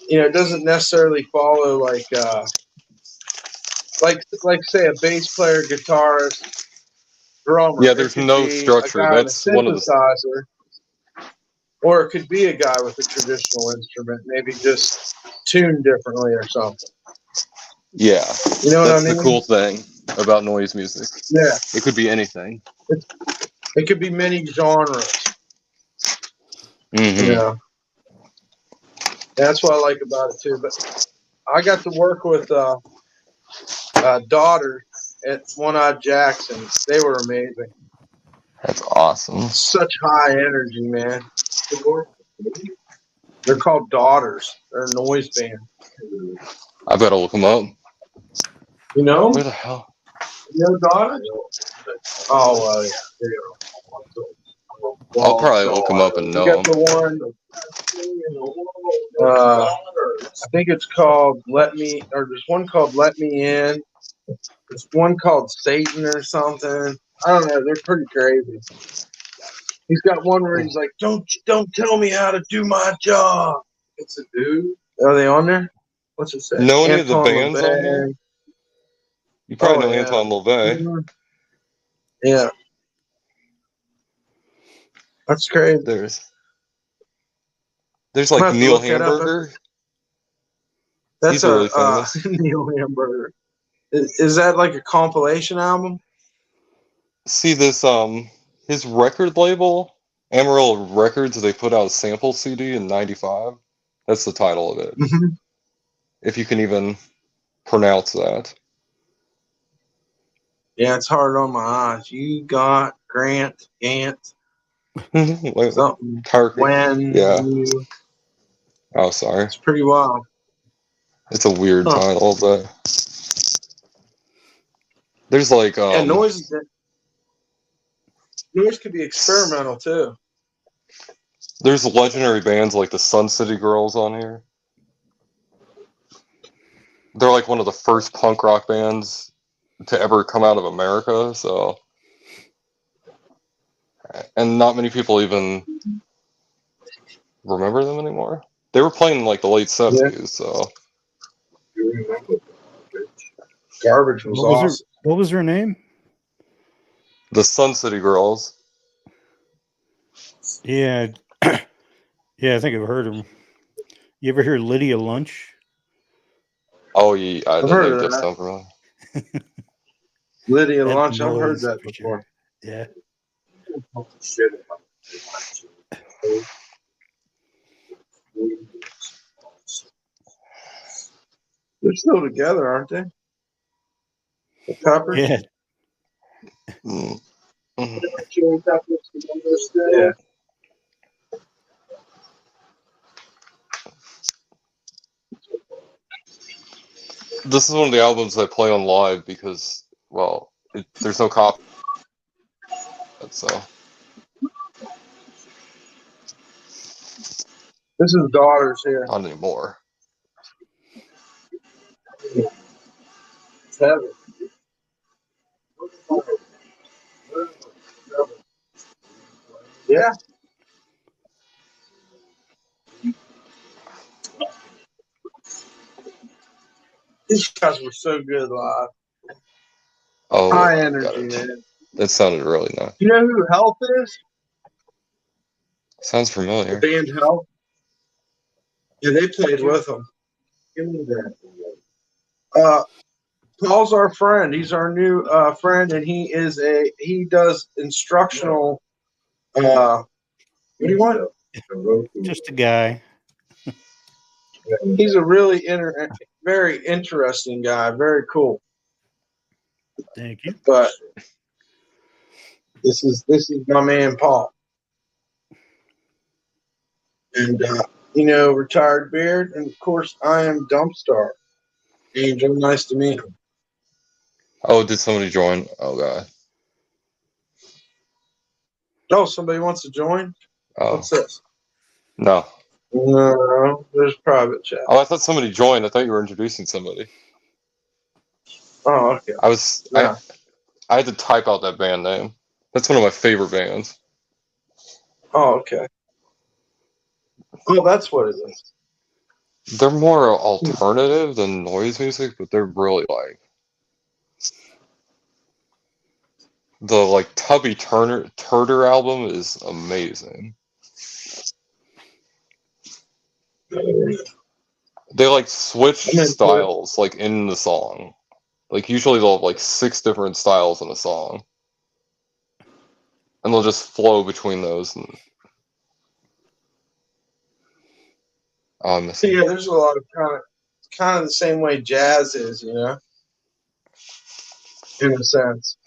it doesn't necessarily follow like say a bass player, guitarist, drummer. Yeah, It there's could no be a structure. guy in a That's one of the. synthesizer, or it could be a guy with a traditional instrument, maybe just tuned differently or something. Yeah, You know what I that's mean? the cool thing about noise music. Yeah, It could be anything. it could be many genres. Mm-hmm. Yeah, that's what I like about it too. But I got to work with Daughter at One Eyed Jackson. They were amazing. That's awesome. Such high energy, man. They're called Daughters. They're a noise band. I better look them up. You know? Where the hell? You know Daughters? Oh, I'll probably look them up and you know got them. the one. I think it's called Let Me, or there's one called Let Me In. There's one called Satan or something. I don't know. They're pretty crazy. He's got one where he's like, "Don't tell me how to do my job." It's a dude. Are they on there? What's it say? Know any of the Anton bands on here? LaVey. You probably Oh know yeah. Anton LaVey. Yeah. That's crazy. There's I'm gonna like have to Neil look that up. Hamburger. That's He's really famous. Neil Hamburger. Is that like a compilation album? See this his record label, Amarillo Records, they put out a sample CD in '95. That's the title of it. Mm-hmm. If you can even pronounce that. Yeah, it's hard on my eyes. You got Grant, Gant, something. When Yeah. you. Oh, sorry. It's pretty wild. It's a weird Huh. title, but there's like And noise could be experimental too. there's legendary bands like the Sun City Girls on here. They're like one of the first punk rock bands to ever come out of America, so and not many people even remember them anymore. They were playing in like the late '70s, so Garbage was awesome. What was her name? the Sun City Girls. Yeah, yeah, I think I've heard them. You ever hear Lydia Lunch? Oh, yeah, I've the heard name of just that. don't really. Lydia That Lunch. I've heard noise that for before. sure. Yeah. They're still together, aren't they? The Peppers. Yeah. Mm. Yeah. This is one of the albums I play on live because, well, there's no copy. So This is Daughters here. not anymore. It's heavy. Yeah. These guys were so good live. Oh, High got energy, it. man. That sounded really nice. You know who Health is? Sounds The familiar. band Hell. Yeah, they played with them. Give me that. Paul's our friend. He's our new friend, and he does instructional. What do you want? Just a guy. He's a really very interesting guy. Very cool. Thank you. But this is my man Paul, and retired beard, and of course I am Dumpstar. Angel, nice to meet you. Oh, did somebody join? Oh god. Oh, somebody wants to join? Oh What's this? no. No, there's private chat. Oh, I thought somebody joined. I thought you were introducing somebody. Oh, okay. Yeah. I had to type out that band name. That's one of my favorite bands. Oh, okay. Oh, that's what it is. They're more alternative than noise music, but they're really like the like Tubby Turner album is amazing. They like switch styles like in the song. Like usually they'll have like 6 different styles in a song. And they'll just flow between those and Yeah, there's a lot of kind of the same way jazz is, in a sense.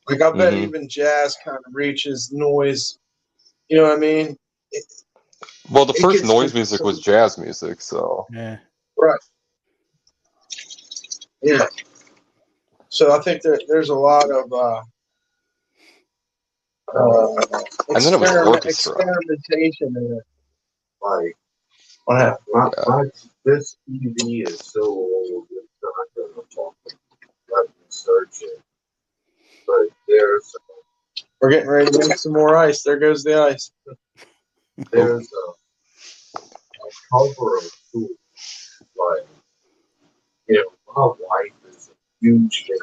Like I bet even jazz kind of reaches noise. You know what I mean? Well, the it first gets noise music was jazz music, so Yeah. right. Yeah. So I think there's a lot of and then it was orchestra. experimentation in it. Like, What happened? this TV is so old, it's not going to talk. Let me search it. But We're getting ready to make some more ice. There goes the ice. there's a cover of food. Like, my wife is a huge fan.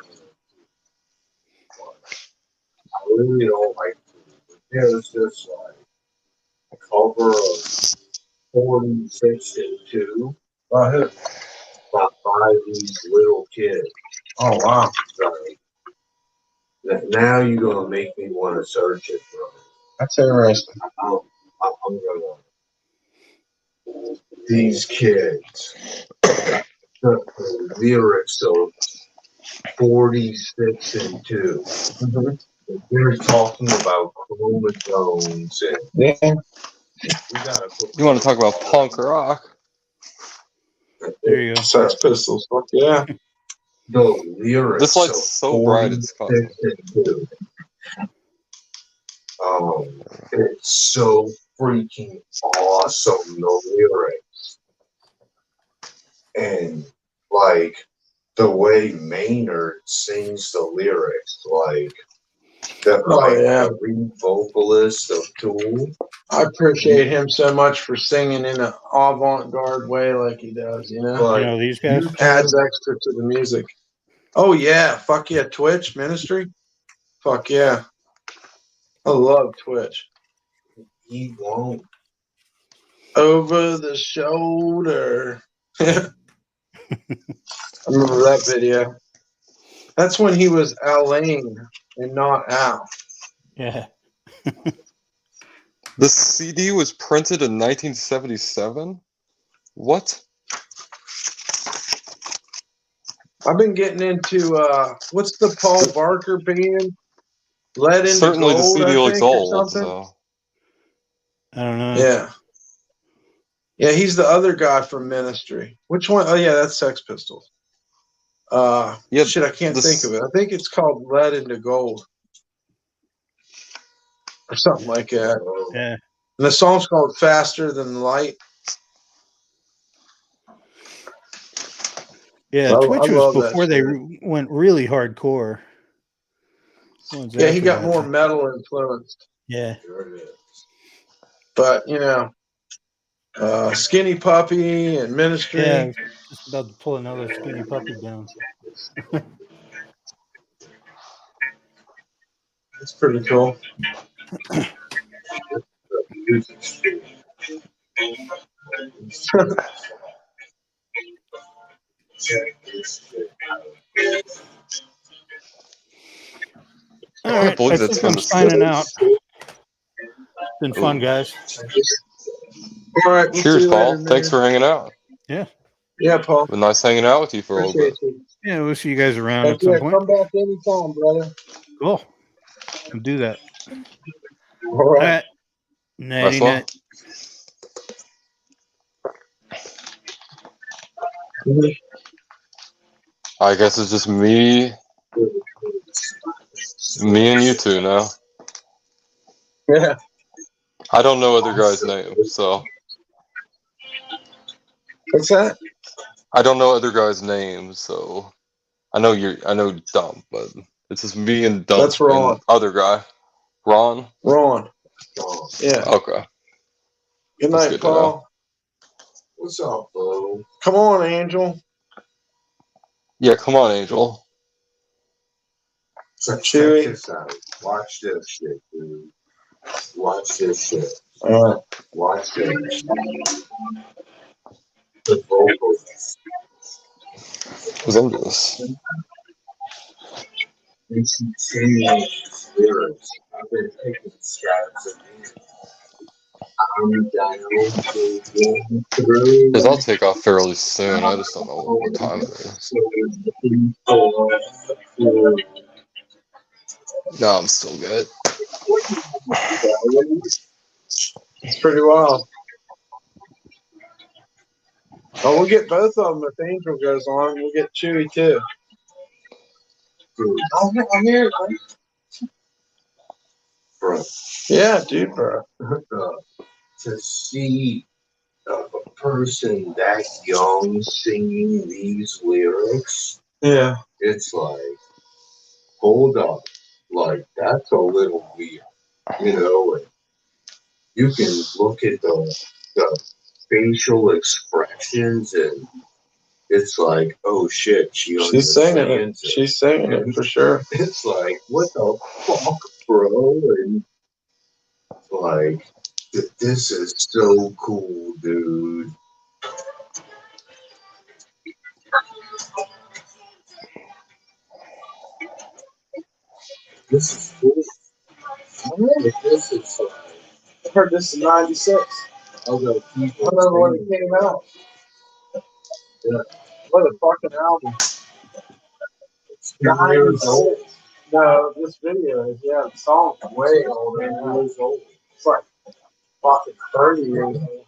I really don't like food. But there's just like a cover of 46 and 2 By who? by these little kids. Oh wow. Like, now you're gonna make me want to search it, bro. That's interesting. I'm gonna. These kids. The lyrics of 46 and 2. Mm-hmm. They're talking about chromosomes and Yeah. we gotta put. You want to talk about punk rock? There you go. Sex Pistols. Fuck yeah. The lyrics. This light's so bright it's causing. It's so freaking awesome, the lyrics. And like the way Maynard sings the lyrics, like that the lead vocalist of Tool. I appreciate him so much for singing in an avant-garde way like he does, But these guys? Adds extra to the music. Oh yeah, fuck yeah, Twitch Ministry. Fuck yeah. I love Twitch. He won't. Over the shoulder. I remember that video. That's when he was Alain and not Al. Yeah. The CD was printed in 1977? What? I've been getting into what's the Paul Barker band? Lead into Certainly Gold, the CD looks old, something. so. I don't know. Yeah. Yeah, he's the other guy from Ministry. Which one? Oh yeah, that's Sex Pistols. Shit, I can't think of it. I think it's called Lead into Gold. Or something like that. Yeah. And the song's called Faster Than Light. Yeah, Twitch was before they shit. went really hardcore. Yeah, he got more metal influenced. Yeah. But, Skinny Puppy and Ministry. Yeah, just about to pull another Skinny Puppy down. That's pretty cool. All I can't right, I believe that's think been I'm the signing out. sixth. Been fun, Ooh. guys. All right, we'll see Cheers, you later, Paul. Thanks man. for hanging out. Yeah, Yeah, Paul. Been nice hanging out with you for a little Appreciate bit. you. yeah. We'll see you guys around Heck at some yeah, point. come back anytime, brother. Cool. I'll do that. All All right. right. Nighty Nice one. night. I guess it's just me and you two now. Yeah. I don't know other guys' names, so What's that? I don't know other guys' names, so I know Dump, but it's just me and Dump That's Ron. and other guy. Ron? Ron. Yeah. Okay. Good That's night, good to know. Paul. What's up, bro? Come on, Angel. Yeah, come on, Angel. So Chewy. Check this out. Watch this shit, dude. Watch this shit. Watch this. The vocals. Because I'm just You should see these lyrics. I've been taking scabs of these. I'm down because I'll through. take off fairly soon. I just don't know what time it is. No, I'm still good. It's pretty wild. Oh, we'll get both of them if Angel goes on. We'll get Chewy too. I'm here, bro. Yeah, dude, bro. To see a person that young singing these lyrics, yeah, it's like, hold up, like that's a little weird, you know. And you can look at the facial expressions, and it's like, oh shit, she's singing it. She's singing it for sure. It's like, what the fuck, bro? And like, this is so cool, dude. This is cool. This is. I heard this in '96. I remember when it came out. Yeah. What a fucking album. It's 96. No, this video is, yeah, the song's way older. Years old. It's like fucking 30 years old.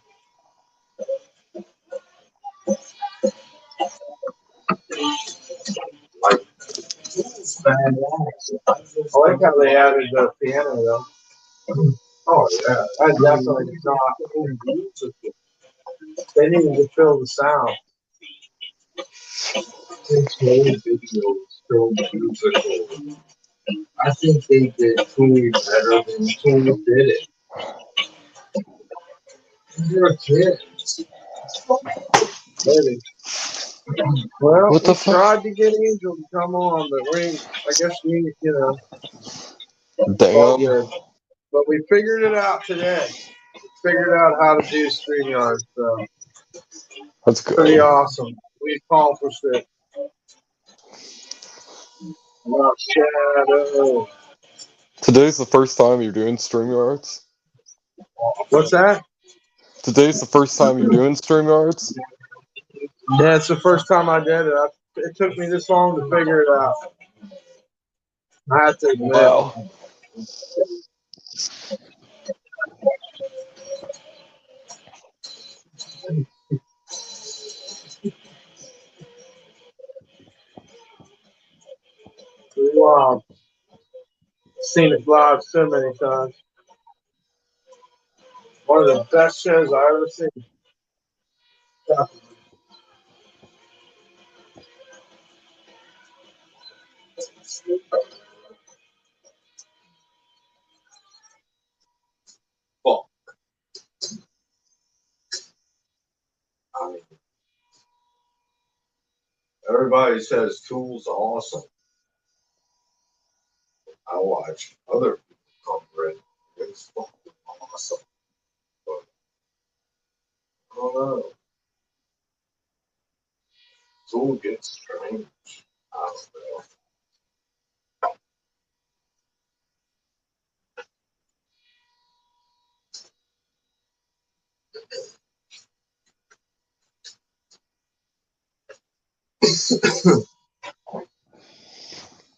Like, it's badass. I like how they added the piano though. Oh yeah, I definitely not. They needed to fill the sound. This whole video is so musical. I think they did Tool better than Tool did it. You're a kid. Maybe. Well, What we the fuck? tried to get Angel to come on, but I guess we, all Damn. good. But we figured it out today. Figured out how to do StreamYard, so That's pretty good. awesome. We accomplished it. Wow, Shadow. Today's the first time you're doing StreamYards? What's that? Today's the first time you're doing StreamYards? Yeah, it's the first time I did it. It took me this long to figure it out. I have to admit. Wow. Pretty wild. Seen it live so many times. One of the best shows I ever seen. Well, I mean, everybody says Tool's awesome. I watch other people cover it. It's fucking awesome. know. It's all good strange. I don't know.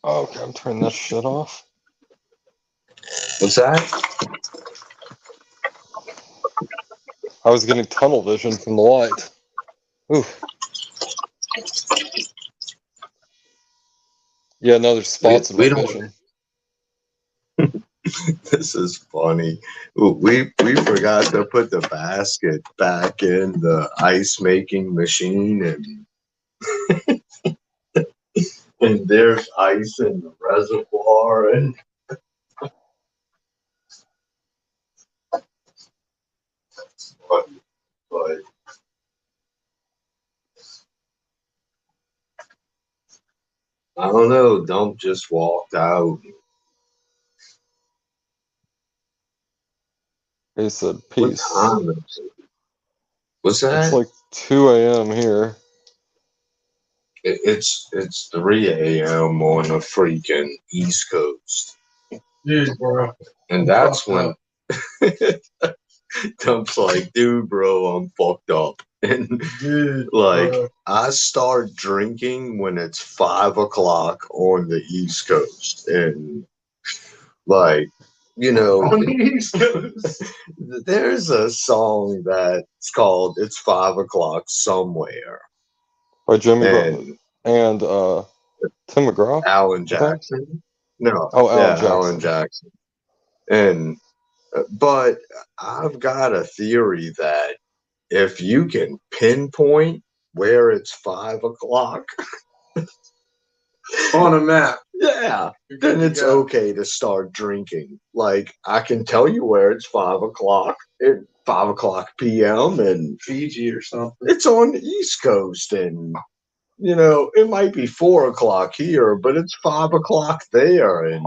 Okay, I'm turning that shit off. What's that? I was getting tunnel vision from the light. Ooh. Yeah, no, there's spots in my We don't. vision. This is funny. We forgot to put the basket back in the ice making machine, and there's ice in the reservoir, and but I don't know. Dump just walked out. He said, What peace. time is it? What's It's that? like 2 a.m. here. It's 3 a.m. on the freaking East Coast. Dude, bro. And that's when Dump's like, dude, bro, I'm fucked up. And Dude, like, bro. I start drinking when it's 5 o'clock on the East Coast. And like, you know, On the East Coast. there's a song that's called It's 5 o'clock Somewhere. By Jimmy And and Tim McGraw? Alan I think. Jackson. No, Oh, yeah, Alan Jackson. Alan Jackson. And but I've got a theory that if you can pinpoint where it's 5 o'clock On a map. yeah, You're good then to it's go. okay to start drinking. Like I can tell you where it's 5 o'clock at 5 o'clock p.m. and Fiji or something. it's on the East Coast, and you know it might be 4 o'clock here, but it's 5 o'clock there, and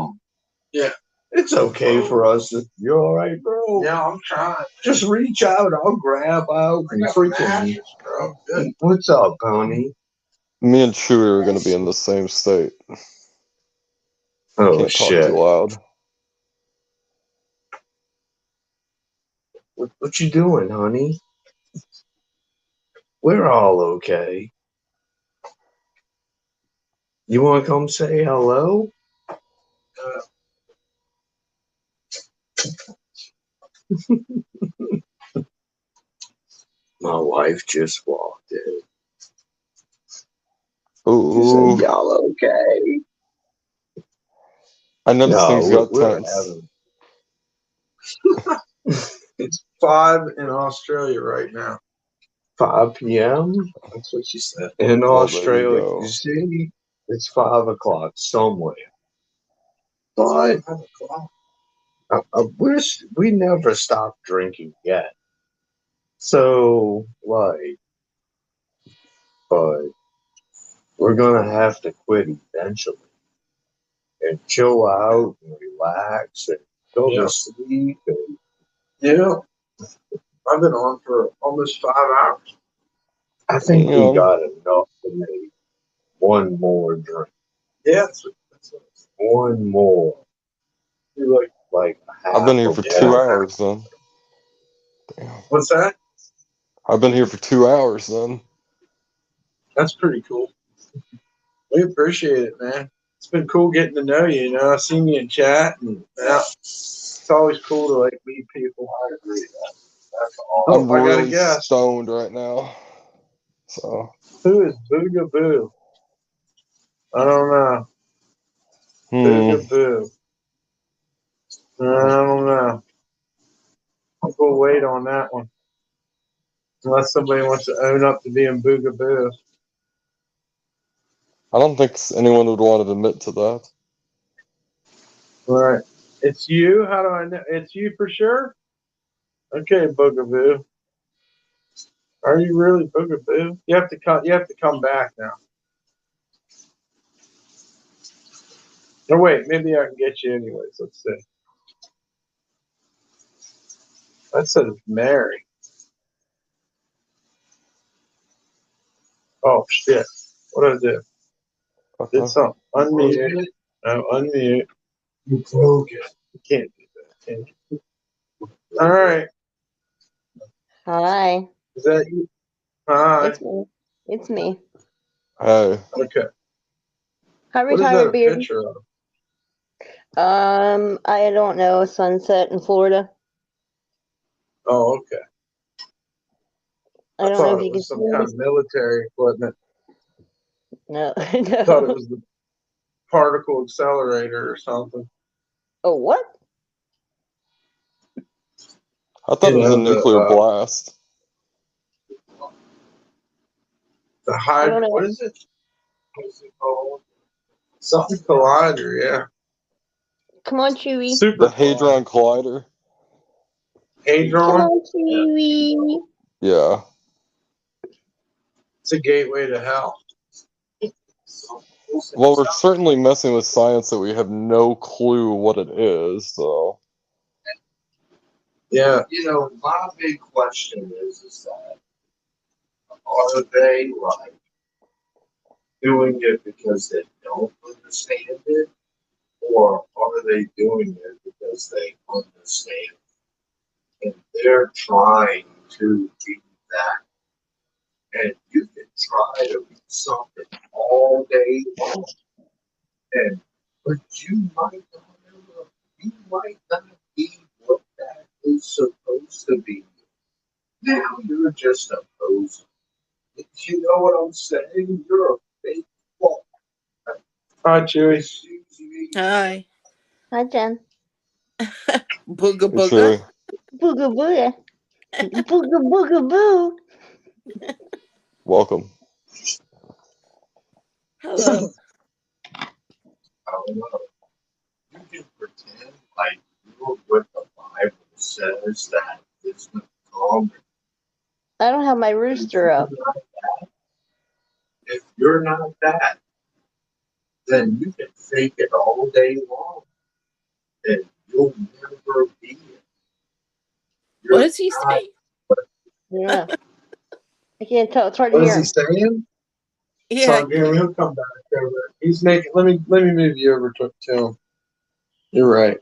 Yeah. it's okay for us. You all right, bro? Yeah, I'm trying. Just reach out. I'll grab out and freaking. Mattress, bro. Good. What's up, Pony? Me and Chewy are going to be in the same state. Oh Can't talk shit! too loud. What you doing, honey? We're all okay. You want to come say hello? My wife just walked in. She said, Ooh. "Y'all okay?" I know this No, thing's got we're tense. having. It's 5 in Australia right now. 5 p.m. That's what she said. in Well, there you Australia. go. You see, it's 5 o'clock somewhere. But 5 o'clock. we never stopped drinking yet. So, like, but we're gonna have to quit eventually and chill out and relax and go Yeah. to sleep. And Yeah. I've been on for almost 5 hours. I think we Damn. got enough to make one more drink. Yeah. That's One more. Like half I've been here a for 2 bottle. hours then. Damn. What's that? I've been here for 2 hours then. That's pretty cool. We appreciate it, man. It's been cool getting to know you. You know, I've seen you in chat, and yeah, it's always cool to like meet people. I agree. That's all. I'm I got a really guess. stoned right now. So. Who is Booga Boo? I don't know. Booga Boo. I don't know. We'll wait on that one. Unless somebody wants to own up to being Booga Boo. I don't think anyone would want to admit to that. All right. It's you? How do I know? It's you for sure? Okay, Booga Boo. Are you really Booga Boo? You have to come back now. No, wait, maybe I can get you anyways. Let's see. That says Mary. Oh shit! What did I do? What Did the? something? Unmute. No, unmute. You broke it. You can't do that. Can you? All right. Hi. Is that you? Hi. It's me. It's me. Hey, Okay. Hi, What is that a retired beard. picture of? I don't know. Sunset in Florida. Oh, okay. I I don't know thought if it you can was see some kind of military equipment. No, I thought it no. was the particle accelerator or something. Oh, what? I thought You it was a know, nuclear blast. the I don't know. what is it? What's it called? Something collider, yeah. Come on, Chewie. Super The Hadron Collider. Come Hadron. on, Chewie. Yeah. It's a gateway to hell. Well, we're certainly messing with science that we have no clue what it is, so. Yeah. You know, my big question is that are they like doing it because they don't understand it, or are they doing it because they understand and they're trying to be that? And you can try to be something all day long, and but you might not be what that is supposed to be. Now you're just a poser. You know what I'm saying? You're a fake fault. Hi, Chewy. Hi. Hi, Jen. Booga Hey, booga. Chewie. Booga booga. Booga booga boo. Welcome. Hello. I don't know. You can pretend like you're what the Bible says that it's not common. I don't have my rooster up. If you're not that, then you can fake it all day long, and you'll never be it. What You're does he not. say? Yeah. I can't tell. It's hard to What is hear he him. saying? Yeah. Sorry, Gary, he'll come back over. He's making. Let me move you over to him. You're right.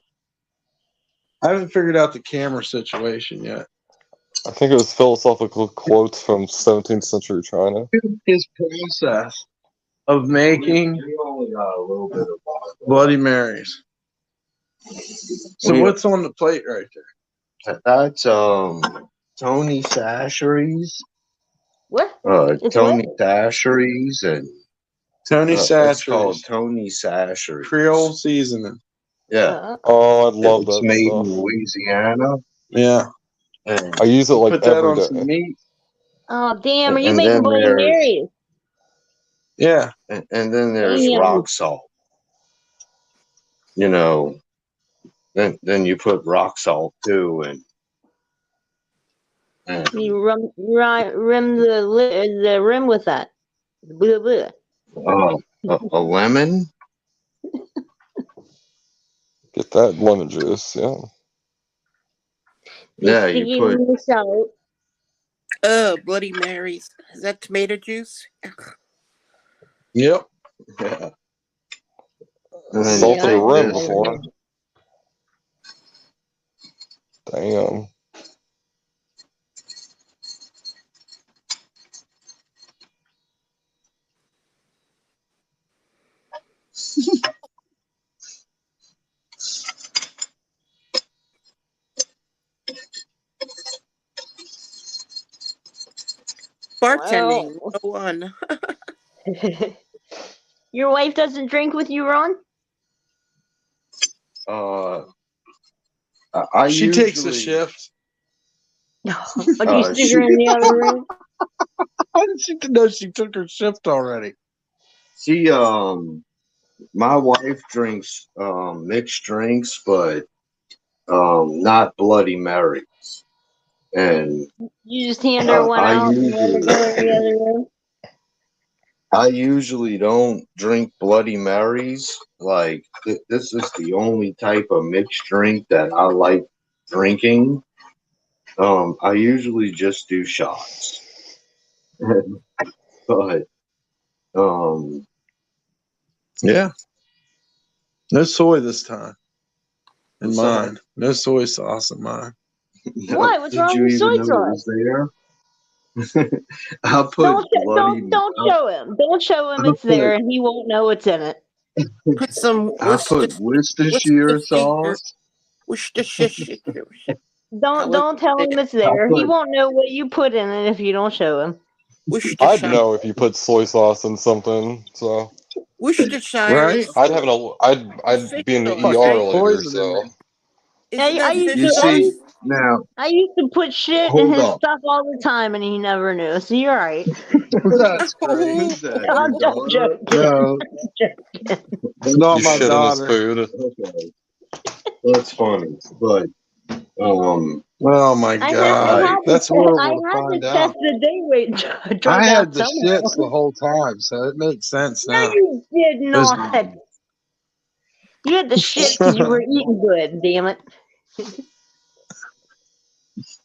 I haven't figured out the camera situation yet. I think it was philosophical quotes from 17th century China. His process of making We only got a little bit of Bloody Marys. So We- what's on the plate right there? That's Tony Sashery's. What? It's Tony what? Sashery's and Tony it's called Satchery's Tony Sashery's. Creole seasoning. Yeah, Oh, I love it's that made stuff. in Louisiana. Yeah. And, I use it like Put that every on some day. meat. Oh, damn. Are you and making then Bloody there's Marys? Yeah. and then there's Damn. rock salt. You know, then you put rock salt too, and You rim the rim with that. Blah, blah. a lemon. Get that lemon juice, yeah. Yeah, Stick you it put in the salt. Oh, Bloody Marys. Is that tomato juice? Yep. yeah, and then you Salted Yeah, take rim this. before. Damn. Bartending Well, 101. your wife doesn't drink with you, Ron? I She usually takes a shift. Or do you stick her in the other room? How did she know she took her shift already? She my wife drinks mixed drinks, but not Bloody Marys. And You just hand her one I out and let her go in the usually other room? I usually don't drink Bloody Marys. Like this is the only type of mixed drink that I like drinking. I usually just do shots. But Yeah. No soy this time. In mine. No soy sauce in mine. Why? What's did wrong you with even soy know it was sauce? there? I put bloody. Don't show him. Don't show him I it's there, put and he won't know it's in it. Put some I put Worcestershire sauce. Worcestershire. Don't tell him it's I there. He put won't know what you put in it if you don't show him. I'd Worcestershire. know if you put soy sauce in something, so Worcestershire Right? is I'd have I'd fish be in the sauce, ER right? later. Poison in So me. Isn't that fish You sauce? see now. I used to put shit in Hold his up. stuff all the time, and he never knew. So you're right. That's great. Who's that? Your I'm daughter? joking. No, not you my shit in his daughter. food. Okay, that's funny. But Oh my I god. That's horrible to had to find test out. the day weight drug I had out the somehow. shits the whole time, so it makes sense No, now. you did It was- not. You had the shit because you were eating good. Damn it.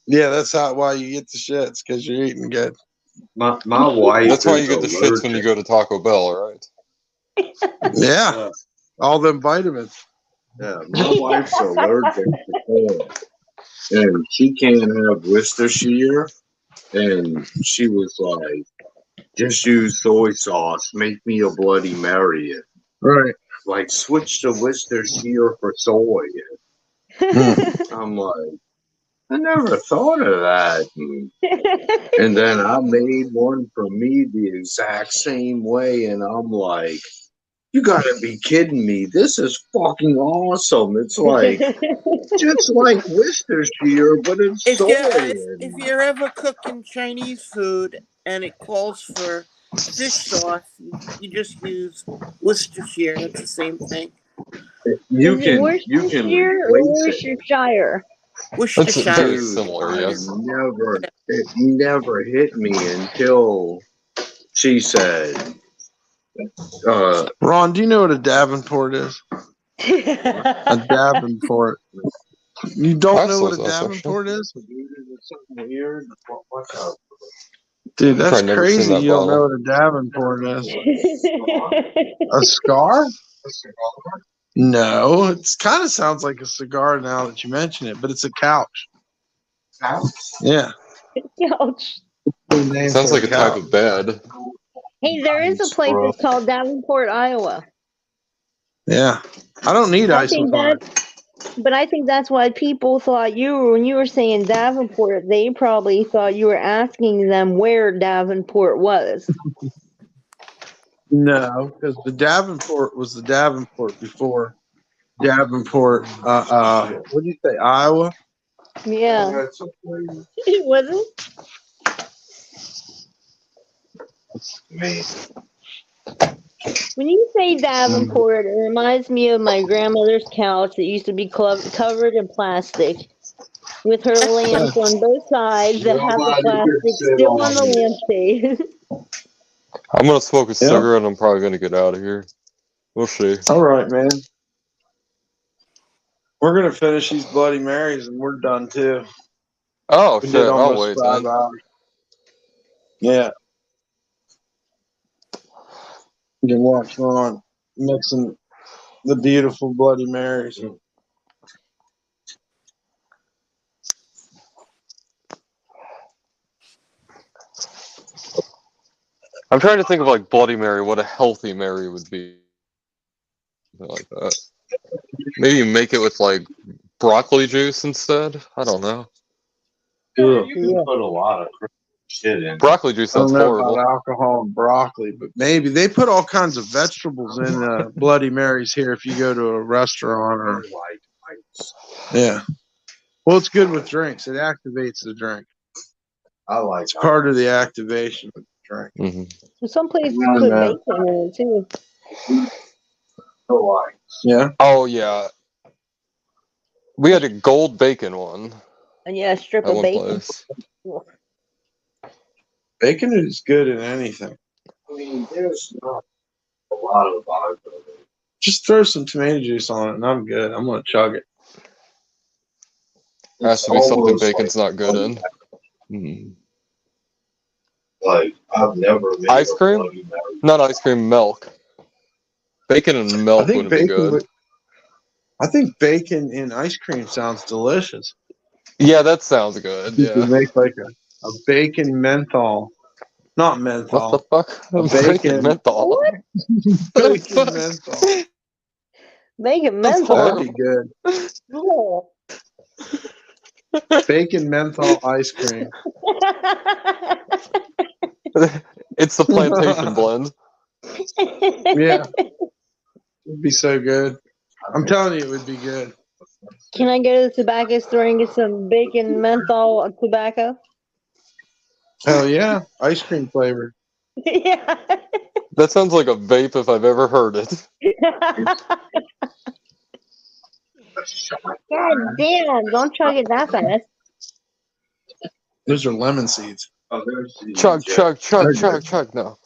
yeah, that's why you get the shits, because you're eating good. my wife That's why is you get the shits when you allergic. go to Taco Bell, right? Yeah, all them vitamins. Yeah, my wife's allergic to corn, and she can't have Worcestershire. And she was like, "Just use soy sauce. Make me a Bloody Mary." Right. Like, switch to Worcestershire for soy. Mm. I'm like, I never thought of that. And then I made one for me the exact same way, and I'm like, you gotta be kidding me. This is fucking awesome. It's like just like Worcestershire, but it's If soy. you if you're ever cooking Chinese food and it calls for fish sauce, you just use Worcestershire. It's the same thing. You Is it can Worcestershire or replace it. Worcestershire? That's Worcestershire. very Dude, similar, yes. it never hit me until she said, Ron, do you know what a Davenport is? A Davenport. You don't That's know what soy a sauce, actually. Davenport is? something weird. What's up? Dude, that's I've never seen crazy. that You don't know bottle. what a Davenport is. A scar? No, it kind of sounds like a cigar now that you mention it, but it's a couch. Couch? Yeah. Ouch. Name Sounds for like a type couch. of bed. Hey, there is a place that's called Davenport, Iowa. Yeah. I don't need I ice think with mine. But I think that's why people thought when you were saying Davenport, they probably thought you were asking them where Davenport was. No, because the Davenport was the Davenport before Davenport. What do you say, Iowa? Yeah. It wasn't? When you say Davenport, it reminds me of my grandmother's couch that used to be covered in plastic with her lamps on both sides that have the plastic still on the lampshade. I'm gonna smoke a Yep. cigarette and I'm probably gonna get out of here. We'll see. All right, man. We're gonna finish these Bloody Marys and we're done too. Oh We shit, did I'll almost wait 5 then. hours. Yeah. You can watch Ron mixing the beautiful Bloody Marys. I'm trying to think of like Bloody Mary, what a healthy Mary would be. Something like that. Maybe you make it with like broccoli juice instead. I don't know. Dude, you can put a lot of shit in. Broccoli juice I don't sounds know horrible. about alcohol and broccoli, but maybe they put all kinds of vegetables in Bloody Marys here. If you go to a restaurant, or yeah, well, it's good with drinks. It activates the drink. I like It's part of the activation of the drink. Mm-hmm. Some places put bacon in it too. Yeah. Oh yeah. We had a gold bacon one And yeah, a strip at of one bacon. place. Bacon is good in anything. I mean, there's not a lot of vodka. Just throw some tomato juice on it, and I'm good. I'm gonna chug it. Has to be something bacon's not good in. Like, I've never made Ice a cream? Bloody Mary. Not ice cream, milk. Bacon and I milk think would be bacon good. would. I think bacon in ice cream sounds delicious. Yeah, that sounds good. You could Yeah. make like a bacon menthol, not What the menthol, fuck? a Bacon bacon menthol. What? The bacon fuck? menthol. Bacon That's menthol. That'd be good. Oh. Bacon menthol ice cream. It's the plantation blend. Yeah, it'd be so good. I'm telling you, it would be good. Can I go to the tobacco store and get some bacon menthol tobacco? Hell yeah, ice cream flavor. Yeah. That sounds like a vape if I've ever heard it. God damn, don't chug it that fast. Those are lemon seeds. Oh, there's seeds, Chug, yeah. chug, chug, They're chug, good. chug. No.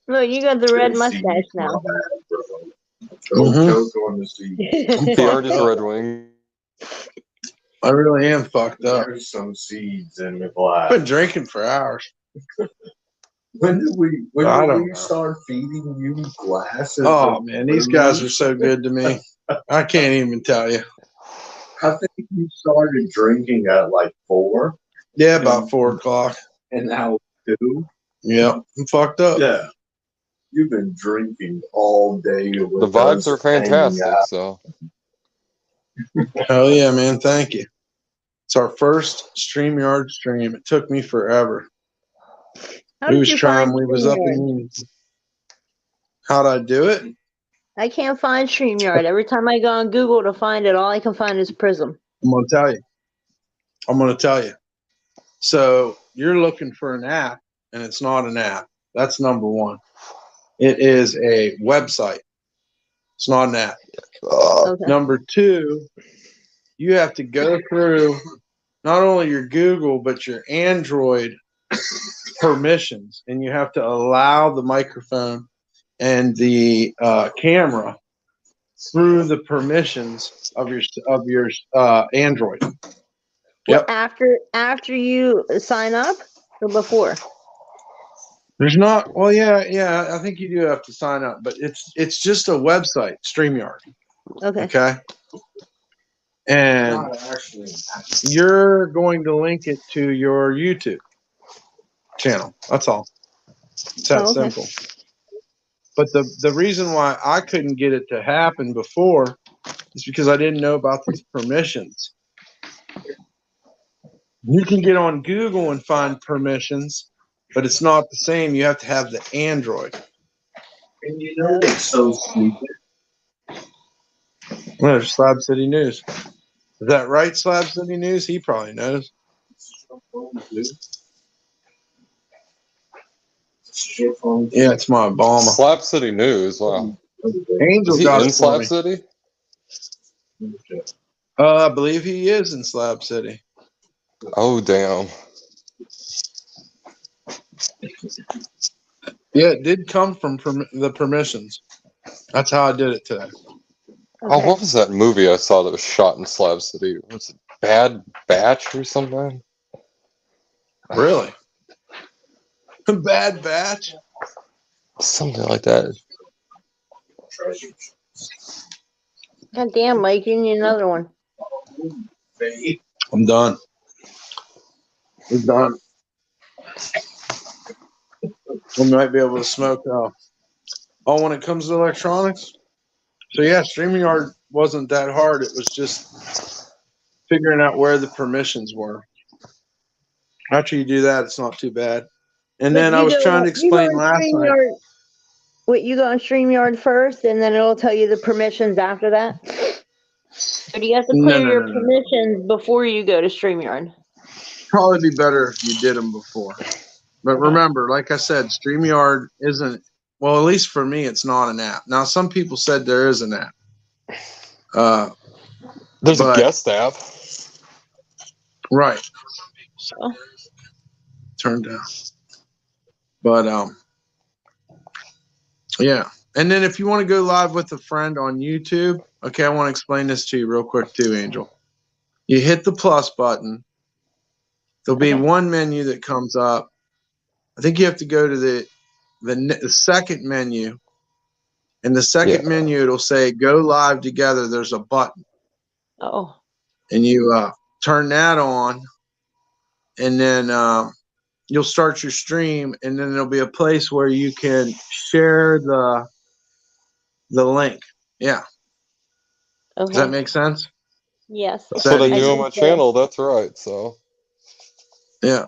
No, you got the red There's mustache seeds, now. my bad, bro. Mhm. Choke on the seeds. I'm The fucked artist up. Red Wing. I really am fucked up. There's some seeds in the I've glass. been drinking for hours. When did we I don't know. start feeding you glasses? Oh of man, these guys are booze? so good to me. I can't even tell you. I think you started drinking at like 4, Yeah, about 4 o'clock. and now 2. Yep, I'm fucked up. Yeah, you've been drinking all day. The With vibes us are hanging fantastic, out. so. Hell yeah, man. Thank you. It's our first StreamYard stream. It took me forever. How We did was you trying. find We was up StreamYard? in. How'd I do it? I can't find StreamYard. Every time I go on Google to find it, all I can find is Prism. I'm gonna tell you. I'm gonna tell you. So you're looking for an app, and it's not an app. That's number one. It is a website. It's not an app. Okay. Number two, you have to go through not only your Google but your Android permissions, and you have to allow the microphone and the camera through the permissions of your Android. Well, Yep. after you sign up or before? There's not. Well, yeah. I think you do have to sign up, but it's just a website, StreamYard. Okay. Okay. And Not actually. you're going to link it to your YouTube channel. That's all. It's that Oh, okay. simple. But the reason why I couldn't get it to happen before is because I didn't know about these permissions. You can get on Google and find permissions, but it's not the same. You have to have the Android. And you know what's so stupid? Well, there's Slab City News. Is that right, Slab City News? He probably knows. Yeah, it's my Obama. Slap City News. Wow. Angel Is he got in it for Slap me. City? I believe he is in Slab City. Oh, damn. Yeah, it did come from the permissions. That's how I did it today. Oh, Okay. what was that movie I saw that was shot in Slab City? Was it Bad Batch or something? Really? Bad Batch? Something like that. God damn, Mike, you need another one. I'm done. We're done. We might be able to smoke. When it comes to electronics. So yeah, StreamYard wasn't that hard. It was just figuring out where the permissions were. After you do that, it's not too bad. And then I was trying to explain last night. Wait, you go on StreamYard first, and then it'll tell you the permissions after that? Or do you have to clear your permissions before you go to StreamYard? Probably be better if you did them before. But remember, like I said, StreamYard isn't, well, at least for me, it's not an app. Now, some people said there is an app. There's a guest app. Right. Oh. Turned down. But, yeah. And then if you want to go live with a friend on YouTube, okay, I want to explain this to you real quick too, Angel. You hit the plus button. There'll be one menu that comes up, I think you have to go to the second menu. In the second menu, it'll say "Go live together." There's a button, Oh. and you turn that on, and then you'll start your stream, and then there'll be a place where you can share the link. Yeah. Okay. Does that make sense? Yes. That's what I That do easy? on my channel. That's right. So Yeah.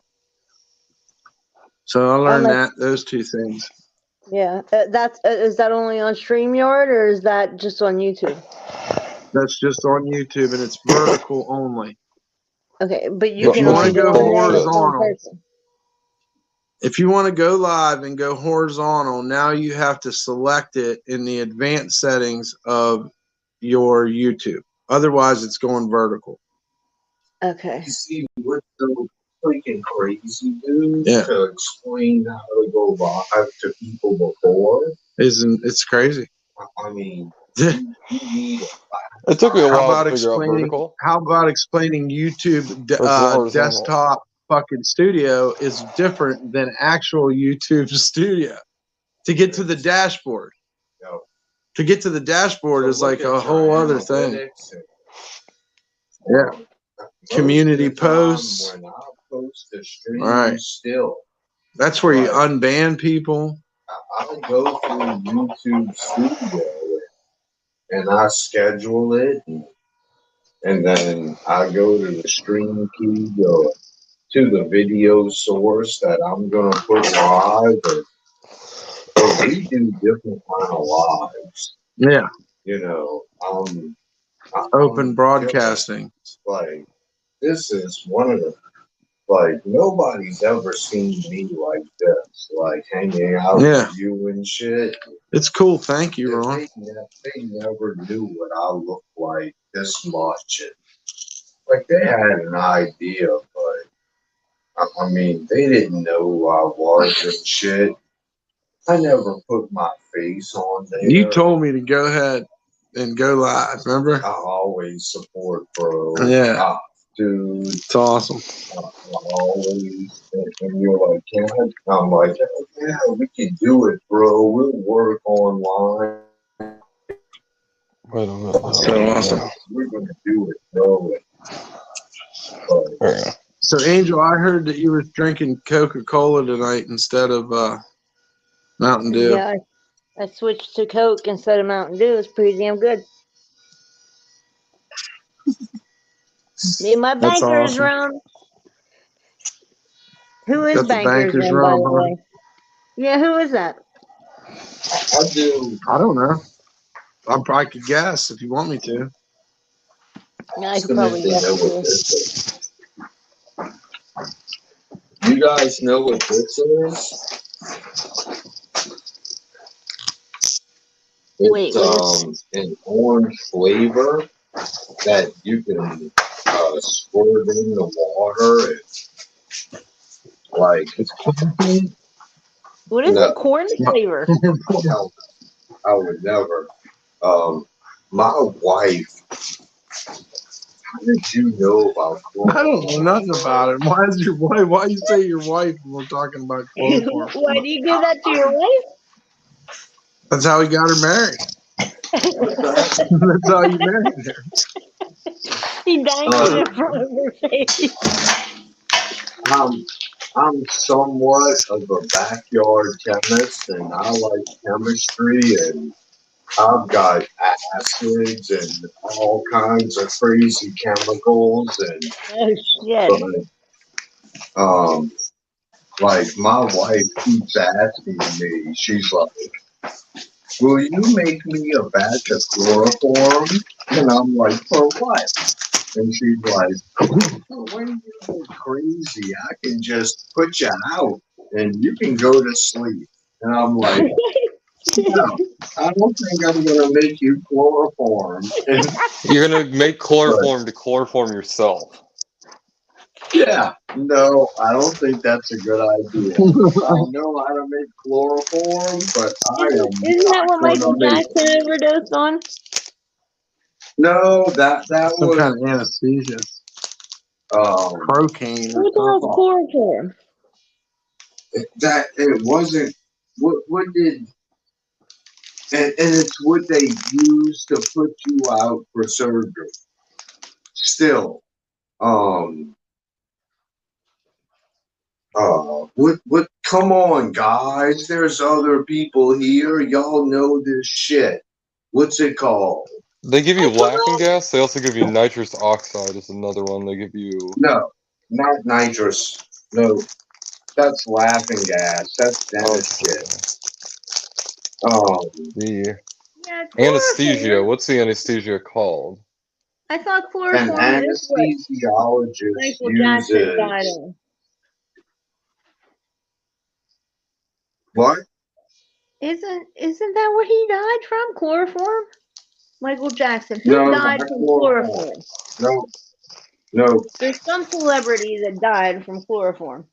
So I learned those two things. Yeah. That's is that only on StreamYard or is that just on YouTube? That's just on YouTube, and it's vertical only. Okay, but you If can you want only to go go on there if it's on horizontal, person. if you want to go live and go horizontal, now you have to select it in the advanced settings of your YouTube. Otherwise, it's going vertical. Okay. You see, what's so freaking crazy, dude, Yeah. to explain how to go live to people before? It's crazy. I mean, How you need it took me a while about to figure out explaining? vertical How about explaining YouTube versus horizontal. desktop fucking studio is different than actual YouTube studio? To get to the dashboard. No. To get to the dashboard is like a whole other thing. Yeah. Community posts. When I post a stream, Right. still. That's where you unban people. I go through YouTube Studio and I schedule it, and then I go to the stream key, go to the video source that I'm gonna put live. But we do different kind of lives. Yeah. You know, Open broadcasting. Like, this is one of the, like, nobody's ever seen me like this, like hanging out with you and shit. It's cool. Thank you, Ron. They never knew what I looked like this much. And, like, they had an idea, but I mean, they didn't know who I was and shit. I never put my face on there. You told me to go ahead and go live, remember? I always support, bro. Yeah. Dude. It's awesome. I always, and you're like, I'm like, yeah, we can do it, bro. We'll work online. Wait a minute. So awesome. We're going to do it, bro. So, Angel, I heard that you were drinking Coca-Cola tonight instead of Mountain Dew. Yeah, I switched to Coke instead of Mountain Dew. It's pretty damn good. Me and my That's bankers awesome. room. Who is Got the bankers bankers room, by room, the way? Yeah, who is that? I do. I don't know. I probably could guess if you want me to. Yeah, I could probably guess too. You guys know what this is? It's an orange flavor that you can squirt in the water. And, like, it's corn. What is the corn flavor? I would never. My wife. How did you know about chloroform? I don't know nothing about it. Why is your wife? Why you say your wife when we're talking about chloroform? Why do you give that to your wife? That's how he got her married. That's how you married her. He dangled it from her face. I'm somewhat of a backyard chemist, and I like chemistry, and I've got acids and all kinds of crazy chemicals, and shit. like my wife keeps asking me, she's like, "Will you make me a batch of chloroform?" And I'm like, "For what?" And she's like, "When you get crazy, I can just put you out, and you can go to sleep." And I'm like, "No, I don't think I'm gonna make you chloroform." And You're gonna make chloroform to chloroform yourself. yeah, no, I don't think that's a good idea. I know how to make chloroform, but Isn't that what Michael Jackson overdosed on? No, that Some was kind of anesthesia. Procaine. Who does chloroform? That it wasn't. What did? And it's what they use to put you out for surgery. Still, what? Come on, guys. There's other people here. Y'all know this shit. What's it called? They give you laughing gas. They also give you nitrous oxide. Is another one. They give you. No, not nitrous. No, that's laughing gas. That's dentist shit. The Yeah, anesthesia. chloroform. What's the anesthesia called? I thought An chloroform is what anesthesiologist Michael Jackson died uses of. what? Isn't that what he died from? Chloroform? Michael Jackson. Who No, died not from chloroform. chloroform? No. There's some celebrity that died from chloroform.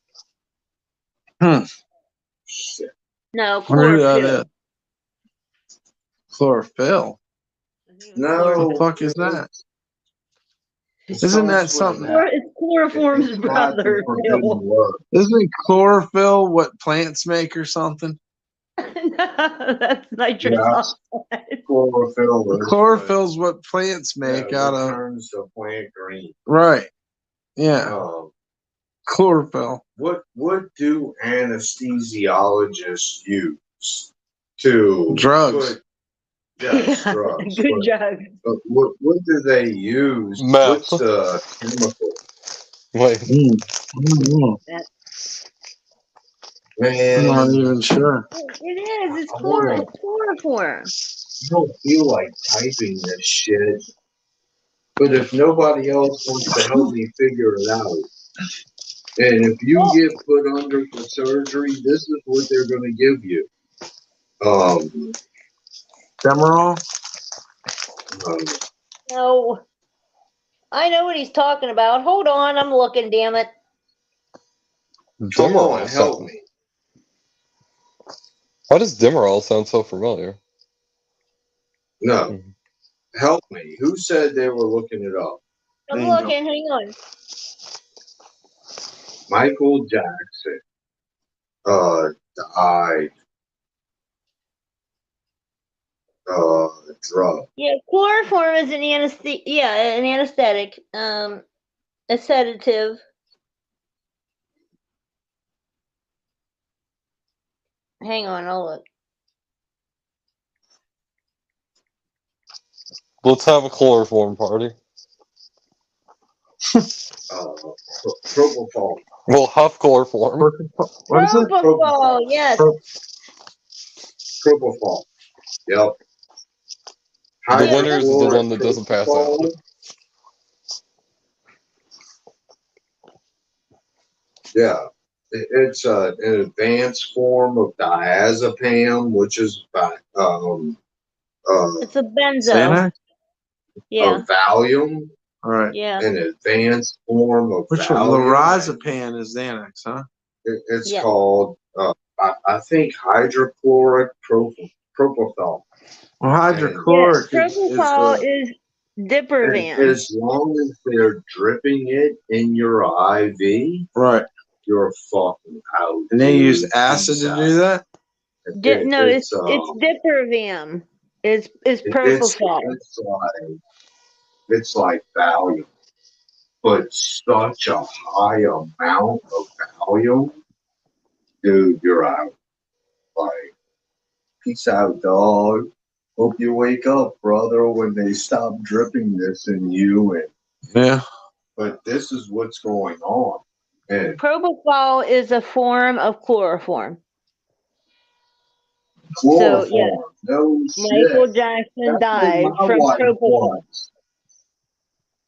Shit. No, Wonder who that chlorophyll. is. Chlorophyll. No. What the fuck is that? It Isn't that starts with something? an It's chloroform's It's got the brother, forbidden Phil. word. Isn't chlorophyll what plants make or something? No, that's nitrous Yeah, oxide. chlorophyll is Chlorophyll's what plants what, make yeah, out what of. turns the plant green. Right. Yeah. Um, Chlorophyll. what do anesthesiologists use to Drugs. put yes, Yeah, drugs. good job. But what do they use? Meth. What's the chemical? Wait. Man, I'm not even sure. It is. It's I wanna, chloroform. I don't feel like typing this shit. But if nobody else wants to help me figure it out, and if you Oh, get put under for surgery, this is what they're going to give you. Demerol? no. I know what he's talking about. Hold on, I'm looking, damn it. Come Demerol on, help sound. me. Why does Demerol sound so familiar? No, help me. Who said they were looking it up? I'm Angel. looking, hang on. Michael Jackson died drug. Yeah, chloroform is an anesthetic, a sedative. Hang on, I'll look. Let's have a chloroform party. Propofol. We'll huff chloroform. What is it? Propofol, yes. Propofol. Yep. The winner is the one that doesn't pass out. Hydrochlorotropopol. Yeah. It's an advanced form of diazepam, which is It's a benzo. Xanax? Yeah. Valium, All right. Yeah. an advanced form of Which one? Valium. Lorazepam is Xanax, huh? It's Yeah. called, I think, hydrochloric propofol. Well, hydrochloric Yes, propofol is Diprovan. As long as they're dripping it in your IV, right, you're fucking out. and they use dude. acid to do that. No, it's Diprovan. It's propofol. It's like Valium, but such a high amount of Valium, dude, you're out. Like, peace out, dog. Hope you wake up, brother, when they stop dripping this in you. And Yeah. but this is what's going on. And Propofol is a form of chloroform. chloroform, So, yeah. no shit. Michael Jackson died from propofol.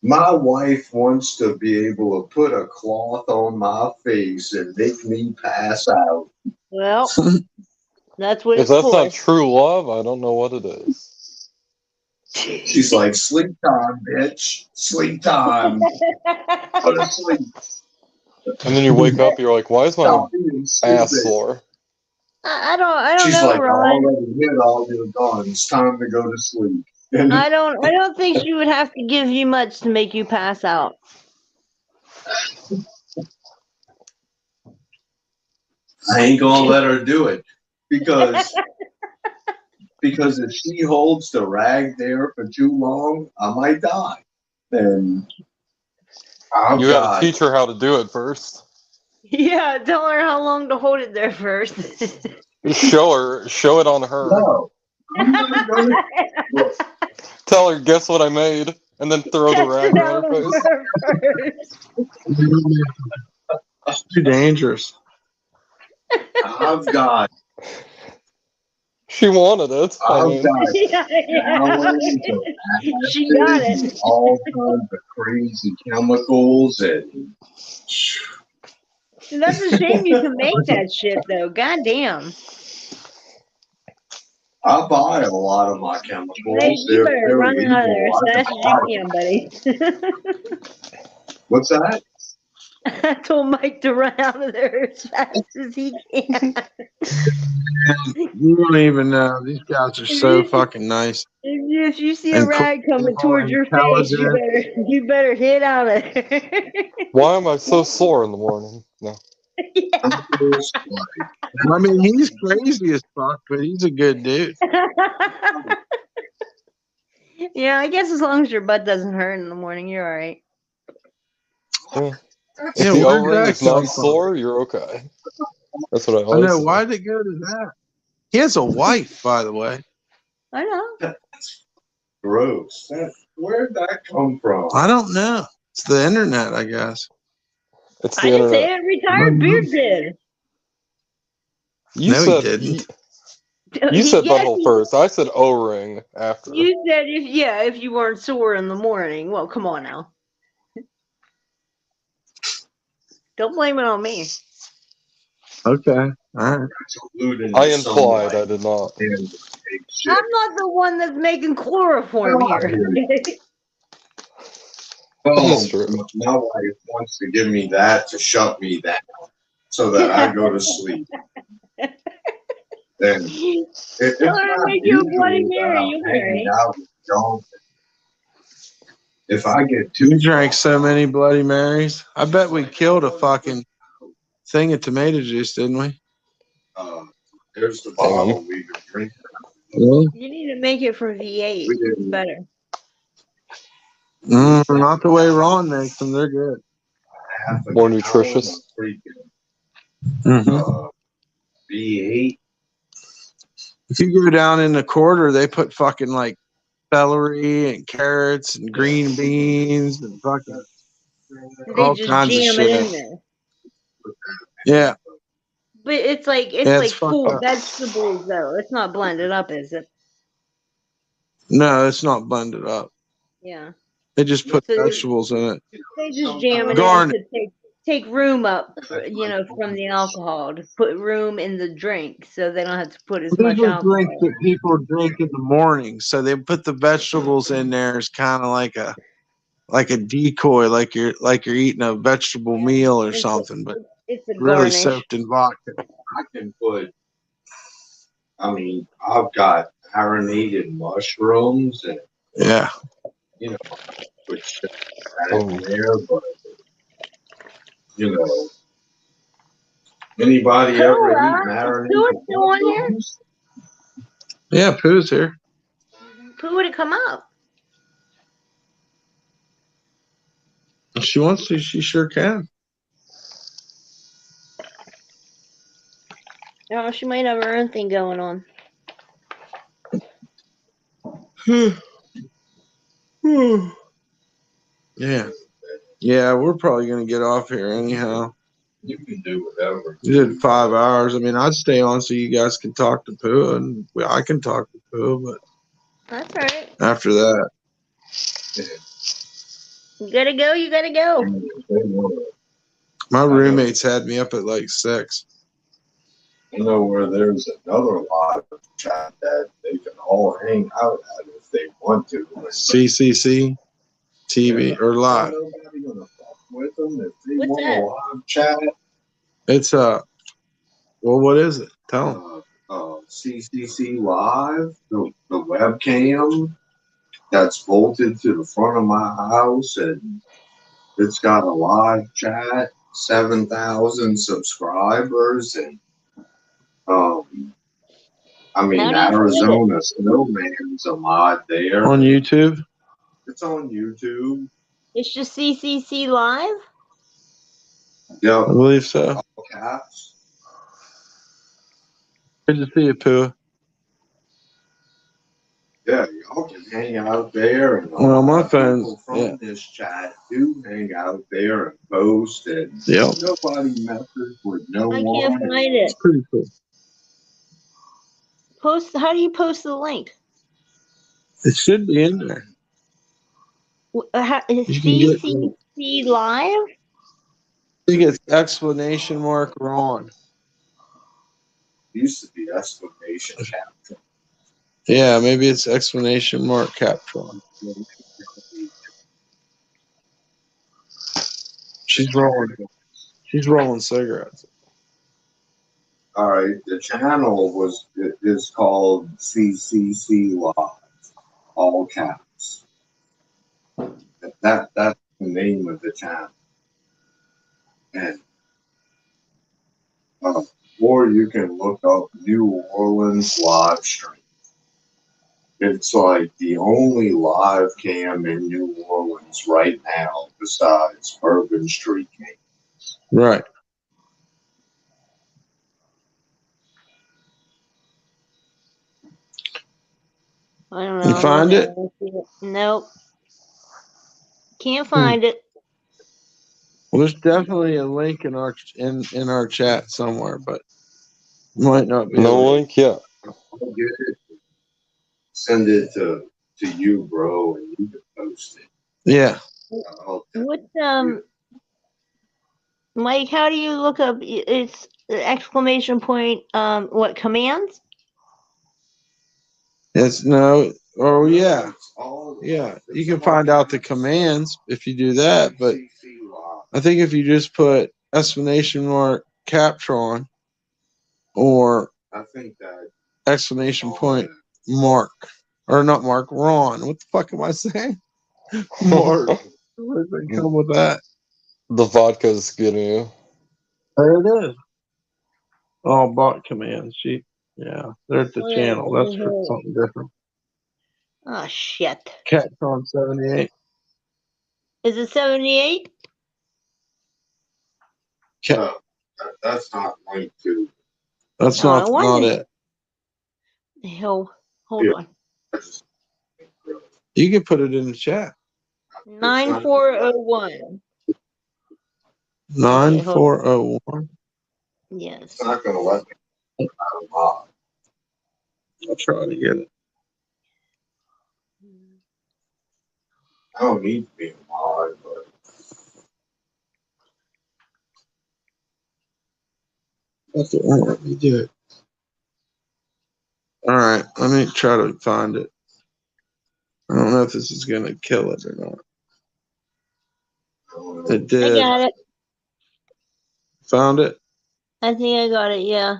My wife wants to be able to put a cloth on my face and make me pass out. Well, that's what If it's that's for. not true love, I don't know what it is. She's like, sleep time, bitch. Sleep time. Go to sleep. And then you wake up, you're like, why is my Stop being ass stupid. sore? I don't She's know, like, I Ron. already hit all your guns. It's time to go to sleep. I don't think she would have to give you much to make you pass out. I ain't gonna let her do it because if she holds the rag there for too long, I might die. And I've You got to got teach her how to do it first. Yeah, tell her how long to hold it there first. Just show it on her. no. I'm not gonna look. Tell her, guess what I made, and then throw the Test rag it on out her on face. her first. It's too dangerous. I've got She wanted it. I I've mean, got Yeah, gallons of she got acid it. and all kinds of crazy chemicals and That's a shame you can make that shit though. God damn. I buy a lot of my Hey, chemicals. you better They're run out of there legal. as I fast as can buy you them. can, buddy. What's that? I told Mike to run out of there as fast as he can. You don't even know. These guys are so fucking nice If you see a and cool, rag coming towards your face, intelligent. you better hit out of there. why am I so sore in the morning? No. I mean, he's crazy as fuck, but he's a good dude. Yeah, I guess as long as your butt doesn't hurt in the morning, you're all right. Yeah. If Yeah, the where'd O-ring that is not come from? sore, you're okay. That's what I I always know. say. Why'd it go to that? He has a wife, by the way. I know. Gross. Where'd that come from? I don't know. It's the internet, I guess. It's the I didn't say internet. it. Retired Beard did. You No, he said didn't. you said Yes, butthole first. I said O-ring after. you said if you weren't sore in the morning. Well, come on now. Don't blame it on me. Okay. All right. I implied I did not. I'm not the one that's making chloroform here. Oh, That's true. my wife wants to give me that to shut me down so that I go to sleep. Then it's Tell her to not make you a Bloody usual that Mary. I'm You'll be hanging all right. out with Jonathan. If I get too You drank so many Bloody Marys. I bet we killed a fucking thing of tomato juice, didn't we? There's the Hang on. bottle we've been drinking. Really? You need to make it for V8. We It's didn't. better. Not the way Ron makes them. They're good. Half a More gallon nutritious. of freaking Mm-hmm. V8. If you go down in the quarter, they put fucking like celery and carrots and green beans and fucking They all just kinds of jam it shit. in there. Yeah. But it's like Yeah, it's fucked full up. vegetables though. It's not blended up, is it? No, it's not blended up. Yeah. They just put So vegetables in it. they just jam it in Garnet. to take room up, from the alcohol to put room in the drink, so they don't have to put as These much are alcohol. drinks that people drink in the morning, so they put the vegetables in there as kind of like a decoy, like you're eating a vegetable meal or something, but It's a really garnish. soaked in vodka. I can put, I've got marinated mushrooms and, Yeah. put shit in there, but, anybody ever eat marinated Pooh still on here? mushrooms? Yeah, Pooh's here. Pooh would have come up. If she wants to, she sure can. No, she might have her own thing going on. Yeah. Yeah, we're probably going to get off here anyhow. You can do whatever. You did 5 hours. I mean, I'd stay on so you guys can talk to Pooh, and I can talk to Pooh, but That's right. after that. You gotta go, you gotta go. My roommates had me up at like 6. Where there's another lot of chat that they can all hang out at if they want to. CCC TV or live. Nobody gonna fuck with them if they What's want that? a live chat. It's well, what is it? Tell them. CCC Live, the webcam that's bolted to the front of my house, and it's got a live chat, 7,000 subscribers, and I mean, How do you find it? Arizona Snowman's a mod there. On YouTube? It's on YouTube. It's just CCC Live? I Yeah, believe so. all caps. Good to see you, Pooh. Yeah, y'all can hang out there. And Well, my phone, people from yeah. this chat do hang out there and post, and Yep. nobody messes with no I one. can't find it. It's pretty cool. How do you post the link? It should be in there. Is You can get, CCC Live? I think it's exclamation mark Ron. Used to be exclamation caption. Yeah, maybe it's exclamation mark Captron. She's rolling cigarettes. All right, the channel is called CCC Live, all caps. That's the name of the channel. And or you can look up New Orleans live stream. It's like the only live cam in New Orleans right now besides Bourbon Street Cam. Right. I don't know. You find it? Nope. Can't find it. Well, there's definitely a link in our chat somewhere, but might not be. No link yet. I'll get it. Send it to you, bro, and you can post it. Yeah. What Mike, how do you look up it's exclamation point what commands? It's no. Oh yeah. Yeah. You can find out the commands if you do that, but I think if you just put exclamation mark Captron or I think that exclamation point Mark or not Mark Ron. What the fuck am I saying? Mark. Where did they come with that? The vodka's getting you. There it is. Oh, bot commands. Yeah, they're at the Oh, yeah, channel. That's yeah. for something different. Oh shit. Captron 78. Is it 78? that's not linked to. That's Oh, I not wondered. it. Hell, hold on. You can put it in the chat. 9401. 9401. Yes. It's not going to let me mod. I'll try to get it. I don't need to be a mod, but That's it. Won't let me do it. All right, let me try to find it. I don't know if this is gonna kill it or not. It I did. got it. Found it. I think I got it, yeah.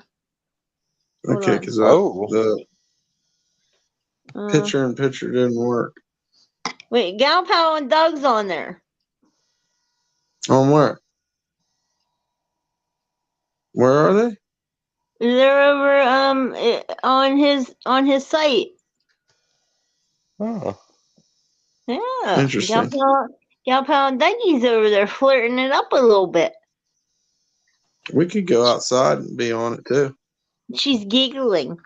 Hold Okay, on. because Oh. the picture didn't work. Wait, Gal Pal and Doug's on there. On where? Where are they? They're over on his site. Oh. Yeah. Interesting. Gal Pal and Dougie's over there flirting it up a little bit. We could go outside and be on it too. She's giggling.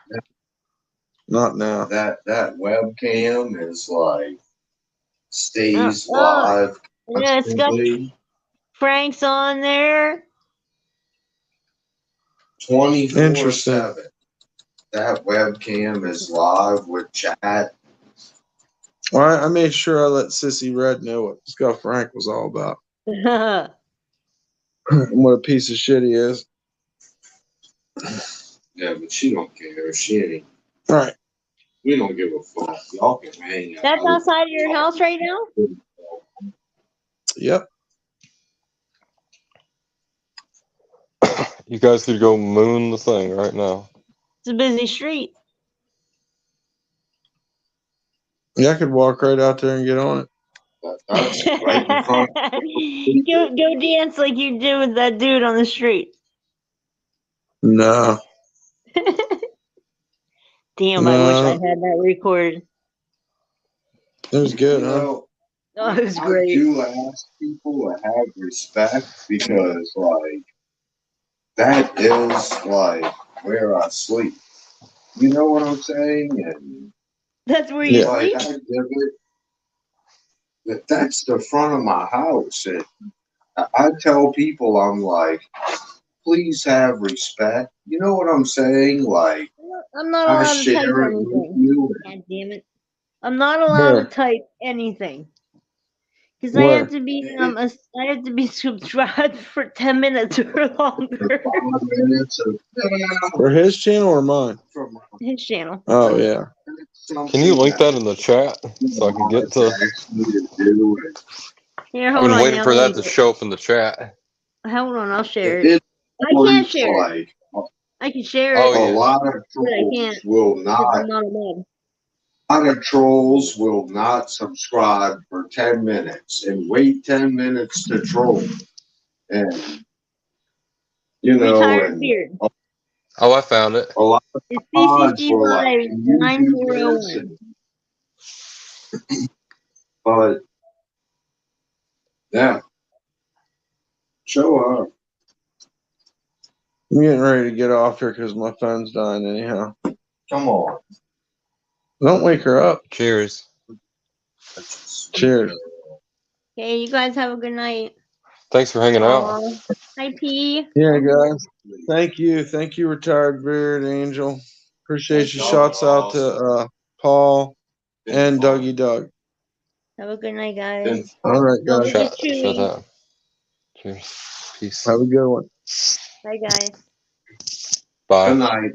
Not now. that webcam is like stays live. Yeah, it's got constantly. Frank's on there. 24/7. That webcam is live with chat. All right, I made sure I let Sissy Red know what Scuff Frank was all about. And what a piece of shit he is. Yeah, but she don't care. She ain't. All right. We don't give a fuck. Y'all can hang out. That's outside of your house right now? Yep. You guys could go moon the thing right now. It's a busy street. Yeah, I could walk right out there and get on it. That's right in front. Go dance like you did with that dude on the street. No. Damn, I wish I No, had that recorded. it was good, You huh? know, Oh, it was I great. do ask people to have respect because, like, that is like where I sleep. You know what I'm saying? And That's where you Yeah. like, sleep? I give it. That's the front of my house, and I tell people, I'm like, please have respect. You know what I'm saying? Like, I'm not I allowed to type share it with anything. you. God damn it. I'm not allowed to Where? type anything. Because I Where? have to be I have to be subscribed for 10 minutes or longer. 5 minutes of For his channel or mine? from His channel. Oh yeah. Can you something link that that in the chat so I can get wants to? asked me to do. Here, I've hold been on waiting now. for Let that me to show up in the chat. hold on, I'll share It, it. it's I can't share it. like I can share Oh it, a yeah. lot of but I trolls can't will because not. I'm not a mod. A lot of trolls will not subscribe for 10 minutes and wait 10 minutes to troll. And, you know, Retired and beard. Oh, I found it. a lot of It's mods were like, CCC5 can you do this? 9001. But, yeah, show up. I'm getting ready to get off here because my phone's dying anyhow. Come on. Don't wake her up. Cheers. Cheers. Okay, you guys have a good night. Thanks for hanging out. Hi, P. Yeah, guys. Thank you. Thank you, Retired Beard Angel. Appreciate your shots out to Paul and Dougie Doug. Have a good night, guys. All right, Don't guys. forget Shut Chewy. up. Cheers. Peace. Have a good one. Bye, guys. Bye. Good night.